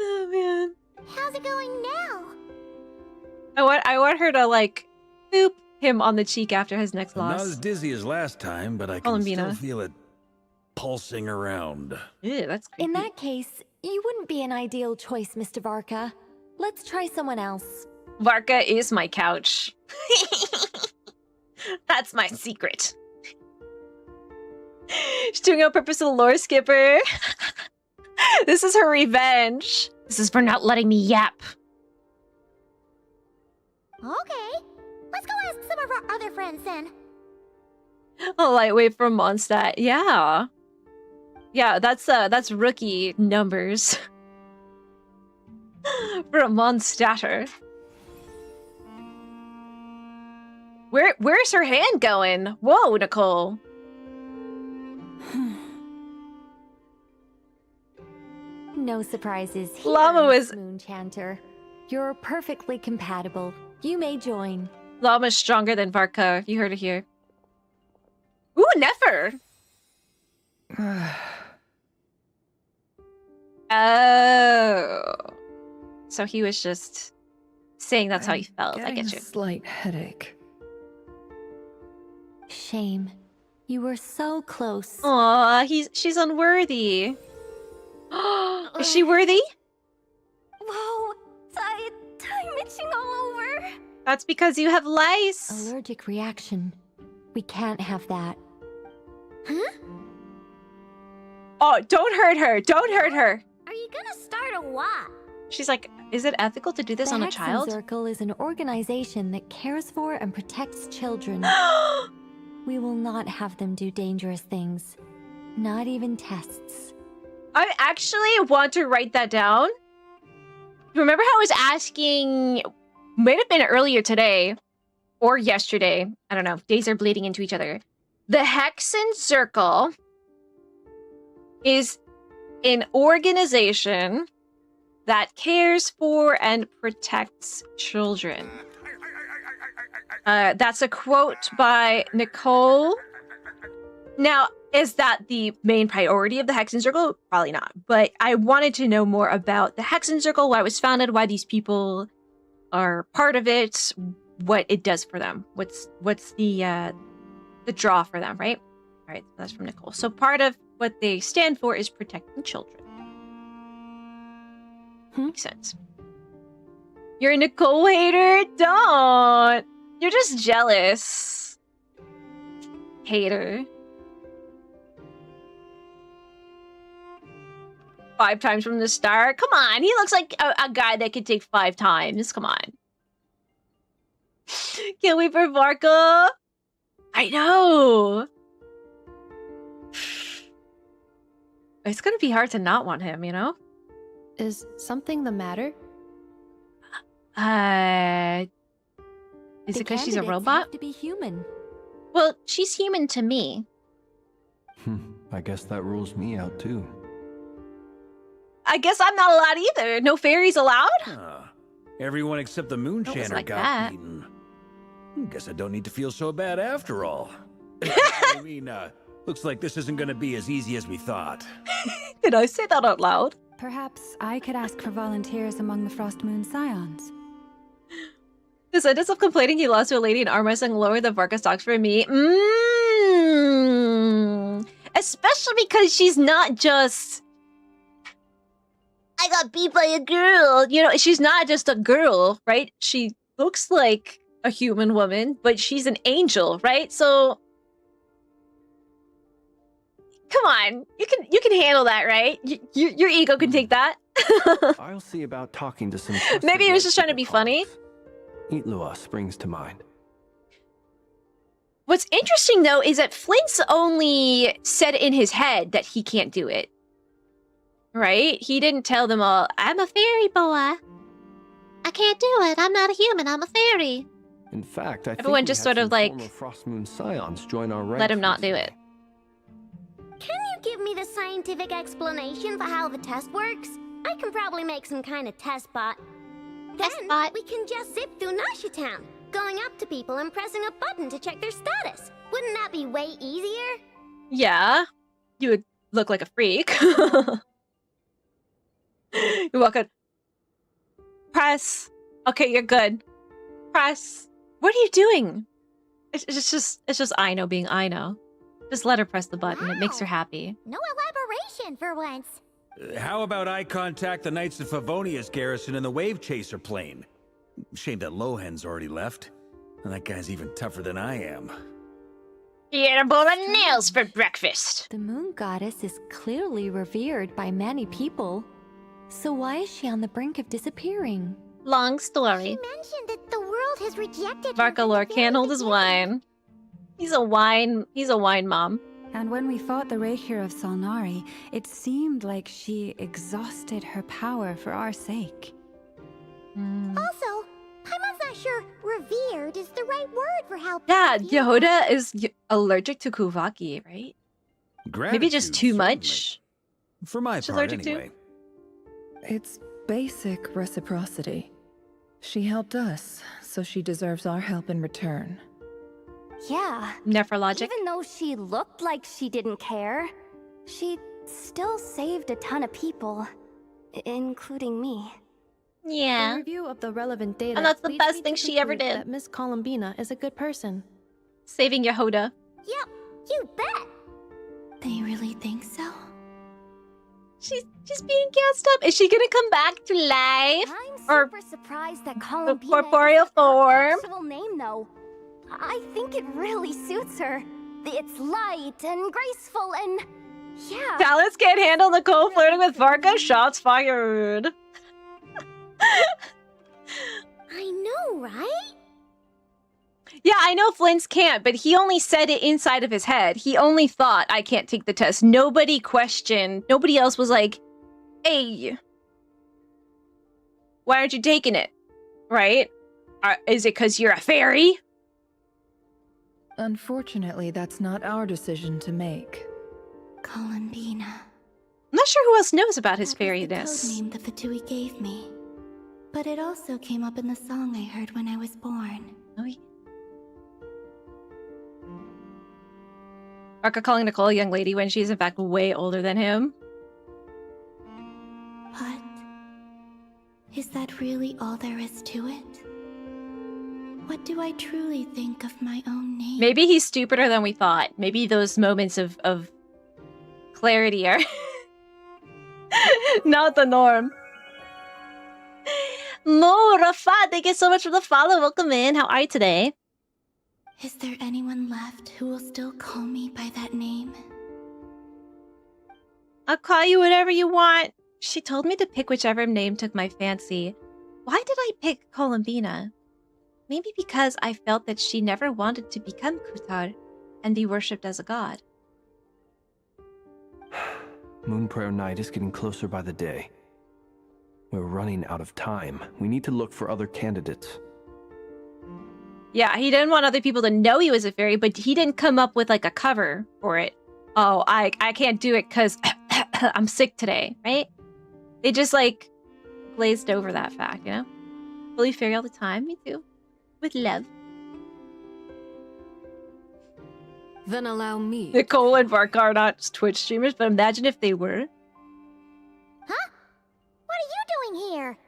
Oh, man. How's it going now? I want her to, like, boop him on the cheek after his next I'm not loss. as dizzy as last time, but I can Columbina. still feel it pulsing around. Ew, that's creepy. In that case, you wouldn't be an ideal choice, Mr. Varka. Let's try someone else. Varka is my couch. That's my secret. She's doing it on purpose to the lore skipper. This is her revenge. This is for not letting me yap. Okay, let's go ask some of our other friends then. A lightweight from Mondstadt. Yeah. Yeah, that's rookie numbers. For a Mondstadter. Where's her hand going? Whoa, Nicole. No surprises here, Llama Miss was- Moon Chanter. You're perfectly compatible. You may join. Llama's stronger than Varka. You heard it here. Ooh, Nefer. Oh. So he was just saying that's how he felt. I get you. Slight headache. Shame. You were so close. Aw, she's unworthy. Is she worthy? Whoa! I'm itching all over. That's because you have lice. Allergic reaction. We can't have that. Huh? Oh, don't hurt her. Don't hurt her. Are you gonna start a what? She's like, is it ethical to do this the on a Hexen child? Circle is an organization that cares for and protects children. We will not have them do dangerous things. Not even tests. I actually want to write that down. Remember how I was asking, might have been earlier today or yesterday. I don't know. Days are bleeding into each other. The Hexen Circle is an organization that cares for and protects children. That's a quote by Nicole. Now, is that the main priority of the Hexen Circle? Probably not. But I wanted to know more about the Hexen Circle, why it was founded, why these people are part of it, what it does for them. What's the draw for them, right? Alright, that's from Nicole. So part of what they stand for is protecting children. Makes sense. You're a Nicole hater? Don't! You're just jealous. Hater. 5 times from the start? Come on, he looks like a guy that could take 5 times. Come on. Can't wait for Varka. I know. It's gonna be hard to not want him, you know? Is something the matter? Is it because she's a robot? Have to be human. Well, she's human to me. I guess that rules me out too. I guess I'm not allowed either. No fairies allowed? Everyone except the moon It was chanter like got that. beaten. Guess I don't need to feel so bad after all. I mean, looks like this isn't gonna be as easy as we thought. Did I say that out loud? Perhaps I could ask for volunteers among the Frost Moon Scions. The sentence of complaining he lost to a lady in arm wrestling lowered the Varka stocks for me. Especially because she's not just... I got beat by a girl. You know, she's not just a girl, right? She looks like a human woman, but she's an angel, right? So... Come on, you can handle that, right? Your ego can take that. I'll see about talking to some. Maybe he was just trying to be funny. Itlua springs to mind. What's interesting though is that Flint's only said in his head that he can't do it. Right? He didn't tell them all, I'm a fairy boy. I can't do it. I'm not a human. I'm a fairy. In fact, I Everyone think just we sort had of some like former Frost Moon Scions join our ranks. let him not do it. Can you give me the scientific explanation for how the test works? I can probably make some kind of test bot. Then we can just zip through Nasha Town, going up to people and pressing a button to check their status. Wouldn't that be way easier? Yeah. You would look like a freak. You're welcome. Press. Okay, you're good. Press. What are you doing? It's just Aino being Aino. Just let her press the button. It makes her happy. No elaboration for once. How about I contact the Knights of Favonia's garrison in the Wave Chaser plane? Shame that Lohan's already left. And that guy's even tougher than I am. He ate a bowl of nails for breakfast. The moon goddess is clearly revered by many people. So why is she on the brink of disappearing? Long story. She mentioned that the world has rejected Varka Lore can't hold his wine. He's a wine mom. And when we fought the Raihir of Salnari, it seemed like she exhausted her power for our sake. Also, I'm not sure revered is the right word for how... Yeah, Yehoda is allergic to Kuvaki, right? Maybe just too much. For my She's part, allergic anyway. It's basic reciprocity. She helped us, so she deserves our help in return. Yeah. Nephrologic. Even though she looked like she didn't care, she still saved a ton of people, including me. Yeah. A review of the relevant data. And that's the leads best me thing to she ever conclude did. That Miss Columbina is a good person. Saving Yehoda. Yep, you bet. They really think so? She's being gassed up. Is she gonna come back to life? I'm or super surprised that Columbina corporeal form? actual name though. I think it really suits her. It's light and graceful and yeah. Talents can't handle Nicole flirting with Varka. Shots fired. I know, right? Yeah, I know Flint's can't, but he only said it inside of his head. He only thought, I can't take the test. Nobody questioned. Nobody else was like, hey, why aren't you taking it? Right? Is it because you're a fairy? Unfortunately, that's not our decision to make. Columbina. I'm not sure who else knows about his That was fairyness. the code name the Fatui gave me. But it also came up in the song I heard when I was born. Oh, yeah. Varka calling Nicole a young lady when she's in fact way older than him. But is that really all there is to it? What do I truly think of my own name? Maybe he's stupider than we thought. Maybe those moments of clarity are not the norm. Mo Rafa, thank you so much for the follow. Welcome in. How are you today? Is there anyone left who will still call me by that name? I'll call you whatever you want. She told me to pick whichever name took my fancy. Why did I pick Columbina? Maybe because I felt that she never wanted to become Kutar and be worshipped as a god. Moon Prayer Night is getting closer by the day. We're running out of time. We need to look for other candidates. Yeah, he didn't want other people to know he was a fairy, but he didn't come up with like a cover for it. Oh, I can't do it because I'm sick today, right? They just like glazed over that fact, you know? Fully fairy all the time, me too. With love. Then allow me. Nicole and Varka are not Twitch streamers, but imagine if they were. Huh? What are you doing here?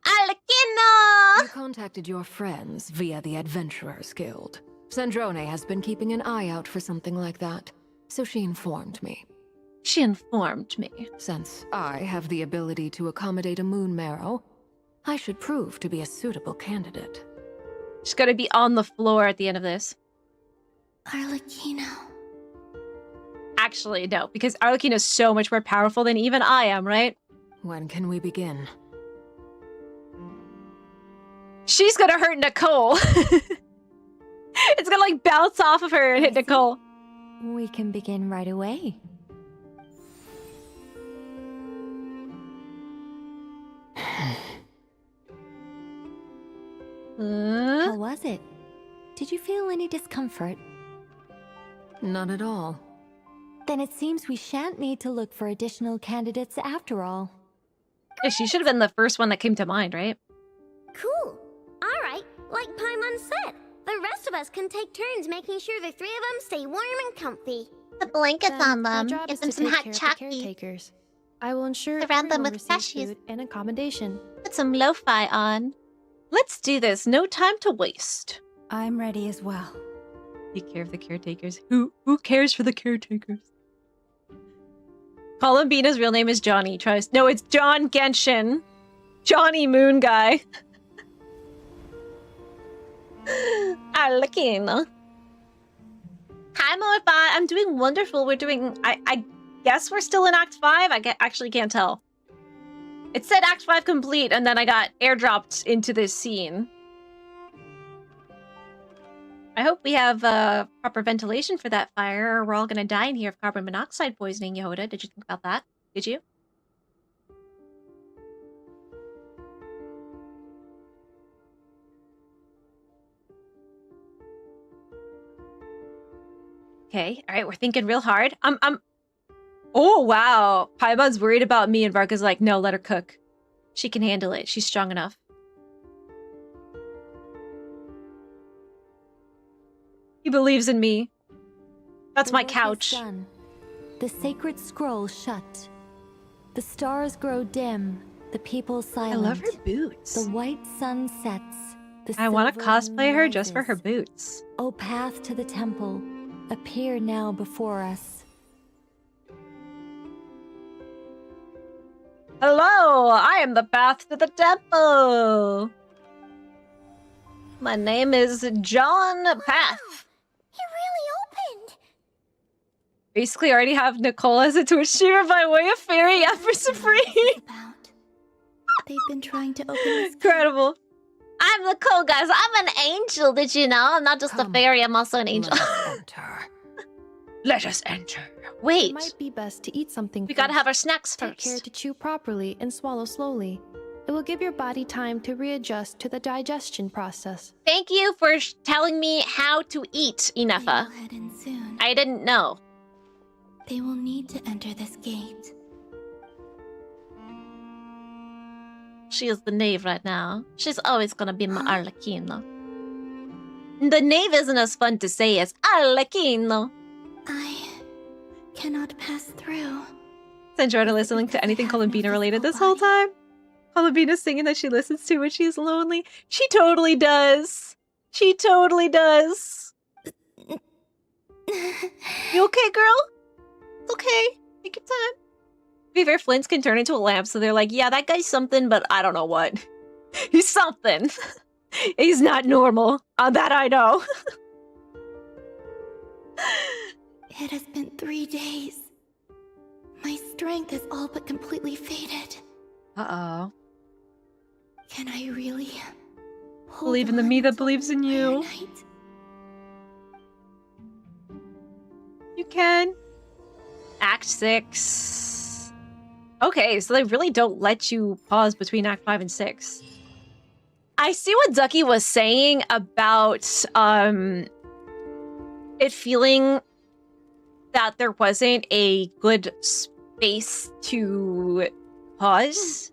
Alekina! You contacted your friends via the Adventurers Guild. Sandrone has been keeping an eye out for something like that, so she informed me. She informed me. Since I have the ability to accommodate a moon marrow, I should prove to be a suitable candidate. She's gonna be on the floor at the end of this. Arlecchino. Actually, no, because Arlecchino is so much more powerful than even I am, right? When can we begin? She's gonna hurt Nicole. It's gonna like bounce off of her and hit Nicole. We can begin right away. How was it? Did you feel any discomfort? Not at all. Then it seems we shan't need to look for additional candidates after all. Yeah, she should have been the first one that came to mind, right? Cool. All right, like Paimon said, the rest of us can take turns making sure the three of them stay warm and comfy. The blankets on them. My job Give is them to some take hot care of the chocolate. caretakers. I will ensure Surround them everyone with receives plushies. food and accommodation. Put some lo-fi on. Let's do this. No time to waste. I'm ready as well. Take care of the caretakers. Who cares for the caretakers? Columbina's real name is Johnny. No, it's John Genshin. Johnny Moon Guy. Arlecchino. Hi, Morpha. I'm doing wonderful. We're doing... I guess we're still in Act 5? Actually can't tell. It said Act 5 complete, and then I got airdropped into this scene. I hope we have proper ventilation for that fire, or we're all gonna die in here of carbon monoxide poisoning, Yehuda. Did you think about that? Did you? Okay, alright, we're thinking real hard. Oh, wow. Paimon's worried about me, and Varka's like, no, let her cook. She can handle it. She's strong enough. He believes in me. That's my couch. Done. The sacred scroll shut. The stars grow dim. The people silent. I love her boots. The white sun sets. I want to cosplay her just for her boots. O path to the temple, appear now before us. Hello, I am the path to the temple. My name is John Path. It really opened. Basically, I already have Nicole as a Twitch streamer by way of fairy Empress Supreme. They've been trying to open this. Incredible. I'm Nicole, guys. I'm an angel. Did you know? I'm not just a fairy. I'm also an angel. Let us enter. Wait. It might be best to eat something We gotta have our snacks Take first. care to chew properly and swallow slowly. It will give your body time to readjust to the digestion process. Thank you for telling me how to eat, Inefa. Head in soon. I didn't know. They will need to enter this gate. She is the knave right now. She's always gonna be my Arlecchino. The knave isn't as fun to say as Arlecchino. I cannot pass through. Sandrona listening to anything Columbina related this whole time. Columbina's singing that she listens to when she's lonely. She totally does. She totally does. You okay, girl? It's okay. Take your time. To be fair, Flints can turn into a lamp, so they're like, yeah, that guy's something, but I don't know what. He's something. He's not normal. That I know. It has been 3 days. My strength is all but completely faded. Uh-oh. Can I really believe in the me that believes in you? You can. Act 6. Okay, so they really don't let you pause between Act 5 and 6. I see what Ducky was saying about it feeling that there wasn't a good space to pause.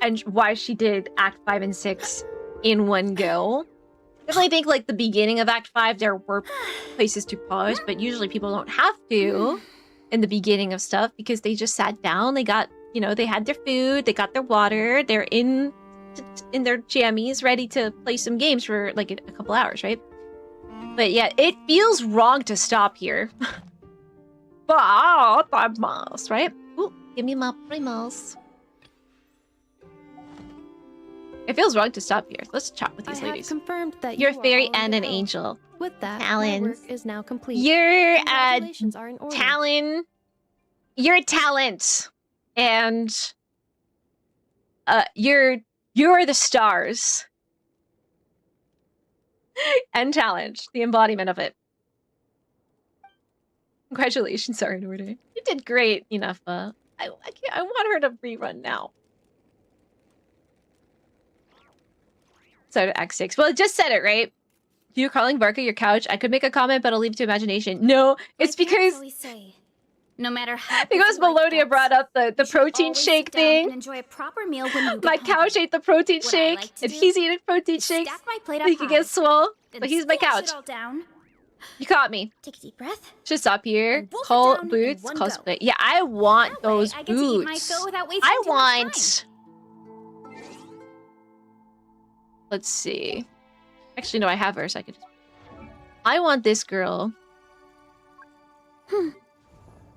And why she did Act 5 and 6 in one go. Definitely think like the beginning of Act 5 there were places to pause, but usually people don't have to in the beginning of stuff because they just sat down, they got, you know, they had their food, they got their water, they're in their jammies ready to play some games for like a couple hours, right? But yeah, it feels wrong to stop here. But primals, right? Ooh, give me my primals. It feels wrong to stop here. Let's chat with these ladies. Confirmed that you're a you fairy are and an angel. With that, Talons. my work is now complete. You're a Congratulations are in order. Talon. You're a talent, and you're the stars. And challenge, the embodiment of it. Congratulations are in order. You did great, enough. I want her to rerun now. So Act 6. Well, it just said it, right? You're calling Varka your couch. I could make a comment, but I'll leave it to imagination. No, it's because no matter how because Melodia brought up the protein shake thing. Enjoy a proper meal when you my couch ate the protein shake, and he's eating protein shakes. He could get swole, but he's my couch. You caught me. Take a deep breath. Just up here. Call boots. Cosplay. Yeah, I want those boots. I want. Let's see. Actually, no, I have her, so I could just... I want this girl.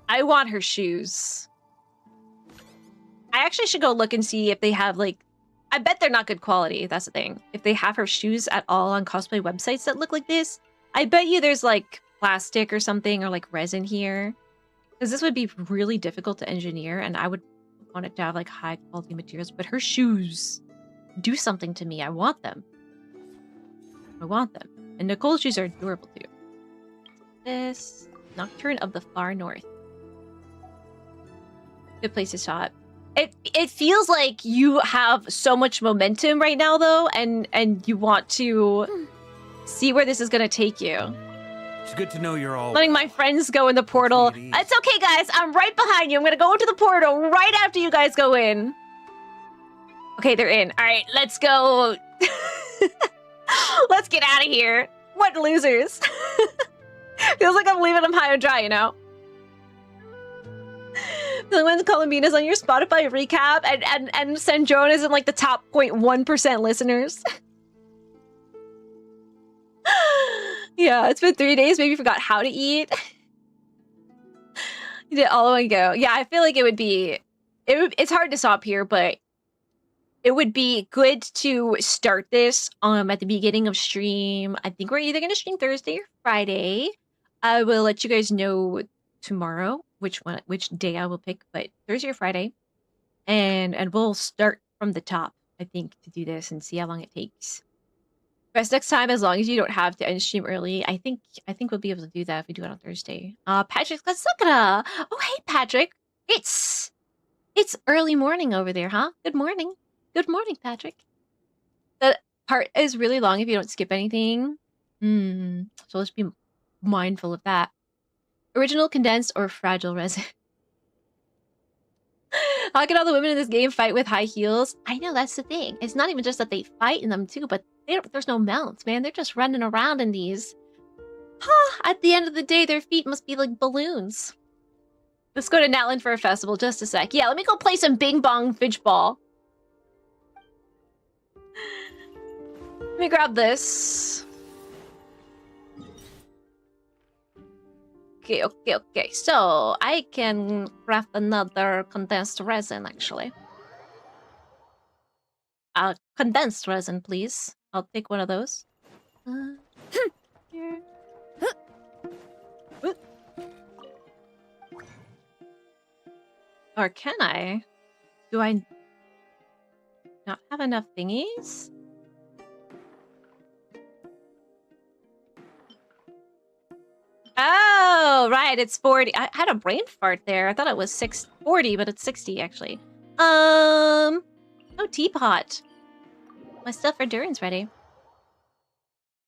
I want her shoes. I actually should go look and see if they have, like... I bet they're not good quality, that's the thing. If they have her shoes at all on cosplay websites that look like this, I bet you there's, like, plastic or something, or, like, resin here. Because this would be really difficult to engineer, and I would want it to have, like, high-quality materials. But her shoes... do something to me. I want them. I want them. And Nicole's shoes are adorable too. This Nocturne of the Far North. Good place to shop. It feels like you have so much momentum right now though, and you want to see where this is gonna take you. It's good to know you're all letting my friends go in the portal. It's okay guys, I'm right behind you. I'm gonna go into the portal right after you guys go in. Okay, they're in. All right, let's go. Let's get out of here. What losers. Feels like I'm leaving them high and dry, you know? Feeling when Columbina's on your Spotify recap and Sandrone is in like the top 0.1% listeners. Yeah, it's been 3 days. Maybe you forgot how to eat. You did all in one go. Yeah, I feel like it's hard to stop here, but it would be good to start this at the beginning of stream. I think we're either going to stream Thursday or Friday. I will let you guys know tomorrow which day I will pick, but Thursday or Friday. And we'll start from the top, I think, to do this and see how long it takes. Rest next time, as long as you don't have to end stream early. I think we'll be able to do that if we do it on Thursday. Patrick's got Sakura. Oh, hey, Patrick. It's early morning over there, huh? Good morning. Good morning, Patrick. That part is really long if you don't skip anything. So let's be mindful of that. Original, condensed, or fragile resin? How can all the women in this game fight with high heels? I know, that's the thing. It's not even just that they fight in them too, but there's no mounts, man. They're just running around in these. At the end of the day, their feet must be like balloons. Let's go to Natlan for a festival, just a sec. Yeah, let me go play some Bing Bong Fidge Ball. Let me grab this. Okay. So I can craft another condensed resin, actually. Condensed resin, please. I'll take one of those. Here. Or can I? Do I not have enough thingies? Oh, right, it's 40. I had a brain fart there. I thought it was 640, but it's 60 actually. Oh, teapot. My stuff for Durin's ready.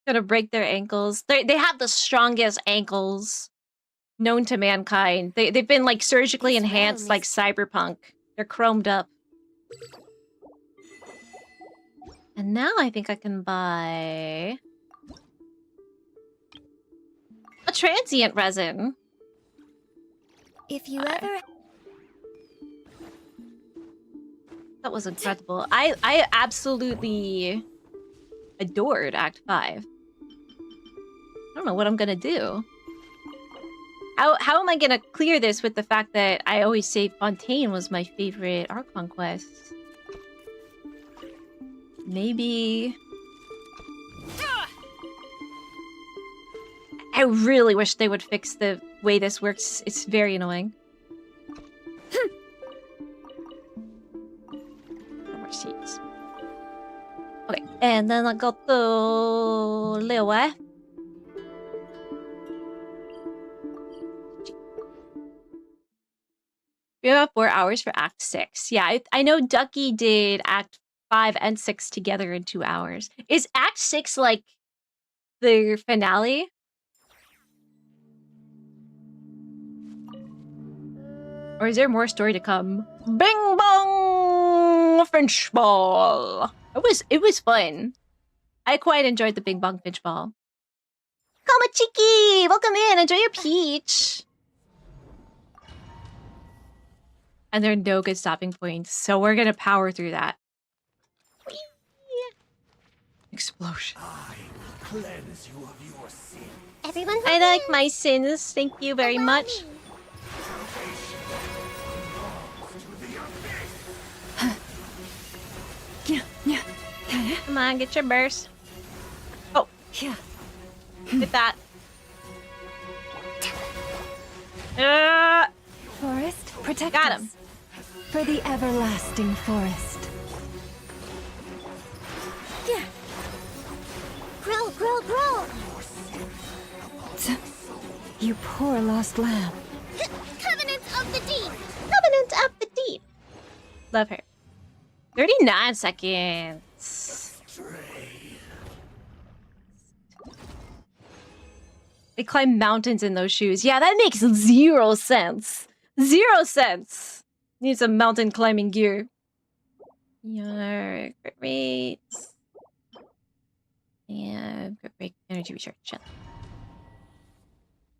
Gonna break their ankles. They have the strongest ankles known to mankind. They've been like surgically enhanced like cyberpunk. They're chromed up. And now I think I can buy a transient resin. If you ever... That was incredible. I absolutely adored Act 5. I don't know what I'm gonna do. How am I gonna clear this with the fact that I always say Fontaine was my favorite Archon quest? Maybe... I really wish they would fix the way this works. It's very annoying. No more seats. Okay, and then I go to Leeway. We have 4 hours for Act 6. Yeah, I know Ducky did Act 5 and 6 together in 2 hours. Is Act 6 like the finale? Or is there more story to come? Bing bong French ball. It was fun. I quite enjoyed the Bing bong French ball. Komachiki! Welcome in! Enjoy your peach! And there are no good stopping points, so we're gonna power through that. Whee! Explosion. Cleanse you of your sin. Everyone, I like my sins, thank you very much. Come on, get your burst. Oh, yeah. Get that. Forest, protect Got us. him. For the everlasting forest. Yeah. Grow. You poor lost lamb. Covenant of the Deep. Covenant of the Deep. Love her. 39 seconds. They climb mountains in those shoes. Yeah, that makes 0 sense. 0 sense. Need some mountain climbing gear. Your crit rates. And crit rate energy recharge. Shit.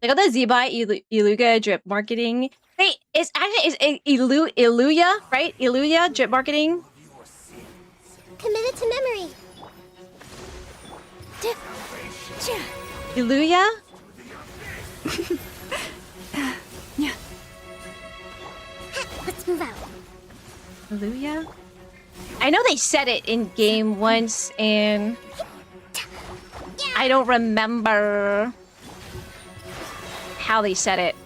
They got the Z-Buy Iluga drip marketing. Wait, it's Iluya, right? Iluya drip marketing. Committed to memory. Iluya? Let's move out. Iluya? I know they said it in game once, and I don't remember how they said it.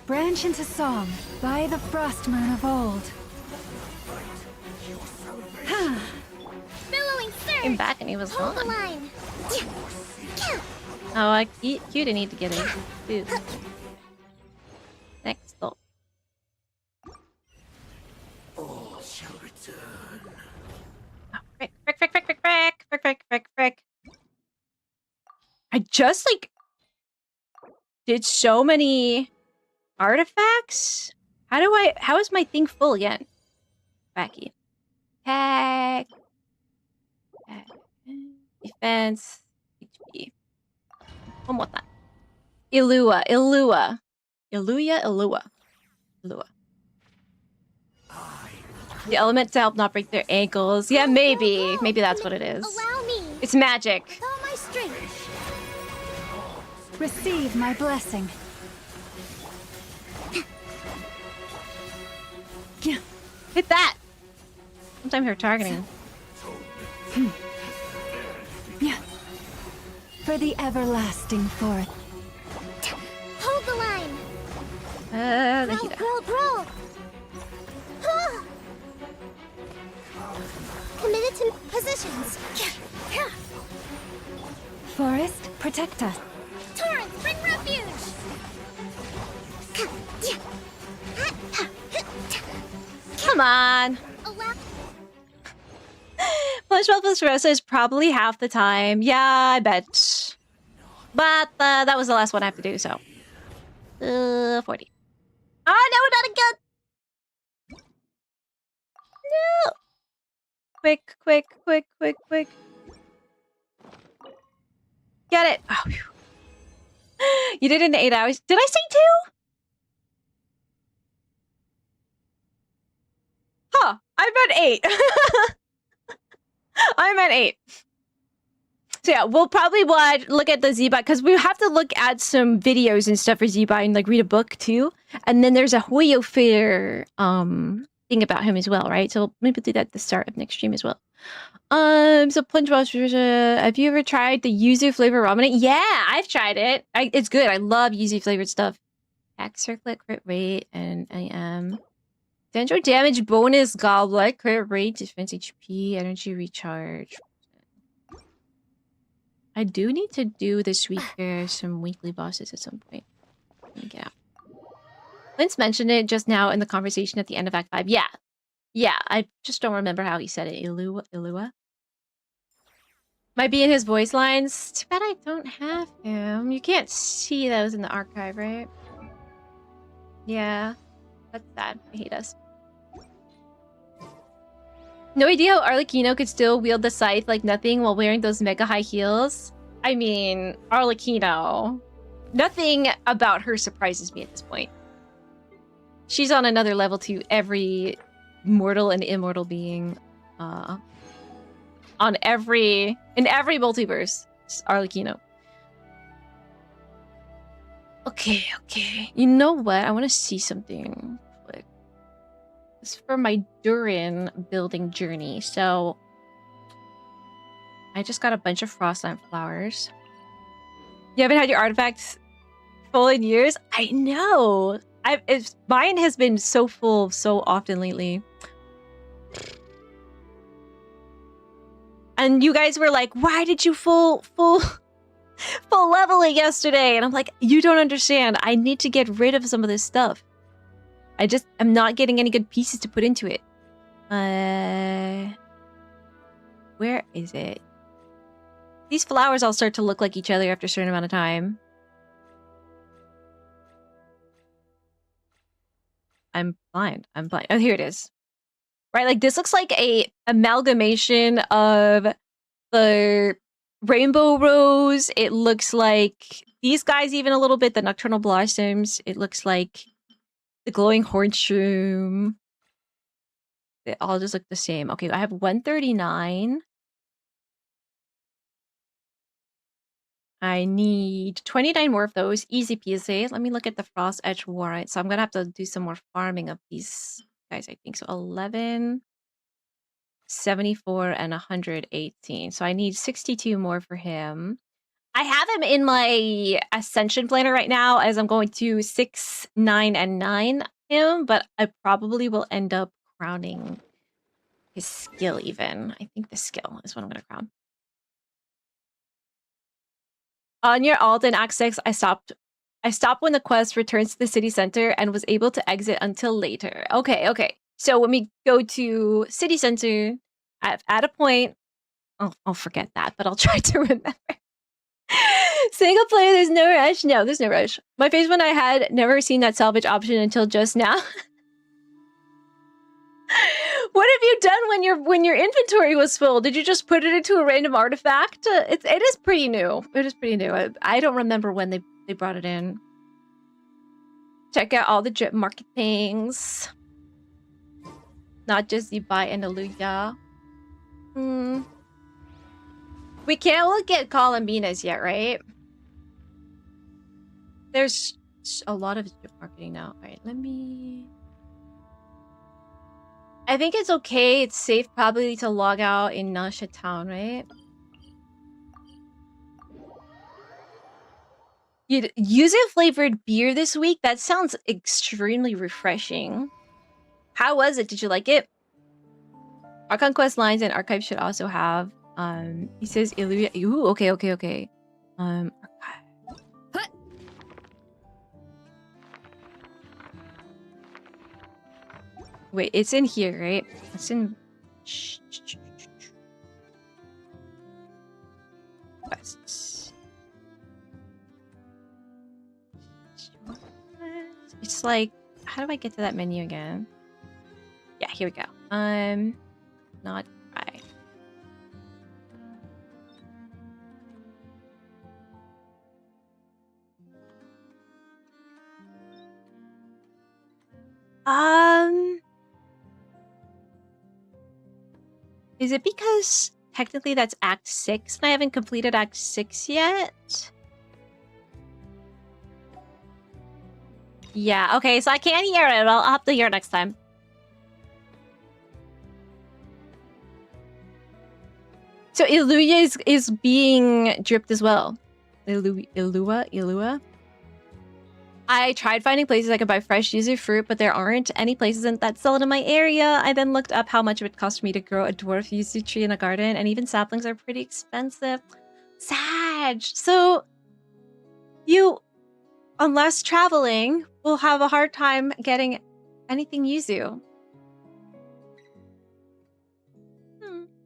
Branch into song by the frost moon of old. Billowing surge. Came back and he was Hold the gone. line. Oh, Q didn't need to get it. Dude. Next up. All shall return. Frick. I just like did so many artifacts. How is my thing full again? Backy. Attack. Defense. HP. One more time. Ilua. The element to help not break their ankles. Yeah, maybe. Maybe that's what it is. Allow me. It's magic. With all my strength. Receive my blessing. Hit that. Sometimes they're targeting. For the everlasting forth. Hold the line. The Roll, Hida. roll, roll. Ah. Committed to positions. Forest, protect us. Torrents, bring refuge. Come on. Punchball plus Rosa is probably half the time. Yeah, I bet. But that was the last one I have to do, so. 40. Oh, no, not again! No! Quick, quick, quick, quick, quick. Get it! Oh, phew. You did it in 8 hours. Did I say 2? Huh, I meant 8. I meant 8. So yeah, we'll probably look at the Z-Bot because we have to look at some videos and stuff for Z-Bot and like read a book too. And then there's a Hoyo Fair thing about him as well, right? So maybe do that at the start of next stream as well. So Plunge Boss, have you ever tried the yuzu flavor ramen? Yeah, I've tried it. It's good. I love yuzu flavored stuff. Attack circlet, crit rate, and I am potential damage bonus goblet, crit rate, defense HP, energy recharge. I do need to do this week some weekly bosses at some point. Let me get out. Vince mentioned it just now in the conversation at the end of Act 5. Yeah. Yeah, I just don't remember how he said it. Ilua? Might be in his voice lines. Too bad I don't have him. You can't see those in the archive, right? Yeah. That's sad. I hate us. No idea how Arlecchino could still wield the scythe like nothing while wearing those mega high heels. I mean, Arlecchino. Nothing about her surprises me at this point. She's on another level to every mortal and immortal being. In every multiverse, it's Arlecchino. Okay. You know what? I want to see something. For my Durin building journey. So I just got a bunch of frostland flowers. You haven't had your artifacts full in years? I know. Mine has been so full so often lately. And you guys were like, why did you full level it yesterday? And I'm like, you don't understand. I need to get rid of some of this stuff. I just am not getting any good pieces to put into it. Where is it? These flowers all start to look like each other after a certain amount of time. I'm blind. Oh, here it is. Right, like this looks like a amalgamation of the rainbow rose. It looks like these guys even a little bit, the nocturnal blossoms. It looks like the glowing horn shroom. They all just look the same. Okay, I have 139. I need 29 more of those. Easy peasy. Let me look at the frost edge warrant. So I'm gonna have to do some more farming of these guys, I think. So 11, 74, and 118. So I need 62 more for him. I have him in my ascension planner right now as I'm going to 6, 9, and 9 him, but I probably will end up crowning his skill even. I think the skill is what I'm going to crown. On your alt in Act 6, I stopped when the quest returns to the city center and was able to exit until later. Okay. So when we go to city center, at a point, I'll forget that, but I'll try to remember. Single player, there's no rush. No, there's no rush. My face when I had never seen that salvage option until just now. What have you done when your inventory was full? Did you just put it into a random artifact? It is pretty new. It is pretty new. I don't remember when they brought it in. Check out all the drip market things. Not just the buy and Aluya. We can't look at Columbinas yet, right? There's a lot of marketing now. All right, let me... I think it's okay. It's safe probably to log out in Nasha Town, right? Yuzu flavored beer this week? That sounds extremely refreshing. How was it? Did you like it? Our conquest lines and archive should also have. He says Illuria. Ooh, okay. Archive. Wait, it's in here, right? It's in quests. It's like, how do I get to that menu again? Yeah, here we go. Not right. Is it because technically that's Act 6 and I haven't completed Act 6 yet? Yeah, okay, so I can't hear it. I'll have to hear it next time. So Illuya is being dripped as well. Illua? I tried finding places I could buy fresh yuzu fruit, but there aren't any places that sell it in my area. I then looked up how much it would cost me to grow a dwarf yuzu tree in a garden, and even saplings are pretty expensive. Sad. So you, unless traveling, will have a hard time getting anything yuzu.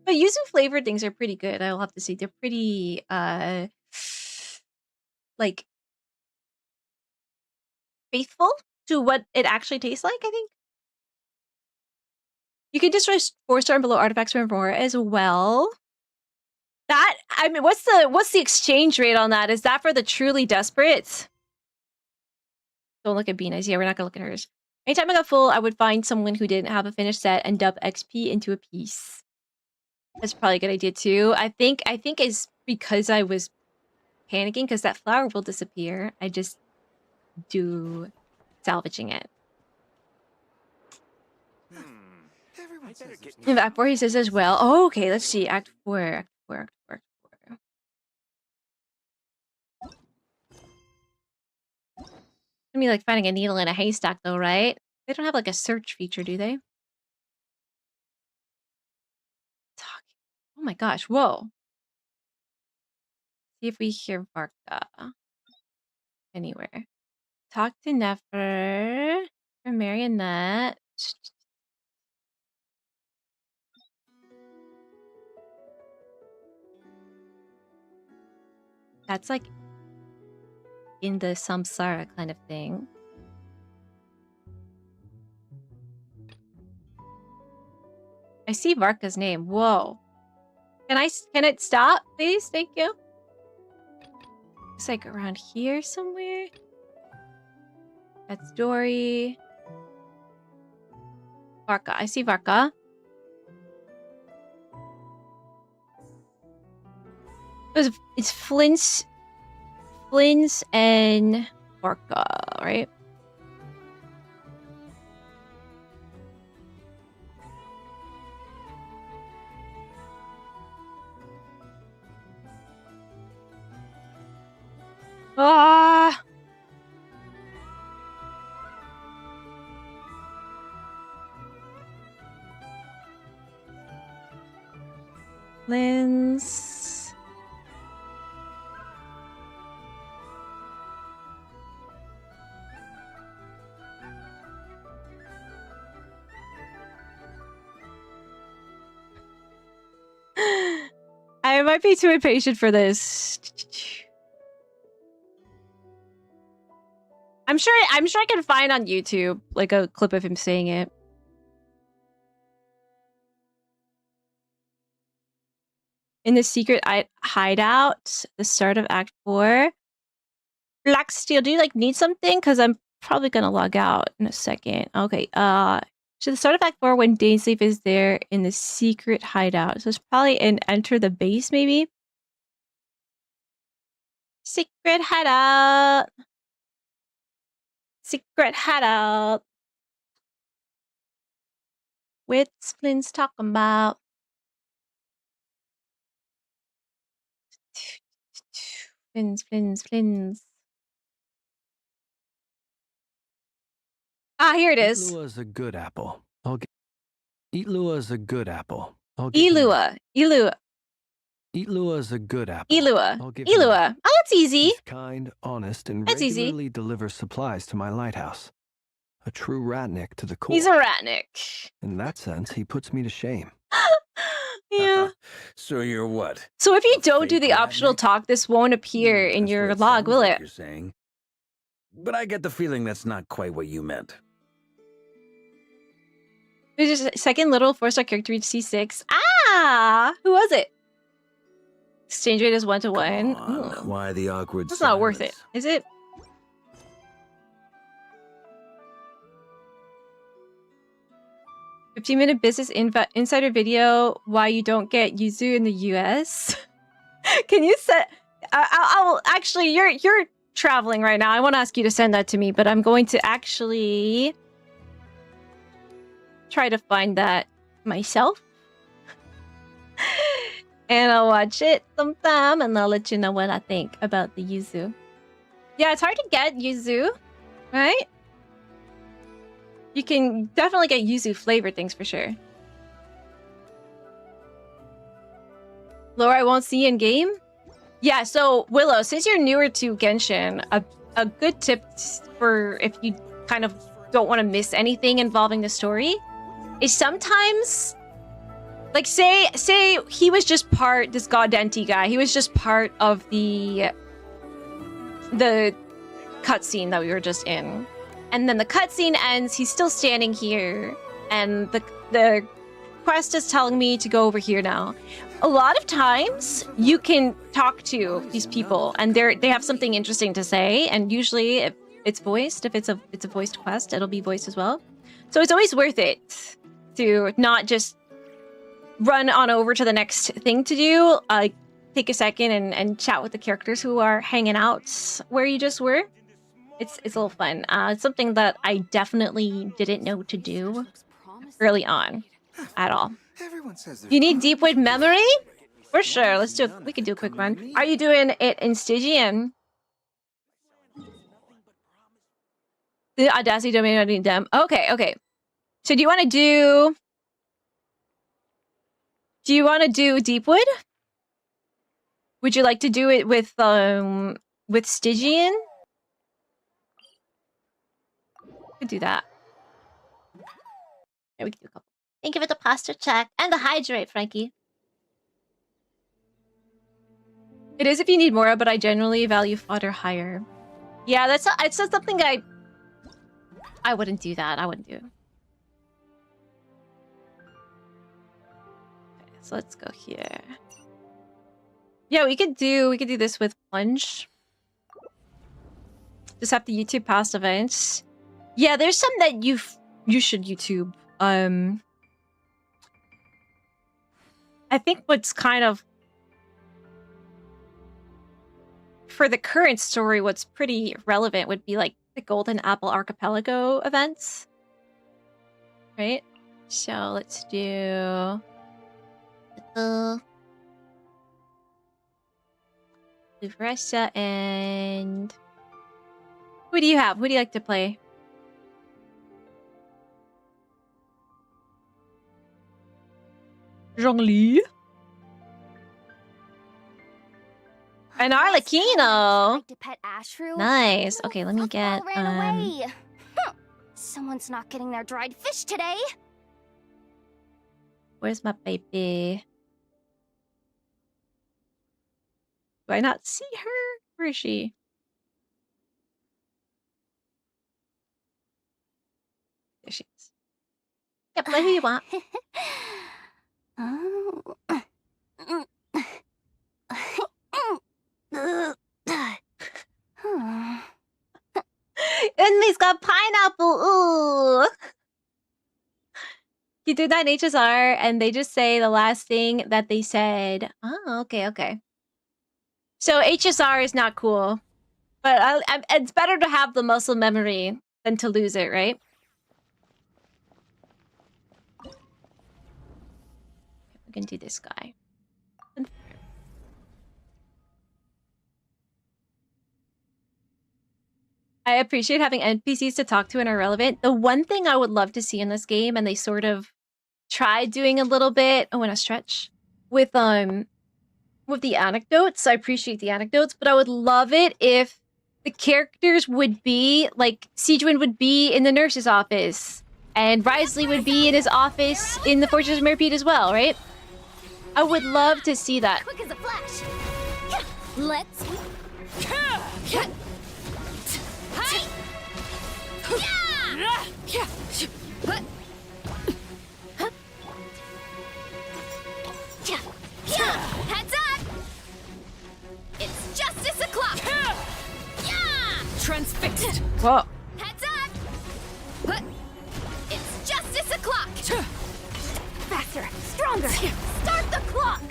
But yuzu flavored things are pretty good. I'll have to say they're pretty like faithful to what it actually tastes like, I think. You can destroy 4-star and below artifacts for more as well. That, I mean, what's the exchange rate on that? Is that for the truly desperate? Don't look at Bina's. Yeah, we're not gonna look at hers. Anytime I got full, I would find someone who didn't have a finished set and dump XP into a piece. That's probably a good idea too. I think it's because I was panicking because that flower will disappear. I just do salvaging it. In Act 4 he says as well. Oh, okay, let's see. Act 4. Gonna be like finding a needle in a haystack though, right? They don't have like a search feature, do they? Oh my gosh, whoa. See if we hear Varka anywhere. Talk to Nefer or Marionette. That's like in the samsara kind of thing. I see Varka's name. Whoa. Can it stop, please? Thank you. It's like around here somewhere. That's Dory. Varka. I see Varka. It's Flint's and Varka, right? Ah! Lynn's. I might be too impatient for this. I'm sure I can find on YouTube like a clip of him saying it. In the secret hideout, the start of Act 4. Black Steel, do you like need something? Because I'm probably gonna log out in a second. Okay, so the start of Act 4 when Dainsleif is there in the secret hideout. So it's probably in Enter the Base, maybe? Secret hideout. Secret hideout. What's Flynn's talking about? Flynn's. Ah, here it is. Eat Lua's a good apple. Eat Lua's a good apple. Eat Elua. Eat Lua's a good apple. Elua. Oh, that's easy. He's kind, honest, and That's easy. regularly delivers supplies to my lighthouse. A true ratnik to the core. He's a ratnik. In that sense, he puts me to shame. Yeah. So you're what? So if you don't do the optional talk, this won't appear in your log, will Like it? you're saying. But I get the feeling that's not quite what you meant. There's just a second little 4-star character reach C6. Ah! Who was it? Exchange rate is 1-to-1. Ooh. Why the awkward That's not worth it, is it? "15-minute business insider video why you don't get yuzu in the US." Can you set? I'll actually. You're traveling right now. I won't ask you to send that to me, but I'm going to actually try to find that myself, and I'll watch it sometime, and I'll let you know what I think about the yuzu. Yeah, it's hard to get yuzu, right? You can definitely get yuzu flavored things for sure. Laura, I won't see you in game. Yeah, so Willow, since you're newer to Genshin, a good tip for if you kind of don't want to miss anything involving the story is sometimes, like, say he was just this Gaudenti guy, he was just part of the cutscene that we were just in. And then the cutscene ends, he's still standing here, and the quest is telling me to go over here now. A lot of times, you can talk to these people, and they have something interesting to say, and usually if it's voiced, if it's a voiced quest, it'll be voiced as well. So it's always worth it to not just run on over to the next thing to do. Take a second and chat with the characters who are hanging out where you just were. It's a little fun. It's something that I definitely didn't know to do early on at all. You need Deepwood memory? For sure. Let's do we can do a quick run. Are you doing it in Stygian? The Audacity domain running them. Okay. So do you want to do Deepwood? Would you like to do it with Stygian? We could do that. Yeah, we can do a couple. Thank you for the posture check and the hydrate, Frankie. It is if you need more, but I generally value fodder higher. Yeah, it's not something I wouldn't do that. I wouldn't do. Okay, so let's go here. Yeah, we could do this with plunge. Just have the YouTube past events. Yeah, there's some that you should YouTube. I think what's kind of for the current story, what's pretty relevant would be like the Golden Apple Archipelago events, right? So let's do Luvressa and who do you have? Who do you like to play? Zhongli. An Arlecchino. Like to pet Ashru? Nice. Okay, let me get Ran away. Someone's not getting their dried fish today. Where's my baby? Do I not see her? Where is she? There she is. Yeah, play who you want. And he's got pineapple. Ooh. You do that in HSR, and they just say the last thing that they said. Oh, okay. So HSR is not cool, but it's better to have the muscle memory than to lose it, right? We can do this guy. I appreciate having NPCs to talk to and are relevant. The one thing I would love to see in this game, and they sort of tried doing a little bit, in a stretch, with the anecdotes. I appreciate the anecdotes, but I would love it if the characters would be, like, Sijuan would be in the nurse's office, and Risley would be in his office in the Fortress of Mirrorpeat as well, right? I would love to see that. Quick as a flash. Let's. Heads up! It's justice o'clock! Transfixed! Whoa. Heads up! It's justice o'clock! Faster, stronger! Start the clock!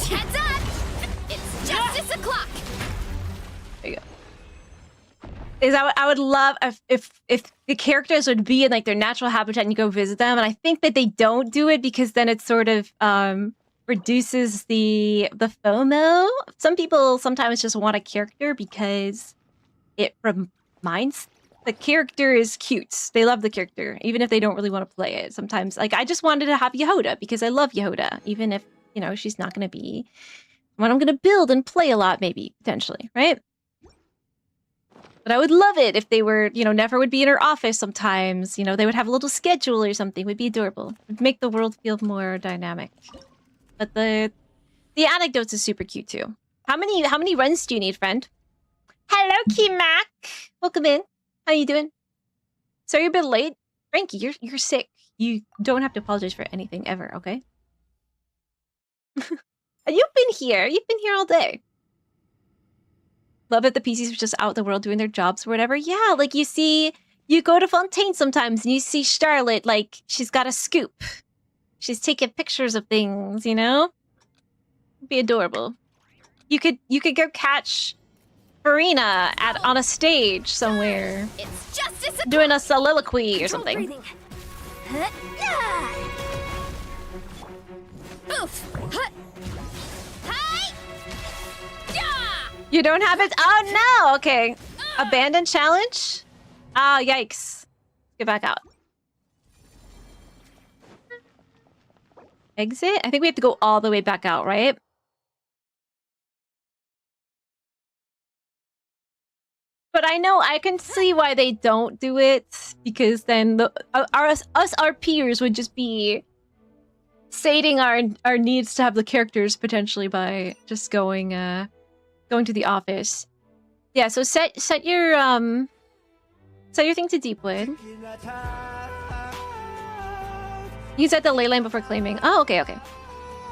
Heads up! It's justice o'clock! There you go. I would love if the characters would be in like their natural habitat and you go visit them, and I think that they don't do it because then it sort of reduces the FOMO. Some people sometimes just want a character because it reminds the character is cute. They love the character, even if they don't really want to play it. Sometimes, like, I just wanted to have Yehoda because I love Yehoda, even if, you know, she's not going to be what I'm going to build and play a lot, maybe, potentially, right? But I would love it if they were, you know, Nefer would be in her office sometimes. You know, they would have a little schedule or something. It would be adorable. It would make the world feel more dynamic. But the anecdotes is super cute too. How many runs do you need, friend? Hello, Key-Mac. Welcome in. How you doing? Sorry you're a bit late. Frankie, you're sick. You don't have to apologize for anything ever, okay? You've been here. You've been here all day. Love it. The PCs are just out in the world doing their jobs or whatever. Yeah, like you go to Fontaine sometimes and you see Charlotte, like she's got a scoop. She's taking pictures of things, you know? It'd be adorable. You could go catch Farina on a stage somewhere. It's justice doing a soliloquy or something. You don't have it? Oh no! Okay. Abandoned challenge? Oh, yikes. Get back out. Exit? I think we have to go all the way back out, right? But I know I can see why they don't do it, because then our peers would just be sating our needs to have the characters potentially by just going to the office. Yeah, so set your thing to Deepwood. You set the ley line before claiming. Oh, okay.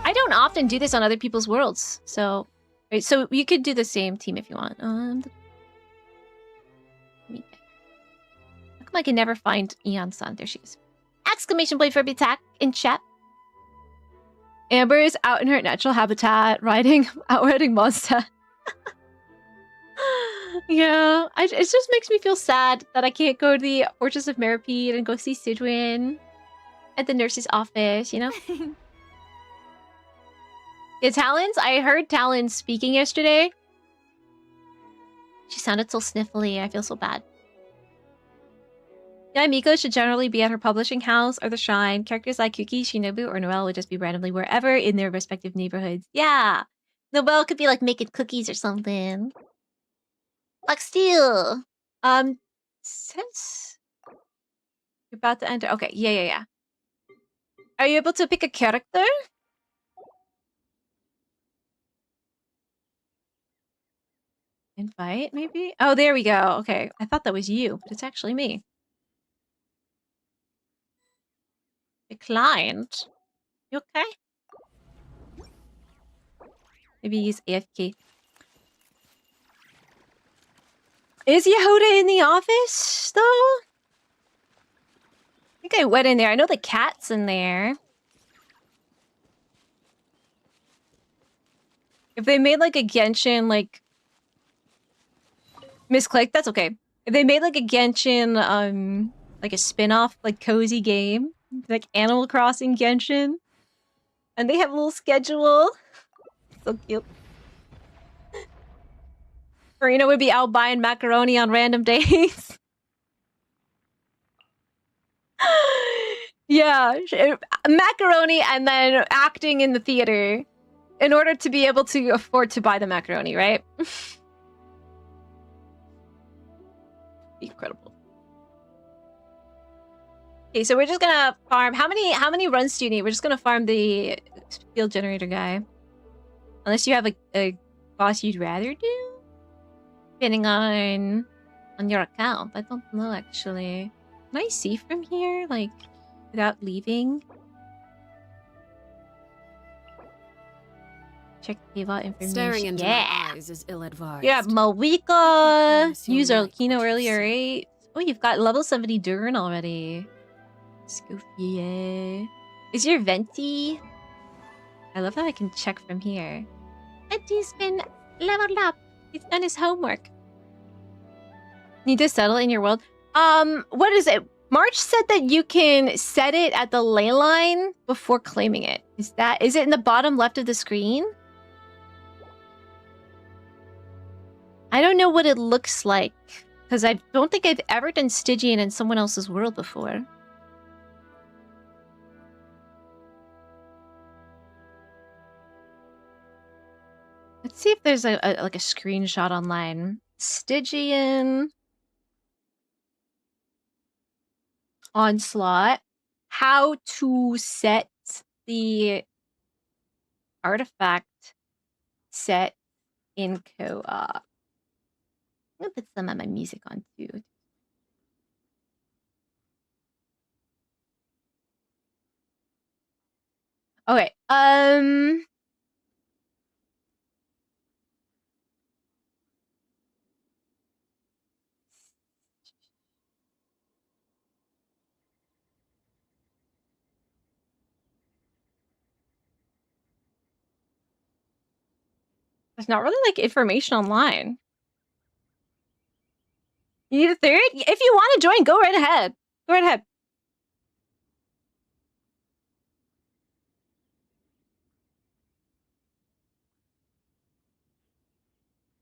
I don't often do this on other people's worlds, so right, so you could do the same team if you want. How come I can never find Eon-san? There she is. Exclamation point for attack in chat. Amber is out in her natural habitat, riding monster. Yeah, it just makes me feel sad that I can't go to the Fortress of Mirrorpeat and go see Sijuan at the nurse's office, you know? Yeah, Talons, I heard Talons speaking yesterday. She sounded so sniffly, I feel so bad. Yeah, Miko should generally be at her publishing house or the shrine. Characters like Kuki, Shinobu, or Noelle would just be randomly wherever in their respective neighborhoods. Yeah! Noelle could be like making cookies or something. Like steel. Since you're about to enter. Okay, yeah. Are you able to pick a character? Invite, maybe? Oh, there we go. Okay, I thought that was you, but it's actually me. Declined. You okay? Maybe use AFK. Is Yehoda in the office, though? I think I went in there. I know the cat's in there. If they made like a Genshin, like misclick, that's okay. If they made like a Genshin, like a spin-off, like cozy game, like Animal Crossing Genshin, and they have a little schedule, so cute. Farina would be out buying macaroni on random days. Yeah, macaroni and then acting in the theater in order to be able to afford to buy the macaroni, right? Incredible. Okay, so we're just gonna farm. How many runs do you need? We're just gonna farm the field generator guy. Unless you have a boss you'd rather do? Depending on your account. I don't know actually. Can I see from here? Like without leaving? Check the Ava information. Staring into my eyes is ill-advised. Yeah, Malwika. Use our Kino earlier, right? Oh, you've got level 70 Durin already. Scoofy. Is your Venti? I love that I can check from here. Venti's been leveled up. He's done his homework. Need to settle in your world. What is it? March said that you can set it at the ley line before claiming it. Is it in the bottom left of the screen? I don't know what it looks like, because I don't think I've ever done Stygian in someone else's world before. Let's see if there's like a screenshot online. Stygian Onslaught. How to set the artifact set in co-op. I'm gonna put some of my music on too. Okay, there's not really like information online. You need a third? If you want to join, go right ahead. Go right ahead.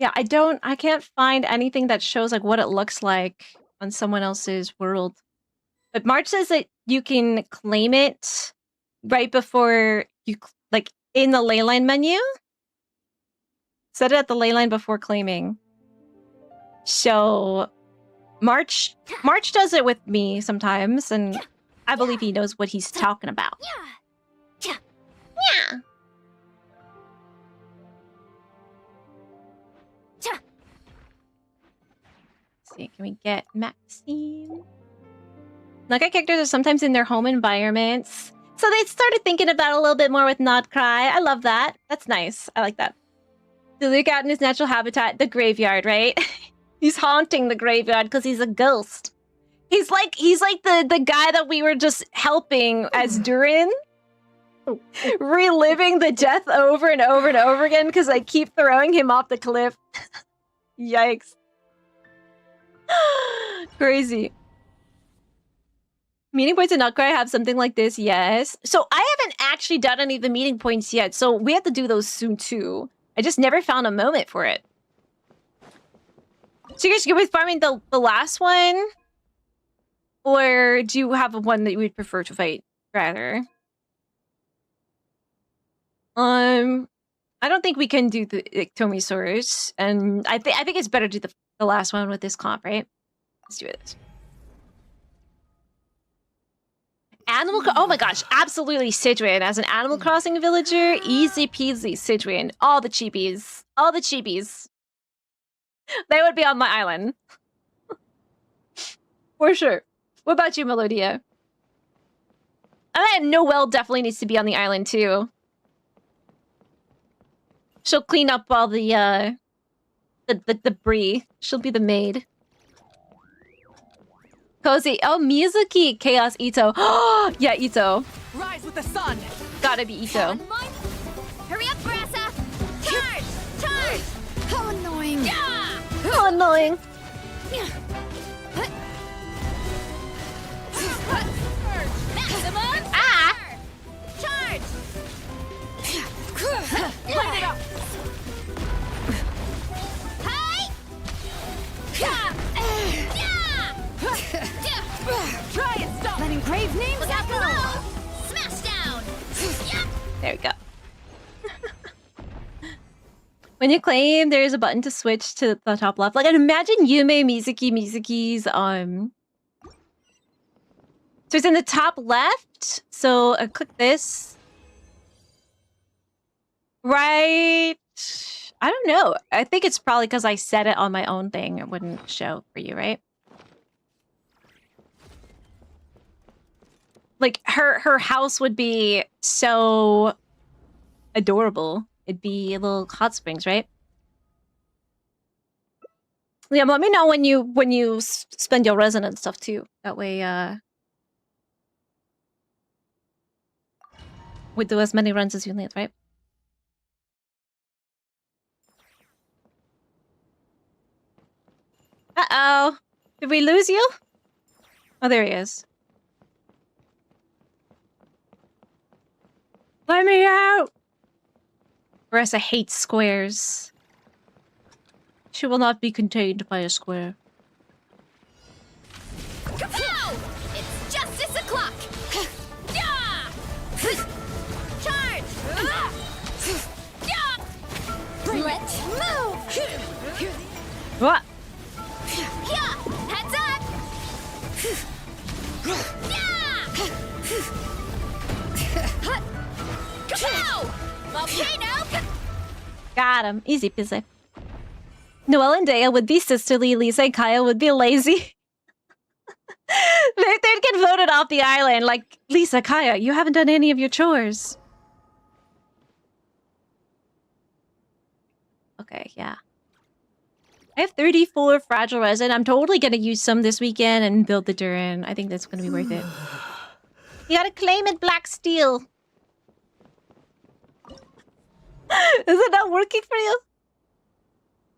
Yeah, I can't find anything that shows like what it looks like on someone else's world. But March says that you can claim it right before you, like in the leyline menu. Set it at the leyline before claiming. So March does it with me sometimes, and I believe he knows what he's talking about. Yeah. Let's see, can we get Maxine? Like, our characters are sometimes in their home environments. So they started thinking about it a little bit more with Not Cry. I love that. That's nice. I like that. To look out in his natural habitat, the graveyard, right? He's haunting the graveyard because he's a ghost. He's like the guy that we were just helping as Durin. Reliving the death over and over and over again because I keep throwing him off the cliff. Yikes. Crazy. Meeting points in Nutcry have something like this, yes. So I haven't actually done any of the meeting points yet, so we have to do those soon too. I just never found a moment for it. So you're going with farming the last one? Or do you have one that you would prefer to fight, rather? I don't think we can do the Ictomisaurus, and I think it's better to do the last one with this comp, right? Let's do this. Oh my gosh, absolutely Sidwin. As an Animal Crossing villager, easy peasy Sidwin. All the cheapies. All the cheapies. They would be on my island. For sure. What about you, Melodia? Noelle definitely needs to be on the island too. She'll clean up all the debris. She'll be the maid. Cozy. Oh, Mizuki. Chaos Ito. Oh, yeah, Ito. Rise with the sun. Gotta be Ito. Hurry up, Grassa! Charge! annoying. Oh, annoying. Maximum Ah! charge! Light it up. Hi! Try and stop. Letting grave names Look out echo. below! Smash down! There we go. When you claim, there is a button to switch to the top left. Like, and imagine Yume Mizuki's So it's in the top left. So click this. Right. I don't know. I think it's probably because I set it on my own thing. It wouldn't show for you, right? Like her house would be so adorable. It'd be little hot springs, right? Yeah, let me know when you spend your resin and stuff too. That way, we do as many runs as you need, right? Uh-oh. Did we lose you? Oh, there he is. Let me out! Marissa hates squares. She will not be contained by a square. Kapow! It's justice o'clock! Charge! Let's move! What? Heads up! Kapow! Volcano! Got him. Easy peasy. Noelle and Dea would be sisterly. Lisa and Kaya would be lazy. They'd get voted off the island. Like, Lisa, Kaya, you haven't done any of your chores. Okay, yeah. I have 34 fragile resin. I'm totally gonna use some this weekend and build the Durin. I think that's gonna be worth it. You gotta claim it, Black Steel. Is it not working for you?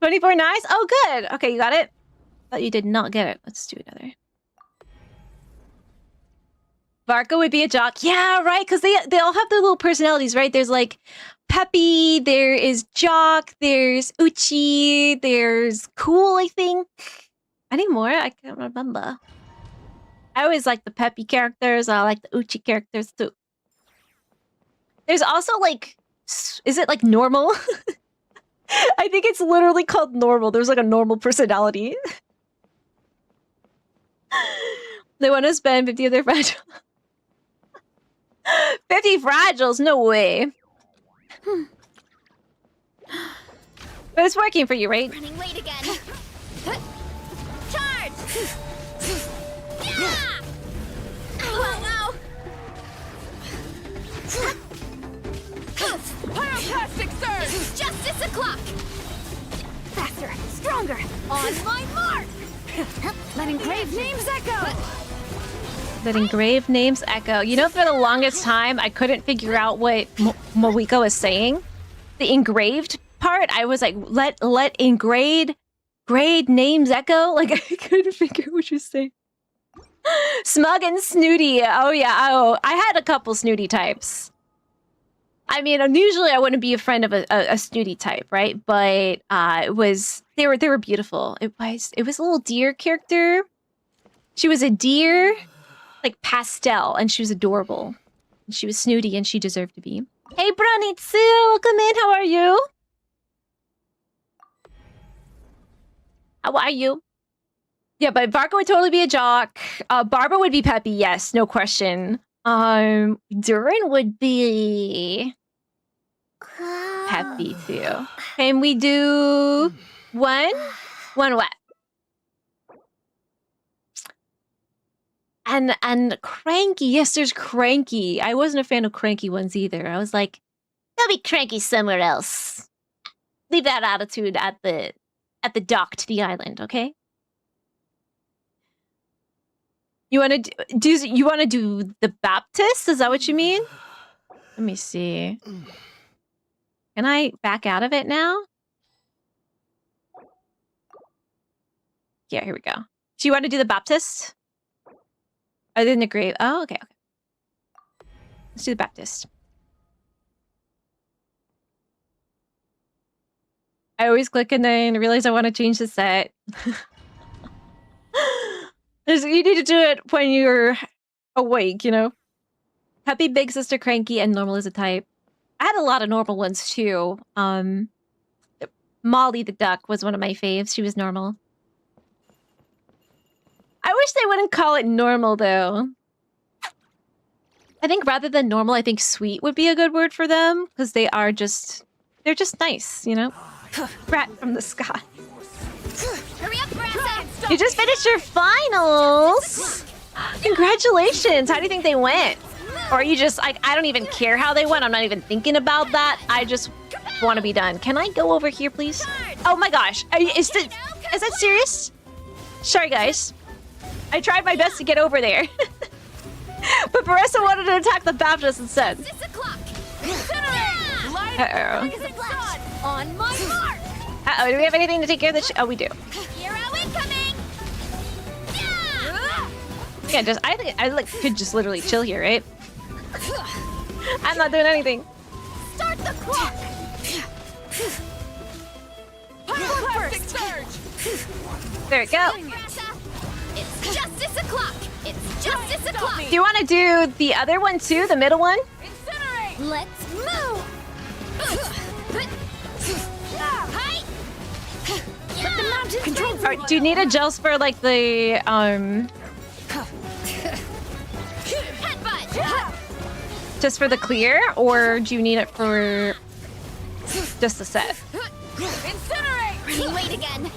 24 nice? Oh, good. Okay, you got it. Thought you did not get it. Let's do another. Varka would be a jock. Yeah, right, because they all have their little personalities, right? There's like Peppy, there is Jock, there's Uchi, there's Cool, I think. Any more? I can't remember. I always like the Peppy characters. I like the Uchi characters too. There's also like, is it like normal? I think it's literally called normal. There's like a normal personality. They want to spend 50 of their fragile. 50 fragiles? No way. But it's working for you, right? Running late again. Charge! Yeah! Oh, no! Pyroclastic surge! Justice o'clock! Faster, stronger, on my mark! Letting grave names echo! That engraved names echo. You know, for the longest time, I couldn't figure out what Moika was saying. The engraved part, I was like, let engraved grade names echo? Like, I couldn't figure out what you're saying. Smug and snooty. Oh, yeah. Oh, I had a couple snooty types. I mean, usually I wouldn't be a friend of a snooty type, right? But it was they were beautiful. It was a little deer character. She was a deer, like pastel, and she was adorable. And she was snooty, and she deserved to be. Hey, Brunitsu, welcome in. How are you? How are you? Yeah, but Varka would totally be a jock. Barbara would be Peppy, yes, no question. Durin would be Peppy too. Can we do one? One what? And Cranky. Yes, there's Cranky. I wasn't a fan of Cranky ones either. I was like, they'll be cranky somewhere else. Leave that attitude at the dock to the island, okay? You want to do the Baptist? Is that what you mean? Let me see. Can I back out of it now? Yeah, here we go. Do you want to do the Baptist? I didn't agree. Oh, okay. Let's do the Baptist. I always click and then realize I want to change the set. You need to do it when you're awake, you know? Happy Big Sister Cranky and Normal is a type. I had a lot of normal ones too. Molly the Duck was one of my faves. She was normal. I wish they wouldn't call it normal though. I think rather than normal, I think sweet would be a good word for them because they're just nice, you know? Rat from the sky. Hurry up, Brassa! You just finished your finals! Congratulations! How do you think they went? Or are you just like, I don't even care how they went. I'm not even thinking about that. I just want to be done. Can I go over here, please? Oh my gosh. Is that serious? Sorry, guys. I tried my best to get over there. But Baressa wanted to attack the Baptist instead. Uh-oh. On my mark! Uh-oh, do we have anything to take care of this? Oh, we do. Hero incoming! Yeah, I think I could just literally chill here, right? I'm not doing anything. Start the clock! First. There we go. It's justice o'clock! It's justice o'clock! Do you want to do the other one too? The middle one? Let's move! Alright, do you need a gels for like the just for the clear, or do you need it for just the set? Incinerate! Wait again.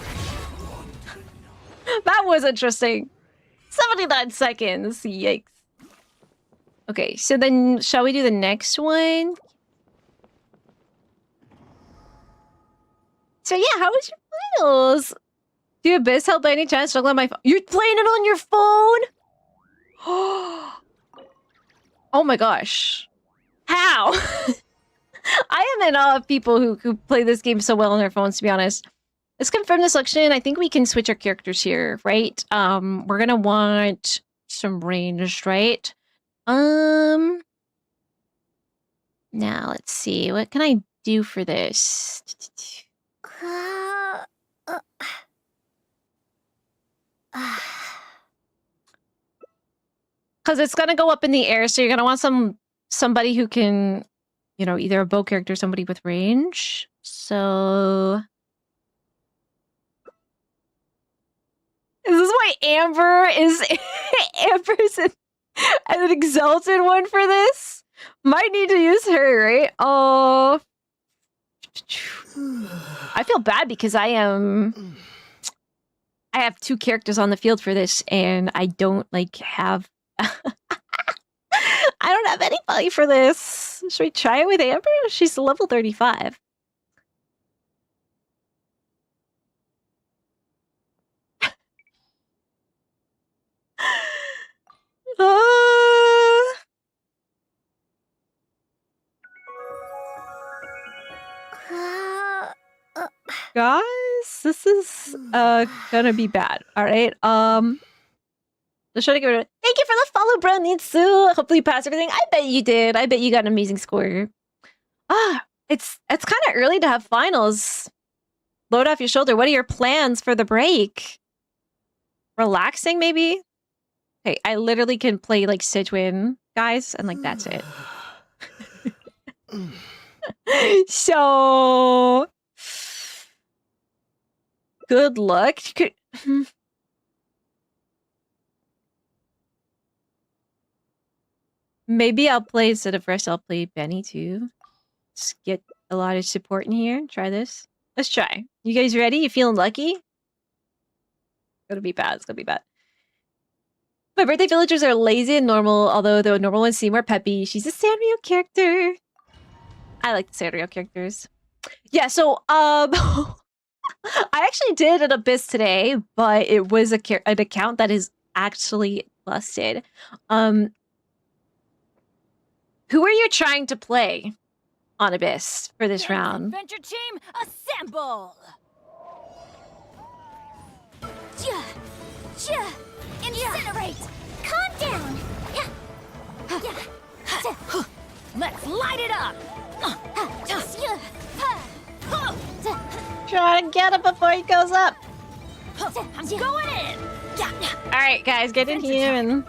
That was interesting. 79 seconds. Yikes. Okay, so then shall we do the next one? So yeah, how was your finals? Do Abyss help by any chance? Don't let my phone. You're playing it on your phone? Oh my gosh. How? I am in awe of people who play this game so well on their phones, to be honest. Let's confirm the selection. I think we can switch our characters here, right? We're gonna want some ranged, right? Now let's see. What can I do for this? Because it's gonna go up in the air, so you're gonna want somebody who can, you know, either a bow character or somebody with range. So is this why Amber is Amber's an exalted one for this? Might need to use her, right? Oh, I feel bad because I have two characters on the field for this, and I don't have. I don't have anybody for this. Should we try it with Amber? She's level 35. Guys, this is gonna be bad. All right. Let's try to get rid of it. Thank you for the follow, bro, Nitsu. Hopefully you passed everything. I bet you did. I bet you got an amazing score. It's kind of early to have finals. Load off your shoulder. What are your plans for the break? Relaxing, maybe? Okay, I literally can play like Sidwin, guys, and that's it. So good luck. Maybe I'll play, instead of Rush, I'll play Benny too. Just get a lot of support in here. Try this. Let's try. You guys ready? You feeling lucky? It's gonna be bad. It's gonna be bad. My birthday villagers are lazy and normal, although the normal ones seem more peppy. She's a Sanrio character. I like the Sanrio characters. Yeah, so, I actually did an Abyss today, but it was an account that is actually busted. Who are you trying to play on Abyss for this round? Adventure team, assemble! Yeah. light it up! Try to get him before he goes up. I'm going in! All right, guys, get in here and.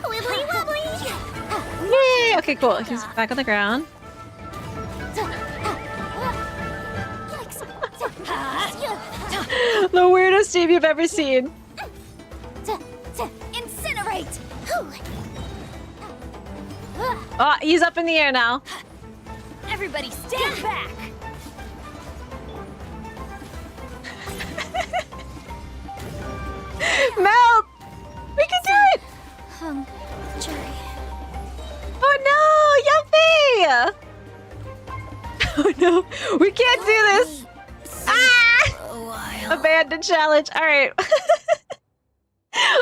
Wibbly wobbly! Yay! Okay, cool. He's back on the ground. The weirdest team you've ever seen. Incinerate! Oh, he's up in the air now. Everybody stand back! Melt! We can do it! Oh no, Yuppie! Oh no, we can't do this! Ah! Abandoned challenge. All right.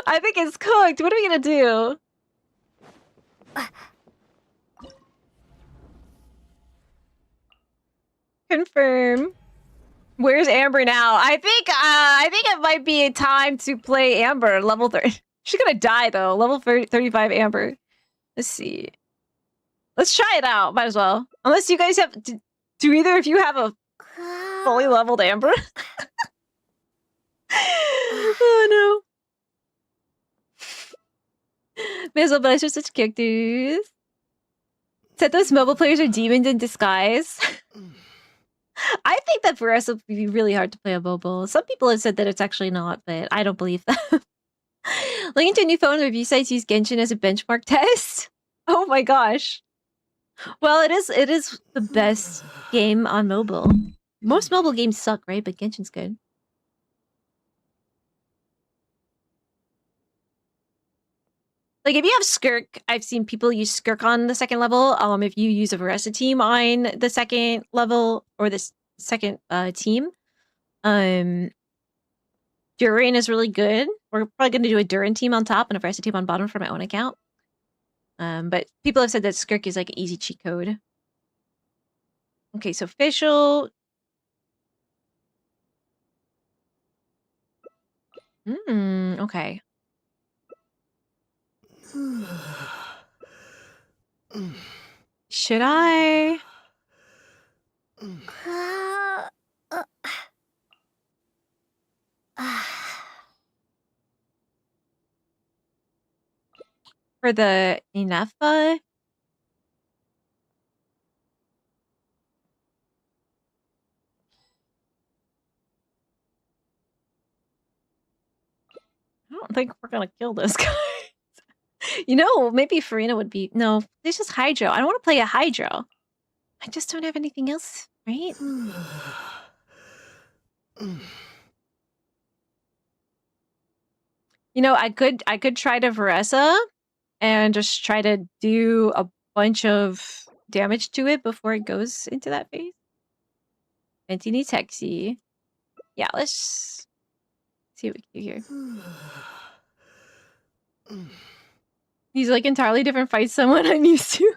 I think it's cooked. What are we gonna do? Confirm. Where's Amber now? I think it might be time to play Amber level 30. She's gonna die though. Level 35 Amber. Let's see. Let's try it out. Might as well. Unless you guys have. Do either of you have a fully leveled Amber? Oh no. May as well, but I should switch characters. Said those mobile players are demons in disguise. I think that for us it would be really hard to play a mobile. Some people have said that it's actually not, but I don't believe them. Looking into a new phone, review sites use Genshin as a benchmark test. Oh my gosh. Well, it is the best game on mobile. Most mobile games suck, right? But Genshin's good. Like, if you have Skirk, I've seen people use Skirk on the second level. If you use a Varesa team on the second level, or the second team, Durin is really good. We're probably going to do a Durin team on top and a Varesa team on bottom for my own account. But people have said that Skirk is like an easy cheat code. Okay, so official. Okay. Should I? For the Inefa? I don't think we're gonna kill this guy. You know, maybe Farina would be... No, this is Hydro. I don't want to play a Hydro. I just don't have anything else, right? You know, I could try to Varesa and just try to do a bunch of damage to it before it goes into that phase. Venti needs Hexy. Yeah, let's see what we can do here. He's like entirely different fights than what I'm used to.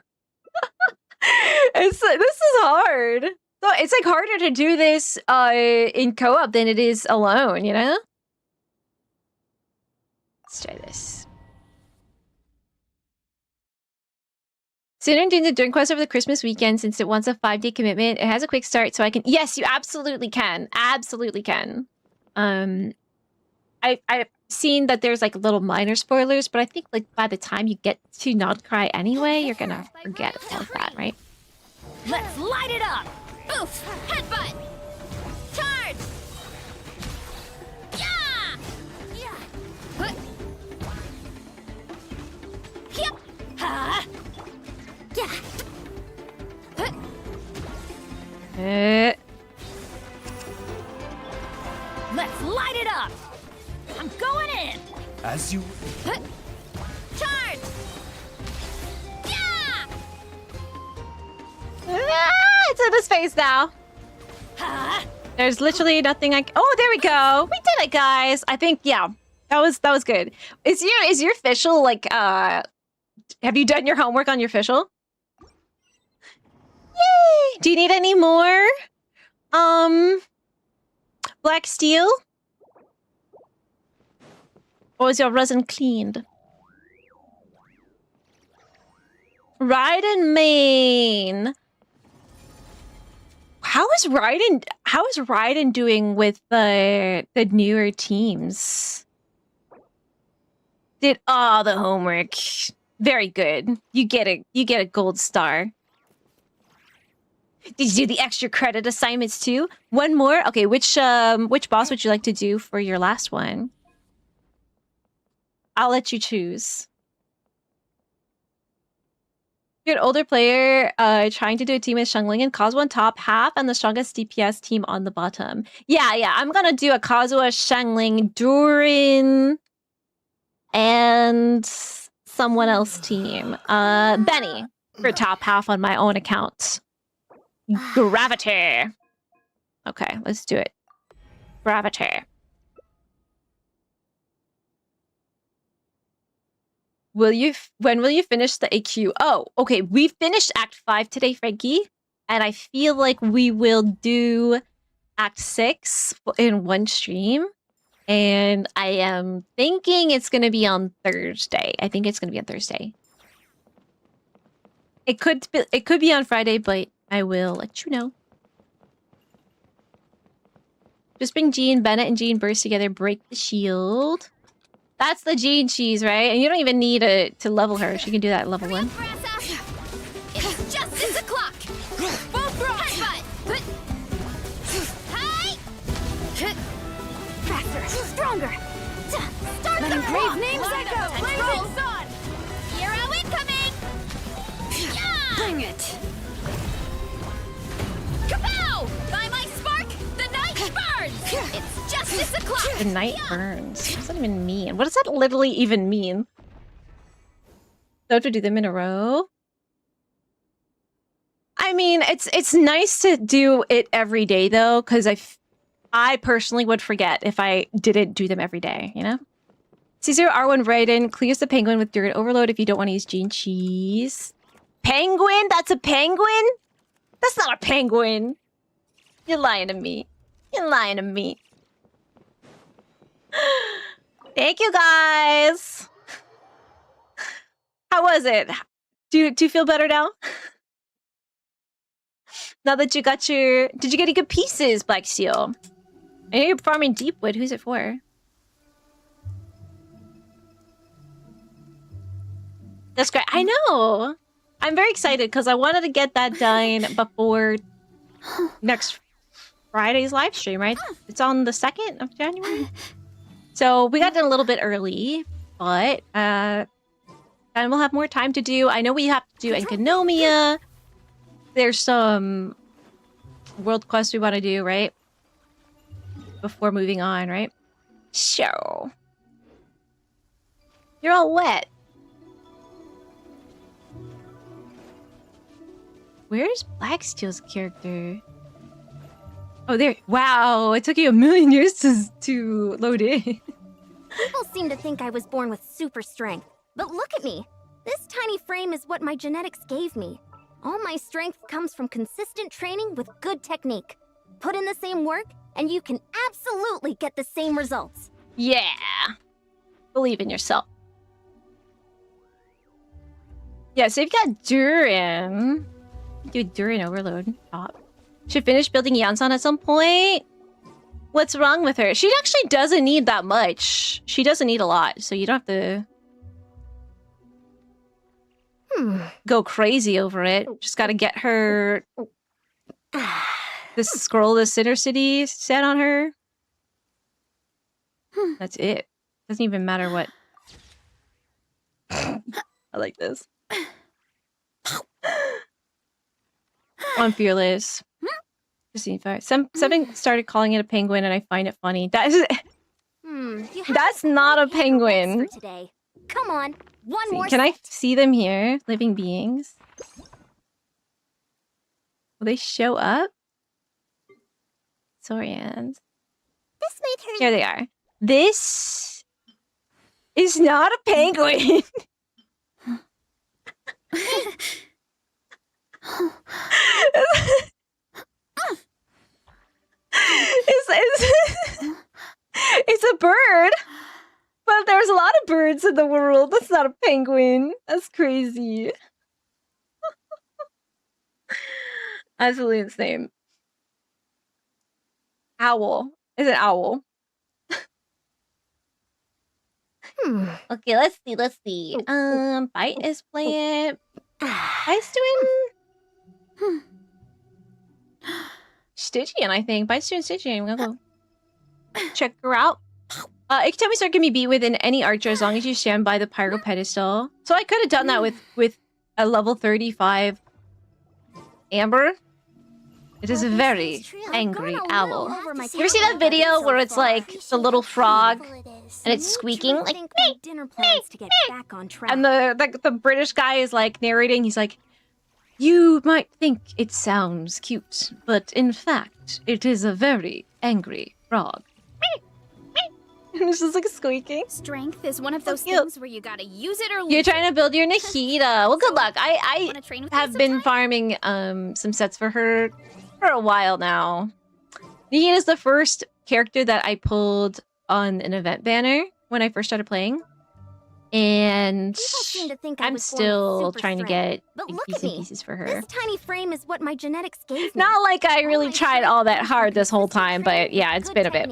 This is hard. So it's like harder to do this in co-op than it is alone, you know? Let's try this. Sooner doing the Durin quest over the Christmas weekend since it wants a 5-day commitment. It has a quick start, so I can... Yes, you absolutely can. Absolutely can. I've seen that there's like little minor spoilers, but I think like by the time you get to Not Cry anyway, you're gonna forget about that, right? Let's light it up! Oof! Headbutt! Charge! Yeah! Yeah! Yep! Ha! Yeah! Let's light it up! I'm going in! As you... Charge! Yeah! It's in his face now. There's literally nothing I... Oh, there we go. We did it, guys. I think, yeah. That was good. Is your official, like, have you done your homework on your official? Yay! Do you need any more? Black steel? Or is your resin cleaned? Raiden main. How is Raiden doing with the newer teams? Did all the homework. Very good. You get a gold star. Did you do the extra credit assignments too? One more? Okay, which boss would you like to do for your last one? I'll let you choose. You're an older player trying to do a team with Xiangling and Kazuha on top half and the strongest DPS team on the bottom. Yeah, I'm gonna do a Kazuha, Xiangling, Durin, and someone else team. Benny for top half on my own account. Gravity. Okay, let's do it. Gravity. When will you finish the AQ? Oh, okay. We finished Act 5 today, Frankie. And I feel like we will do Act 6 in one stream. And I am thinking it's going to be on Thursday. I think it's going to be on Thursday. It could be on Friday, but I will let you know. Just bring Jean, Bennett, and Jean burst together. Break the shield. That's the Jean cheese, right? And you don't even need to level her. She can do that at level 1. It's justice o'clock. Both wrongs. Faster, stronger. Start the brave names echo. Blazing sun. Hero incoming. Bring it. Kapow! By my spark, the night burns. It's justice o'clock. The night burns. What does that even mean? What does that literally even mean? So I have to do them in a row? I mean, it's nice to do it every day though, because I personally would forget if I didn't do them every day, you know? C0 R1 Raiden clears the penguin with Dirt Overload if you don't want to use Gene Cheese. Penguin? That's a penguin? That's not a penguin. You're lying to me. You're lying to me. Thank you guys. How was it? Do you feel better now? Now that you got your... Did you get any good pieces, Black Steel? I know you're farming Deepwood. Who's it for? That's great. I know. I'm very excited because I wanted to get that done before next Friday's live stream, right? It's on the 2nd of January. So we got done a little bit early, but and we'll have more time to do. I know we have to do Enkanomiya. There's some world quests we want to do, right? Before moving on, right? So you're all wet. Where's Blacksteel's character? Oh, there. Wow, it took you 1,000,000 years to load in. People seem to think I was born with super strength, but look at me. This tiny frame is what my genetics gave me. All my strength comes from consistent training with good technique. Put in the same work, and you can absolutely get the same results. Yeah. Believe in yourself. Yeah, so you've got Durin. Do Durin Overload. Top. Should finish building Yansan at some point. What's wrong with her? She actually doesn't need that much. She doesn't need a lot, so you don't have to go crazy over it. Just gotta get her this scroll, the Sinner City set on her. That's it. Doesn't even matter what. I like this. I'm fearless. Something started calling it a penguin, and I find it funny. That is, that's not a penguin. Today. Come on, one more. Can I see them here? Living beings. Will they show up? Sorians. This made her. Here they are. This is not a penguin. It's a bird, but there's a lot of birds in the world. That's not a penguin. That's crazy. Absolutely the same. Owl. Is it owl? Okay, let's see. Bite is playing. Bite's doing Stygian, I think. Bite's doing Stygian. I'm gonna go check her out. Anytime we start can be beat within any archer as long as you stand by the pyro pedestal. So I could have done that with a level 35 Amber. It is a very angry owl. You ever see that video where it's like the little frog and it's squeaking like me, dinner plans to get back on track. and the British guy is like narrating. He's like, "You might think it sounds cute, but in fact, it is a very angry frog." And it's just like squeaking. Strength is one of those things where you gotta use it or lose You're it. trying to build your Nahida. Well, good luck. I have been farming some sets for her for a while now. Nahida is the first character that I pulled on an event banner when I first started playing. And seem to think I I'm was born with still super trying to strength. get But like, look decent at me. pieces for her. This tiny frame is what my genetics gave me. Not like I really tried all that hard this whole time, but yeah, it's been a bit.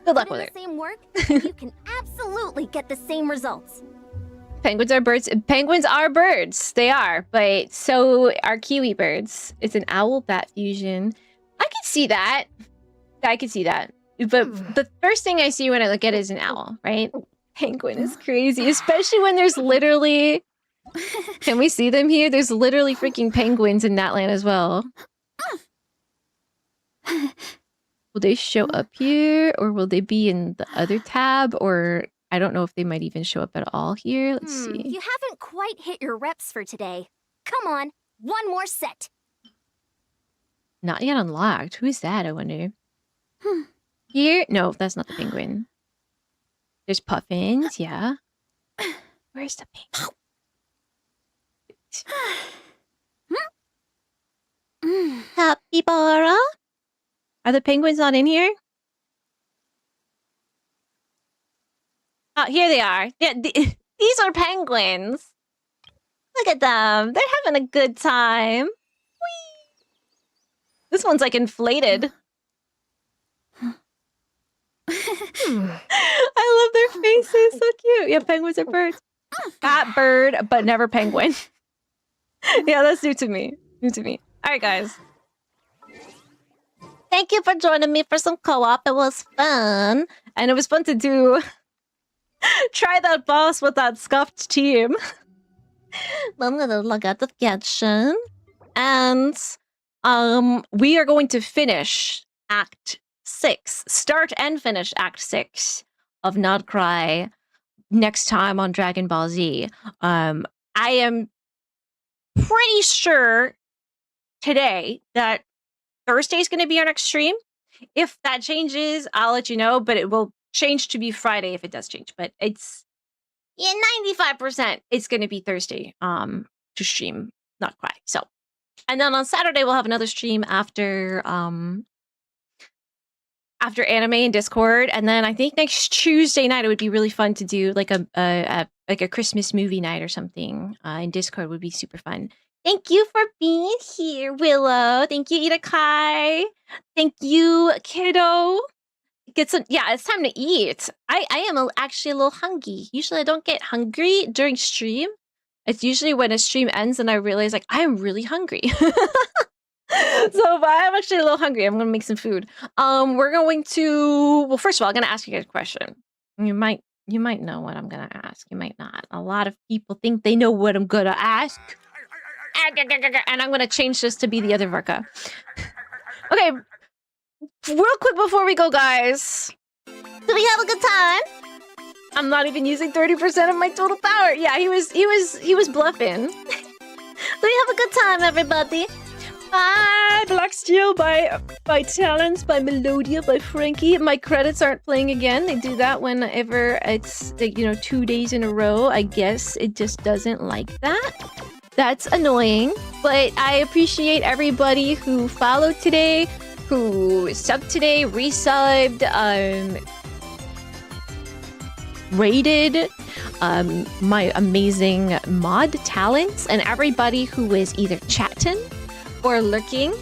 Good luck with it. Same work, you can absolutely get the same results. Penguins are birds. Penguins are birds. They are, but so are kiwi birds. It's an owl-bat fusion. I can see that. I can see that. But the first thing I see when I look at it is an owl, right? Penguin is crazy, especially when there's literally... Can we see them here? There's literally freaking penguins in that land as well. Will they show up here, or will they be in the other tab, or I don't know if they might even show up at all here. Let's see. You haven't quite hit your reps for today. Come on, one more set. Not yet unlocked. Who is that, I wonder? Here? No, that's not the penguin. There's puffins, yeah. Where's the penguin? Capybara? Are the penguins not in here? Oh, here they are. Yeah, these are penguins. Look at them. They're having a good time. Whee! This one's like inflated. I love their faces. So cute. Yeah, penguins are birds. Cat bird, but never penguin. Yeah, that's new to me. New to me. All right, guys. Thank you for joining me for some co-op. It was fun. And it was fun to do... Try that boss with that scuffed team. I'm gonna log out of genshin. And we are going to finish Act 6. Start and finish Act 6 of Not Krai next time on Dragon Ball Z. I am pretty sure today that Thursday is going to be our next stream. If that changes, I'll let you know, but it will change to be Friday if it does change. But it's 95% it's going to be Thursday to stream Not Cry. So, and then on Saturday we'll have another stream after anime and Discord, and then I think next Tuesday night it would be really fun to do like a Christmas movie night or something. In Discord would be super fun. Thank you for being here, Willow. Thank you, Itakai. Thank you, Kiddo. Yeah, it's time to eat. I am actually a little hungry. Usually I don't get hungry during stream. It's usually when a stream ends and I realize like I am really hungry. So, but I'm actually a little hungry. I'm gonna make some food. We're going to. Well, first of all, I'm gonna ask you guys a question. You might know what I'm gonna ask. You might not. A lot of people think they know what I'm gonna ask. And I'm gonna change this to be the other Varka. Okay, real quick before we go, guys. Did we have a good time? I'm not even using 30% of my total power. Yeah, he was bluffing. Did we have a good time, everybody? By Black Steel, by Talents, by Melodia, by Frankie. My credits aren't playing again. They do that whenever it's 2 days in a row. I guess it just doesn't like that. That's annoying, but I appreciate everybody who followed today, who subbed today, resubbed, rated, my amazing mod talents, and everybody who is either chatting or lurking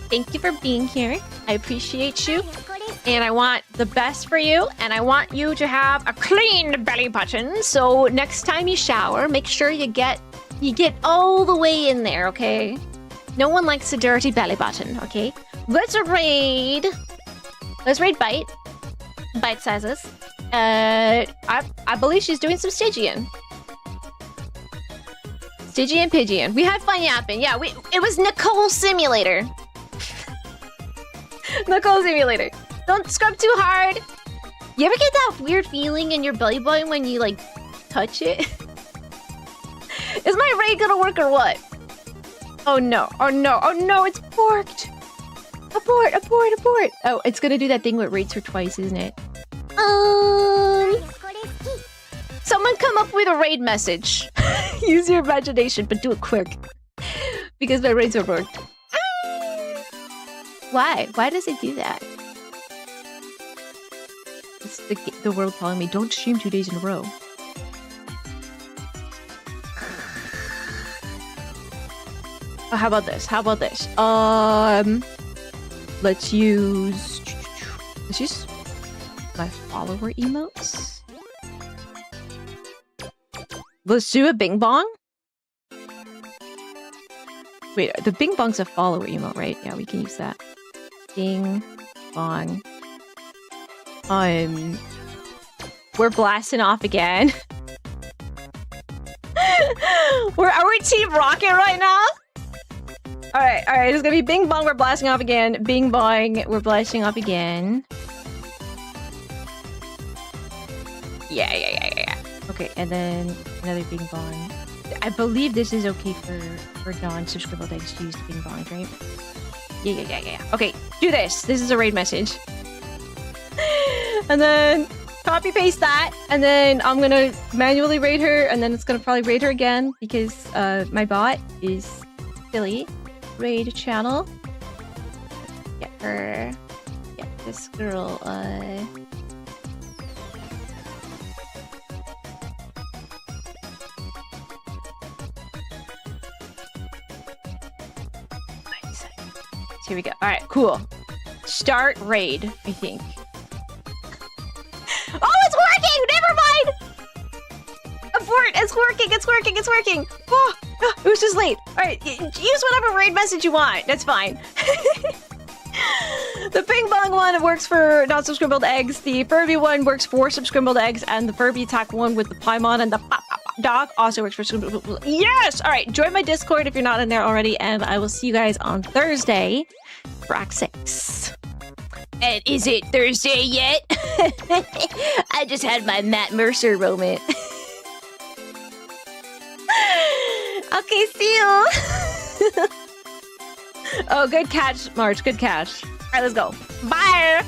Thank you for being here. I appreciate you. And I want the best for you. And I want you to have a clean belly button. So next time you shower, make sure you get all the way in there, okay? No one likes a dirty belly button, okay? Let's raid Bite. Bite sizes. I believe she's doing some Stygian. Stygian Pigeon. We had fun yapping. Yeah, it was Nicole Simulator. Nicole Simulator. Don't scrub too hard. You ever get that weird feeling in your belly button when you, like, touch it? Is my raid gonna work or what? Oh no, oh no, oh no, it's borked! Abort, abort, abort! Oh, it's gonna do that thing where it rates her twice, isn't it? Someone come up with a raid message. Use your imagination, but do it quick. Because my raids are borked. Why? Why does it do that? It's the world telling me, don't stream 2 days in a row. Oh, how about this? How about this? Let's use my follower emotes. Let's do a Bing Bong. Wait, the Bing Bong's a follower emote, right? Yeah, we can use that. Bing Bong. We're blasting off again. Are we Team Rocket right now? Alright, it's gonna be Bing Bong, we're blasting off again. Bing Bong, we're blasting off again. Yeah. Okay, and then another Bing Bong. I believe this is okay for non-subscribable eggs to use the Bing Bong, right? Yeah. Okay, do this. This is a raid message. And then copy paste that, and then I'm gonna manually raid her, and then it's gonna probably raid her again because my bot is silly. Raid channel. Get this girl. Here we go. All right, cool. Start raid, I think. Oh, it's working! Never mind! Abort! It's working! Oh, it was just late. Alright, use whatever raid message you want. That's fine. The Ping Bong one works for non-subscribable eggs. The Furby one works for subscribable eggs. And the Furby attack one with the Paimon and the dog also works for subscribable. Yes! Alright, join my Discord if you're not in there already. And I will see you guys on Thursday for Act 6. And is it Thursday yet? I just had my Matt Mercer moment. Okay, see you. Oh, good catch, March. Good catch. All right, let's go. Bye.